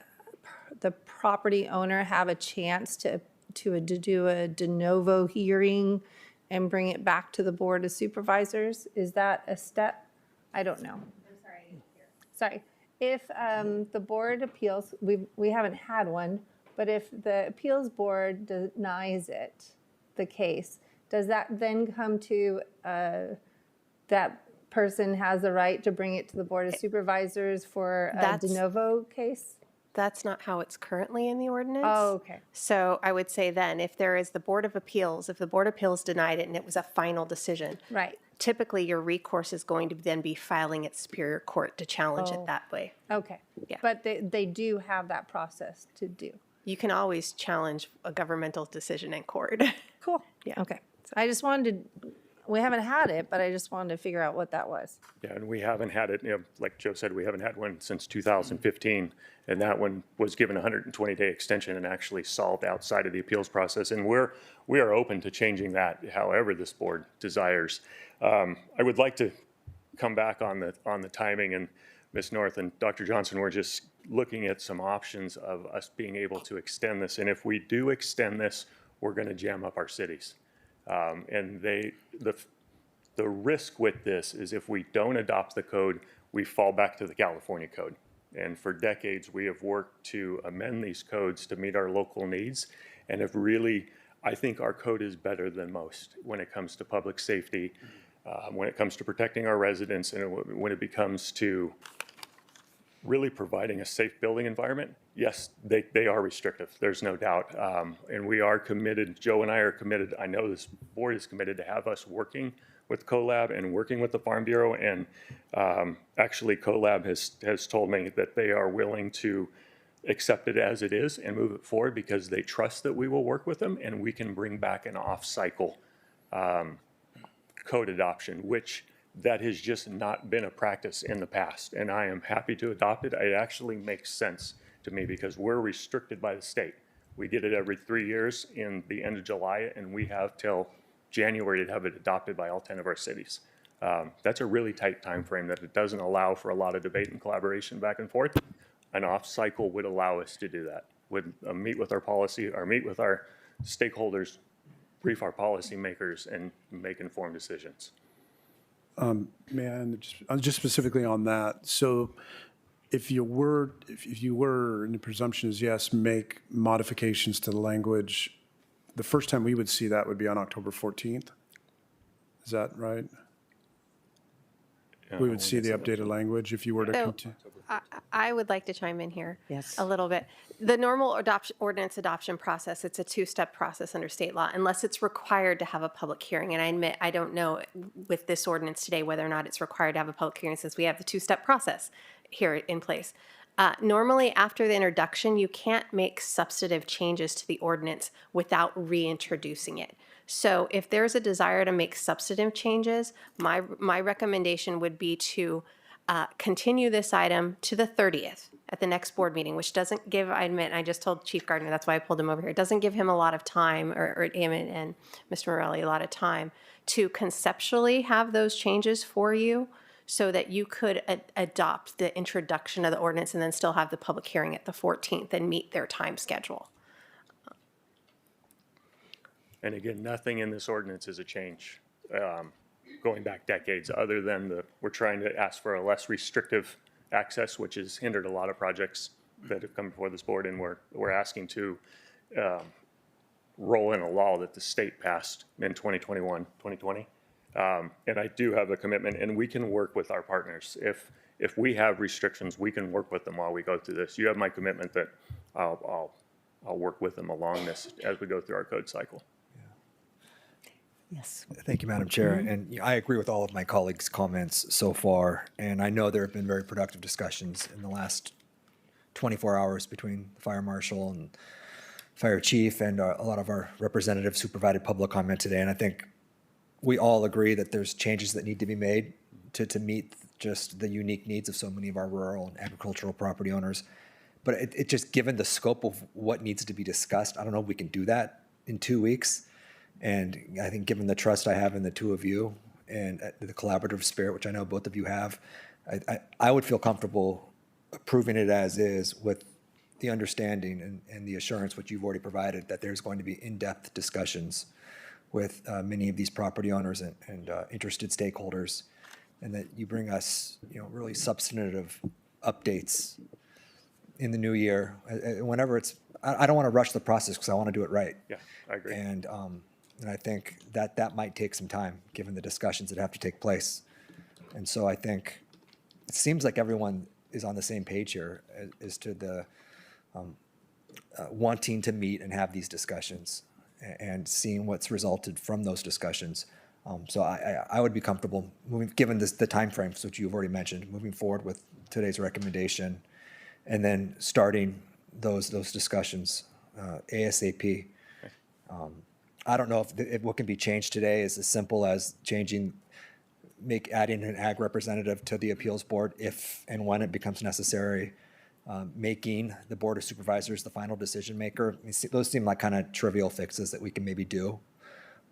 property owner have a chance to do a de novo hearing and bring it back to the Board of Supervisors? Is that a step? I don't know. I'm sorry. Sorry. If the board appeals, we haven't had one, but if the appeals board denies it, the case, does that then come to that person has the right to bring it to the Board of Supervisors for a de novo case? That's not how it's currently in the ordinance. Oh, okay. So I would say then, if there is the Board of Appeals, if the Board of Appeals denied it and it was a final decision, right, typically your recourse is going to then be filing at Superior Court to challenge it Oh. that way. Okay. Yeah. But they do have that process to do. You can always challenge a governmental decision in court. Cool. Yeah. Okay. So I just wanted to, we haven't had it, but I just wanted to figure out what that was. Yeah, and we haven't had it, like Joe said, we haven't had one since 2015. And that one was given a 120-day extension and actually solved outside of the appeals process. And we are open to changing that however this board desires. I would like to come back on the timing, and Ms. North and Dr. Johnson were just looking at some options of us being able to extend this. And if we do extend this, we're going to jam up our cities. And the risk with this is if we don't adopt the code, we fall back to the California code. And for decades, we have worked to amend these codes to meet our local needs. And have really, I think our code is better than most when it comes to public safety, when it comes to protecting our residents, and when it comes to really providing a safe building environment. Yes, they are restrictive, there's no doubt. And we are committed, Joe and I are committed, I know this board is committed to have us working with CoLab and working with the Farm Bureau. And actually CoLab has told me that they are willing to accept it as it is and move it forward because they trust that we will work with them and we can bring back an off-cycle code adoption, which that has just not been a practice in the past. And I am happy to adopt it. It actually makes sense to me because we're restricted by the state. We get it every 3 years in the end of July, and we have till January to have it adopted by all 10 of our cities. That's a really tight time frame that it doesn't allow for a lot of debate and collaboration back and forth. An off cycle would allow us to do that, would meet with our policy or meet with our stakeholders, brief our policymakers, and make informed decisions. Man, just specifically on that. So if you were, and the presumption is yes, make modifications to the language, the first time we would see that would be on October 14th. Is that right? We would see the updated language if you were to So- continue. I would like to chime in here. Yes. A little bit. The normal ordinance adoption process, it's a two-step process under state law, unless it's required to have a public hearing. And I admit, I don't know with this ordinance today whether or not it's required to have a public hearing since we have the two-step process here in place. Normally, after the introduction, you can't make substantive changes to the ordinance without reintroducing it. So if there's a desire to make substantive changes, my recommendation would be to continue this item to the 30th at the next board meeting, which doesn't give, I admit, I just told Chief Gardner, that's why I pulled him over here. It doesn't give him a lot of time, or him and Mr. Morelli a lot of time to conceptually have those changes for you so that you could adopt the introduction of the ordinance and then still have the public hearing at the 14th and meet their time schedule. And again, nothing in this ordinance is a change, going back decades, other than we're trying to ask for a less restrictive access, which has hindered a lot of projects that have come before this board, and we're asking to roll in a law that the state passed in 2020. And I do have a commitment, and we can work with our partners. If we have restrictions, we can work with them while we go through this. You have my commitment that I'll work with them along this as we go through our code cycle. Yes. Thank you, Madam Chair. And I agree with all of my colleagues' comments so far. And I know there have been very productive discussions in the last 24 hours between the fire marshal and fire chief and a lot of our representatives who provided public comment today. And I think we all agree that there's changes that need to be made to meet just the unique needs of so many of our rural and agricultural property owners. But it just, given the scope of what needs to be discussed, I don't know if we can do that in 2 weeks. And I think given the trust I have in the two of you and the collaborative spirit, which I know both of you have, I would feel comfortable approving it as is with the understanding and the assurance which you've already provided that there's going to be in-depth discussions with many of these property owners and interested stakeholders, and that you bring us, really substantive updates in the new year. Whenever I don't want to rush the process because I want to do it right. Yeah, I agree. And I think that might take some time, given the discussions that have to take place. And so I think it seems like everyone is on the same page here as to the wanting to meet and have these discussions and seeing what's resulted from those discussions. So I would be comfortable moving, given the timeframes which you've already mentioned, moving forward with today's recommendation, and then starting those discussions ASAP. I don't know if what can be changed today is as simple as adding an ag representative to the appeals board if and when it becomes necessary, making the Board of Supervisors the final decision maker. Those seem like kind of trivial fixes that we can maybe do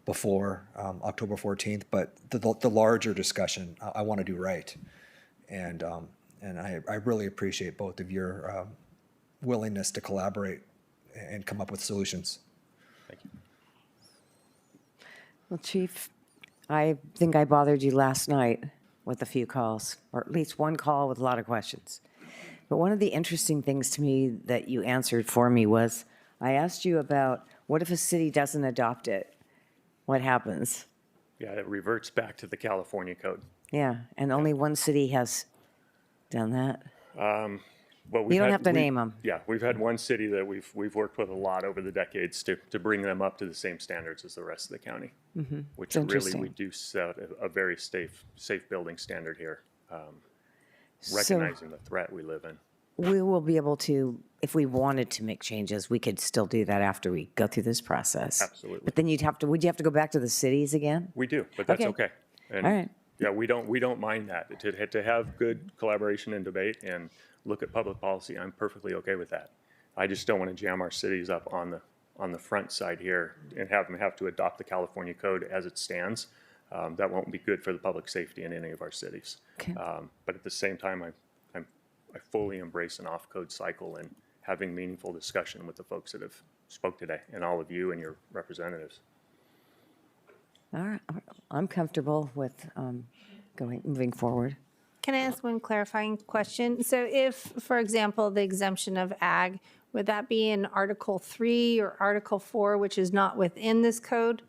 before October 14th, but the larger discussion I want to do right. And I really appreciate both of your willingness to collaborate and come up with solutions. Thank you. Well, Chief, I think I bothered you last night with a few calls, or at least one call with a lot of questions. But one of the interesting things to me that you answered for me was, I asked you about, what if a city doesn't adopt it? What happens? Yeah, it reverts back to the California code. Yeah, and only one city has done that. Well, You don't have to name them. Yeah, we've had one city that we've worked with a lot over the decades to bring them up to the same standards as the rest of the county, which It's really interesting. we do set a very safe building standard here, recognizing the threat we live in. We will be able to, if we wanted to make changes, we could still do that after we go through this process. Absolutely. But then would you have to go back to the cities again? We do, but that's Okay. okay. And All right. yeah, we don't mind that. To have good collaboration and debate and look at public policy, I'm perfectly okay with that. I just don't want to jam our cities up on the front side here and have them have to adopt the California code as it stands. That won't be good for the public safety in any of our cities. Okay. But at the same time, I fully embrace an off-code cycle and having meaningful discussion with the folks that have spoke today, and all of you and your representatives. All right, I'm comfortable with moving forward. Can I ask one clarifying question? So if, for example, the exemption of ag, would that be in Article 3 or Article 4, which is not within this code?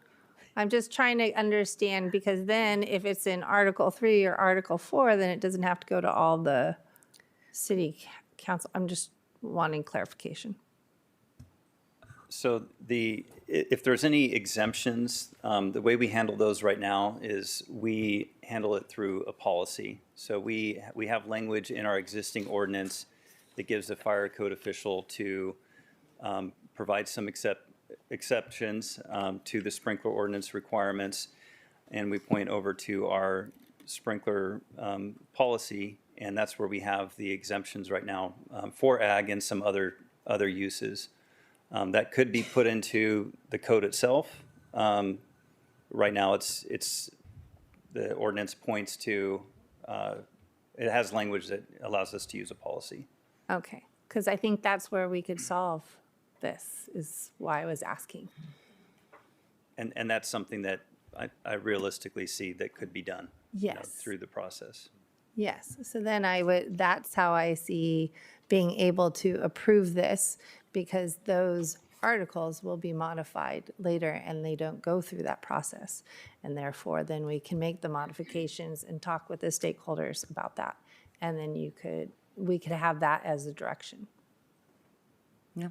I'm just trying to understand, because then if it's in Article 3 or Article 4, then it doesn't have to go to all the city council? I'm just wanting clarification. So if there's any exemptions, the way we handle those right now is we handle it through a policy. So we have language in our existing ordinance that gives the fire code official to provide some exceptions to the sprinkler ordinance requirements. And we point over to our sprinkler policy, and that's where we have the exemptions right now for ag and some other uses. That could be put into the code itself. Right now, it's the ordinance points to, it has language that allows us to use a policy. Okay, because I think that's where we could solve this, is why I was asking. And that's something that I realistically see that could be done. Yes. Through the process. Yes, so then that's how I see being able to approve this, because those articles will be modified later and they don't go through that process. And therefore, then we can make the modifications and talk with the stakeholders about that. And then we could have that as a direction. Yeah.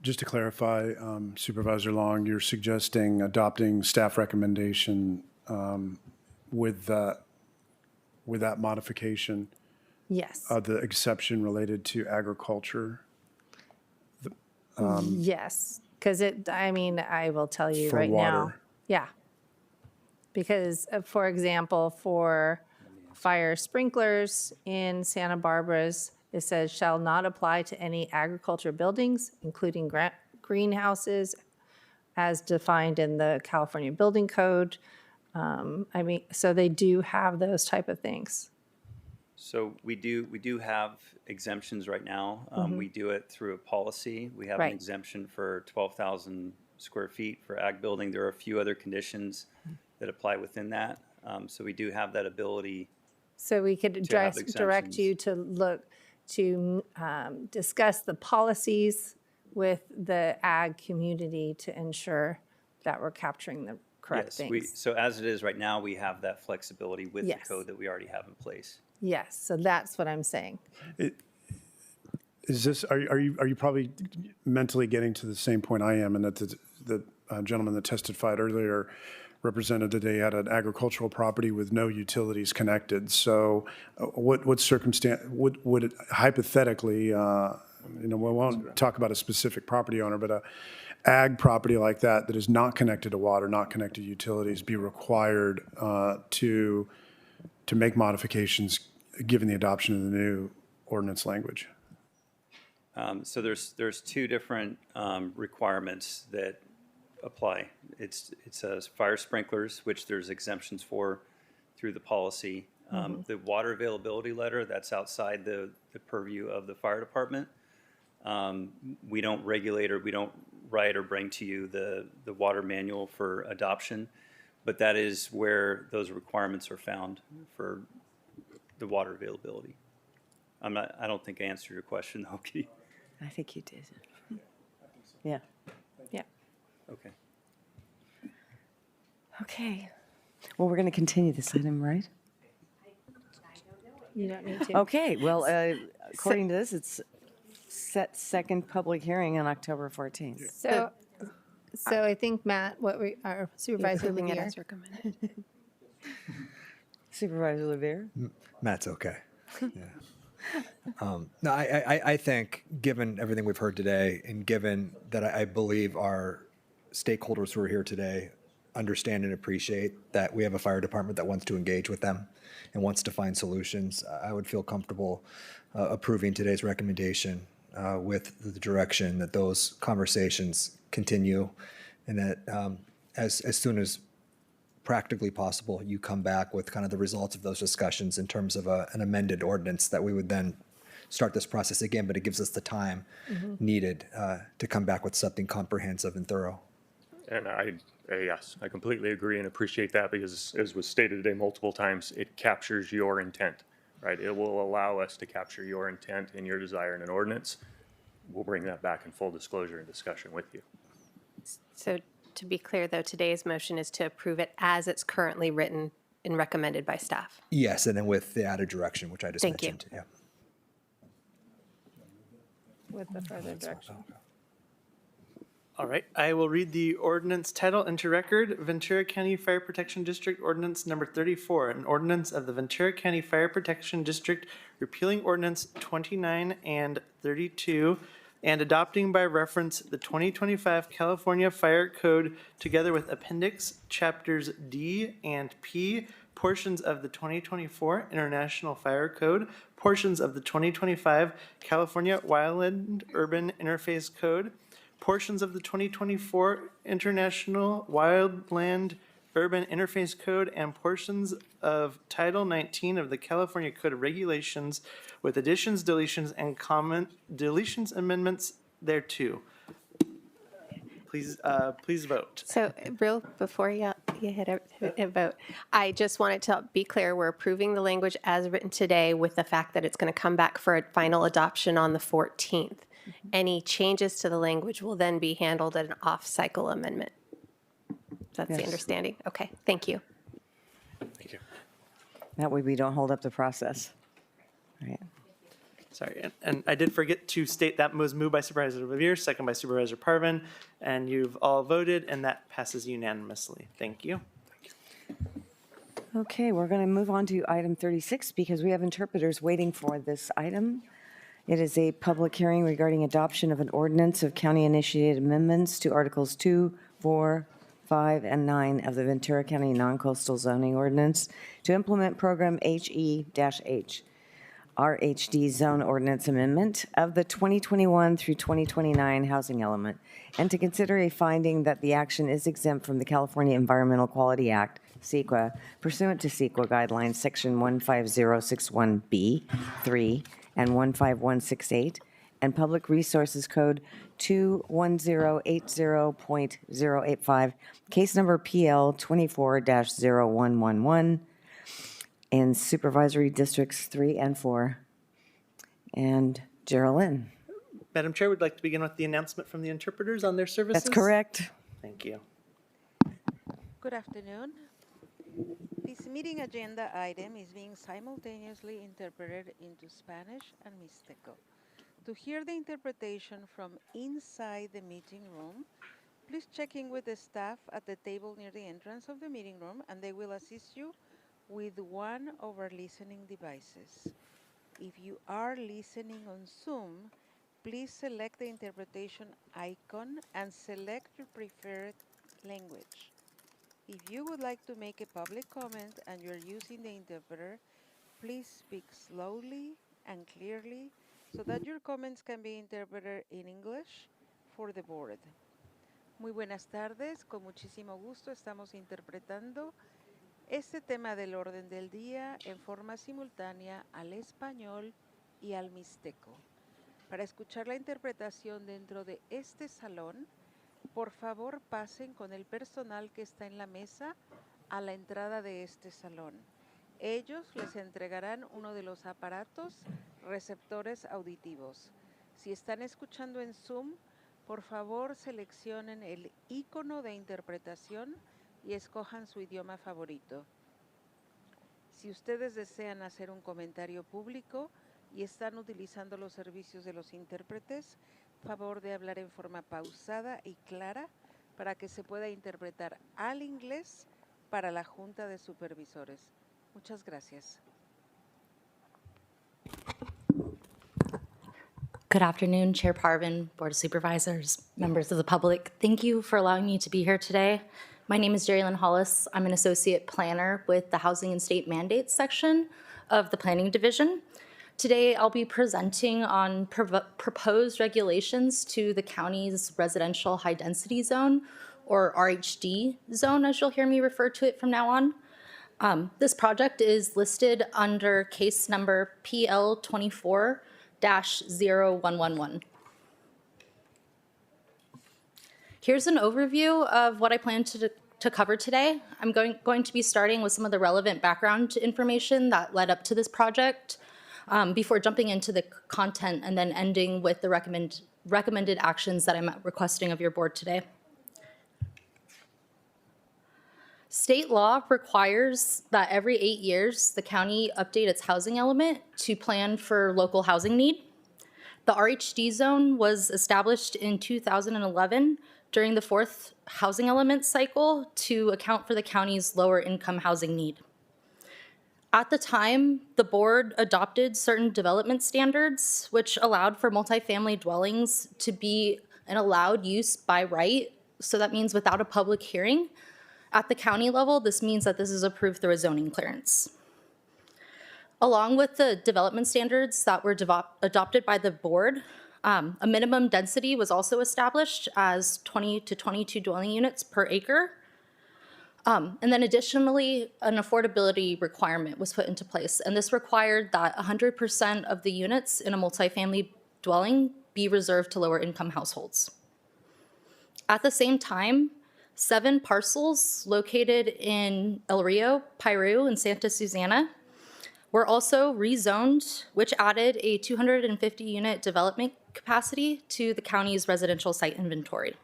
Just to clarify, Supervisor Long, you're suggesting adopting staff recommendation with that modification? Yes. The exception related to agriculture? Yes, because I will tell you For right now. water. Yeah. Because, for example, for fire sprinklers in Santa Barbara's, it says shall not apply to any agriculture buildings, including greenhouses, as defined in the California Building Code. So they do have those type of things. So we do have exemptions right now. We do it through a policy. We have Right. an exemption for 12,000 square feet for ag building. There are a few other conditions that apply within that. So we do have that ability. So we could To have direct you to look, to discuss the policies with the ag community to ensure that we're capturing the correct Yes, things. so as it is right now, we have that flexibility with the Yes. code that we already have in place. Yes, so that's what I'm saying. Is this, are you probably mentally getting to the same point I am, and that the gentleman that testified earlier represented that they had an agricultural property with no utilities connected. So what circumstance, would it hypothetically, we won't talk about a specific property owner, but a ag property like that is not connected to water, not connected to utilities, be required to make modifications given the adoption of the new ordinance language? So there's two different requirements that apply. It says fire sprinklers, which there's exemptions for through the policy. The water availability letter, that's outside the purview of the fire department. We don't regulate, or we don't write or bring to you the water manual for adoption, but that is where those requirements are found for the water availability. I don't think I answered your question, though. I think you did. Yeah. Yeah. Okay. Okay. Well, we're going to continue this item, right? You don't need to. Okay, well, according to this, it's set second public hearing on October 14th. So I think, Matt, our Supervisor Approving it Levier. as recommended. Supervisor Levier? Matt's okay. No, I think, given everything we've heard today, and given that I believe our stakeholders who are here today understand and appreciate that we have a fire department that wants to engage with them and wants to find solutions, I would feel comfortable approving today's recommendation with the direction that those conversations continue, and that as soon as practically possible, you come back with kind of the results of those discussions in terms of an amended ordinance that we would then start this process again, but it gives us the time needed to come back with something comprehensive and thorough. And yes, I completely agree and appreciate that, because as was stated today multiple times, it captures your intent, right? It will allow us to capture your intent and your desire in an ordinance. We'll bring that back in full disclosure and discussion with you. So to be clear, though, today's motion is to approve it as it's currently written and recommended by staff. Yes, and then with the added direction, which I just Thank you. mentioned. Yeah. with the further direction. All right, I will read the ordinance title into record. Ventura County Fire Protection District Ordinance Number 34, an ordinance of the Ventura County Fire Protection District repealing Ordinance 29 and 32 and adopting by reference the 2025 California Fire Code together with Appendix Chapters D and P, portions of the 2024 International Fire Code, portions of the 2025 California Wildland Urban Interface Code, portions of the 2024 International Wildland Urban Interface Code, and portions of Title 19 of the California Code of Regulations with additions, deletions, and amendments thereto. Please vote. So, real before you hit a vote, I just wanted to be clear, we're approving the language as written today with the fact that it's going to come back for a final adoption on the 14th. Any changes to the language will then be handled at an off-cycle amendment. That's the Yes. understanding? Okay, thank you. Thank you. That way we don't hold up the process. Right. Sorry, and I did forget to state that was moved by Supervisor Vivier, second by Supervisor Parvin, and you've all voted, and that passes unanimously. Thank you. Okay, we're going to move on to item 36 because we have interpreters waiting for this item. It is a public hearing regarding adoption of an ordinance of county-initiated amendments to Articles 2, 4, 5, and 9 of the Ventura County Non-Coastal Zoning Ordinance to implement Program HE-H, RHD Zone Ordinance Amendment of the 2021 through 2029 housing element, and to consider a finding that the action is exempt from the California Environmental Quality Act, CEQA, pursuant to CEQA guidelines, Section 15061B, 3, and 15168, and Public Resources Code 21080.085, case number PL 24-0111, in Supervisory Districts 3 and 4. And Geraldine. Madam Chair, we'd like to begin with the announcement from the interpreters on their services. That's correct. Thank you. Good afternoon. This meeting agenda item is being simultaneously interpreted into Spanish and Mixteco. To hear the interpretation from inside the meeting room, please check in with the staff at the table near the entrance of the meeting room, and they will assist you with one of our listening devices. If you are listening on Zoom, please select the interpretation icon and select your preferred language. If you would like to make a public comment and you're using the interpreter, please speak slowly and clearly so that your comments can be interpreted in English for the board. Muy buenas tardes, con muchísimo gusto estamos interpretando este tema del orden del día en forma simultánea al español y al mixteco. Para escuchar la interpretación dentro de este salón, por favor pasen con el personal que está en la mesa a la entrada de este salón. Ellos les entregarán uno de los aparatos receptores auditivos. Si están escuchando en Zoom, por favor seleccionen el icono de interpretación y escojan su idioma favorito. Si ustedes desean hacer un comentario público y están utilizando los servicios de los intérpretes, favor de hablar en forma pausada y clara para que se pueda interpretar al inglés para la Junta de Supervisores. Muchas gracias. Good afternoon, Chair Parvin, Board of Supervisors, members of the public. Thank you for allowing me to be here today. My name is Jerry Lynn Hollis. I'm an associate planner with the Housing and State Mandates section of the Planning Division. Today, I'll be presenting on proposed regulations to the county's residential high density zone, or RHD zone, as you'll hear me refer to it from now on. This project is listed under case number PL 24-0111. Here's an overview of what I plan to cover today. I'm going to be starting with some of the relevant background information that led up to this project before jumping into the content and then ending with the recommended actions that I'm requesting of your board today. State law requires that every 8 years, the county update its housing element to plan for local housing need. The RHD zone was established in 2011 during the fourth housing element cycle to account for the county's lower income housing need. At the time, the board adopted certain development standards, which allowed for multifamily dwellings to be an allowed use by right. So that means without a public hearing. At the county level, this means that this is approved through a zoning clearance. Along with the development standards that were adopted by the board, a minimum density was also established as 20 to 22 dwelling units per acre. And then additionally, an affordability requirement was put into place. And this required that 100% of the units in a multifamily dwelling be reserved to lower income households. At the same time, 7 parcels located in El Rio, Piru, and Santa Susana were also rezoned, which added a 250-unit development capacity to the county's residential site inventory.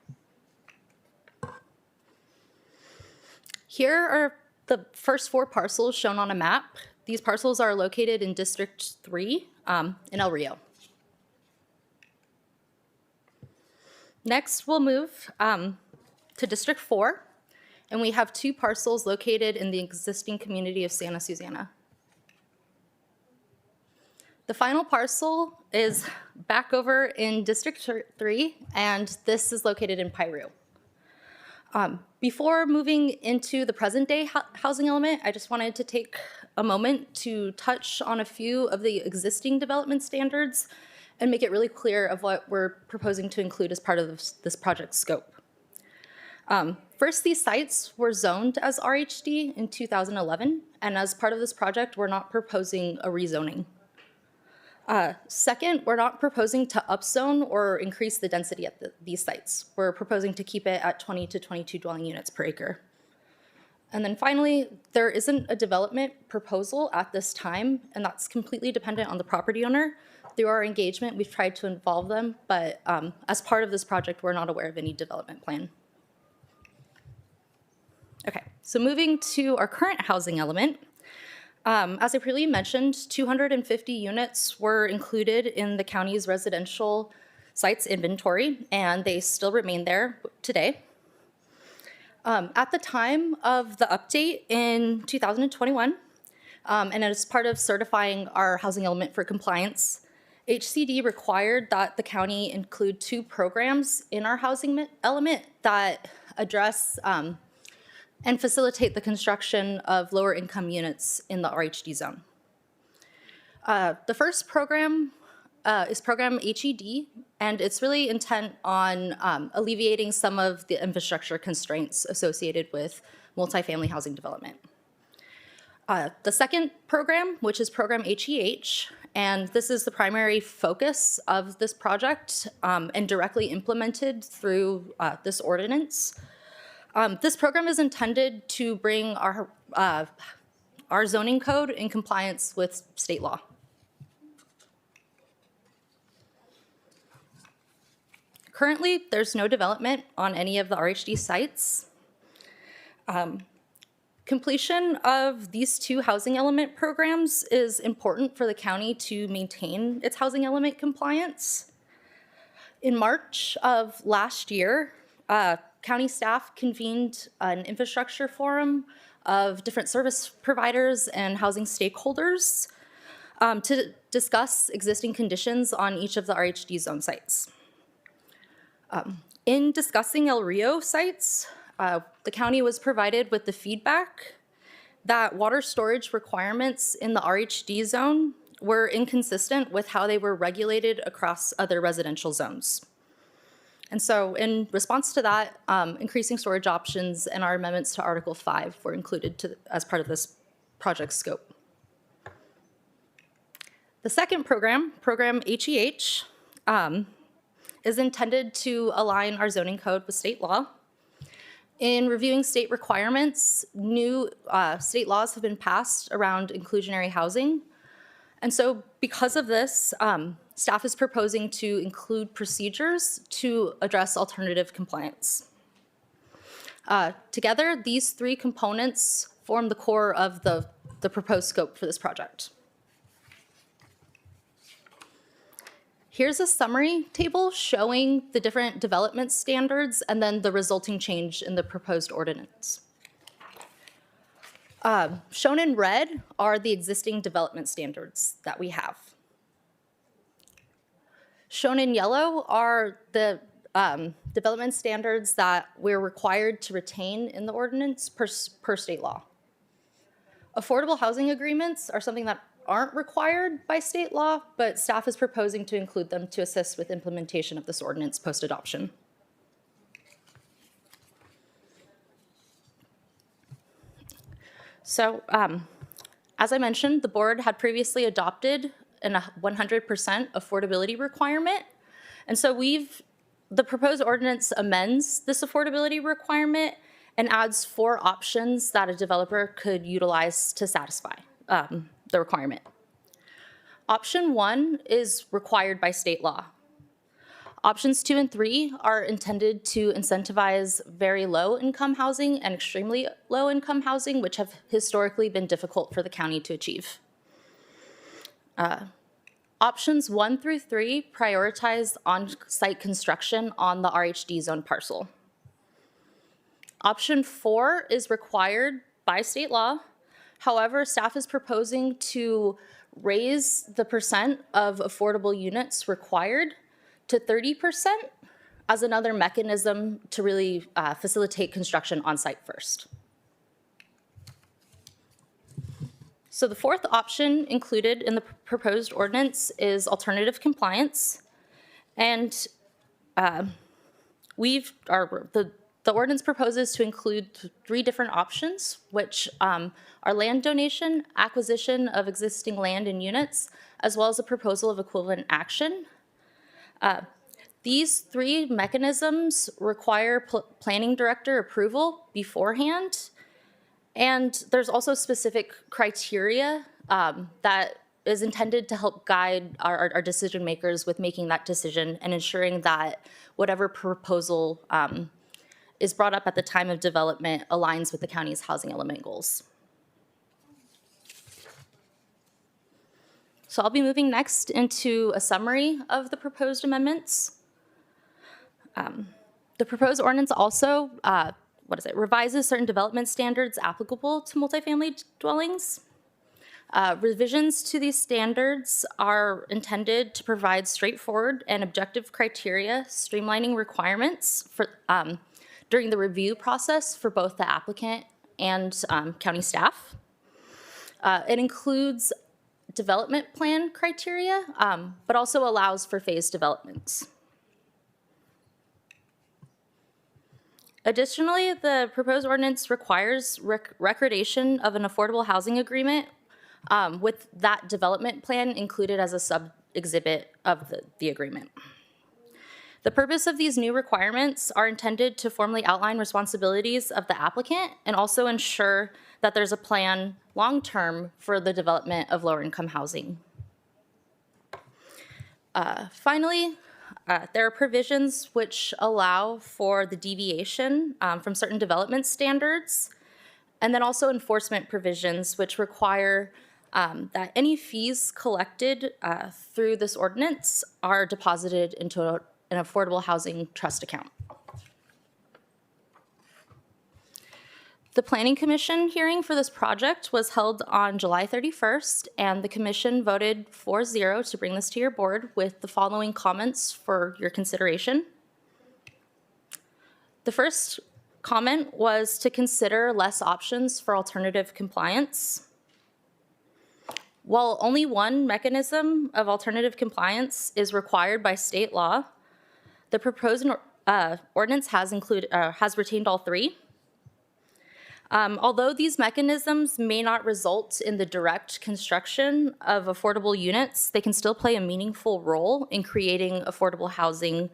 Here are the first 4 parcels shown on a map. These parcels are located in District 3 in El Rio. Next, we'll move to District 4, and we have 2 parcels located in the existing community of Santa Susana. The final parcel is back over in District 3, and this is located in Piru. Before moving into the present-day housing element, I just wanted to take a moment to touch on a few of the existing development standards and make it really clear of what we're proposing to include as part of this project scope. First, these sites were zoned as RHD in 2011, and as part of this project, we're not proposing a rezoning. Second, we're not proposing to upzone or increase the density at these sites. We're proposing to keep it at 20 to 22 dwelling units per acre. And then finally, there isn't a development proposal at this time, and that's completely dependent on the property owner. Through our engagement, we've tried to involve them, but as part of this project, we're not aware of any development plan. Okay, so moving to our current housing element. As I previously mentioned, 250 units were included in the county's residential sites inventory, and they still remain there today. At the time of the update in 2021, and as part of certifying our housing element for compliance, HCD required that the county include 2 programs in our housing element that address and facilitate the construction of lower income units in the RHD zone. The first program is program HED, and it's really intent on alleviating some of the infrastructure constraints associated with multifamily housing development. The second program, which is program HEH, and this is the primary focus of this project and directly implemented through this ordinance. This program is intended to bring our zoning code in compliance with state law. Currently, there's no development on any of the RHD sites. Completion of these 2 housing element programs is important for the county to maintain its housing element compliance. In March of last year, county staff convened an infrastructure forum of different service providers and housing stakeholders to discuss existing conditions on each of the RHD zone sites. In discussing El Rio sites, the county was provided with the feedback that water storage requirements in the RHD zone were inconsistent with how they were regulated across other residential zones. And so in response to that, increasing storage options and our amendments to Article 5 were included as part of this project scope. The second program, program HEH, is intended to align our zoning code with state law. In reviewing state requirements, new state laws have been passed around inclusionary housing. And so because of this, staff is proposing to include procedures to address alternative compliance. Together, these 3 components form the core of the proposed scope for this project. Here's a summary table showing the different development standards and then the resulting change in the proposed ordinance. Shown in red are the existing development standards that we have. Shown in yellow are the development standards that we're required to retain in the ordinance per state law. Affordable housing agreements are something that aren't required by state law, but staff is proposing to include them to assist with implementation of this ordinance post-adoption. So, as I mentioned, the board had previously adopted a 100% affordability requirement. And so the proposed ordinance amends this affordability requirement and adds 4 options that a developer could utilize to satisfy the requirement. Option 1 is required by state law. Options 2 and 3 are intended to incentivize very low income housing and extremely low income housing, which have historically been difficult for the county to achieve. Options 1 through 3 prioritize on-site construction on the RHD zone parcel. Option 4 is required by state law. However, staff is proposing to raise the percent of affordable units required to 30% as another mechanism to really facilitate construction on site first. So the 4th option included in the proposed ordinance is alternative compliance. And the ordinance proposes to include 3 different options, which are land donation, acquisition of existing land and units, as well as a proposal of equivalent action. These 3 mechanisms require planning director approval beforehand, and there's also specific criteria that is intended to help guide our decision makers with making that decision and ensuring that whatever proposal is brought up at the time of development aligns with the county's housing element goals. So I'll be moving next into a summary of the proposed amendments. The proposed ordinance also, revises certain development standards applicable to multifamily dwellings. Revisions to these standards are intended to provide straightforward and objective criteria, streamlining requirements for, during the review process for both the applicant and county staff. It includes development plan criteria, but also allows for phased developments. Additionally, the proposed ordinance requires recordation of an affordable housing agreement with that development plan included as a sub-exhibit of the agreement. The purpose of these new requirements are intended to formally outline responsibilities of the applicant and also ensure that there's a plan long-term for the development of lower-income housing. Finally, there are provisions which allow for the deviation from certain development standards, and then also enforcement provisions which require that any fees collected through this ordinance are deposited into an affordable housing trust account. The Planning Commission hearing for this project was held on July 31st, and the commission voted 4-0 to bring this to your board with the following comments for your consideration. The first comment was to consider less options for alternative compliance. While only one mechanism of alternative compliance is required by state law, the proposed ordinance has retained all 3. Although these mechanisms may not result in the direct construction of affordable units, they can still play a meaningful role in creating affordable housing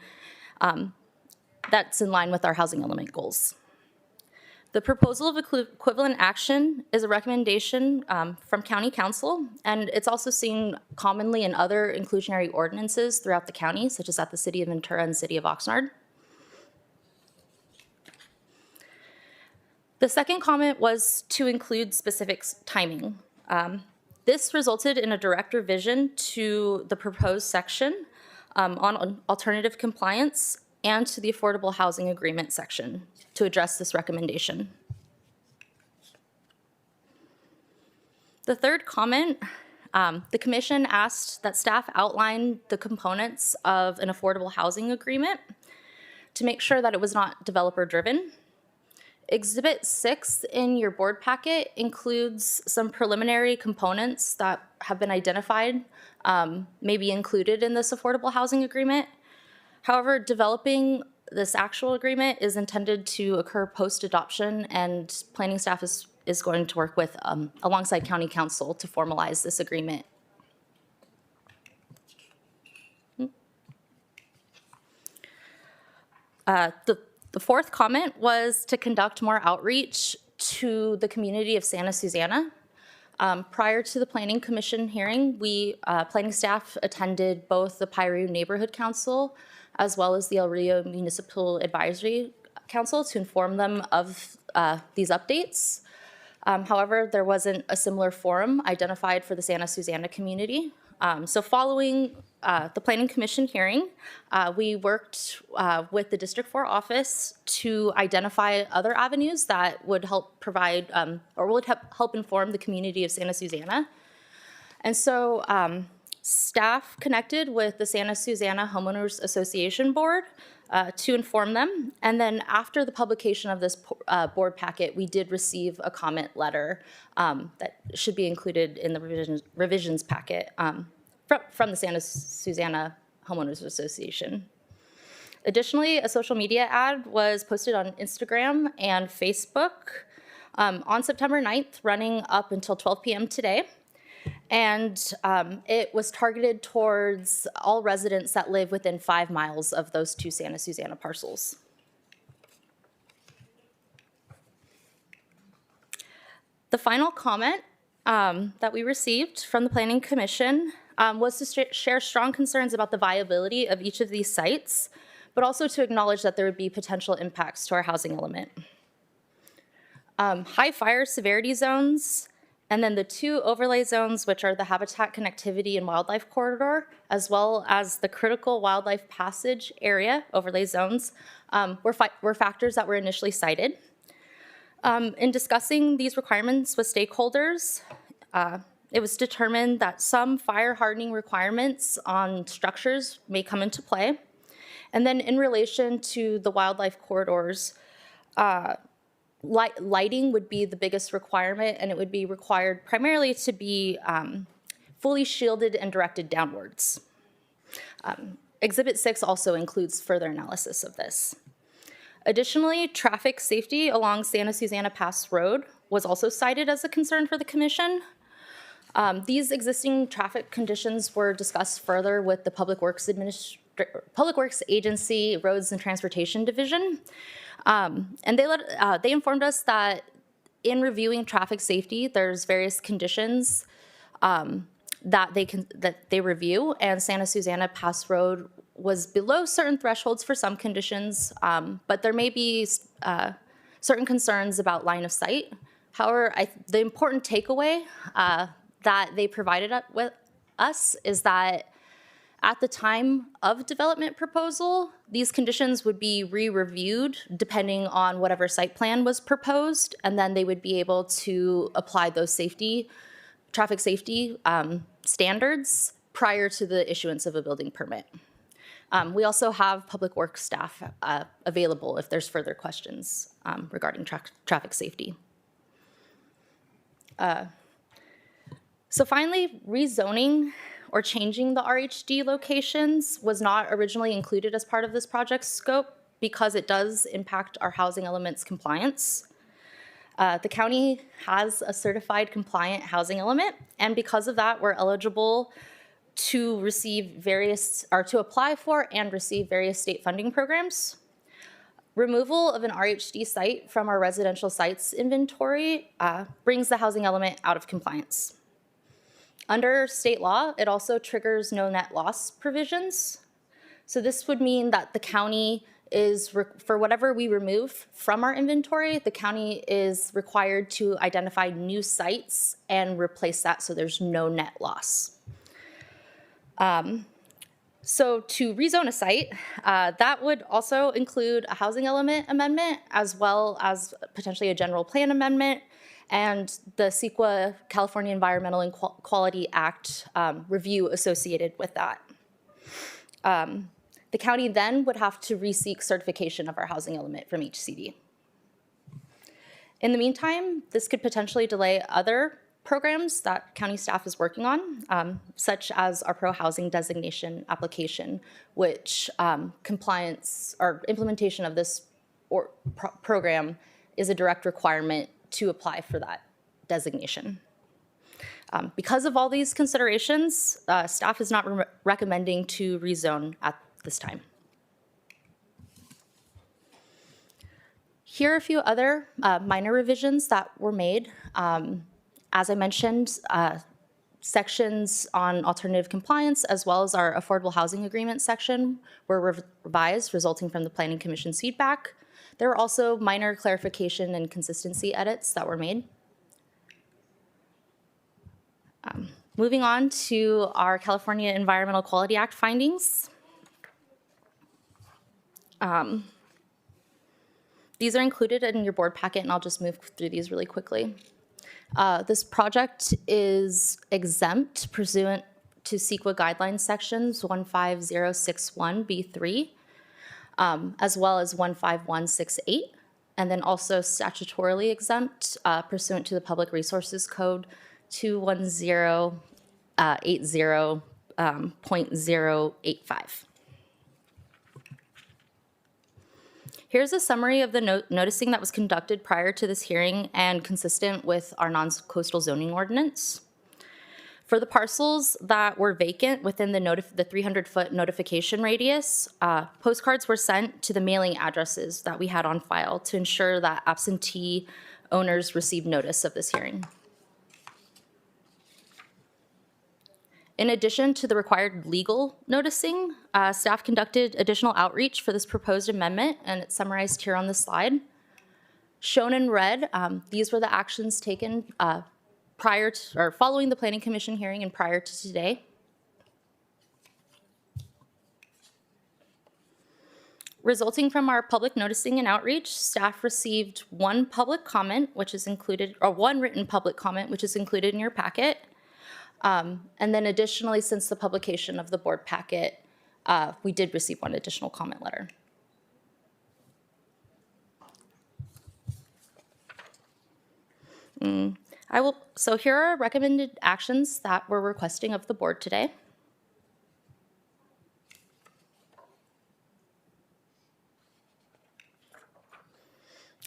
that's in line with our housing element goals. The proposal of equivalent action is a recommendation from County Council, and it's also seen commonly in other inclusionary ordinances throughout the county, such as at the City of Ventura and City of Oxnard. The second comment was to include specific timing. This resulted in a direct revision to the proposed section on alternative compliance and to the affordable housing agreement section to address this recommendation. The third comment, the commission asked that staff outline the components of an affordable housing agreement to make sure that it was not developer-driven. Exhibit 6 in your board packet includes some preliminary components that have been identified, may be included in this affordable housing agreement. However, developing this actual agreement is intended to occur post-adoption, and planning staff is going to work with alongside County Council to formalize this agreement. The fourth comment was to conduct more outreach to the community of Santa Susana. Prior to the Planning Commission hearing, planning staff attended both the Piru Neighborhood Council as well as the El Rio Municipal Advisory Council to inform them of these updates. However, there wasn't a similar forum identified for the Santa Susana community. So following the Planning Commission hearing, we worked with the District 4 office to identify other avenues that would help provide or would help inform the community of Santa Susana. And so staff connected with the Santa Susana Homeowners Association Board to inform them. And then after the publication of this board packet, we did receive a comment letter that should be included in the revisions packet from the Santa Susana Homeowners Association. Additionally, a social media ad was posted on Instagram and Facebook on September 9th, running up until 12 p.m. today. And it was targeted towards all residents that live within 5 miles of those 2 Santa Susana parcels. The final comment that we received from the Planning Commission was to share strong concerns about the viability of each of these sites, but also to acknowledge that there would be potential impacts to our housing element. High fire severity zones, and then the 2 overlay zones, which are the Habitat Connectivity and Wildlife Corridor, as well as the Critical Wildlife Passage Area overlay zones, were factors that were initially cited. In discussing these requirements with stakeholders, it was determined that some fire hardening requirements on structures may come into play. And then in relation to the wildlife corridors, lighting would be the biggest requirement, and it would be required primarily to be fully shielded and directed downwards. Exhibit 6 also includes further analysis of this. Additionally, traffic safety along Santa Susana Pass Road was also cited as a concern for the commission. These existing traffic conditions were discussed further with the Public Works Agency Roads and Transportation Division. And they informed us that in reviewing traffic safety, there's various conditions that they review, and Santa Susana Pass Road was below certain thresholds for some conditions, but there may be certain concerns about line of sight. However, the important takeaway that they provided with us is that at the time of development proposal, these conditions would be re-reviewed depending on whatever site plan was proposed, and then they would be able to apply those traffic safety standards prior to the issuance of a building permit. We also have public works staff available if there's further questions regarding traffic safety. So finally, rezoning or changing the RHD locations was not originally included as part of this project's scope because it does impact our housing elements compliance. The county has a certified compliant housing element, and because of that, we're eligible to to apply for and receive various state funding programs. Removal of an RHD site from our residential sites inventory brings the housing element out of compliance. Under state law, it also triggers no net loss provisions. So this would mean that the county is, for whatever we remove from our inventory, the county is required to identify new sites and replace that so there's no net loss. So to rezone a site, that would also include a housing element amendment as well as potentially a general plan amendment and the CEQA California Environmental and Quality Act review associated with that. The county then would have to re-seek certification of our housing element from HCD. In the meantime, this could potentially delay other programs that county staff is working on, such as our pro-housing designation application, which compliance or implementation of this program is a direct requirement to apply for that designation. Because of all these considerations, staff is not recommending to rezone at this time. Here are a few other minor revisions that were made. As I mentioned, sections on alternative compliance as well as our affordable housing agreement section were revised, resulting from the Planning Commission's feedback. There were also minor clarification and consistency edits that were made. Moving on to our California Environmental Quality Act findings. These are included in your board packet, and I'll just move through these really quickly. This project is exempt pursuant to CEQA guidelines sections 15061B3, as well as 15168, and then also statutorily exempt pursuant to the Public Resources Code 21080.085. Here's a summary of the noticing that was conducted prior to this hearing and consistent with our non-coastal zoning ordinance. For the parcels that were vacant within the 300-foot notification radius, postcards were sent to the mailing addresses that we had on file to ensure that absentee owners received notice of this hearing. In addition to the required legal noticing, staff conducted additional outreach for this proposed amendment, and it's summarized here on the slide. Shown in red, these were the actions taken prior to or following the Planning Commission hearing and prior to today. Resulting from our public noticing and outreach, staff received one public comment, which is included, or one written public comment, which is included in your packet. And then additionally, since the publication of the board packet, we did receive one additional comment letter. So here are recommended actions that we're requesting of the board today.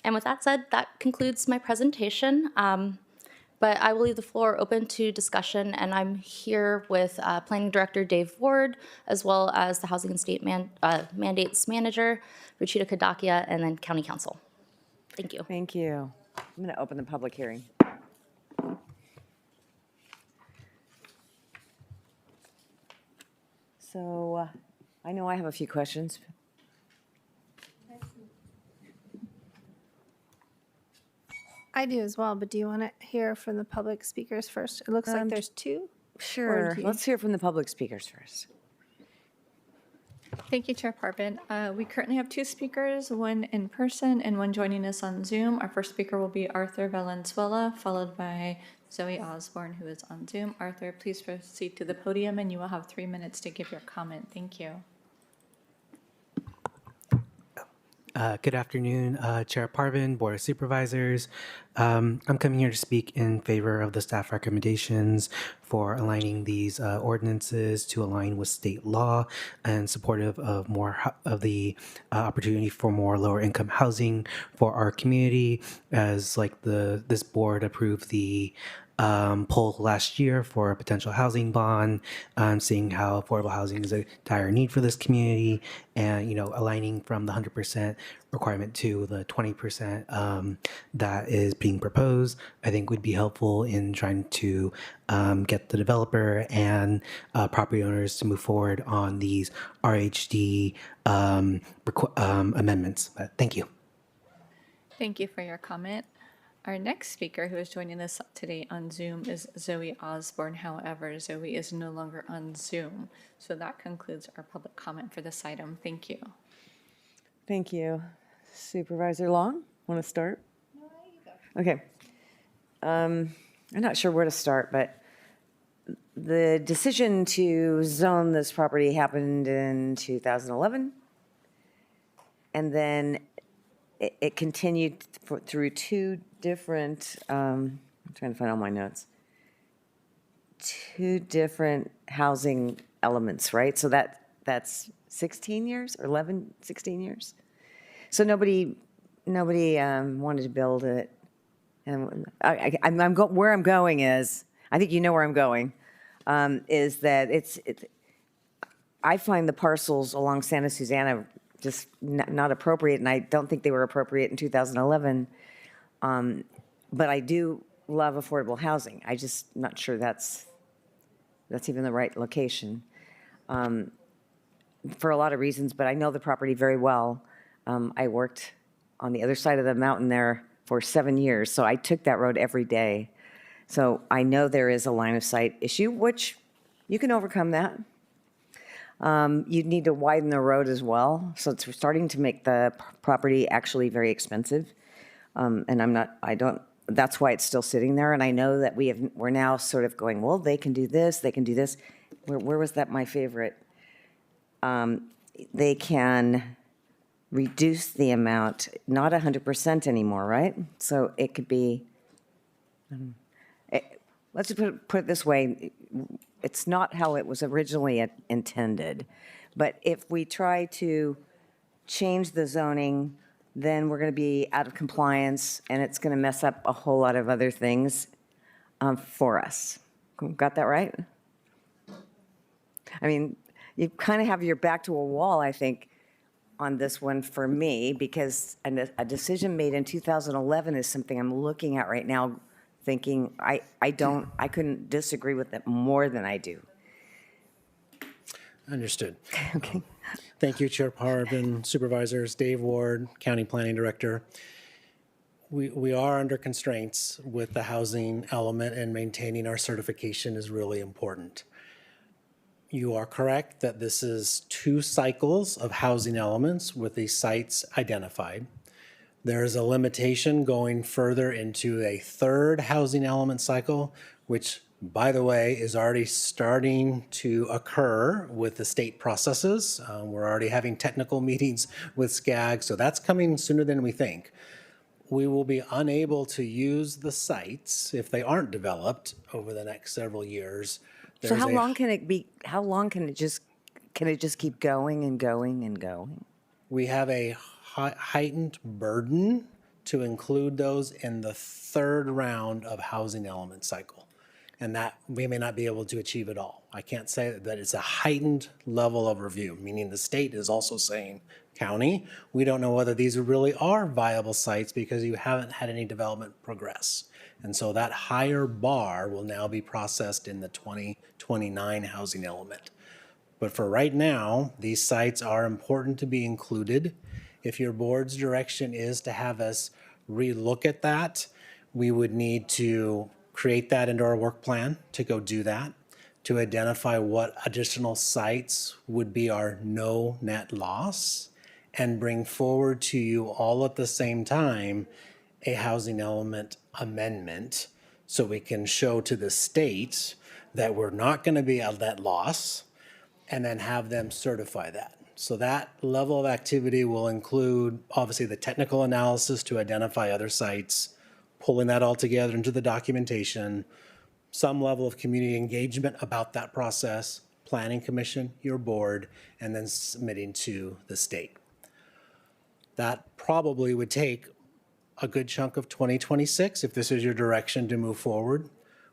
And with that said, that concludes my presentation. But I will leave the floor open to discussion, and I'm here with Planning Director Dave Ward, as well as the Housing and State Mandates Manager, Ruchita Kadakia, and then County Council. Thank you. Thank you. I'm going to open the public hearing. So I know I have a few questions. I do as well, but do you want to hear from the public speakers first? It looks like there's two. Sure. Let's hear from the public speakers first. Thank you, Chair Parvin. We currently have two speakers, one in person and one joining us on Zoom. Our first speaker will be Arthur Valenzuela, followed by Zoe Osborne, who is on Zoom. Arthur, please proceed to the podium, and you will have 3 minutes to give your comment. Thank you. Good afternoon, Chair Parvin, Board of Supervisors. I'm coming here to speak in favor of the staff recommendations for aligning these ordinances to align with state law and supportive of more of the opportunity for more lower income housing for our community, as like this board approved the poll last year for a potential housing bond, seeing how affordable housing is a dire need for this community, and aligning from the 100% requirement to the 20% that is being proposed, I think would be helpful in trying to get the developer and property owners to move forward on these RHD amendments. Thank you. Thank you for your comment. Our next speaker who is joining us today on Zoom is Zoe Osborne. However, Zoe is no longer on Zoom. So that concludes our public comment for this item. Thank you. Thank you. Supervisor Long, want to start? No, you go. Okay. I'm not sure where to start, but the decision to zone this property happened in 2011. And then it continued through two different, I'm trying to find all my notes, two different housing elements, right? So that's 16 years or 11, 16 years. So nobody wanted to build it. And where I'm going is, I think you know where I'm going, is that I find the parcels along Santa Susana just not appropriate, and I don't think they were appropriate in 2011. But I do love affordable housing. I just not sure that's even the right location for a lot of reasons, but I know the property very well. I worked on the other side of the mountain there for 7 years, so I took that road every day. So I know there is a line of sight issue, which you can overcome that. You'd need to widen the road as well, so it's starting to make the property actually very expensive. And that's why it's still sitting there, and I know that we're now sort of going, well, they can do this, they can do this. Where was that my favorite? They can reduce the amount, not 100% anymore, right? So it could be, let's just put it this way, it's not how it was originally intended. But if we try to change the zoning, then we're going to be out of compliance, and it's going to mess up a whole lot of other things for us. Got that right? I mean, you kind of have your back to a wall, I think, on this one for me, because a decision made in 2011 is something I'm looking at right now, thinking I couldn't disagree with it more than I do. Understood. Okay. Thank you, Chair Parvin, Supervisors, Dave Ward, County Planning Director. We are under constraints with the housing element, and maintaining our certification is really important. You are correct that this is 2 cycles of housing elements with the sites identified. There is a limitation going further into a 3rd housing element cycle, which, by the way, is already starting to occur with the state processes. We're already having technical meetings with SCAG, so that's coming sooner than we think. We will be unable to use the sites if they aren't developed over the next several years. So how long can it be? How long can it just keep going and going and going? We have a heightened burden to include those in the 3rd round of housing element cycle, and that we may not be able to achieve it all. I can't say that it's a heightened level of review, meaning the state is also saying, county, we don't know whether these really are viable sites because you haven't had any development progress. And so that higher bar will now be processed in the 2029 housing element. But for right now, these sites are important to be included. If your board's direction is to have us relook at that, we would need to create that into our work plan to go do that, to identify what additional sites would be our no net loss, and bring forward to you all at the same time a housing element amendment, so we can show to the state that we're not going to be a net loss, and then have them certify that. So that level of activity will include, obviously, the technical analysis to identify other sites, pulling that all together into the documentation, some level of community engagement about that process, Planning Commission, your board, and then submitting to the state. That probably would take a good chunk of 2026 if this is your direction to move forward.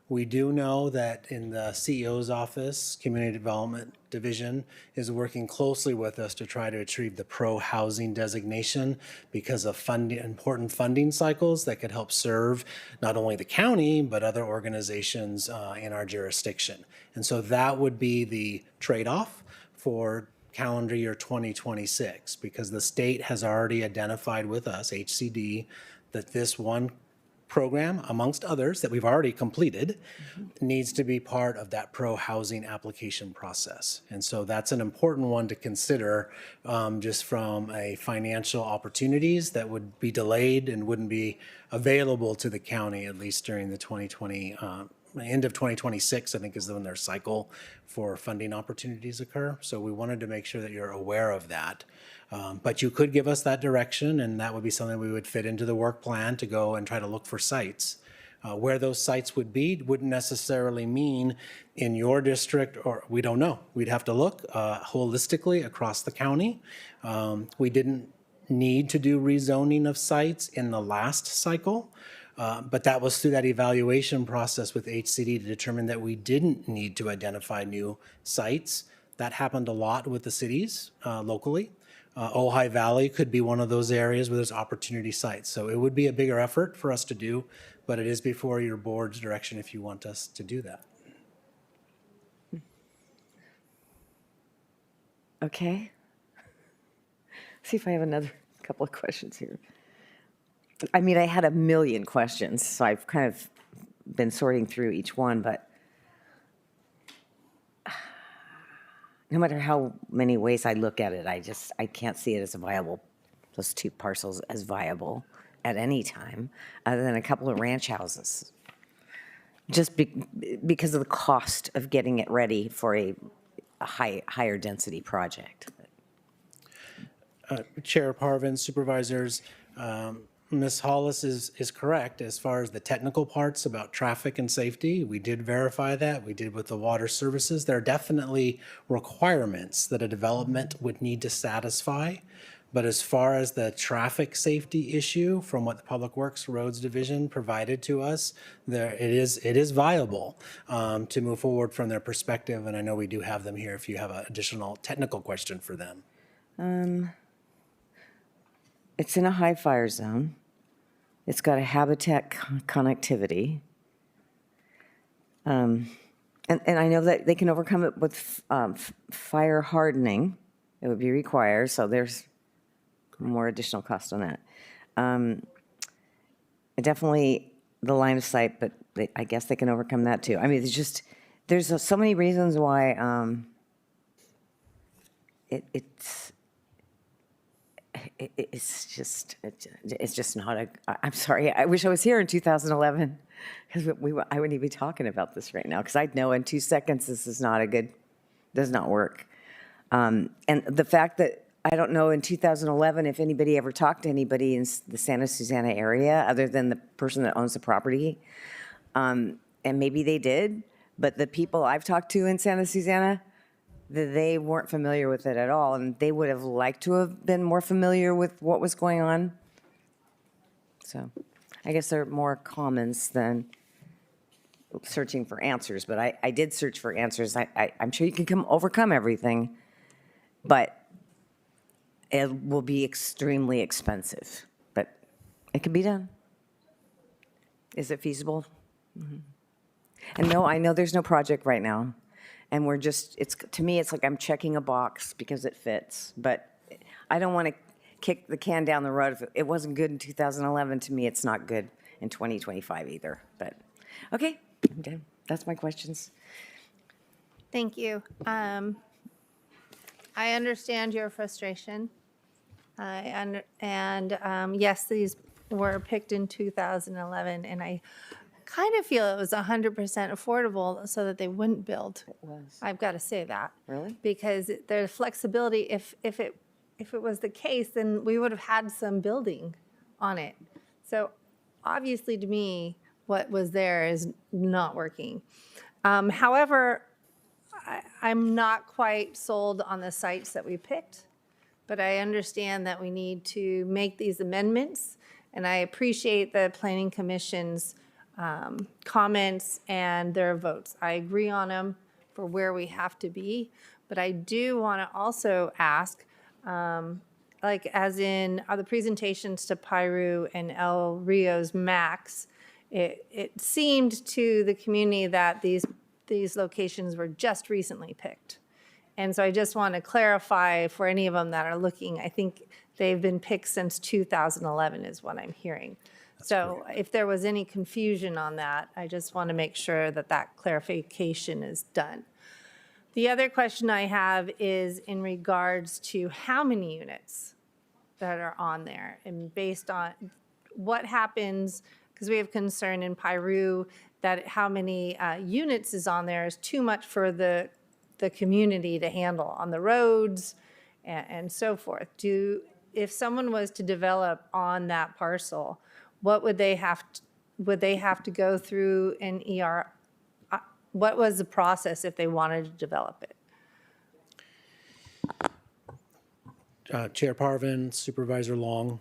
We do know that in the CEO's office, Community Development Division is working closely with us to try to achieve the pro-housing designation because of important funding cycles that could help serve not only the county, but other organizations in our jurisdiction. And so that would be the trade-off for calendar year 2026, because the state has already identified with us, HCD, that this one program, amongst others that we've already completed, needs to be part of that pro-housing application process. And so that's an important one to consider, just from a financial opportunities that would be delayed and wouldn't be available to the county, at least during the 2020, end of 2026, I think, is when their cycle for funding opportunities occur. So we wanted to make sure that you're aware of that. But you could give us that direction, and that would be something we would fit into the work plan to go and try to look for sites. Where those sites would be wouldn't necessarily mean in your district, or we don't know. We'd have to look holistically across the county. We didn't need to do rezoning of sites in the last cycle, but that was through that evaluation process with HCD to determine that we didn't need to identify new sites. That happened a lot with the cities locally. Ojai Valley could be one of those areas where there's opportunity sites. So it would be a bigger effort for us to do, but it is before your board's direction if you want us to do that. Okay. See if I have another couple of questions here. I mean, I had a million questions, so I've kind of been sorting through each one, but no matter how many ways I look at it, I can't see it as a viable, those two parcels as viable at any time, other than a couple of ranch houses. Just because of the cost of getting it ready for a higher density project. Chair Parvin, supervisors, Ms. Hollis is correct as far as the technical parts about traffic and safety. We did verify that. We did with the water services. There are definitely requirements that a development would need to satisfy. But as far as the traffic safety issue, from what the Public Works Roads Division provided to us, it is viable to move forward from their perspective. And I know we do have them here if you have an additional technical question for them. It's in a high fire zone. It's got a habitat connectivity. And I know that they can overcome it with fire hardening. It would be required, so there's more additional cost on that. Definitely the line of sight, but I guess they can overcome that too. I mean, there's so many reasons why it's just not a, I'm sorry, I wish I was here in 2011, because I wouldn't even be talking about this right now, because I'd know in 2 seconds this is not a good, does not work. And the fact that I don't know in 2011 if anybody ever talked to anybody in the Santa Susana area other than the person that owns the property. And maybe they did, but the people I've talked to in Santa Susana, they weren't familiar with it at all, and they would have liked to have been more familiar with what was going on. So I guess there are more commons than searching for answers, but I did search for answers. I'm sure you can overcome everything, but it will be extremely expensive, but it can be done. Is it feasible? Mm-hmm. And no, I know there's no project right now. And we're just, to me, it's like I'm checking a box because it fits. But I don't want to kick the can down the road. If it wasn't good in 2011, to me, it's not good in 2025 either. But, okay, that's my questions. Thank you. I understand your frustration. Yes, these were picked in 2011, and I kind of feel it was 100% affordable so that they wouldn't build. It was. I've got to say that. Really? Because there's flexibility. If it was the case, then we would have had some building on it. So obviously, to me, what was there is not working. However, I'm not quite sold on the sites that we picked, but I understand that we need to make these amendments, and I appreciate the Planning Commission's comments and their votes. I agree on them for where we have to be, but I do want to also ask, like as in the presentations to Piru and El Rio's Max, it seemed to the community that these locations were just recently picked. And so I just want to clarify for any of them that are looking, I think they've been picked since 2011 is what I'm hearing. So if there was any confusion on that, I just want to make sure that that clarification is done. The other question I have is in regards to how many units that are on there, and based on what happens, because we have concern in Piru that how many units is on there is too much for the community to handle on the roads and so forth. If someone was to develop on that parcel, what would they have to go through an ER? What was the process if they wanted to develop it? Chair Parvin, Supervisor Long,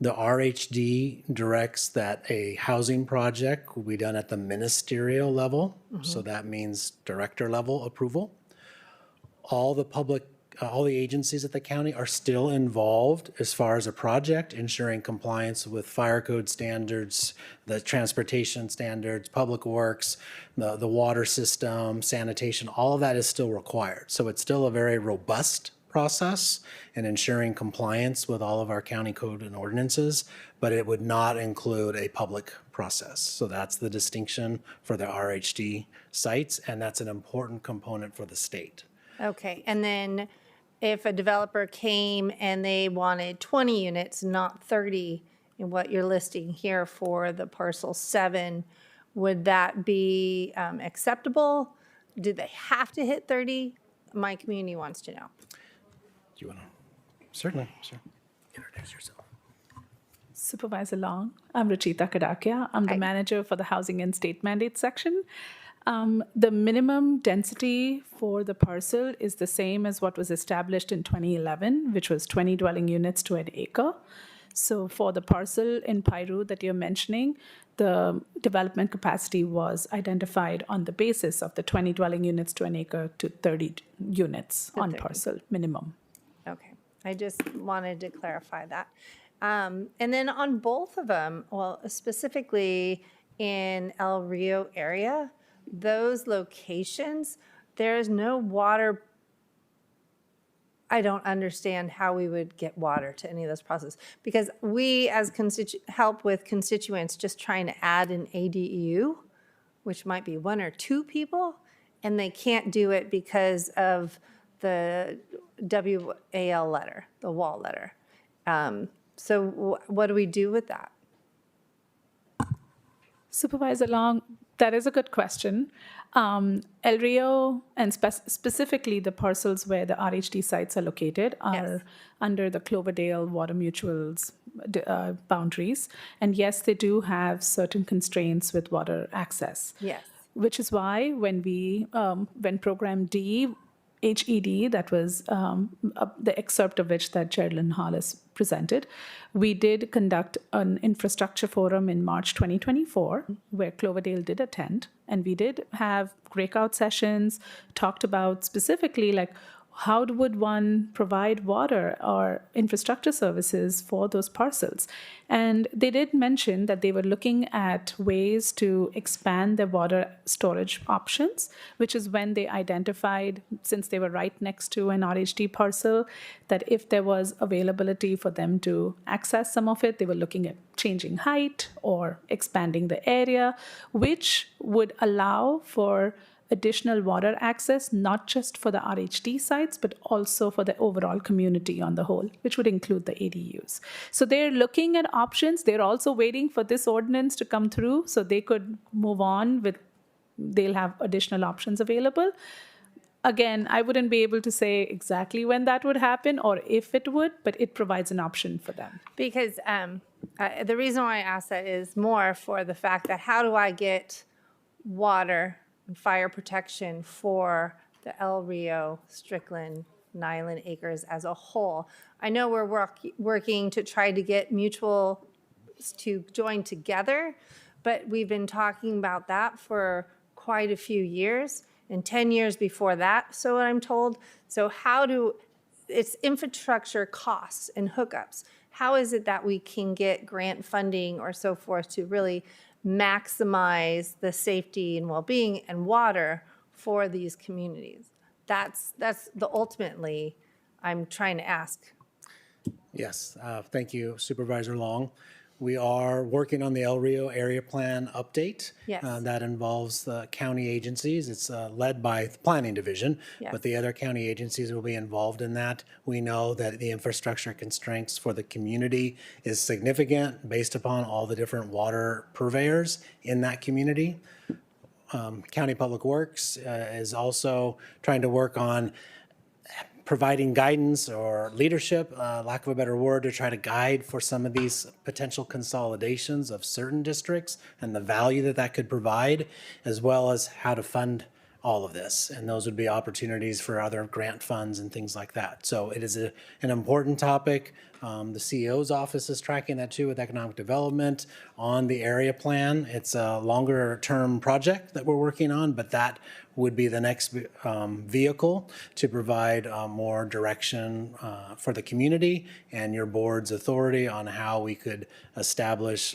the RHD directs that a housing project will be done at the ministerial level. So that means director level approval. All the agencies at the county are still involved as far as a project, ensuring compliance with fire code standards, the transportation standards, public works, the water system, sanitation, all of that is still required. So it's still a very robust process in ensuring compliance with all of our county code and ordinances, but it would not include a public process. So that's the distinction for the RHD sites, and that's an important component for the state. Okay, and then if a developer came and they wanted 20 units, not 30, in what you're listing here for the parcel 7, would that be acceptable? Do they have to hit 30? My community wants to know. Do you want to? Certainly, sir. Introduce yourself. Supervisor Long, I'm Ruchita Kadakia. I'm the manager for the Housing and State Mandate section. The minimum density for the parcel is the same as what was established in 2011, which was 20 dwelling units to an acre. So for the parcel in Piru that you're mentioning, the development capacity was identified on the basis of the 20 dwelling units to an acre to 30 units on 30. parcel minimum. Okay, I just wanted to clarify that. And then on both of them, well, specifically in El Rio area, those locations, there's no water. I don't understand how we would get water to any of those processes, because we as help with constituents just trying to add an ADU, which might be 1 or 2 people, and they can't do it because of the WAL letter, the wall letter. So what do we do with that? Supervisor Long, that is a good question. El Rio, and specifically the parcels where the RHD sites are located, are under the Cloverdale Water Mutual's boundaries. And yes, they do have certain constraints with water access. Yes. Which is why when Program D, HED, that was the excerpt of which that Geraldine Hollis presented, we did conduct an infrastructure forum in March 2024, where Cloverdale did attend, and we did have breakout sessions, talked about specifically like how would one provide water or infrastructure services for those parcels. And they did mention that they were looking at ways to expand their water storage options, which is when they identified, since they were right next to an RHD parcel, that if there was availability for them to access some of it, they were looking at changing height or expanding the area, which would allow for additional water access, not just for the RHD sites, but also for the overall community on the whole, which would include the ADUs. So they're looking at options. They're also waiting for this ordinance to come through so they could move on with, they'll have additional options available. Again, I wouldn't be able to say exactly when that would happen or if it would, but it provides an option for them. Because the reason why I ask that is more for the fact that how do I get water and fire protection for the El Rio, Strickland, Nyland Acres as a whole? I know we're working to try to get mutuals to join together, but we've been talking about that for quite a few years, and 10 years before that, so what I'm told. So it's infrastructure costs and hookups. How is it that we can get grant funding or so forth to really maximize the safety and well-being and water for these communities? That's the ultimately I'm trying to ask. Yes, thank you, Supervisor Long. We are working on the El Rio area plan update. Yes. That involves the county agencies. It's led by the planning division, Yes. but the other county agencies will be involved in that. We know that the infrastructure constraints for the community is significant based upon all the different water purveyors in that community. County Public Works is also trying to work on providing guidance or leadership, lack of a better word, to try to guide for some of these potential consolidations of certain districts and the value that that could provide, as well as how to fund all of this. And those would be opportunities for other grant funds and things like that. So it is an important topic. The CEO's office is tracking that too with economic development on the area plan. It's a longer term project that we're working on, but that would be the next vehicle to provide more direction for the community and your board's authority on how we could establish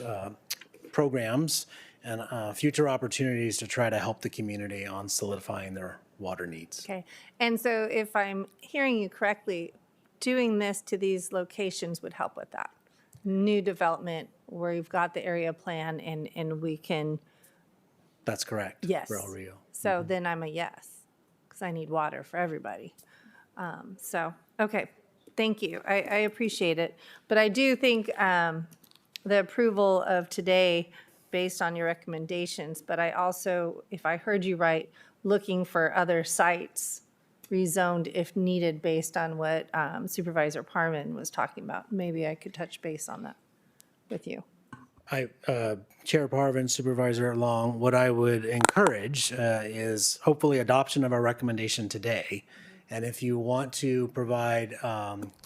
programs and future opportunities to try to help the community on solidifying their water needs. Okay, and so if I'm hearing you correctly, doing this to these locations would help with that. New development where you've got the area plan and we can, That's correct. yes. For El Rio. So then I'm a yes, because I need water for everybody. Okay, thank you. I appreciate it. But I do think the approval of today based on your recommendations, but I also, if I heard you right, looking for other sites rezoned if needed based on what Supervisor Parman was talking about. Maybe I could touch base on that with you. Chair Parvin, Supervisor Long, what I would encourage is hopefully adoption of our recommendation today. And if you want to provide,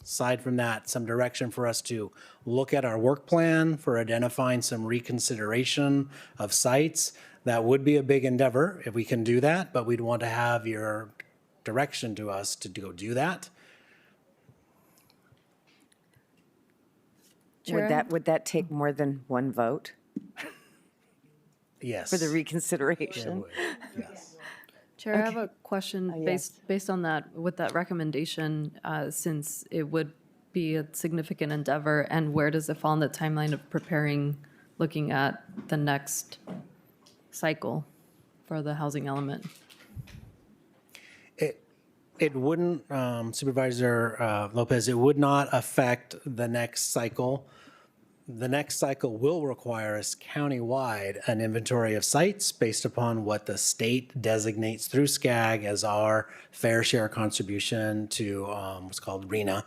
aside from that, some direction for us to look at our work plan for identifying some reconsideration of sites, that would be a big endeavor if we can do that, but we'd want to have your direction to us to go do that. Would that take more than one vote Yes. for the reconsideration? Yes. Chair, I have a question based on that, with that recommendation, since it would be a significant endeavor, and where does it fall in the timeline of preparing, looking at the next cycle for the housing element? It wouldn't, Supervisor Lopez, it would not affect the next cycle. The next cycle will require us countywide an inventory of sites based upon what the state designates through SCAG as our fair share contribution to what's called RENA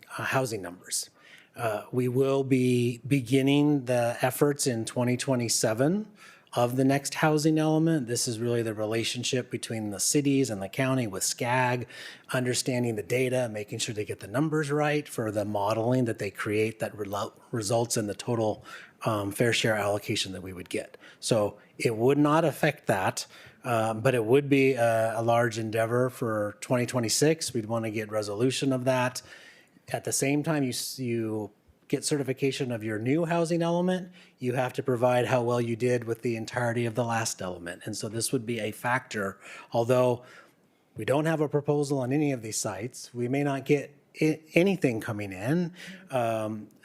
housing numbers. We will be beginning the efforts in 2027 of the next housing element. This is really the relationship between the cities and the county with SCAG, understanding the data, making sure they get the numbers right for the modeling that they create that results in the total fair share allocation that we would get. So it would not affect that, but it would be a large endeavor for 2026. We'd want to get resolution of that. At the same time, you get certification of your new housing element, you have to provide how well you did with the entirety of the last element. And so this would be a factor. Although we don't have a proposal on any of these sites, we may not get anything coming in.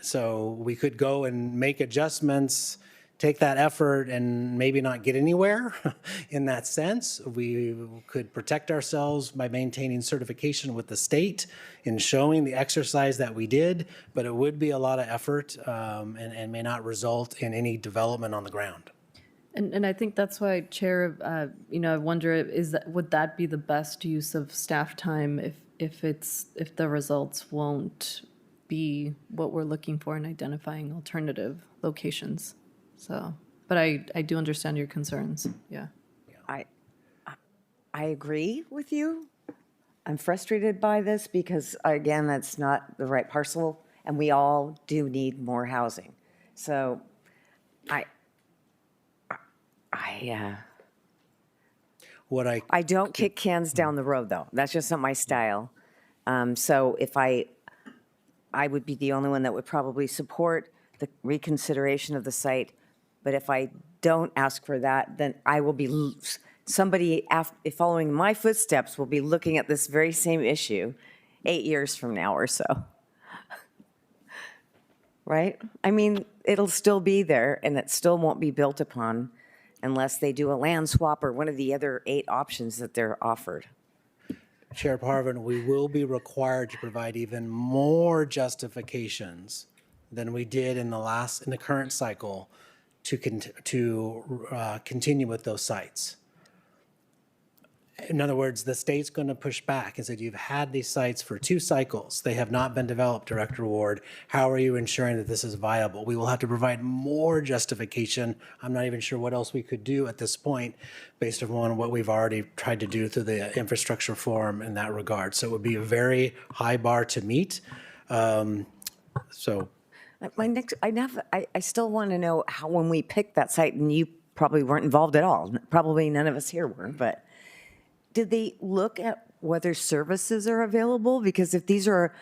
So we could go and make adjustments, take that effort and maybe not get anywhere in that sense. We could protect ourselves by maintaining certification with the state in showing the exercise that we did, but it would be a lot of effort and may not result in any development on the ground. And I think that's why, Chair, I wonder, would that be the best use of staff time if the results won't be what we're looking for in identifying alternative locations? So, but I do understand your concerns. Yeah. I agree with you. I'm frustrated by this because, again, that's not the right parcel, and we all do need more housing. So I don't kick cans down the road, though. That's just not my style. So if I would be the only one that would probably support the reconsideration of the site. But if I don't ask for that, then I will be, somebody following my footsteps will be looking at this very same issue 8 years from now or so. right? I mean, it'll still be there and it still won't be built upon unless they do a land swap or one of the other 8 options that they're offered. Chair Parvin, we will be required to provide even more justifications than we did in the current cycle to continue with those sites. In other words, the state's going to push back and say, you've had these sites for 2 cycles. They have not been developed, Director Ward. How are you ensuring that this is viable? We will have to provide more justification. I'm not even sure what else we could do at this point based upon what we've already tried to do through the infrastructure forum in that regard. So it would be a very high bar to meet. So I still want to know how, when we picked that site, and you probably weren't involved at all, probably none of us here were, but did they look at whether services are available? Because if these are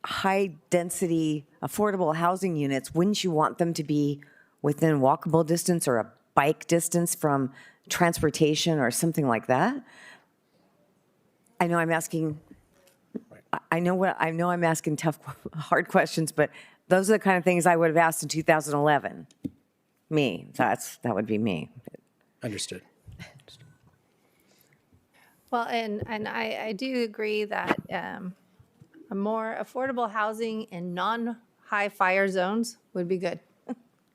high-density, affordable housing units, wouldn't you want them to be within walkable distance or a bike distance from transportation or something like that? I know I'm asking, I know I'm asking tough, hard questions, but those are the kind of things I would have asked in 2011. That would be me. understood. Well, and I do agree that a more affordable housing in non-high fire zones would be good.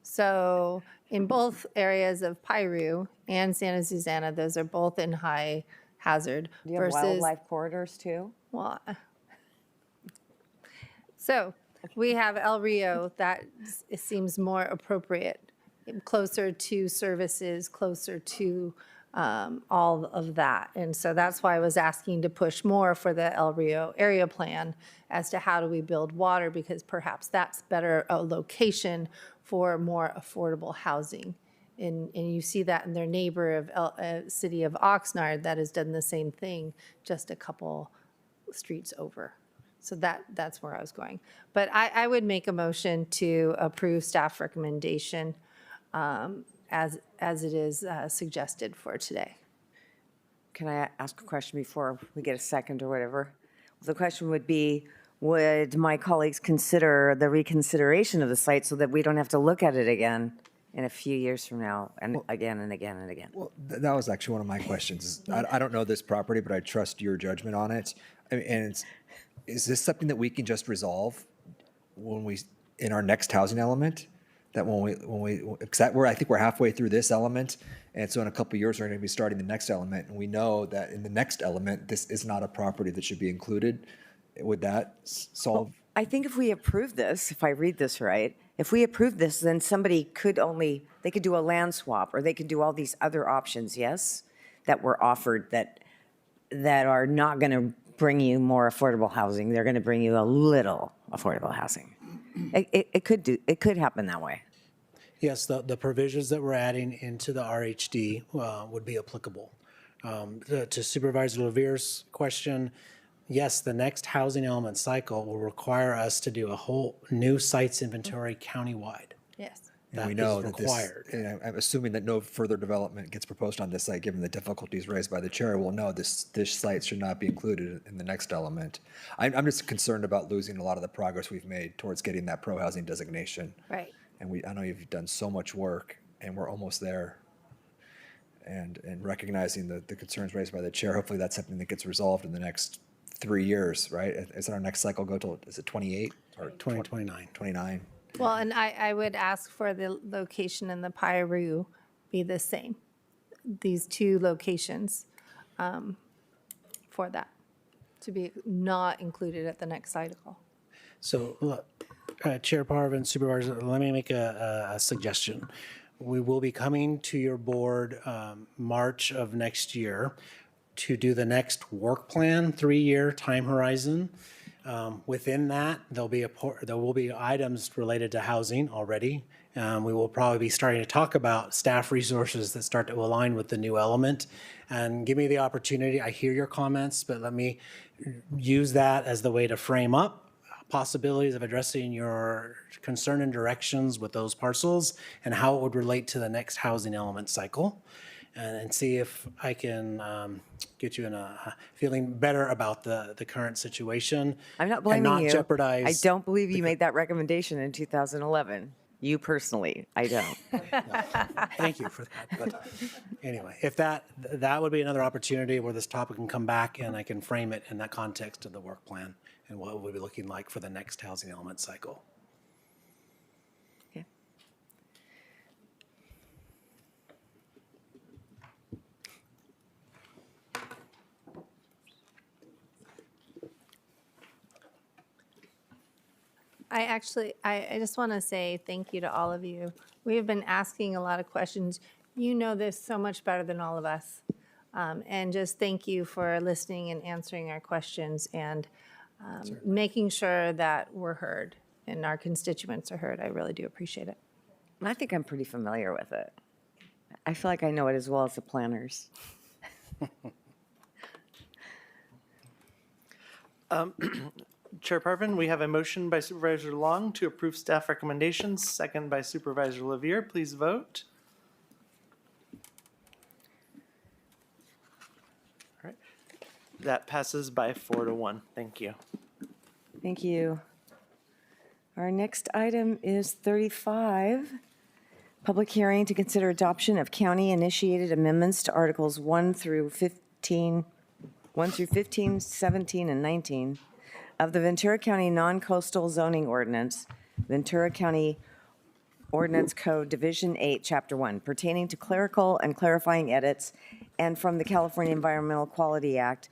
So in both areas of Piru and Santa Susana, those are both in high hazard. Do you have versus wildlife corridors too? Well, so we have El Rio that it seems more appropriate, closer to services, closer to all of that. And so that's why I was asking to push more for the El Rio area plan as to how do we build water, because perhaps that's better a location for more affordable housing. And you see that in their neighbor of city of Oxnard that has done the same thing just a couple streets over. So that's where I was going. But I would make a motion to approve staff recommendation as it is suggested for today. Can I ask a question before we get a second or whatever? The question would be, would my colleagues consider the reconsideration of the site so that we don't have to look at it again in a few years from now and again and again and again? Well, that was actually one of my questions. I don't know this property, but I trust your judgment on it. I mean, and is this something that we can just resolve in our next housing element? That I think we're halfway through this element, and so in a couple of years we're going to be starting the next element, and we know that in the next element this is not a property that should be included. Would that solve? Well, I think if we approve this, if I read this right, if we approve this, then somebody could do a land swap, or they could do all these other options, yes, that were offered that are not going to bring you more affordable housing. They're going to bring you a little affordable housing. It could happen that way. Yes, the provisions that we're adding into the RHD would be applicable. To Supervisor Levere's question, yes, the next housing element cycle will require us to do a whole new sites inventory countywide. Yes. And we know that and I'm assuming that no further development gets proposed on this site, given the difficulties raised by the chair. We'll know this site should not be included in the next element. I'm just concerned about losing a lot of the progress we've made towards getting that pro-housing designation. Right. And I know you've done so much work, and we're almost there. And recognizing the concerns raised by the chair, hopefully that's something that gets resolved in the next 3 years, right? Is our next cycle go till, is it 28 or 2029? 29. Well, and I would ask for the location in the Piru be the same, these 2 locations for that, to be not included at the next cycle. So, look, Chair Parvin, Supervisor, let me make a suggestion. We will be coming to your board March of next year to do the next work plan, 3-year time horizon. Within that, there will be items related to housing already. We will probably be starting to talk about staff resources that start to align with the new element. And give me the opportunity, I hear your comments, but let me use that as the way to frame up possibilities of addressing your concern and directions with those parcels and how it would relate to the next housing element cycle. and see if I can get you in a feeling better about the current situation. I'm not and blaming not you. jeopardize. I don't believe you made that recommendation in 2011. You personally, I don't. Thank you for that. But anyway, if that would be another opportunity where this topic can come back and I can frame it in that context of the work plan and what it would be looking like for the next housing element cycle. Okay. I just want to say thank you to all of you. We have been asking a lot of questions. You know this so much better than all of us. And just thank you for listening and answering our questions and making sure that we're heard and our constituents are heard. I really do appreciate it. And I think I'm pretty familiar with it. I feel like I know it as well as the planners. Chair Parvin, we have a motion by Supervisor Long to approve staff recommendations, second by Supervisor Levier. Please vote. All right. That passes by 4-1. Thank you. Thank you. Our next item is 35, public hearing to consider adoption of county-initiated amendments to Articles 1 through 15, 17, and 19 of the Ventura County Non-Coastal Zoning Ordinance, Ventura County Ordinance Code Division 8, Chapter 1, pertaining to clerical and clarifying edits, and from the California Environmental Quality Act